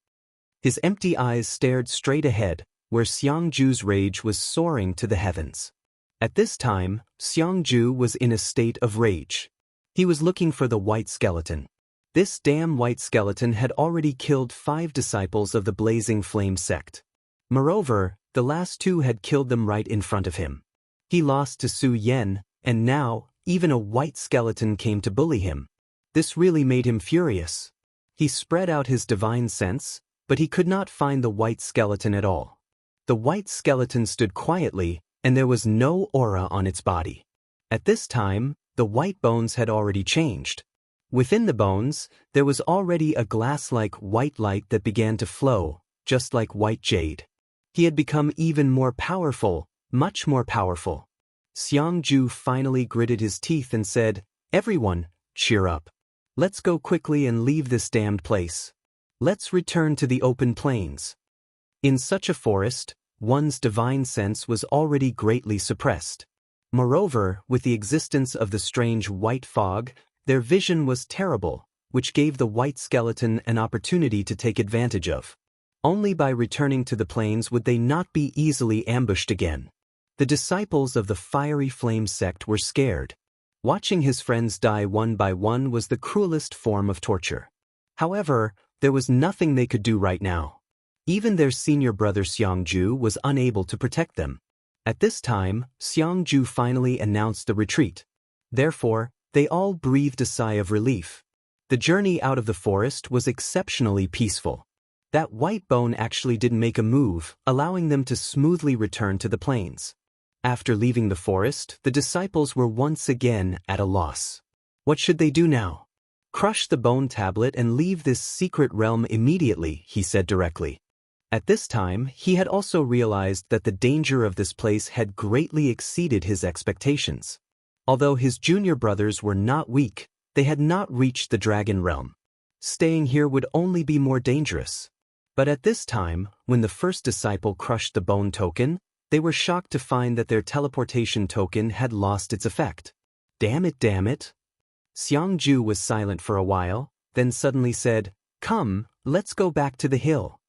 His empty eyes stared straight ahead, where Xiangju's rage was soaring to the heavens. At this time, Xiangju was in a state of rage. He was looking for the white skeleton. This damn white skeleton had already killed 5 disciples of the Blazing Flame sect. Moreover, the last 2 had killed them right in front of him. He lost to Su Yan, and now, even a white skeleton came to bully him. This really made him furious. He spread out his divine sense, but he could not find the white skeleton at all. The white skeleton stood quietly, and there was no aura on its body. At this time, the white bones had already changed. Within the bones, there was already a glass-like white light that began to flow, just like white jade. He had become even more powerful, much more powerful. Xiangju finally gritted his teeth and said, "Everyone, cheer up. Let's go quickly and leave this damned place. Let's return to the open plains." In such a forest, one's divine sense was already greatly suppressed. Moreover, with the existence of the strange white fog, their vision was terrible, which gave the white skeleton an opportunity to take advantage of. Only by returning to the plains would they not be easily ambushed again. The disciples of the Fiery Flame sect were scared. Watching his friends die one by one was the cruelest form of torture. However, there was nothing they could do right now. Even their senior brother Xiangju was unable to protect them. At this time, Xiangju finally announced the retreat. Therefore, they all breathed a sigh of relief. The journey out of the forest was exceptionally peaceful. That white bone actually didn't make a move, allowing them to smoothly return to the plains. After leaving the forest, the disciples were once again at a loss. What should they do now? Crush the bone tablet and leave this secret realm immediately, he said directly. At this time, he had also realized that the danger of this place had greatly exceeded his expectations. Although his junior brothers were not weak, They had not reached the dragon realm. Staying here would only be more dangerous. But at this time, when the first disciple crushed the bone token, they were shocked to find that their teleportation token had lost its effect. Damn it, damn it. Xianxia was silent for a while, then suddenly said, "Come, let's go back to the hill."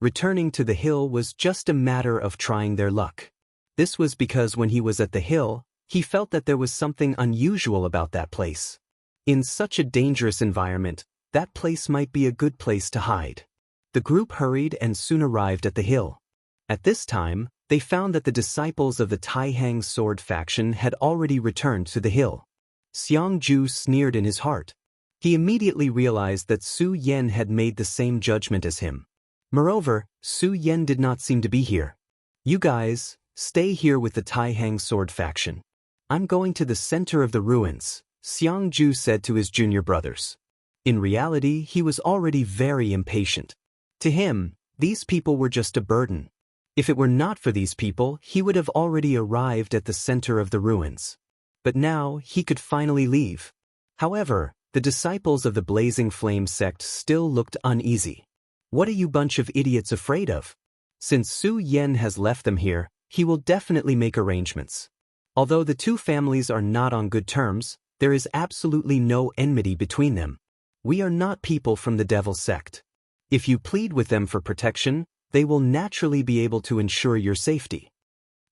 Returning to the hill was just a matter of trying their luck. This was because when he was at the hill, he felt that there was something unusual about that place. In such a dangerous environment, that place might be a good place to hide. The group hurried and soon arrived at the hill. At this time, they found that the disciples of the Taihang sword faction had already returned to the hill. Xianxia sneered in his heart. He immediately realized that Su Yan had made the same judgment as him. Moreover, Su Yan did not seem to be here. "You guys, stay here with the Taihang sword faction. I'm going to the center of the ruins," Xianxia said to his junior brothers. In reality, he was already very impatient. To him, these people were just a burden. If it were not for these people, he would have already arrived at the center of the ruins. But now, he could finally leave. However, the disciples of the Blazing Flame sect still looked uneasy. "What are you bunch of idiots afraid of? Since Su Yan has left them here, he will definitely make arrangements." Although the two families are not on good terms, there is absolutely no enmity between them. "We are not people from the Devil sect. If you plead with them for protection, they will naturally be able to ensure your safety."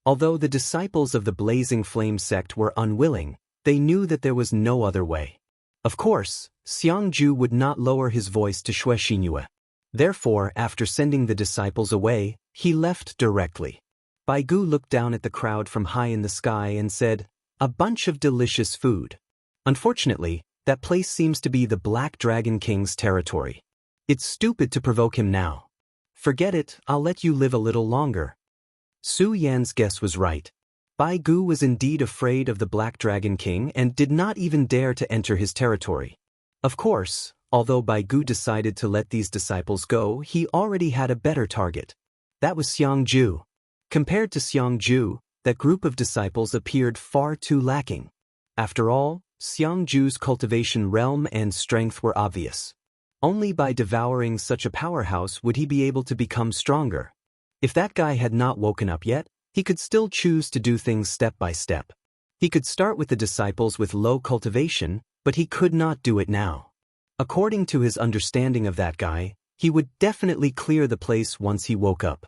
Although the disciples of the Blazing Flame sect were unwilling, they knew that there was no other way. Of course, Xianxia would not lower his voice to Xianxia. Therefore, after sending the disciples away, he left directly. Baigu looked down at the crowd from high in the sky and said, "A bunch of delicious food." Unfortunately, that place seems to be the Black Dragon King's territory. It's stupid to provoke him now. "Forget it, I'll let you live a little longer." Su Yan's guess was right. Baigu was indeed afraid of the Black Dragon King and did not even dare to enter his territory. Of course, although Baigu decided to let these disciples go, he already had a better target. That was Xianxia. Compared to Xianxia, that group of disciples appeared far too lacking. After all, Xianxia's cultivation realm and strength were obvious. Only by devouring such a powerhouse would he be able to become stronger. If that guy had not woken up yet, he could still choose to do things step by step. He could start with the disciples with low cultivation, but he could not do it now. According to his understanding of that guy, he would definitely clear the place once he woke up.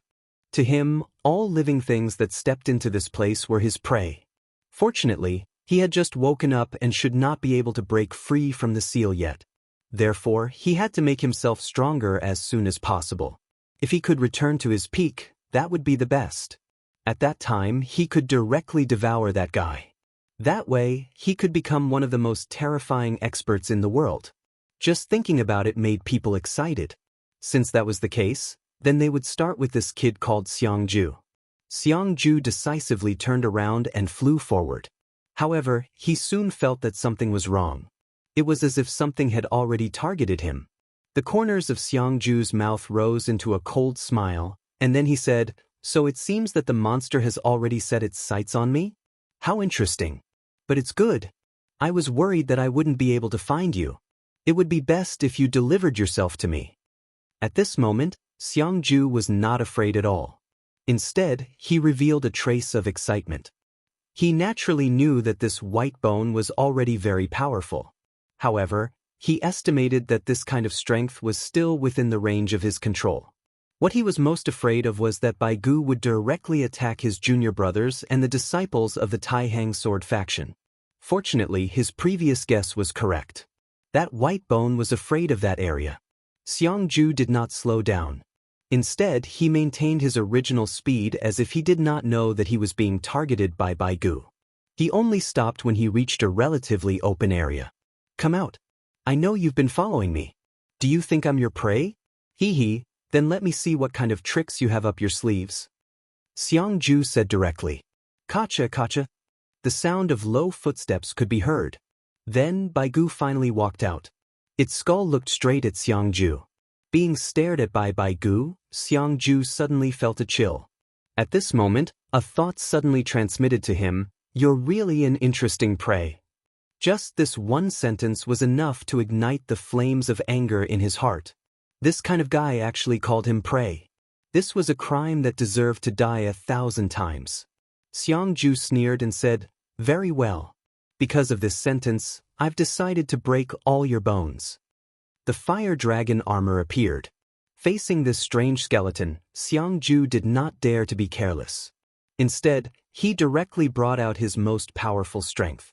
To him, all living things that stepped into this place were his prey. Fortunately, he had just woken up and should not be able to break free from the seal yet. Therefore, he had to make himself stronger as soon as possible. If he could return to his peak, that would be the best. At that time, he could directly devour that guy. That way, he could become one of the most terrifying experts in the world. Just thinking about it made people excited. Since that was the case, then they would start with this kid called Xianxia. Xianxia decisively turned around and flew forward. However, he soon felt that something was wrong. It was as if something had already targeted him. The corners of Xianxia's mouth rose into a cold smile, and then he said, "So it seems that the monster has already set its sights on me? How interesting. But it's good. I was worried that I wouldn't be able to find you. It would be best if you delivered yourself to me." At this moment, Xianxia was not afraid at all. Instead, he revealed a trace of excitement. He naturally knew that this white bone was already very powerful. However, he estimated that this kind of strength was still within the range of his control. What he was most afraid of was that Baigu would directly attack his junior brothers and the disciples of the Taihang sword faction. Fortunately, his previous guess was correct. That white bone was afraid of that area. Xianxia did not slow down. Instead, he maintained his original speed as if he did not know that he was being targeted by Baigu. He only stopped when he reached a relatively open area. "Come out. I know you've been following me. Do you think I'm your prey? Hee, then let me see what kind of tricks you have up your sleeves." Xianxia said directly. "Kacha, kacha." The sound of low footsteps could be heard. Then Baigu finally walked out. Its skull looked straight at Xianxia. Being stared at by Baigu, Xianxia suddenly felt a chill. At this moment, a thought suddenly transmitted to him, "You're really an interesting prey." Just this one sentence was enough to ignite the flames of anger in his heart. This kind of guy actually called him prey. This was a crime that deserved to die 1,000 times. Xianxia sneered and said, "Very well. Because of this sentence, I've decided to break all your bones." The fire dragon armor appeared. Facing this strange skeleton, Xianxia did not dare to be careless. Instead, he directly brought out his most powerful strength.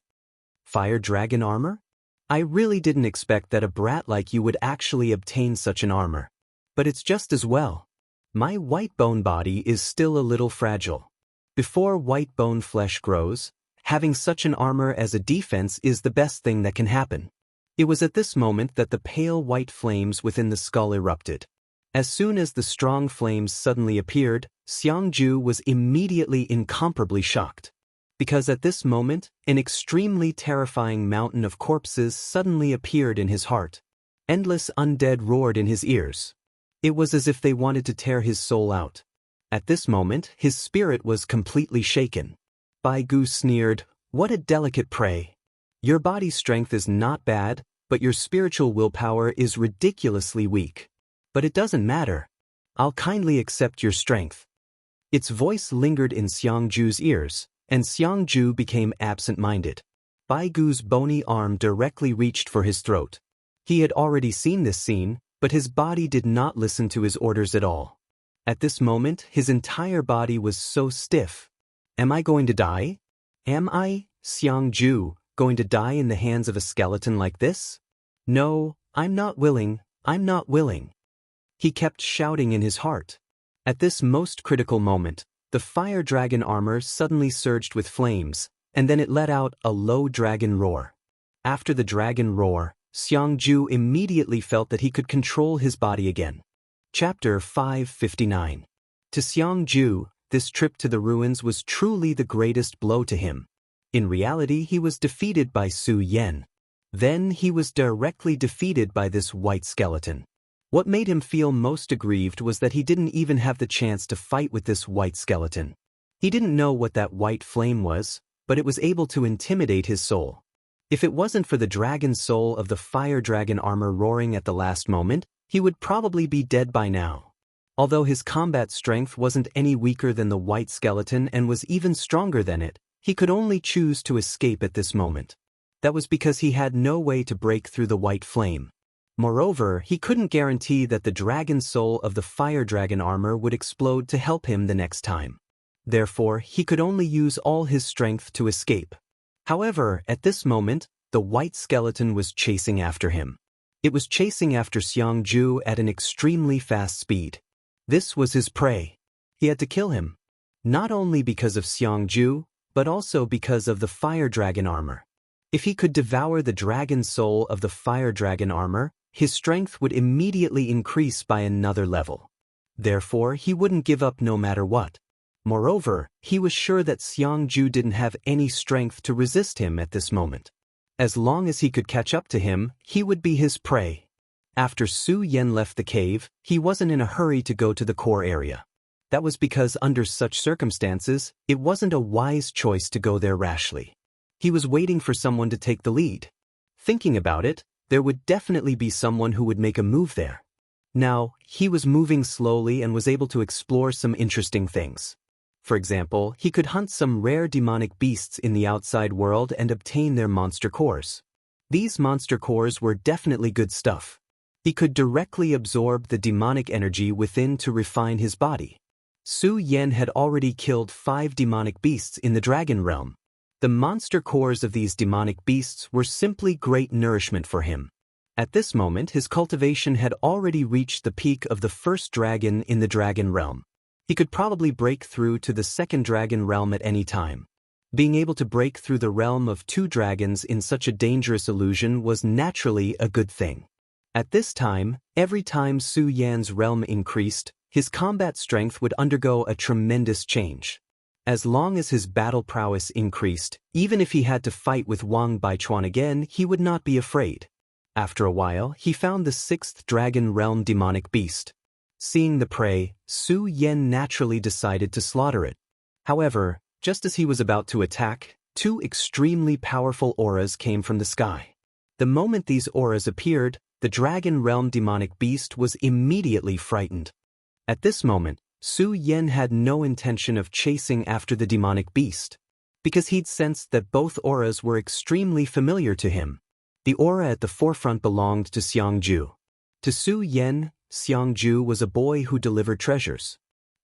Fire dragon armor? I really didn't expect that a brat like you would actually obtain such an armor. But it's just as well. My white bone body is still a little fragile. Before white bone flesh grows, having such an armor as a defense is the best thing that can happen. It was at this moment that the pale white flames within the skull erupted. As soon as the strong flames suddenly appeared, Xianxia was immediately incomparably shocked. Because at this moment, an extremely terrifying mountain of corpses suddenly appeared in his heart. Endless undead roared in his ears. It was as if they wanted to tear his soul out. At this moment, his spirit was completely shaken. Bai Gu sneered, "What a delicate prey. Your body strength is not bad, but your spiritual willpower is ridiculously weak. But it doesn't matter. I'll kindly accept your strength." Its voice lingered in Xianxu's ears, and Xianxia became absent-minded. Bai Gu's bony arm directly reached for his throat. He had already seen this scene, but his body did not listen to his orders at all. At this moment, his entire body was so stiff. Am I going to die? Am I, Xianxia, going to die in the hands of a skeleton like this? No, I'm not willing, I'm not willing. He kept shouting in his heart. At this most critical moment, the fire dragon armor suddenly surged with flames, and then it let out a low dragon roar. After the dragon roar, Xianxia immediately felt that he could control his body again. Chapter 559. To Xianxia, this trip to the ruins was truly the greatest blow to him. In reality, he was defeated by Su Yan. Then he was directly defeated by this white skeleton. What made him feel most aggrieved was that he didn't even have the chance to fight with this white skeleton. He didn't know what that white flame was, but it was able to intimidate his soul. If it wasn't for the dragon soul of the fire dragon armor roaring at the last moment, he would probably be dead by now. Although his combat strength wasn't any weaker than the white skeleton and was even stronger than it, he could only choose to escape at this moment. That was because he had no way to break through the white flame. Moreover, he couldn't guarantee that the dragon soul of the fire dragon armor would explode to help him the next time. Therefore, he could only use all his strength to escape. However, at this moment, the white skeleton was chasing after him. It was chasing after Xianxia at an extremely fast speed. This was his prey. He had to kill him. Not only because of Xianxia, but also because of the fire dragon armor. If he could devour the dragon soul of the fire dragon armor, his strength would immediately increase by another level. Therefore, he wouldn't give up no matter what. Moreover, he was sure that Xianxia didn't have any strength to resist him at this moment. As long as he could catch up to him, he would be his prey. After Su Yan left the cave, he wasn't in a hurry to go to the core area. That was because under such circumstances, it wasn't a wise choice to go there rashly. He was waiting for someone to take the lead. Thinking about it, there would definitely be someone who would make a move there. Now, he was moving slowly and was able to explore some interesting things. For example, he could hunt some rare demonic beasts in the outside world and obtain their monster cores. These monster cores were definitely good stuff. He could directly absorb the demonic energy within to refine his body. Su Yan had already killed 5 demonic beasts in the dragon realm. The monster cores of these demonic beasts were simply great nourishment for him. At this moment, his cultivation had already reached the peak of the first dragon in the dragon realm. He could probably break through to the second dragon realm at any time. Being able to break through the realm of 2 dragons in such a dangerous illusion was naturally a good thing. At this time, every time Su Yan's realm increased, his combat strength would undergo a tremendous change. As long as his battle prowess increased, even if he had to fight with Wang Baichuan again, he would not be afraid. After a while, he found the 6th dragon realm demonic beast. Seeing the prey, Su Yan naturally decided to slaughter it. However, just as he was about to attack, Two extremely powerful auras came from the sky. The moment these auras appeared, the dragon realm demonic beast was immediately frightened. At this moment, Su Yan had no intention of chasing after the demonic beast, because he'd sensed that both auras were extremely familiar to him. The aura at the forefront belonged to Xianxia. To Su Yan, Xianxia was a boy who delivered treasures.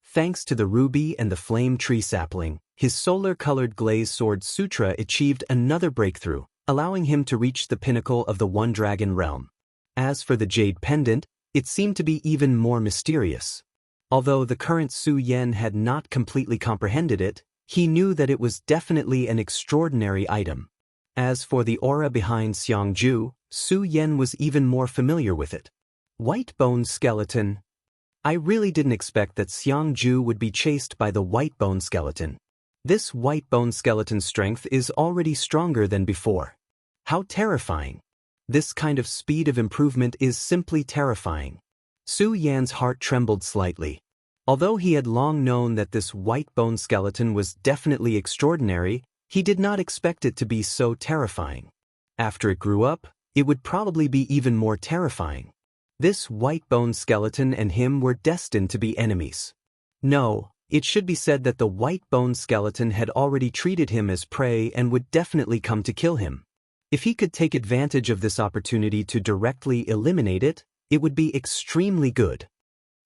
Thanks to the ruby and the flame tree sapling, his solar-colored glaze sword sutra achieved another breakthrough, allowing him to reach the pinnacle of the One Dragon realm. As for the jade pendant, it seemed to be even more mysterious. Although the current Su Yan had not completely comprehended it, he knew that it was definitely an extraordinary item. As for the aura behind Xianxia, Su Yan was even more familiar with it. White bone skeleton. I really didn't expect that Xianxia would be chased by the white bone skeleton. This white bone skeleton's strength is already stronger than before. How terrifying. This kind of speed of improvement is simply terrifying. Su Yan's heart trembled slightly. Although he had long known that this white bone skeleton was definitely extraordinary, he did not expect it to be so terrifying. After it grew up, it would probably be even more terrifying. This white bone skeleton and him were destined to be enemies. No, it should be said that the white bone skeleton had already treated him as prey and would definitely come to kill him. If he could take advantage of this opportunity to directly eliminate it, it would be extremely good.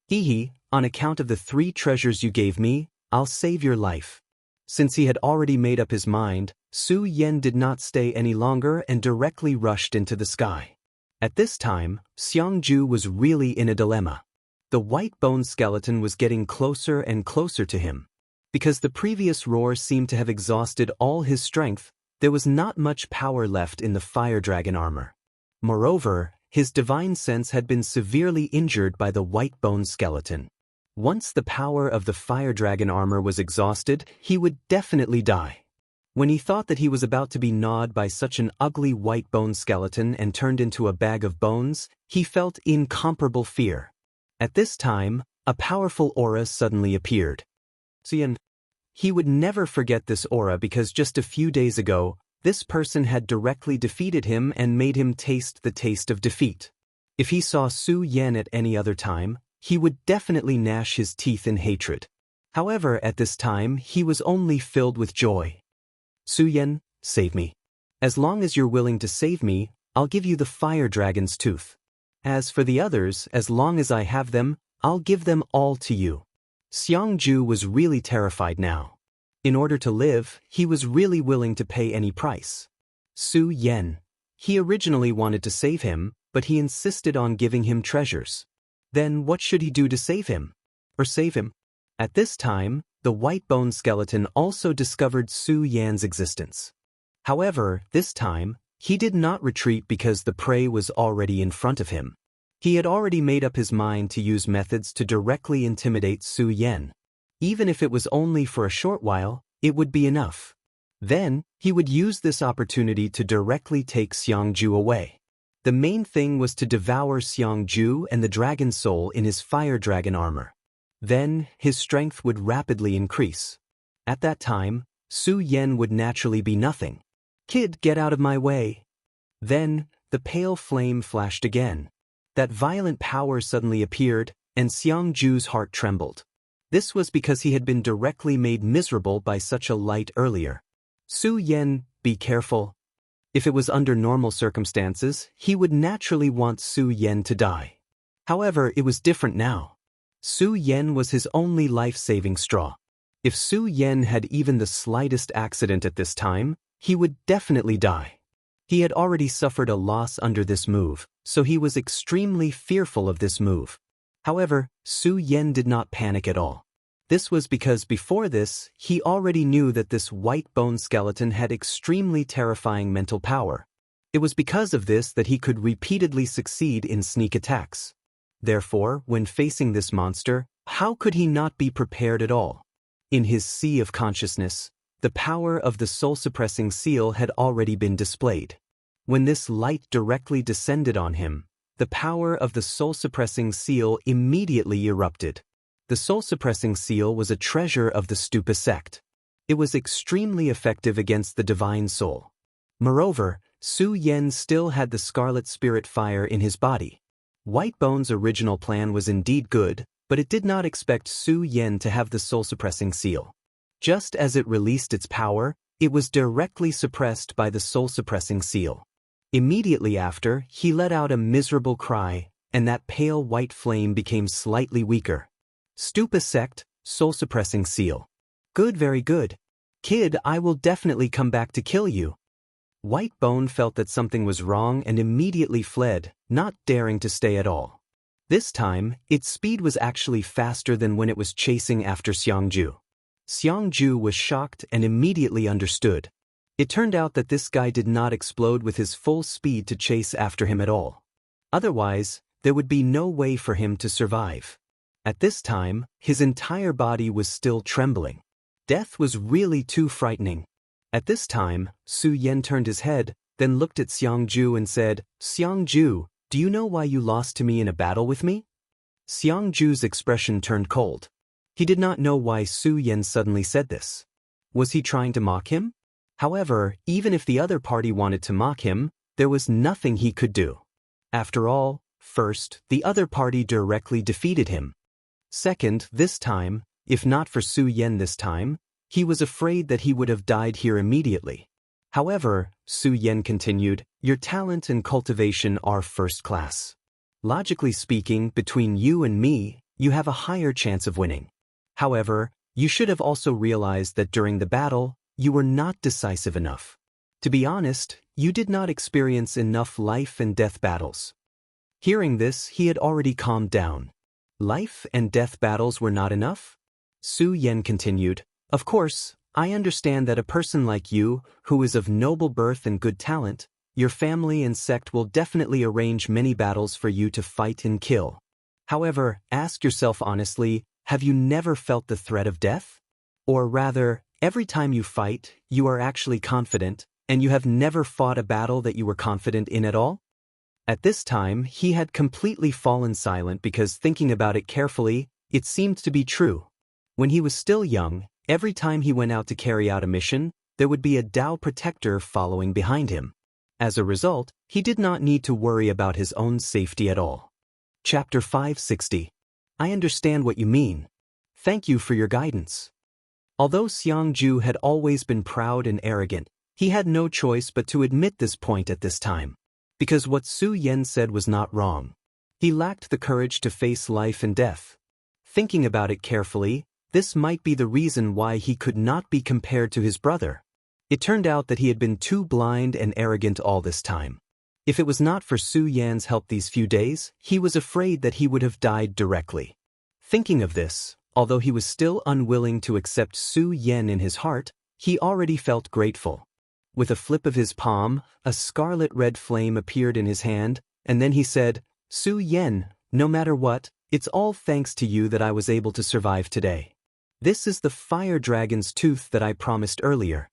Hehe, on account of the 3 treasures you gave me, I'll save your life. Since he had already made up his mind, Su Yan did not stay any longer and directly rushed into the sky. At this time, Xianxia was really in a dilemma. The white bone skeleton was getting closer and closer to him. Because the previous roar seemed to have exhausted all his strength, there was not much power left in the fire dragon armor. Moreover, his divine sense had been severely injured by the white bone skeleton. Once the power of the fire dragon armor was exhausted, he would definitely die. When he thought that he was about to be gnawed by such an ugly white bone skeleton and turned into a bag of bones, he felt incomparable fear. At this time, a powerful aura suddenly appeared. He would never forget this aura because just a few days ago, this person had directly defeated him and made him taste the taste of defeat. If he saw Su Yan at any other time, he would definitely gnash his teeth in hatred. However, at this time, he was only filled with joy. Su Yan, save me. As long as you're willing to save me, I'll give you the fire dragon's tooth. As for the others, as long as I have them, I'll give them all to you. Xianxia was really terrified now. In order to live, he was really willing to pay any price. Su Yan. He originally wanted to save him, but he insisted on giving him treasures. Then what should he do to save him? Or save him? At this time, the white bone skeleton also discovered Su Yan's existence. However, this time, he did not retreat because the prey was already in front of him. He had already made up his mind to use methods to directly intimidate Su Yan. Even if it was only for a short while, it would be enough. Then, he would use this opportunity to directly take Xianxia away. The main thing was to devour Xianxia and the dragon soul in his fire dragon armor. Then, his strength would rapidly increase. At that time, Su Yan would naturally be nothing. Kid, get out of my way. Then, the pale flame flashed again. That violent power suddenly appeared, and Xianxia's heart trembled. This was because he had been directly made miserable by such a light earlier. Su Yan, be careful. If it was under normal circumstances, he would naturally want Su Yan to die. However, it was different now. Su Yan was his only life-saving straw. If Su Yan had even the slightest accident at this time, he would definitely die. He had already suffered a loss under this move, so he was extremely fearful of this move. However, Su Yan did not panic at all. This was because before this, he already knew that this white bone skeleton had extremely terrifying mental power. It was because of this that he could repeatedly succeed in sneak attacks. Therefore, when facing this monster, how could he not be prepared at all? In his sea of consciousness, the power of the soul-suppressing seal had already been displayed. When this light directly descended on him, the power of the soul-suppressing seal immediately erupted. The soul-suppressing seal was a treasure of the Stupa sect. It was extremely effective against the divine soul. Moreover, Su Yan still had the scarlet spirit fire in his body. Whitebone's original plan was indeed good, but it did not expect Su Yan to have the soul-suppressing seal. Just as it released its power, it was directly suppressed by the soul-suppressing seal. Immediately after, he let out a miserable cry, and that pale white flame became slightly weaker. Stupa sect, soul-suppressing seal. Good, very good. Kid, I will definitely come back to kill you. Whitebone felt that something was wrong and immediately fled, not daring to stay at all. This time, its speed was actually faster than when it was chasing after Xianxia. Xianxia was shocked and immediately understood. It turned out that this guy did not explode with his full speed to chase after him at all. Otherwise, there would be no way for him to survive. At this time, his entire body was still trembling. Death was really too frightening. At this time, Su Yan turned his head, then looked at Xianxia and said, "Xianxia, do you know why you lost to me in a battle with me?" Xiangju's expression turned cold. He did not know why Su Yan suddenly said this. Was he trying to mock him? However, even if the other party wanted to mock him, there was nothing he could do. After all, first, the other party directly defeated him. Second, this time, if not for Su Yan this time, he was afraid that he would have died here immediately. However, Su Yan continued, your talent and cultivation are first class. Logically speaking, between you and me, you have a higher chance of winning. However, you should have also realized that during the battle, you were not decisive enough. To be honest, you did not experience enough life and death battles. Hearing this, he had already calmed down. Life and death battles were not enough? Su Yan continued, of course, I understand that a person like you, who is of noble birth and good talent, your family and sect will definitely arrange many battles for you to fight and kill. However, ask yourself honestly, have you never felt the threat of death? Or rather, every time you fight, you are actually confident, and you have never fought a battle that you were confident in at all? At this time, he had completely fallen silent because thinking about it carefully, it seemed to be true. When he was still young, every time he went out to carry out a mission, there would be a Tao protector following behind him. As a result, he did not need to worry about his own safety at all. Chapter 560. I understand what you mean. Thank you for your guidance. Although Xianxia had always been proud and arrogant, he had no choice but to admit this point at this time. Because what Su Yan said was not wrong. He lacked the courage to face life and death. Thinking about it carefully, this might be the reason why he could not be compared to his brother. It turned out that he had been too blind and arrogant all this time. If it was not for Su Yan's help these few days, he was afraid that he would have died directly. Thinking of this, although he was still unwilling to accept Su Yan in his heart, he already felt grateful. With a flip of his palm, a scarlet-red flame appeared in his hand, and then he said, Su Yan, no matter what, it's all thanks to you that I was able to survive today. This is the fire dragon's tooth that I promised earlier.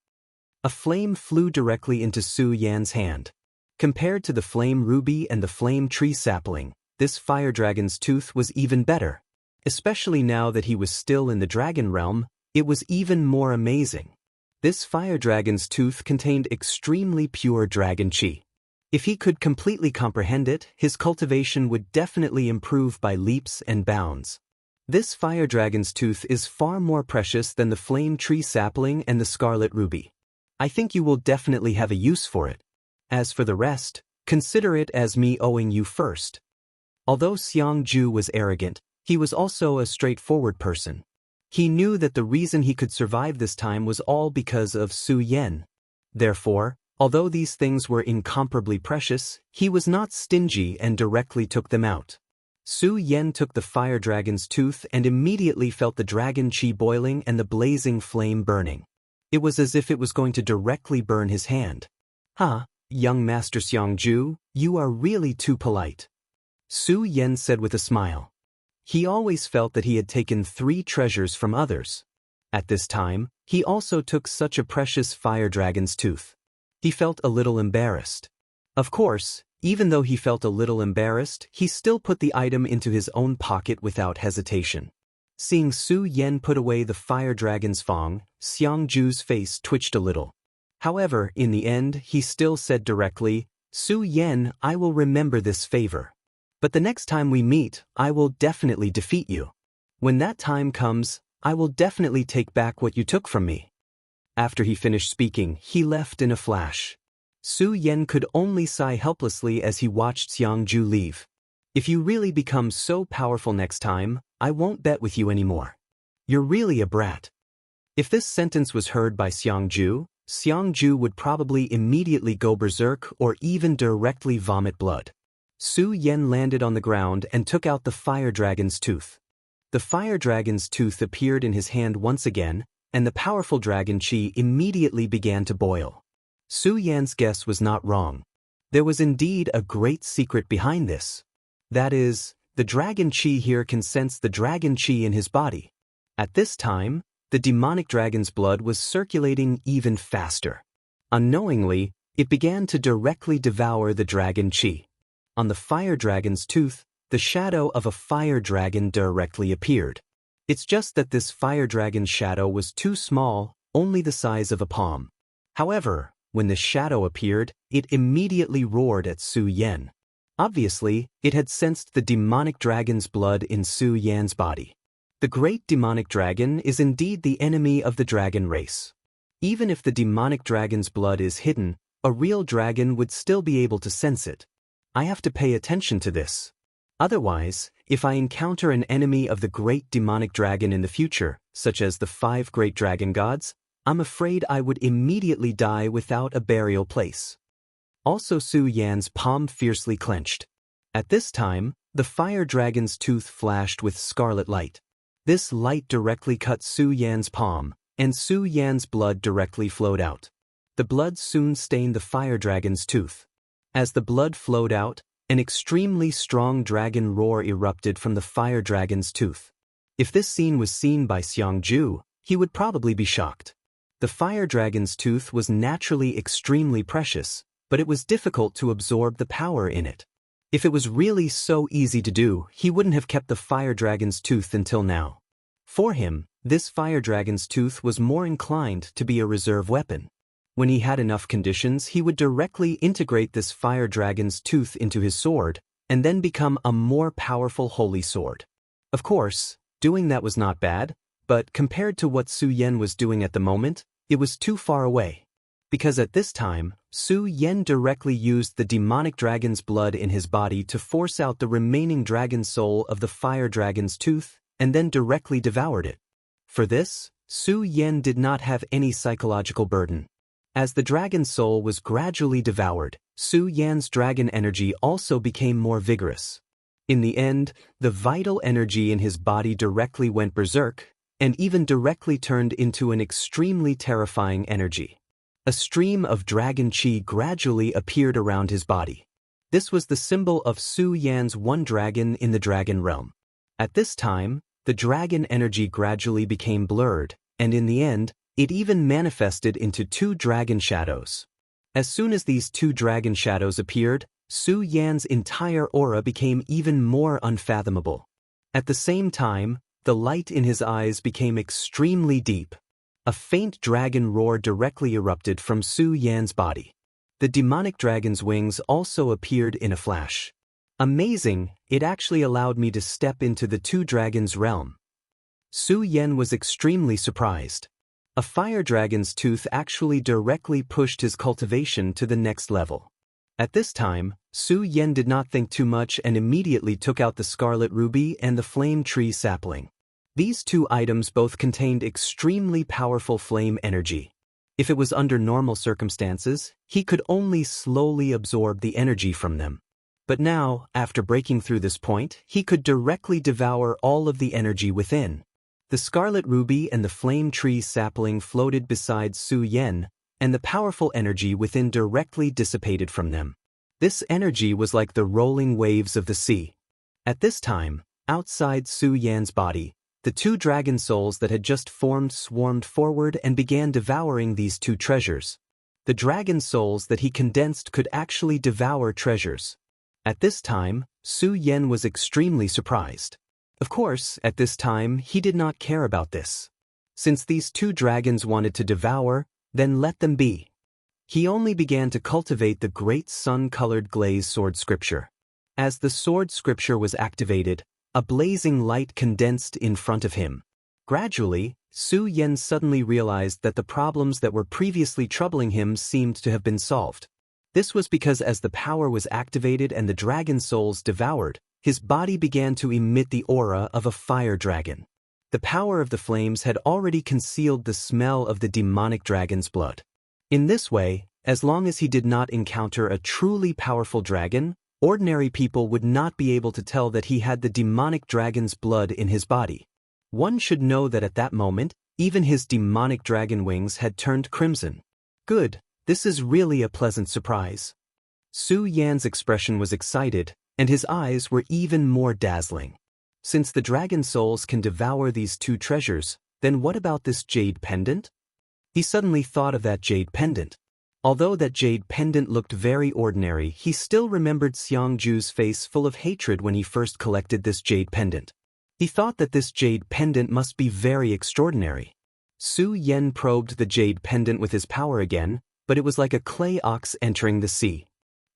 A flame flew directly into Su Yan's hand. Compared to the flame ruby and the flame tree sapling, this fire dragon's tooth was even better. Especially now that he was still in the dragon realm, it was even more amazing. This fire dragon's tooth contained extremely pure dragon chi. If he could completely comprehend it, his cultivation would definitely improve by leaps and bounds. This fire dragon's tooth is far more precious than the flame tree sapling and the scarlet ruby. I think you will definitely have a use for it. As for the rest, consider it as me owing you first. Although Xianxia was arrogant, he was also a straightforward person. He knew that the reason he could survive this time was all because of Su Yan. Therefore, although these things were incomparably precious, he was not stingy and directly took them out. Su Yan took the fire dragon's tooth and immediately felt the dragon chi boiling and the blazing flame burning. It was as if it was going to directly burn his hand. Young Master Xianxia, you are really too polite. Su Yan said with a smile. He always felt that he had taken 3 treasures from others. At this time, he also took such a precious fire dragon's tooth. He felt a little embarrassed. Of course, even though he felt a little embarrassed, he still put the item into his own pocket without hesitation. Seeing Su Yan put away the fire dragon's fang, Xiangju's face twitched a little. However, in the end, he still said directly, "Su Yan, I will remember this favor. But the next time we meet, I will definitely defeat you. When that time comes, I will definitely take back what you took from me." After he finished speaking, he left in a flash. Su Yan could only sigh helplessly as he watched Xiangju leave. "If you really become so powerful next time, I won't bet with you anymore. You're really a brat." If this sentence was heard by Xiangju would probably immediately go berserk or even directly vomit blood. Su Yan landed on the ground and took out the fire dragon's tooth. The fire dragon's tooth appeared in his hand once again, and the powerful dragon chi immediately began to boil. Su Yan's guess was not wrong. There was indeed a great secret behind this. That is, the dragon chi here can sense the dragon chi in his body. At this time, the demonic dragon's blood was circulating even faster. Unknowingly, it began to directly devour the dragon chi. On the fire dragon's tooth, the shadow of a fire dragon directly appeared. It's just that this fire dragon's shadow was too small, only the size of a palm. However, when the shadow appeared, it immediately roared at Su Yan. Obviously, it had sensed the demonic dragon's blood in Su Yan's body. The great demonic dragon is indeed the enemy of the dragon race. Even if the demonic dragon's blood is hidden, a real dragon would still be able to sense it. I have to pay attention to this. Otherwise, if I encounter an enemy of the great demonic dragon in the future, such as the 5 great dragon gods, I'm afraid I would immediately die without a burial place. Also, Su Yan's palm fiercely clenched. At this time, the fire dragon's tooth flashed with scarlet light. This light directly cut Su Yan's palm, and Su Yan's blood directly flowed out. The blood soon stained the fire dragon's tooth. As the blood flowed out, an extremely strong dragon roar erupted from the fire dragon's tooth. If this scene was seen by Xiangju, he would probably be shocked. The fire dragon's tooth was naturally extremely precious, but it was difficult to absorb the power in it. If it was really so easy to do, he wouldn't have kept the fire dragon's tooth until now. For him, this fire dragon's tooth was more inclined to be a reserve weapon. When he had enough conditions, he would directly integrate this fire dragon's tooth into his sword, and then become a more powerful holy sword. Of course, doing that was not bad, but compared to what Su Yan was doing at the moment, it was too far away. Because at this time, Su Yan directly used the demonic dragon's blood in his body to force out the remaining dragon soul of the fire dragon's tooth, and then directly devoured it. For this, Su Yan did not have any psychological burden. As the dragon soul was gradually devoured, Su Yan's dragon energy also became more vigorous. In the end, the vital energy in his body directly went berserk, and even directly turned into an extremely terrifying energy. A stream of dragon chi gradually appeared around his body. This was the symbol of Su Yan's one dragon in the dragon realm. At this time, the dragon energy gradually became blurred, and in the end, it even manifested into 2 dragon shadows. As soon as these 2 dragon shadows appeared, Su Yan's entire aura became even more unfathomable. At the same time, the light in his eyes became extremely deep. A faint dragon roar directly erupted from Su Yan's body. The demonic dragon's wings also appeared in a flash. Amazing, it actually allowed me to step into the 2 dragons' realm. Su Yan was extremely surprised. A fire dragon's tooth actually directly pushed his cultivation to the next level. At this time, Su Yan did not think too much and immediately took out the scarlet ruby and the flame tree sapling. These 2 items both contained extremely powerful flame energy. If it was under normal circumstances, he could only slowly absorb the energy from them. But now, after breaking through this point, he could directly devour all of the energy within. The scarlet ruby and the flame tree sapling floated beside Su Yan, and the powerful energy within directly dissipated from them. This energy was like the rolling waves of the sea. At this time, outside Su Yan's body, the 2 dragon souls that had just formed swarmed forward and began devouring these 2 treasures. The dragon souls that he condensed could actually devour treasures. At this time, Su Yan was extremely surprised. Of course, at this time, he did not care about this. Since these two dragons wanted to devour, then let them be. He only began to cultivate the great sun-colored glaze sword scripture. As the sword scripture was activated, a blazing light condensed in front of him. Gradually, Su Yan suddenly realized that the problems that were previously troubling him seemed to have been solved. This was because as the power was activated and the dragon souls devoured, his body began to emit the aura of a fire dragon. The power of the flames had already concealed the smell of the demonic dragon's blood. In this way, as long as he did not encounter a truly powerful dragon, ordinary people would not be able to tell that he had the demonic dragon's blood in his body. One should know that at that moment, even his demonic dragon wings had turned crimson. Good, this is really a pleasant surprise. Su Yan's expression was excited, and his eyes were even more dazzling. Since the dragon souls can devour these two treasures, then what about this jade pendant? He suddenly thought of that jade pendant. Although that jade pendant looked very ordinary, he still remembered Xiangju's face full of hatred when he first collected this jade pendant. He thought that this jade pendant must be very extraordinary. Su Yan probed the jade pendant with his power again, but it was like a clay ox entering the sea.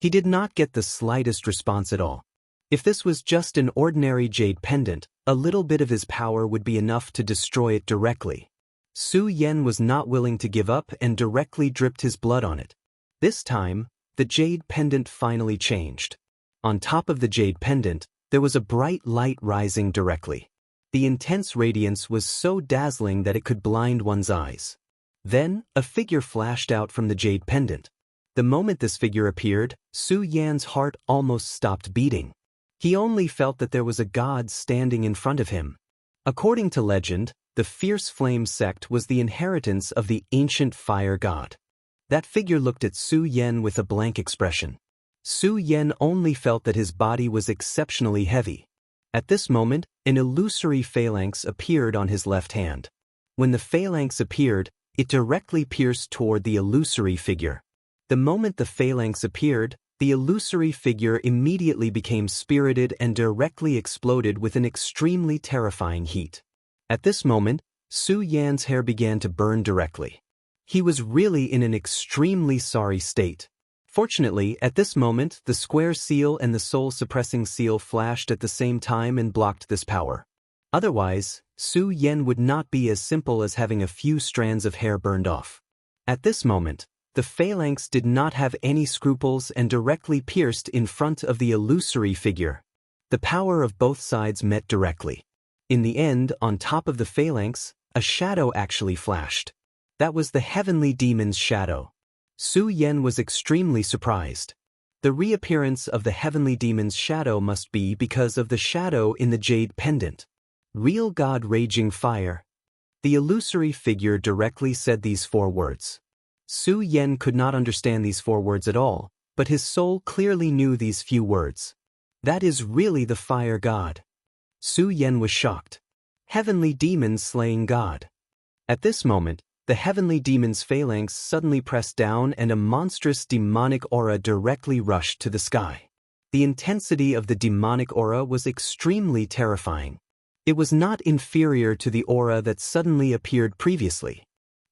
He did not get the slightest response at all. If this was just an ordinary jade pendant, a little bit of his power would be enough to destroy it directly. Su Yan was not willing to give up and directly dripped his blood on it. This time, the jade pendant finally changed. On top of the jade pendant, there was a bright light rising directly. The intense radiance was so dazzling that it could blind one's eyes. Then, a figure flashed out from the jade pendant. The moment this figure appeared, Su Yan's heart almost stopped beating. He only felt that there was a god standing in front of him. According to legend, the fierce flame sect was the inheritance of the ancient fire god. That figure looked at Su Yan with a blank expression. Su Yan only felt that his body was exceptionally heavy. At this moment, an illusory phalanx appeared on his left hand. When the phalanx appeared, it directly pierced toward the illusory figure. The moment the phalanx appeared, the illusory figure immediately became spirited and directly exploded with an extremely terrifying heat. At this moment, Su Yan's hair began to burn directly. He was really in an extremely sorry state. Fortunately, at this moment, the square seal and the soul-suppressing seal flashed at the same time and blocked this power. Otherwise, Su Yan would not be as simple as having a few strands of hair burned off. At this moment, the phalanx did not have any scruples and directly pierced in front of the illusory figure. The power of both sides met directly. In the end, on top of the phalanx, a shadow actually flashed. That was the heavenly demon's shadow. Su Yan was extremely surprised. The reappearance of the heavenly demon's shadow must be because of the shadow in the jade pendant. Real God raging fire. The illusory figure directly said these 4 words. Su Yan could not understand these 4 words at all, but his soul clearly knew these few words. That is really the fire god. Su Yan was shocked. Heavenly demons slaying God. At this moment, the heavenly demon's phalanx suddenly pressed down and a monstrous demonic aura directly rushed to the sky. The intensity of the demonic aura was extremely terrifying. It was not inferior to the aura that suddenly appeared previously.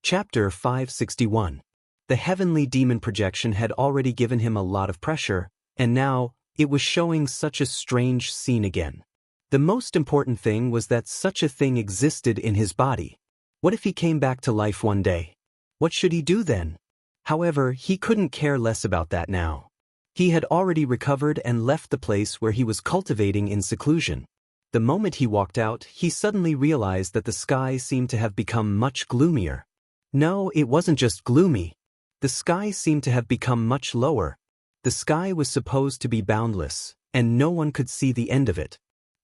Chapter 561. The heavenly demon projection had already given him a lot of pressure, and now, it was showing such a strange scene again. The most important thing was that such a thing existed in his body. What if he came back to life one day? What should he do then? However, he couldn't care less about that now. He had already recovered and left the place where he was cultivating in seclusion. The moment he walked out, he suddenly realized that the sky seemed to have become much gloomier. No, it wasn't just gloomy. The sky seemed to have become much lower. The sky was supposed to be boundless, and no one could see the end of it.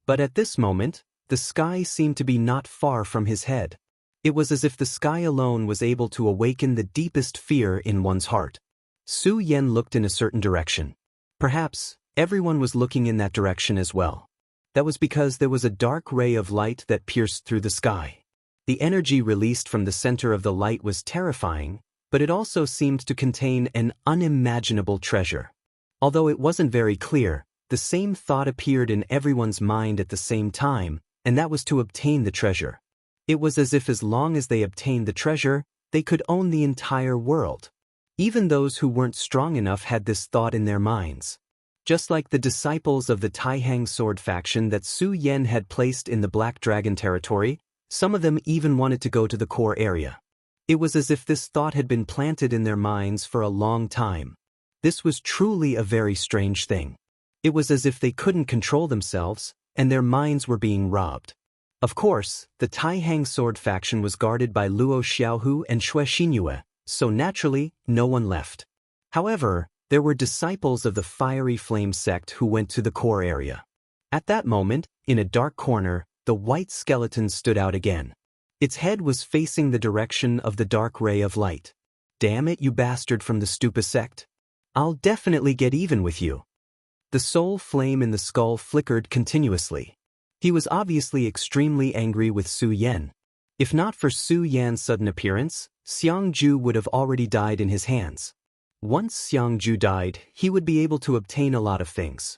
But at this moment, the sky seemed to be not far from his head. It was as if the sky alone was able to awaken the deepest fear in one's heart. Su Yan looked in a certain direction. Perhaps, everyone was looking in that direction as well. That was because there was a dark ray of light that pierced through the sky. The energy released from the center of the light was terrifying, but it also seemed to contain an unimaginable treasure. Although it wasn't very clear, the same thought appeared in everyone's mind at the same time, and that was to obtain the treasure. It was as if as long as they obtained the treasure, they could own the entire world. Even those who weren't strong enough had this thought in their minds. Just like the disciples of the Taihang sword faction that Su Yan had placed in the Black Dragon territory, some of them even wanted to go to the core area. It was as if this thought had been planted in their minds for a long time. This was truly a very strange thing. It was as if they couldn't control themselves, and their minds were being robbed. Of course, the Taihang sword faction was guarded by Luo Xiaohu and Xue Xinyue, so naturally, no one left. However, there were disciples of the Fiery Flame sect who went to the core area. At that moment, in a dark corner, the white skeleton stood out again. Its head was facing the direction of the dark ray of light. Damn it, you bastard from the Stupa sect. I'll definitely get even with you. The soul flame in the skull flickered continuously. He was obviously extremely angry with Su Yan. If not for Su Yan's sudden appearance, Xiangju would have already died in his hands. Once Xiangju died, he would be able to obtain a lot of things.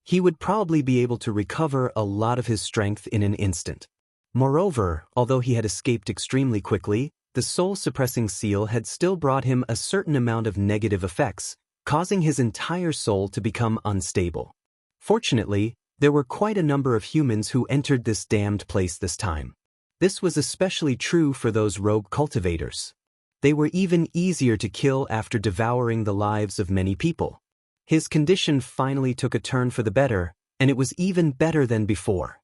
He would probably be able to recover a lot of his strength in an instant. Moreover, although he had escaped extremely quickly, the soul-suppressing seal had still brought him a certain amount of negative effects, causing his entire soul to become unstable. Fortunately, there were quite a number of humans who entered this damned place this time. This was especially true for those rogue cultivators. They were even easier to kill after devouring the lives of many people. His condition finally took a turn for the better, and it was even better than before.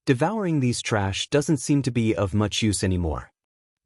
Devouring these trash doesn't seem to be of much use anymore.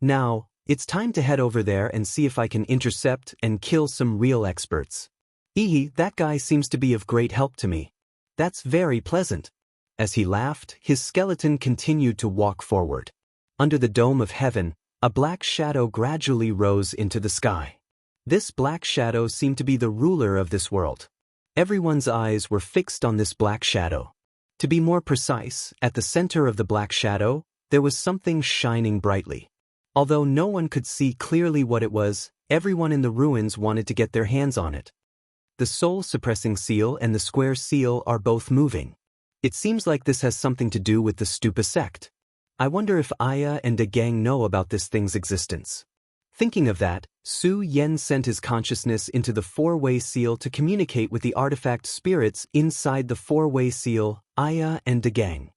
Now, it's time to head over there and see if I can intercept and kill some real experts. That guy seems to be of great help to me. That's very pleasant. As he laughed, his skeleton continued to walk forward. Under the dome of heaven, a black shadow gradually rose into the sky. This black shadow seemed to be the ruler of this world. Everyone's eyes were fixed on this black shadow. To be more precise, at the center of the black shadow, there was something shining brightly. Although no one could see clearly what it was, everyone in the ruins wanted to get their hands on it. The soul-suppressing seal and the square seal are both moving. It seems like this has something to do with the Stupa sect. I wonder if Aya and the gang know about this thing's existence. Thinking of that, Su Yan sent his consciousness into the four-way seal to communicate with the artifact spirits inside the four-way seal, Aya and the gang.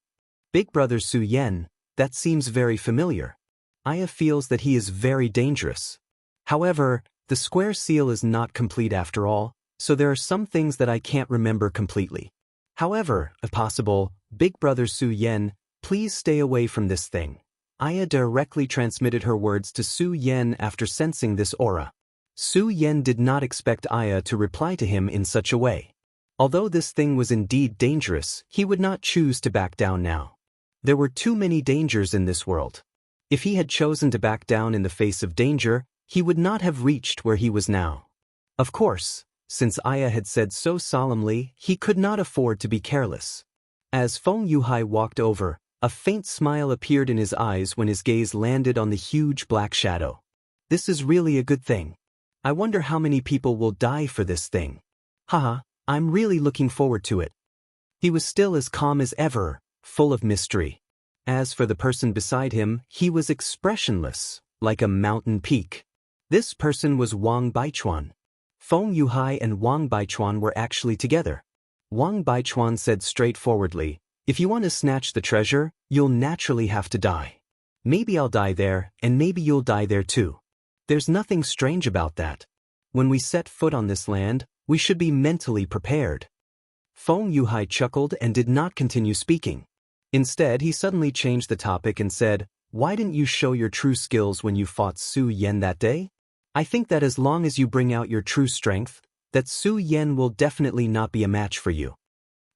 Big brother Su Yan, that seems very familiar. Aya feels that he is very dangerous. However, the square seal is not complete after all, so there are some things that I can't remember completely. However, if possible, Big brother Su Yan, please stay away from this thing. Aya directly transmitted her words to Su Yan after sensing this aura. Su Yan did not expect Aya to reply to him in such a way. Although this thing was indeed dangerous, he would not choose to back down now. There were too many dangers in this world. If he had chosen to back down in the face of danger, he would not have reached where he was now. Of course, since Aya had said so solemnly, he could not afford to be careless. As Feng Yuhai walked over, a faint smile appeared in his eyes when his gaze landed on the huge black shadow. This is really a good thing. I wonder how many people will die for this thing. Haha, I'm really looking forward to it. He was still as calm as ever, full of mystery. As for the person beside him, he was expressionless, like a mountain peak. This person was Wang Baichuan. Feng Yuhai and Wang Baichuan were actually together. Wang Baichuan said straightforwardly, "If you want to snatch the treasure, you'll naturally have to die. Maybe I'll die there, and maybe you'll die there too. There's nothing strange about that. When we set foot on this land, we should be mentally prepared." Feng Yuhai chuckled and did not continue speaking. Instead, he suddenly changed the topic and said, "Why didn't you show your true skills when you fought Su Yan that day? I think that as long as you bring out your true strength, that Su Yan will definitely not be a match for you."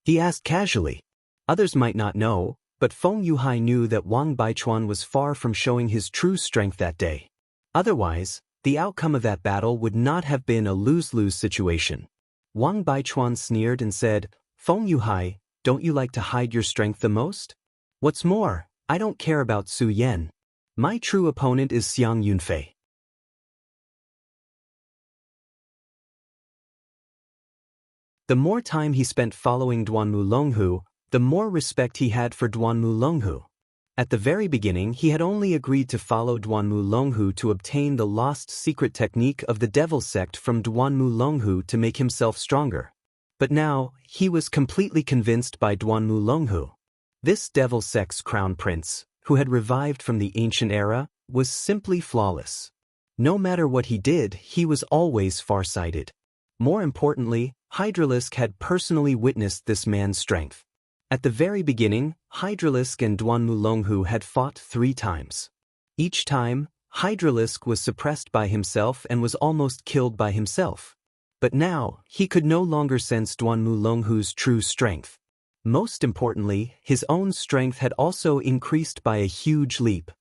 He asked casually. Others might not know, but Feng Yuhai knew that Wang Baichuan was far from showing his true strength that day. Otherwise, the outcome of that battle would not have been a lose-lose situation. Wang Baichuan sneered and said, "Feng Yuhai, don't you like to hide your strength the most? What's more, I don't care about Su Yan. My true opponent is Xiang Yunfei." The more time he spent following Duanmu Longhu, the more respect he had for Duanmu Longhu. At the very beginning, he had only agreed to follow Duanmu Longhu to obtain the lost secret technique of the devil sect from Duanmu Longhu to make himself stronger. But now, he was completely convinced by Duanmu Longhu. This devil sect's crown prince, who had revived from the ancient era, was simply flawless. No matter what he did, he was always farsighted. More importantly, Hydralisk had personally witnessed this man's strength. At the very beginning, Hydralisk and Duanmu Longhu had fought 3 times. Each time, Hydralisk was suppressed by himself and was almost killed by himself. But now, he could no longer sense Duanmu Longhu's true strength. Most importantly, his own strength had also increased by a huge leap.